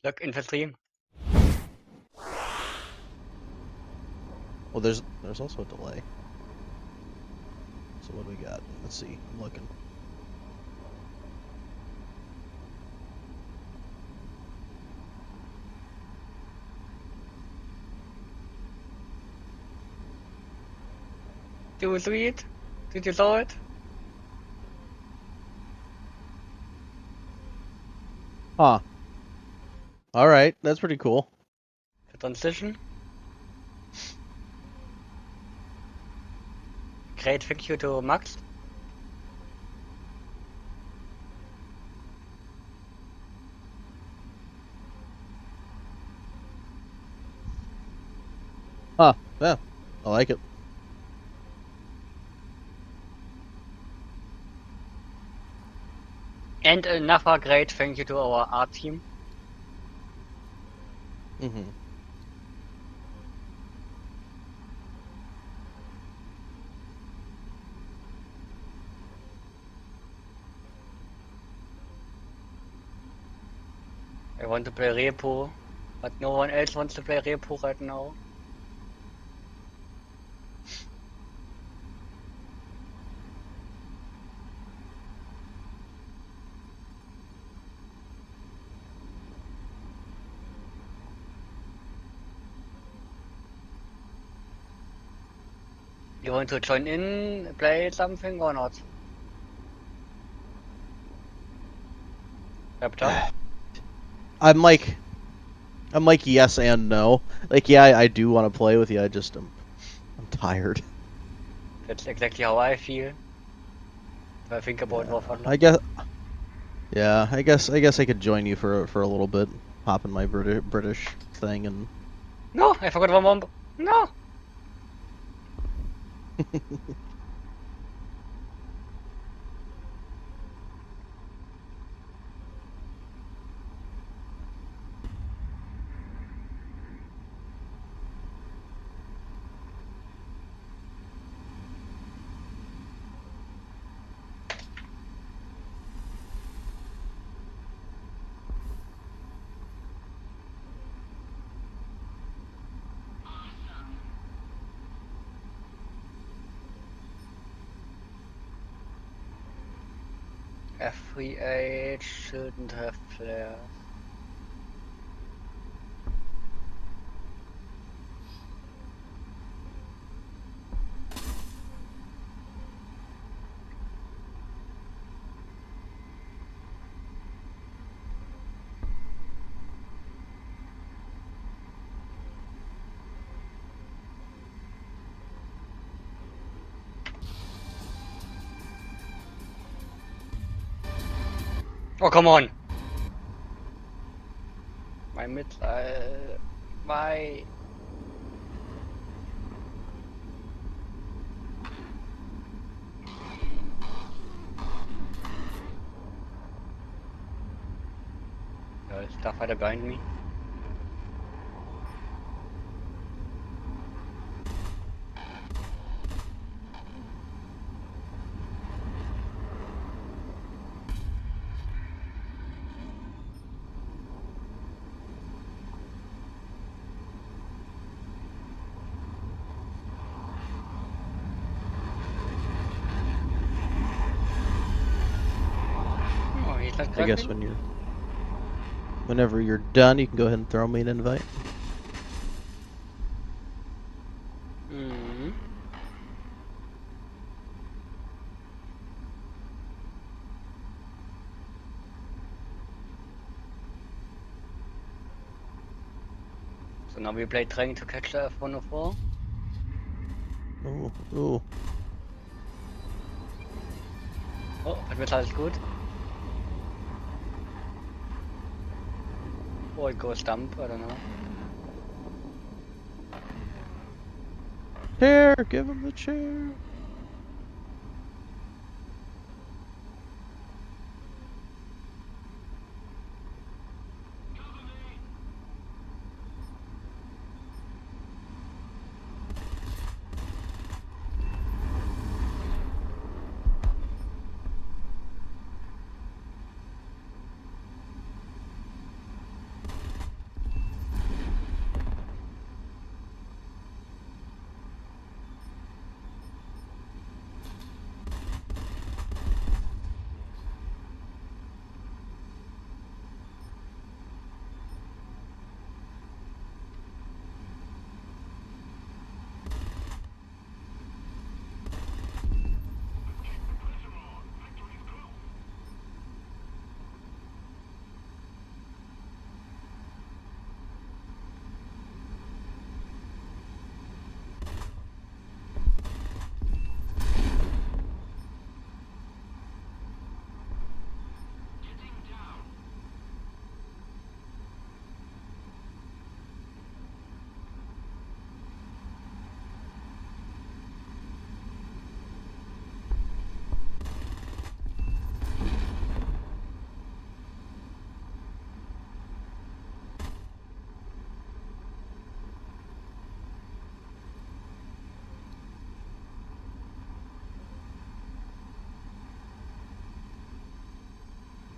Look in the stream. Well, there's also a delay. So what do we got? Let's see. I'm looking. Do you see it? Did you saw it? Huh. All right. That's pretty cool. The transition. Great, thank you to Max. Huh. Yeah. I like it. And another great thank you to our art team. Mm-hmm. I want to play Repo, but no one else wants to play Repo right now. You want to join in, play something or not? Raptor? I'm like yes and no. Like, yeah, I do want to play with you. I'm tired. That's exactly how I feel. If I think about War for I guess. Yeah, I guess I could join you for a little bit. Hop in my British thing and. No, I forgot one more. No. F3H shouldn't have flares. Oh, come on! My mid, my... Starfighter behind me. Oh, he's not I guess cracking? when you're. Whenever you're done, you can go ahead and throw me an invite. Mhm. So now we play Trying to Catch the F-104. Ooh, ooh. Oh, Fettmetall ist gut. Or it goes dump, I don't know. Chair, give him the chair.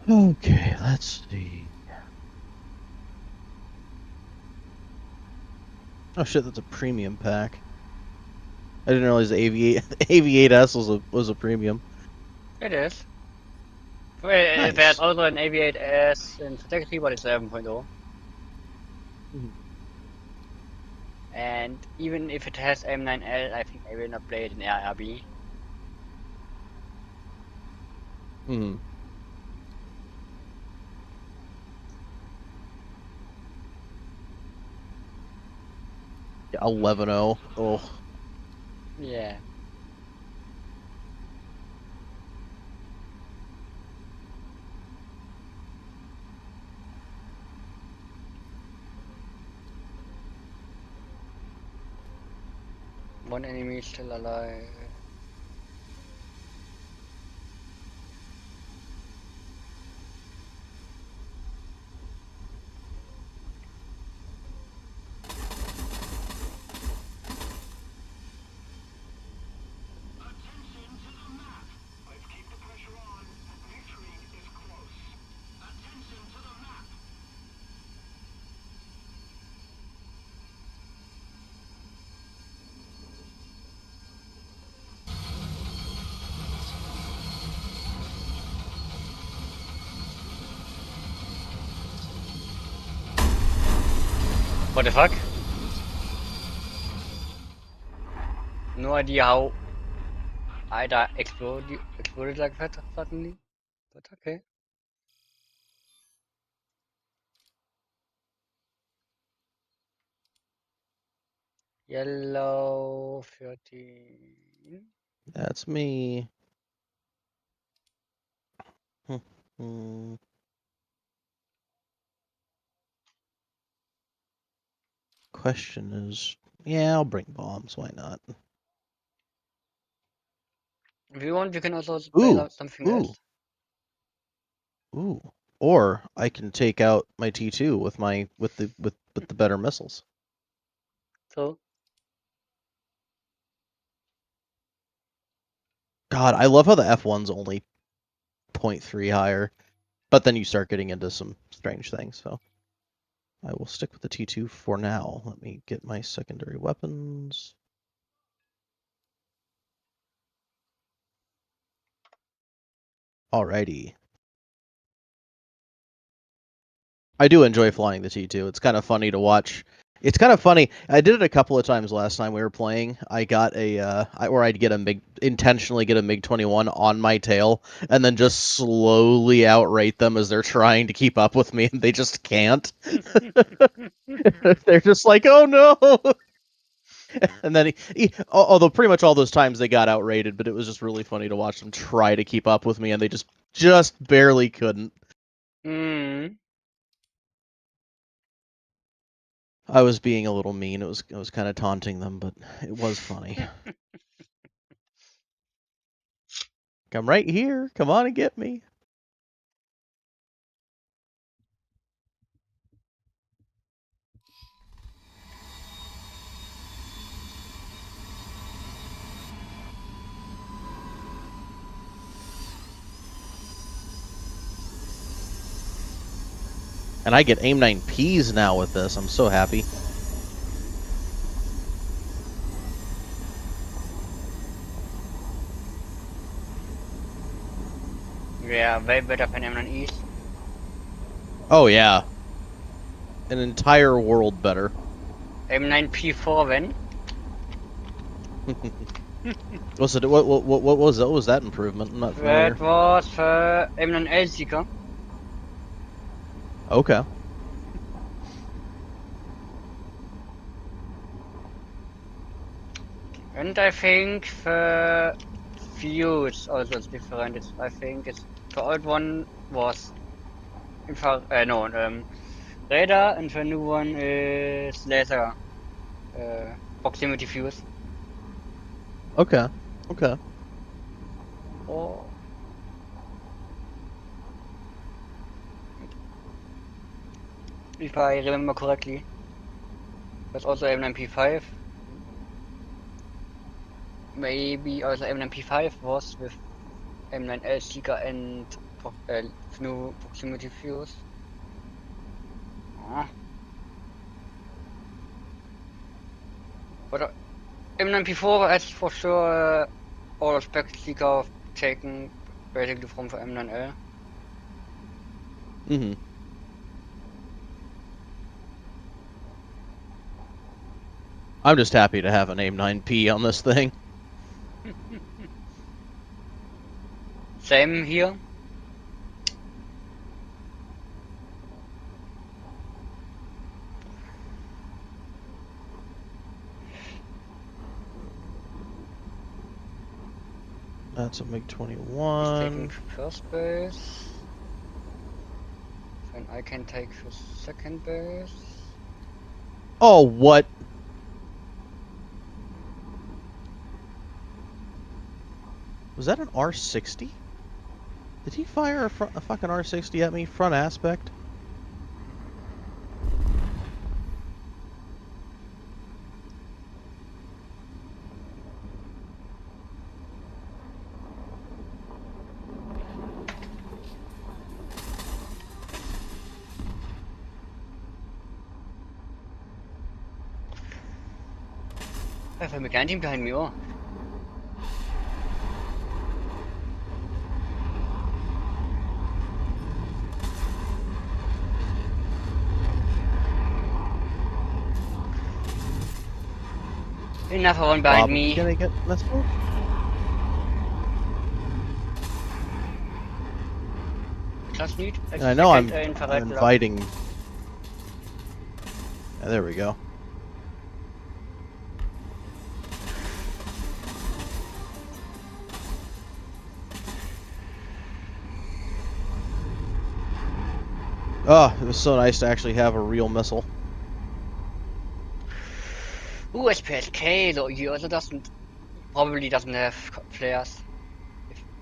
Okay, let's see. Oh shit, that's a premium pack. I didn't realize the AV8S was a premium. It is. Nice. There's also an AV8S in Protected, but it's 11.0. Mhm. And even if it has M9L, I think I will not play it in RRB. Hmm. Yeah, 11.0. Oh. Yeah. One enemy is still alive. Attention to the map. Let's keep the pressure on. Victory is close. Attention to the map. What the fuck? No idea how Ida exploded like that suddenly, but okay. Yellow 13. That's me. Hmm. Question is, yeah, I'll bring bombs. Why not? If you want, you can also play Ooh, something ooh, else. ooh. Or I can take out my T2 with the better missiles. So, God, I love how the F1's only 0.3 higher, but then you start getting into some strange things. So I will stick with the T2 for now. Let me get my secondary weapons. Alrighty. I do enjoy flying the T2. It's kind of funny to watch. It's kind of funny. I did it a couple of times last time we were playing. I got I'd get a intentionally get a MiG-21 on my tail, and then just slowly outrate them as they're trying to keep up with me, and they just can't. They're just like, oh no! And then, although pretty much all those times they got outrated, but it was just really funny to watch them try to keep up with me, and they just barely couldn't. Mm. I was being a little mean. I was kind of taunting them, but it was funny. Come right here. Come on and get me. And I get aim 9Ps now with this. I'm so happy. Yeah, way better than M9Es. Oh yeah. An entire world better. M9P4 when? What was that improvement? I'm not familiar. That was M9L Seeker. Okay. And I think the view is also different. I think the old one was radar, and the new one is laser proximity views. Okay. Okay. Oh. If I remember correctly, that's also M9P5. Maybe also M9P5 was with M9L Seeker and new proximity views. But M9P4 has for sure all spec Seeker taken basically from the M9L. Mm-hmm. I'm just happy to have an aim 9P on this thing. Same here. That's a MiG-21. Taking first base. Then I can take the second base. Oh, what? Was that an R60? Did he fire a fucking R60 at me? Front aspect? I have a mechanic team behind me, oh. Another one behind me. Can I get? Let's go. Just need. I know I'm inviting. Yeah, there we go. Oh, it was so nice to actually have a real missile. Ooh, SPSK, so he also probably doesn't have flares.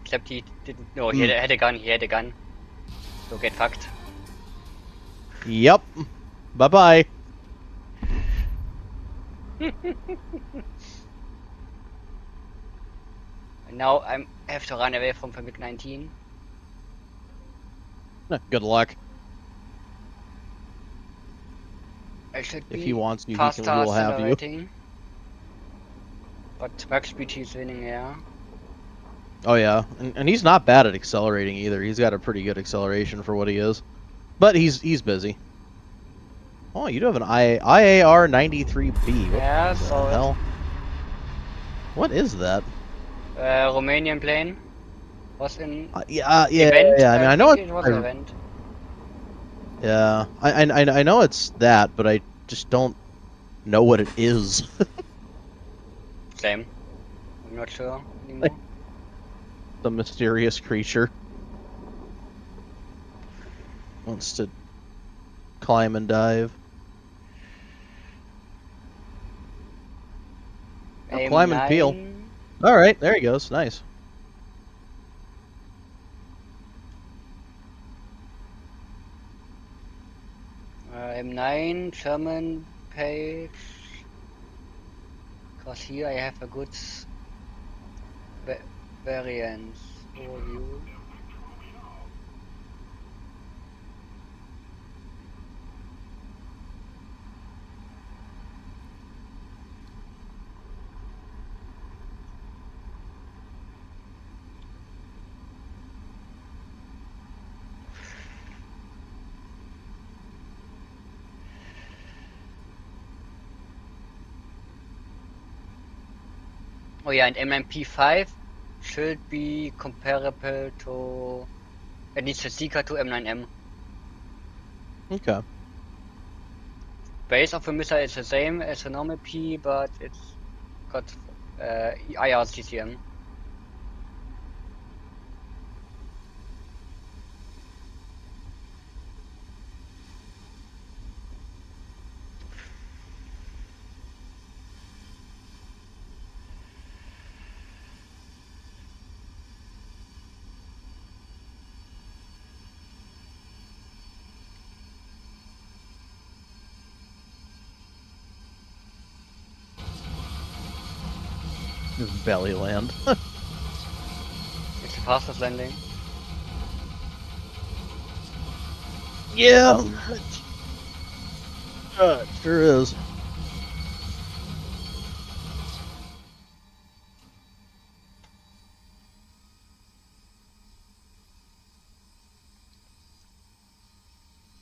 Except he didn't, no, he had a gun, So get fucked. Yep. Bye-bye. Now I have to run away from the MiG-19. Good luck. I should If be he wants you, faster he will have you. accelerating. But max speed he's winning, yeah. Oh yeah, and he's not bad at accelerating either. He's got a pretty good acceleration for what he is, but he's busy. Oh, you do have an IAR 93B. What Yeah, the saw it. hell? What is that? Romanian plane was in Yeah. event. I mean, I know think it. it was event. Yeah, I know it's that, but I just don't know what it is. Same. I'm not sure anymore. The mysterious creature wants to climb and dive. Oh, Aim climb and peel. 9. All right, there he goes. Nice. M9 German page. Cause here I have a good variance overview. Oh yeah, and M9P5 should be comparable to at least the Seeker to M9M. Okay. Base of the missile is the same as the normal P, but it's got IR CCM. Belly land. It's the fastest landing. Yeah. It sure is.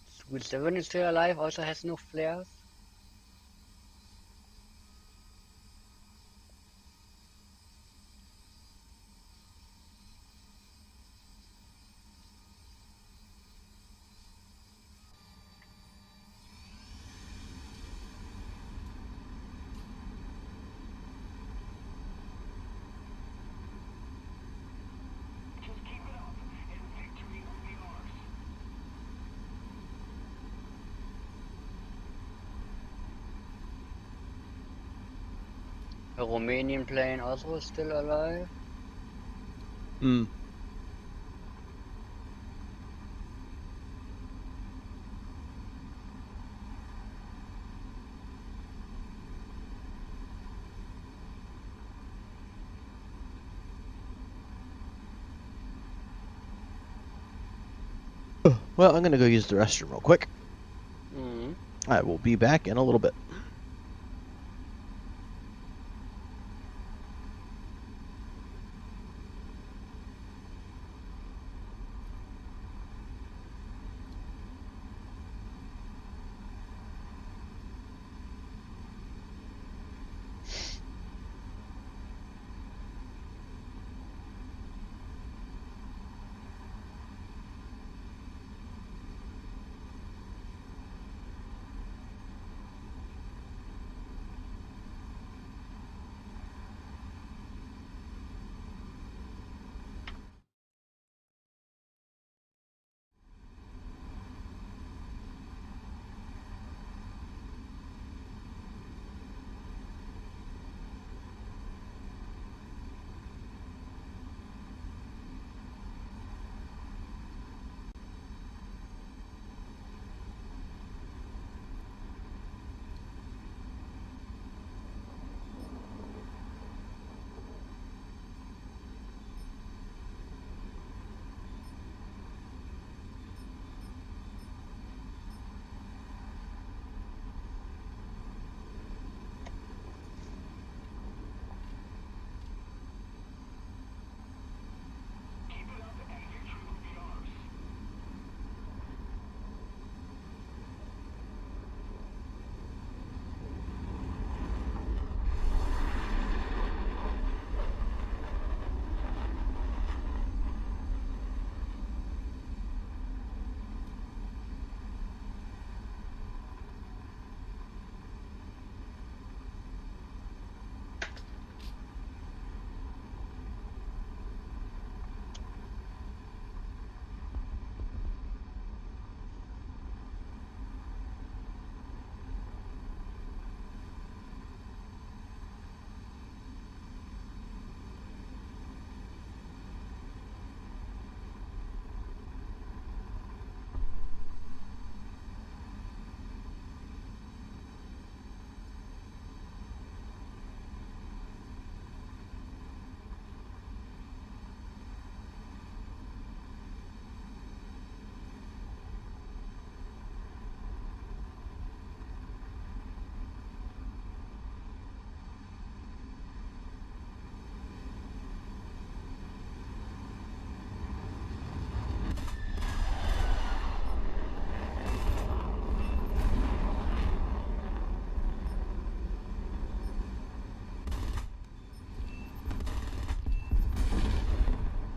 School 7 is still alive, also has no flares. Just keep it up, and victory will be ours. The Romanian plane also is still alive. Hmm. Well, I'm gonna go use the restroom real quick. Mm. I will be back in a little bit.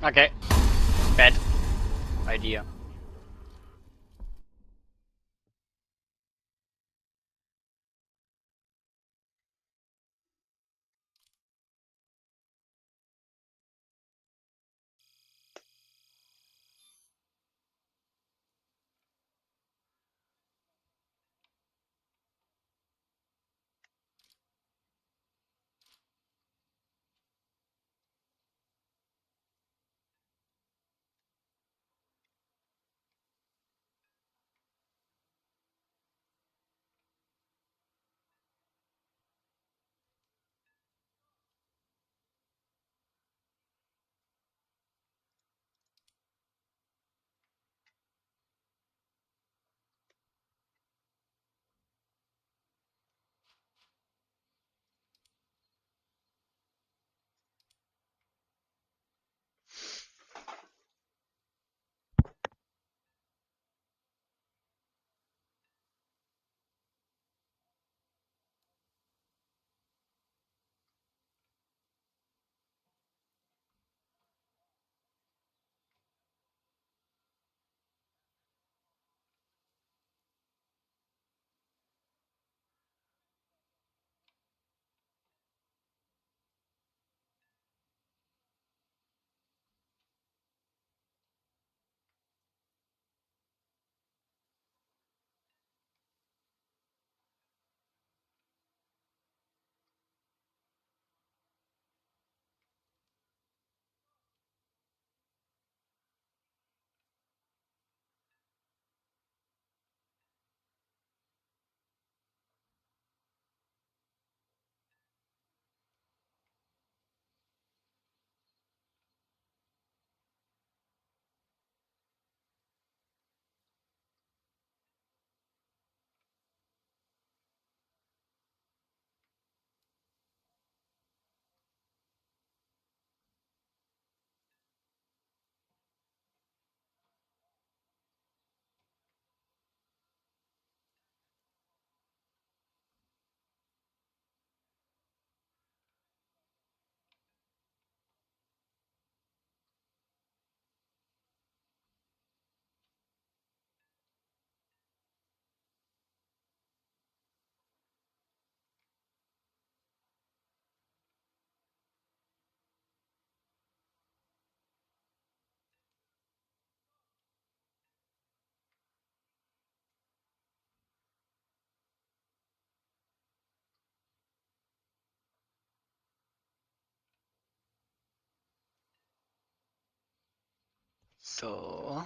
Okay. Bad idea. So.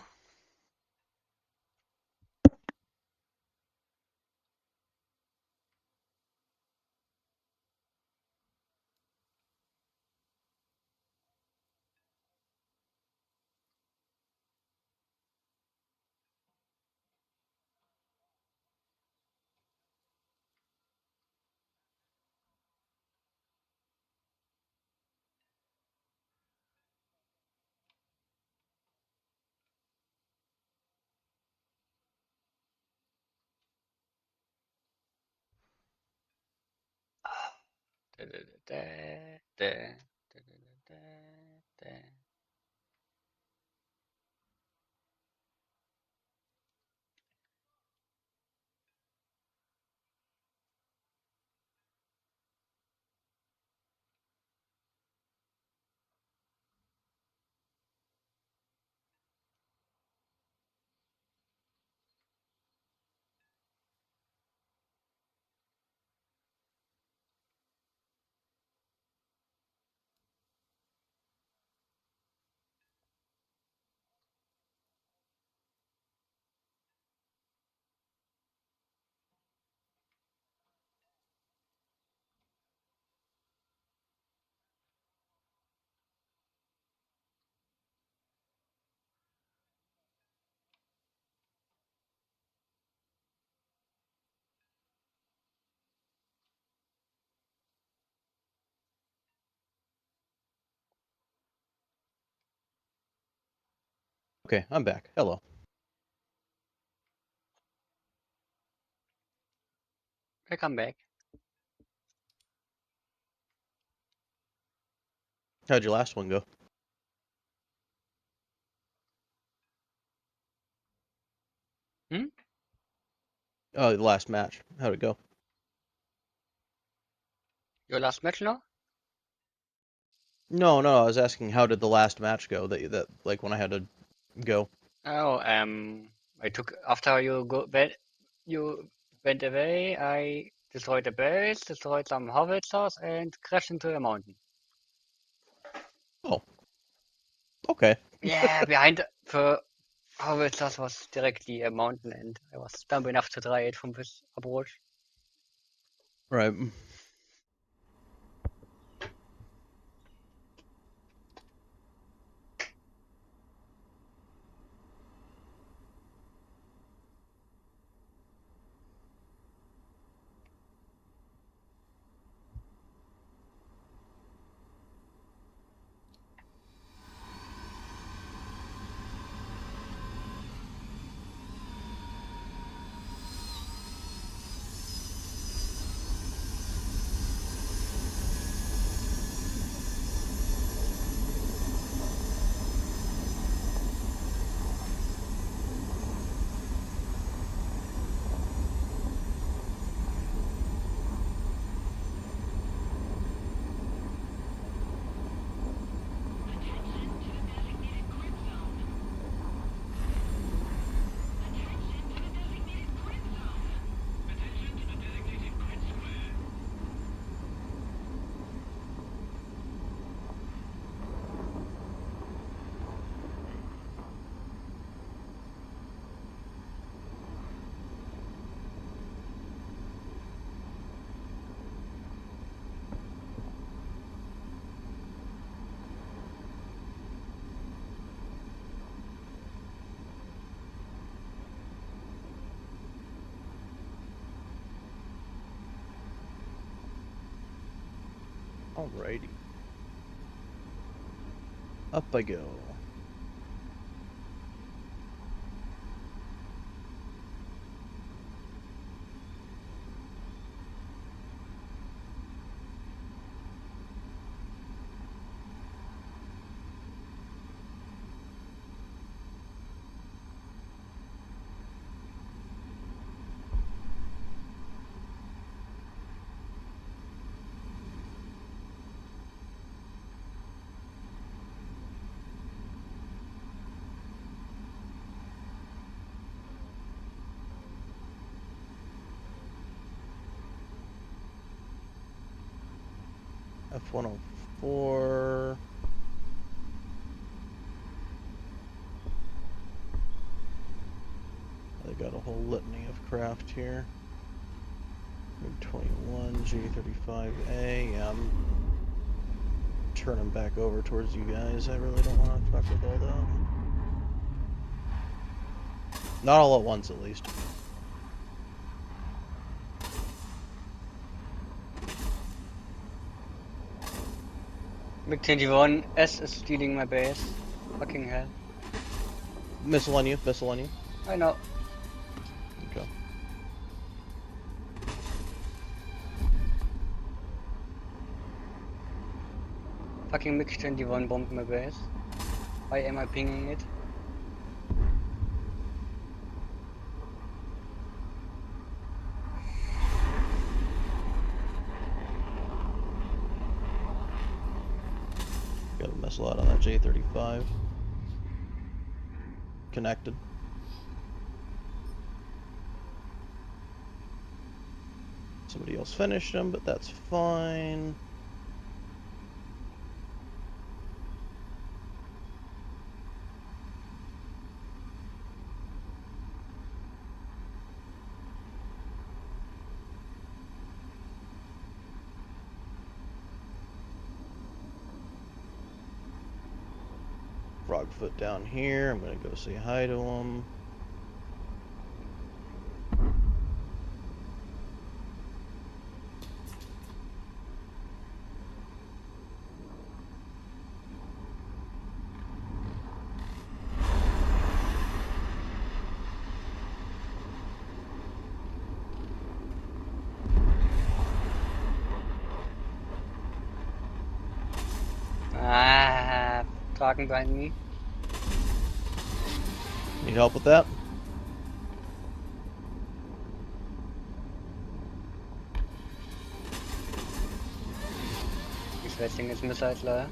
Okay, I'm back. Hello. Welcome back. How'd your last one go? Oh, the last match. How'd it go? Your last match now? No, I was asking how did the last match go that like when I had to go. Oh, I took after you went away. I destroyed the base, destroyed some howitzers, and crashed into a mountain. Oh. Okay. Yeah, behind the howitzers was directly a mountain, and I was dumb enough to try it from this approach. Right. Alrighty. Up I go. F-104. They got a whole litany of craft here. MiG-21, J-35A. Yeah, I'm turning back over towards you guys. I really don't want to fuck with all that. Not all at once, at least. MiG-21S is stealing my base. Fucking hell. Missile on you, missile on you. I know. Okay. Fucking MiG-21 bombed my base. Why am I pinging it? Got a missile out on that J-35. Connected. Somebody else finished him, but that's fine. Frogfoot down here. I'm gonna go say hi to him. Ah, talking behind me. Need help with that? wasting his missiles there.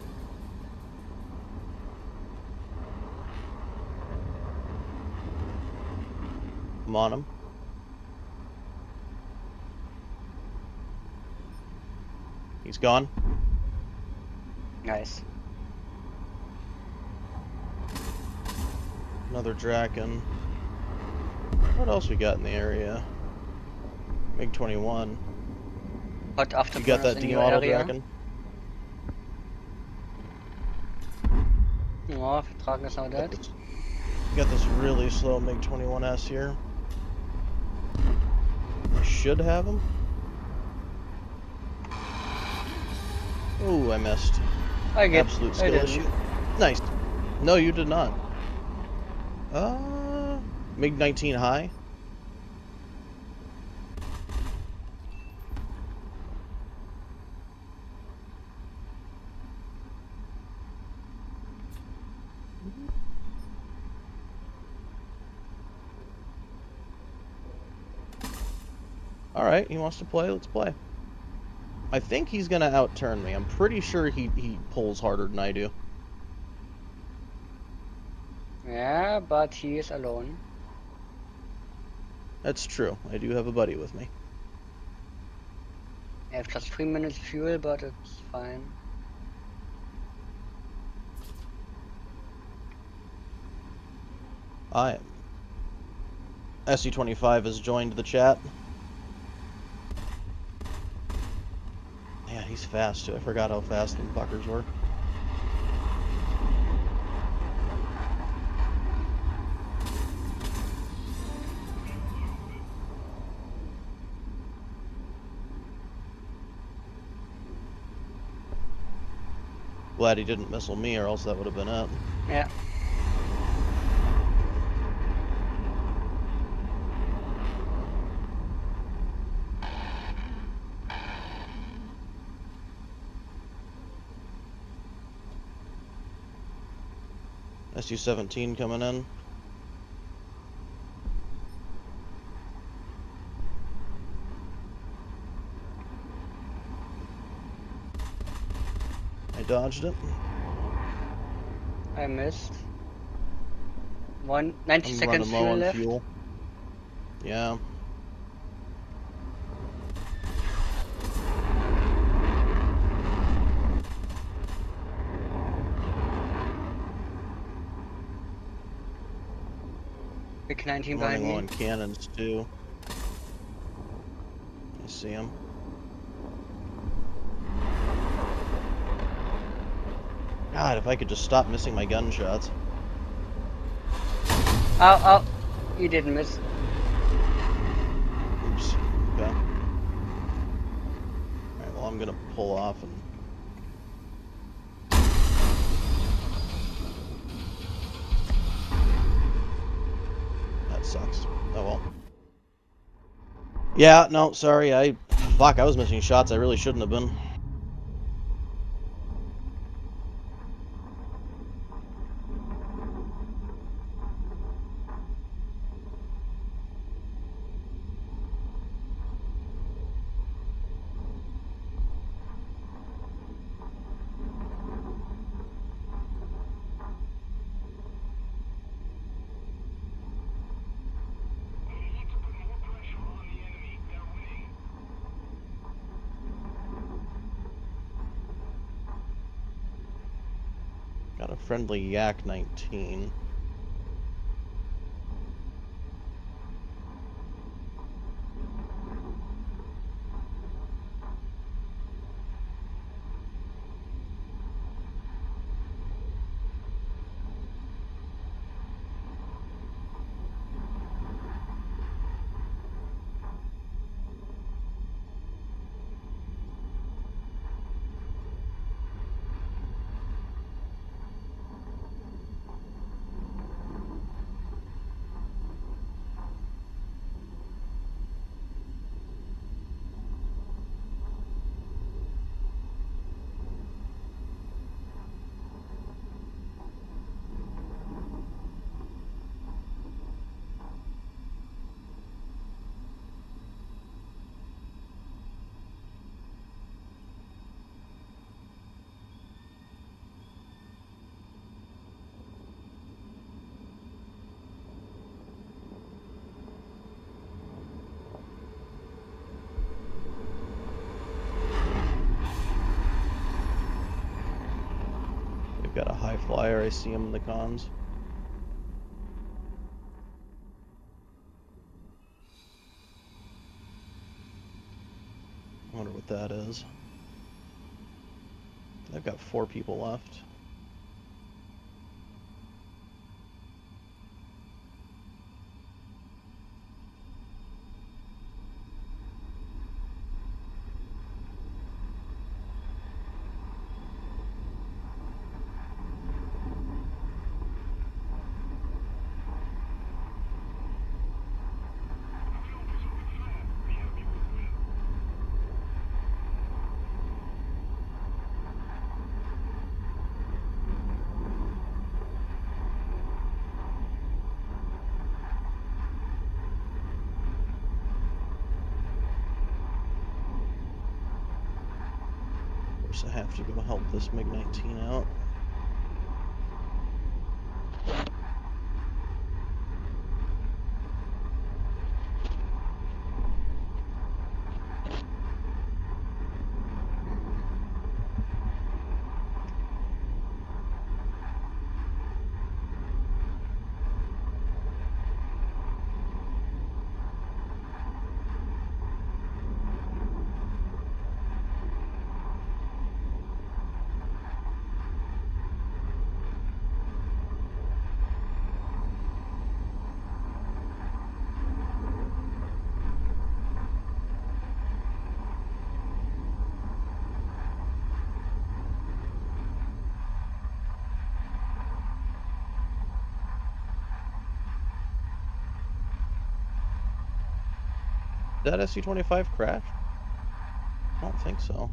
I'm on him. He's gone. Nice. Another Draken. What else we got in the area? MiG-21. Hot after You got that in D your model area. Draken? Ja, Vertrag is now Got dead. this, you got this really slow MiG-21S here. I should have him. Oh, I missed. I get. Absolute I skill didn't. issue. Nice. No, you did not. MiG-19 high. Alright, he wants to play, let's play. I think he's gonna outturn me. I'm pretty sure he pulls harder than I do. Yeah, but he is alone. That's true. I do have a buddy with me. I have just 3 minutes fuel, but it's fine. SC25 has joined the chat. Yeah, he's fast too. I forgot how fast them fuckers were. Glad he didn't missile me, or else that would have been it. Yeah. SU-17 coming in. I dodged it. I missed. 90 I'm seconds running low fuel on left. fuel. Yeah. Big 19 I'm behind running low me. on cannons too. I see him. God, if I could just stop missing my gunshots. Ow, ow. He didn't miss. Oops. Okay. Alright, well I'm gonna pull off and... That sucks. Oh well. Yeah, no, sorry, Fuck, I was missing shots I really shouldn't have been. We need to put more pressure on the enemy. They're winning. Got a friendly Yak 19. flyer. I see him in the cons. I wonder what that is. I've got 4 people left. Of course, I have to go help this MiG-19 out. Did that SU-25 crash? I don't think so.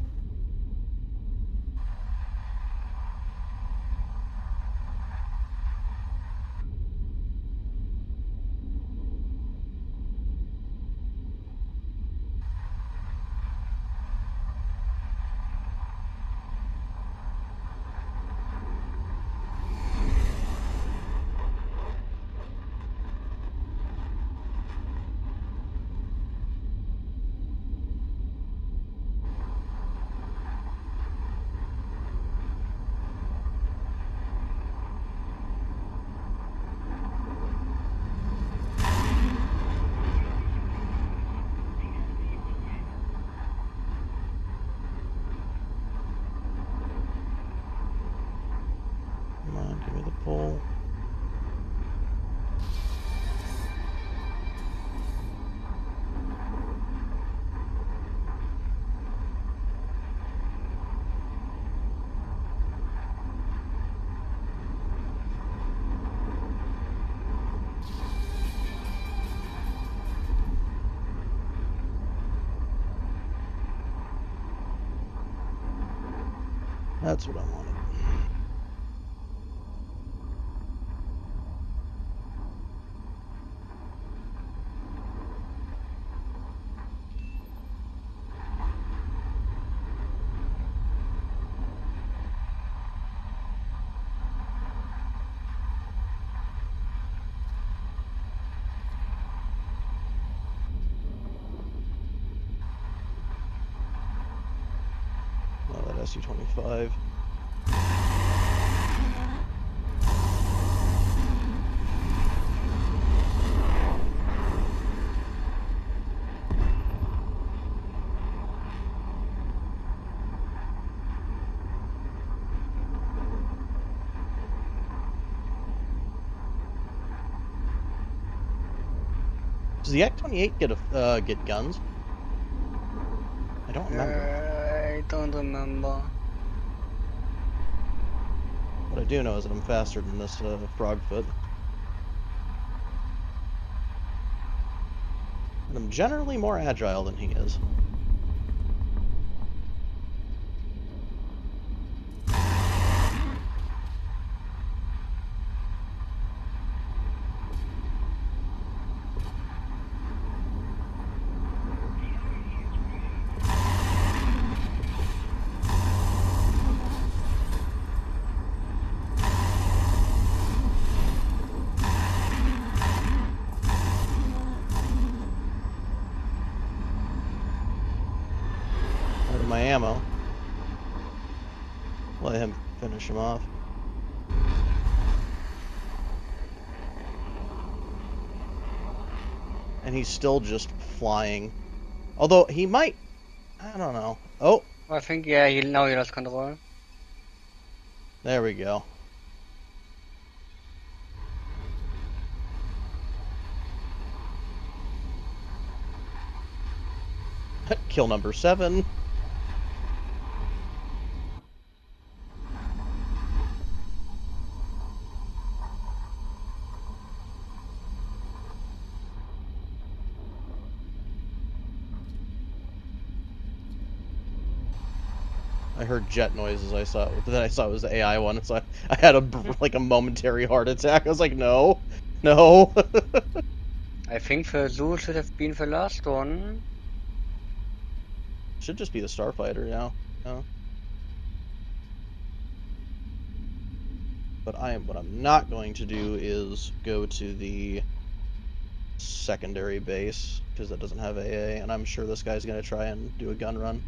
Come on, give me the pull. That's what I wanted. Oh, that SU-25. Does the Yak-28 get guns? I don't remember. I don't remember. What I do know is that I'm faster than this Frogfoot. And I'm generally more agile than he is. Out of my ammo. Let him finish him off. And he's still just flying. Although he might... I don't know. Oh, I think, yeah, now he lost control. there we go. Kill number 7. I heard jet noises. I saw it, but then I saw it was the AI one, so I had a momentary heart attack. I was like, no, no. I think the Zoo should have been the last one. Should just be the starfighter, yeah. But what I'm not going to do is go to the secondary base because that doesn't have AA, and I'm sure this guy's going to try and do a gun run.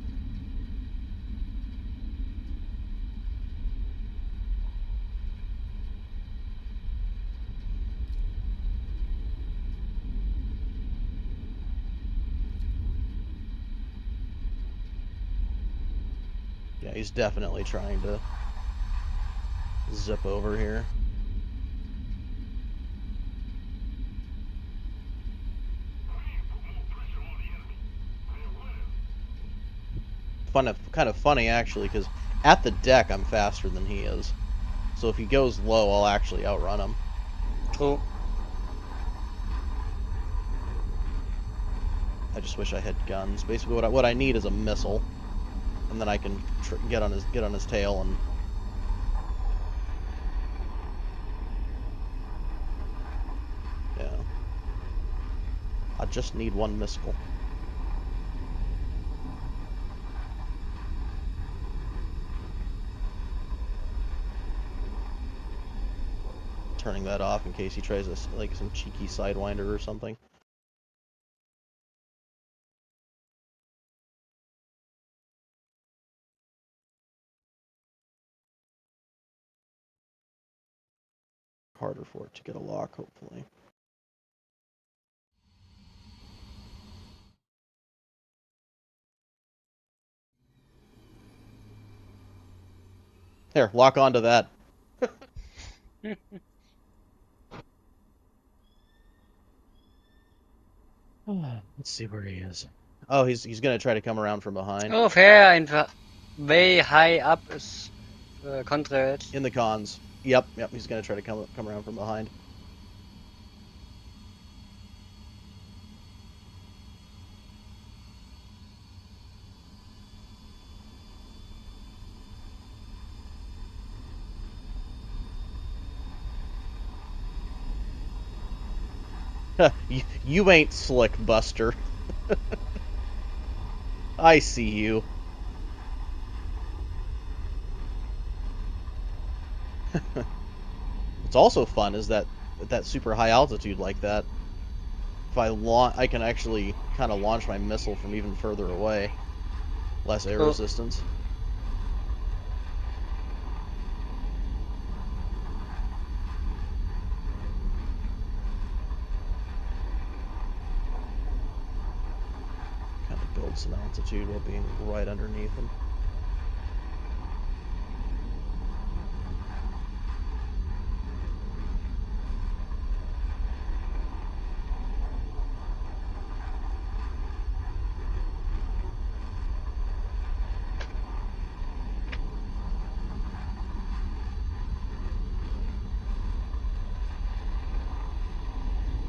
Yeah, he's definitely trying to zip over here. Kind of funny actually, because at the deck I'm faster than he is. So if he goes low, I'll actually outrun him. True. I just wish I had guns. Basically, what I need is a missile, and then I can get on his tail and. Yeah. I just need one missile. Turning that off in case he tries like some cheeky sidewinder or something. Harder for it to get a lock, hopefully. There, lock onto that. Let's see where he is. Oh, he's gonna try to come around from behind. Oh, fair, and way high up is the contrails. In the cons. Yep, he's gonna try to come around from behind. You ain't slick, Buster. I see you. What's also fun is that at that super high altitude like that, if I can actually kind of launch my missile from even further away. Less air resistance. Kind of build some altitude while being right underneath him.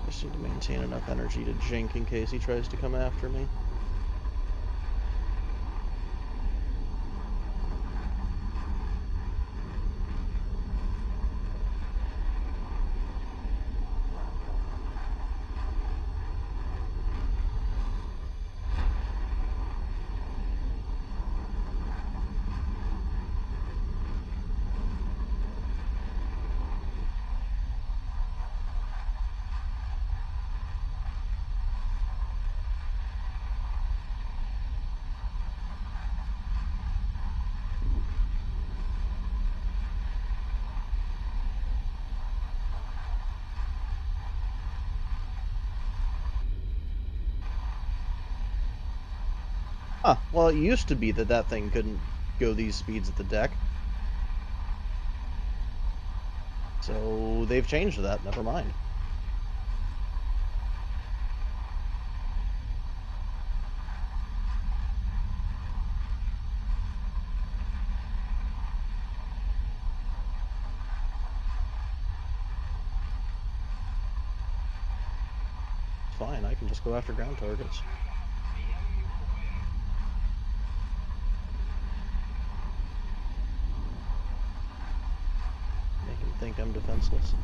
Just need to maintain enough energy to jink in case he tries to come after me. Huh. Well, it used to be that thing couldn't go these speeds at the deck. So they've changed that. Never mind. Fine, I can just go after ground targets. Make him think I'm defenseless.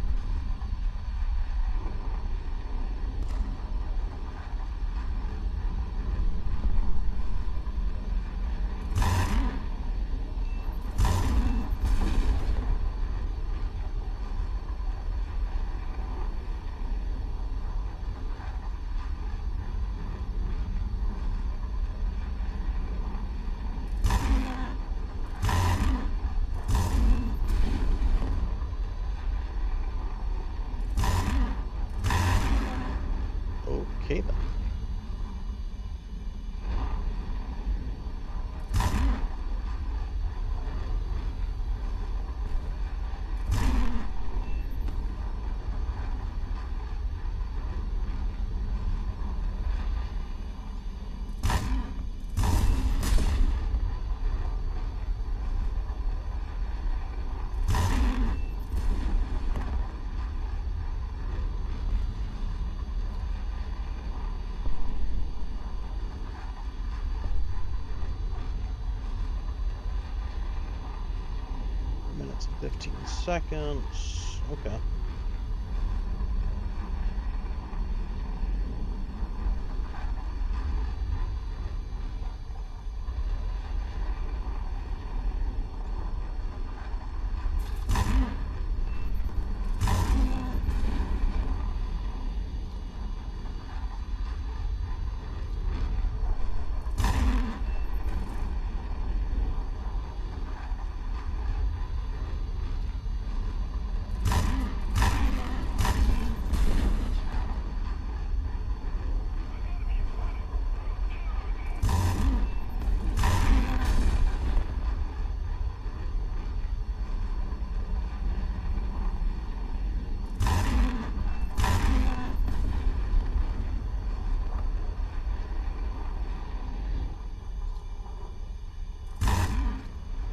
Okay then. Minutes and 15 seconds. Okay.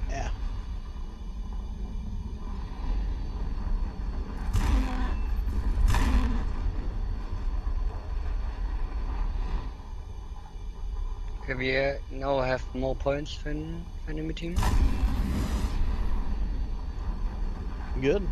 Yeah. Okay, we now have more points than enemy team. Good.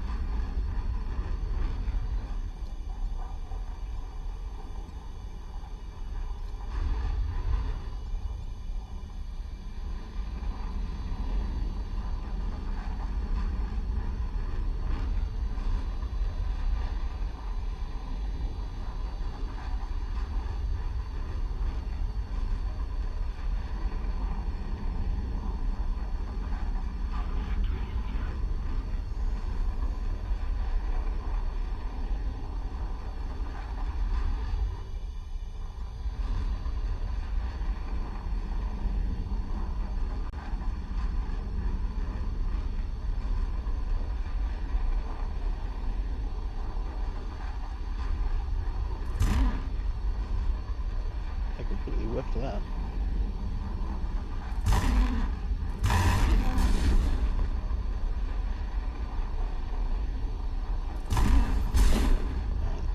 I completely whiffed that.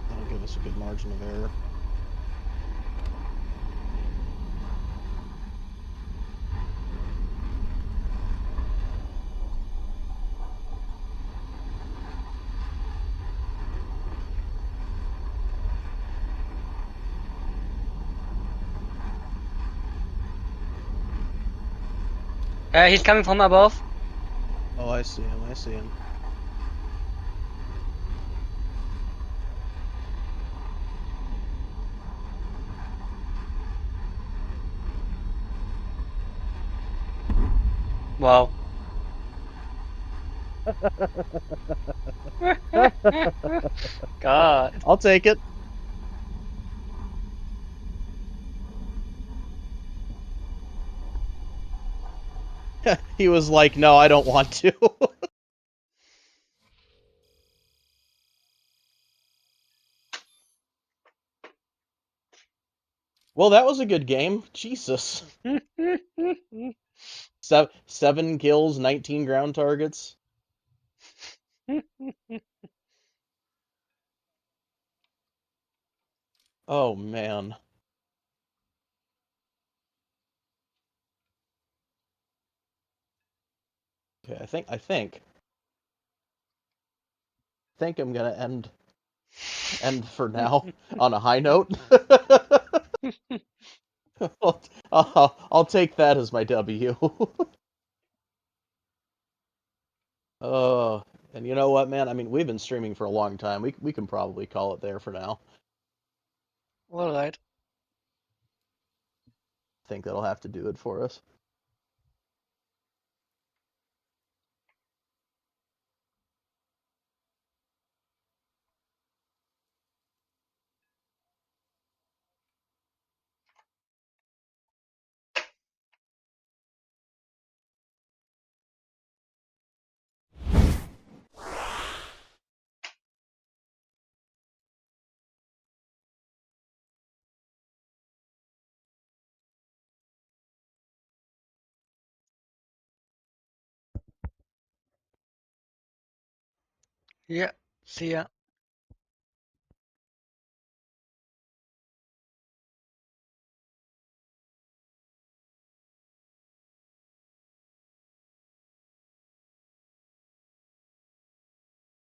That'll give us a good margin of error. He's coming from above. Oh, I see him. I see him. Wow. God. I'll take it. He was like, "No, I don't want to." Well, that was a good game. Jesus. 7 kills, 19 ground targets. Oh man. Okay, I think I'm gonna end for now on a high note. I'll take that as my W. Oh, and you know what, man? I mean, we've been streaming for a long time. We can probably call it there for now. All right. I think that'll have to do it for us. Yeah. See ya.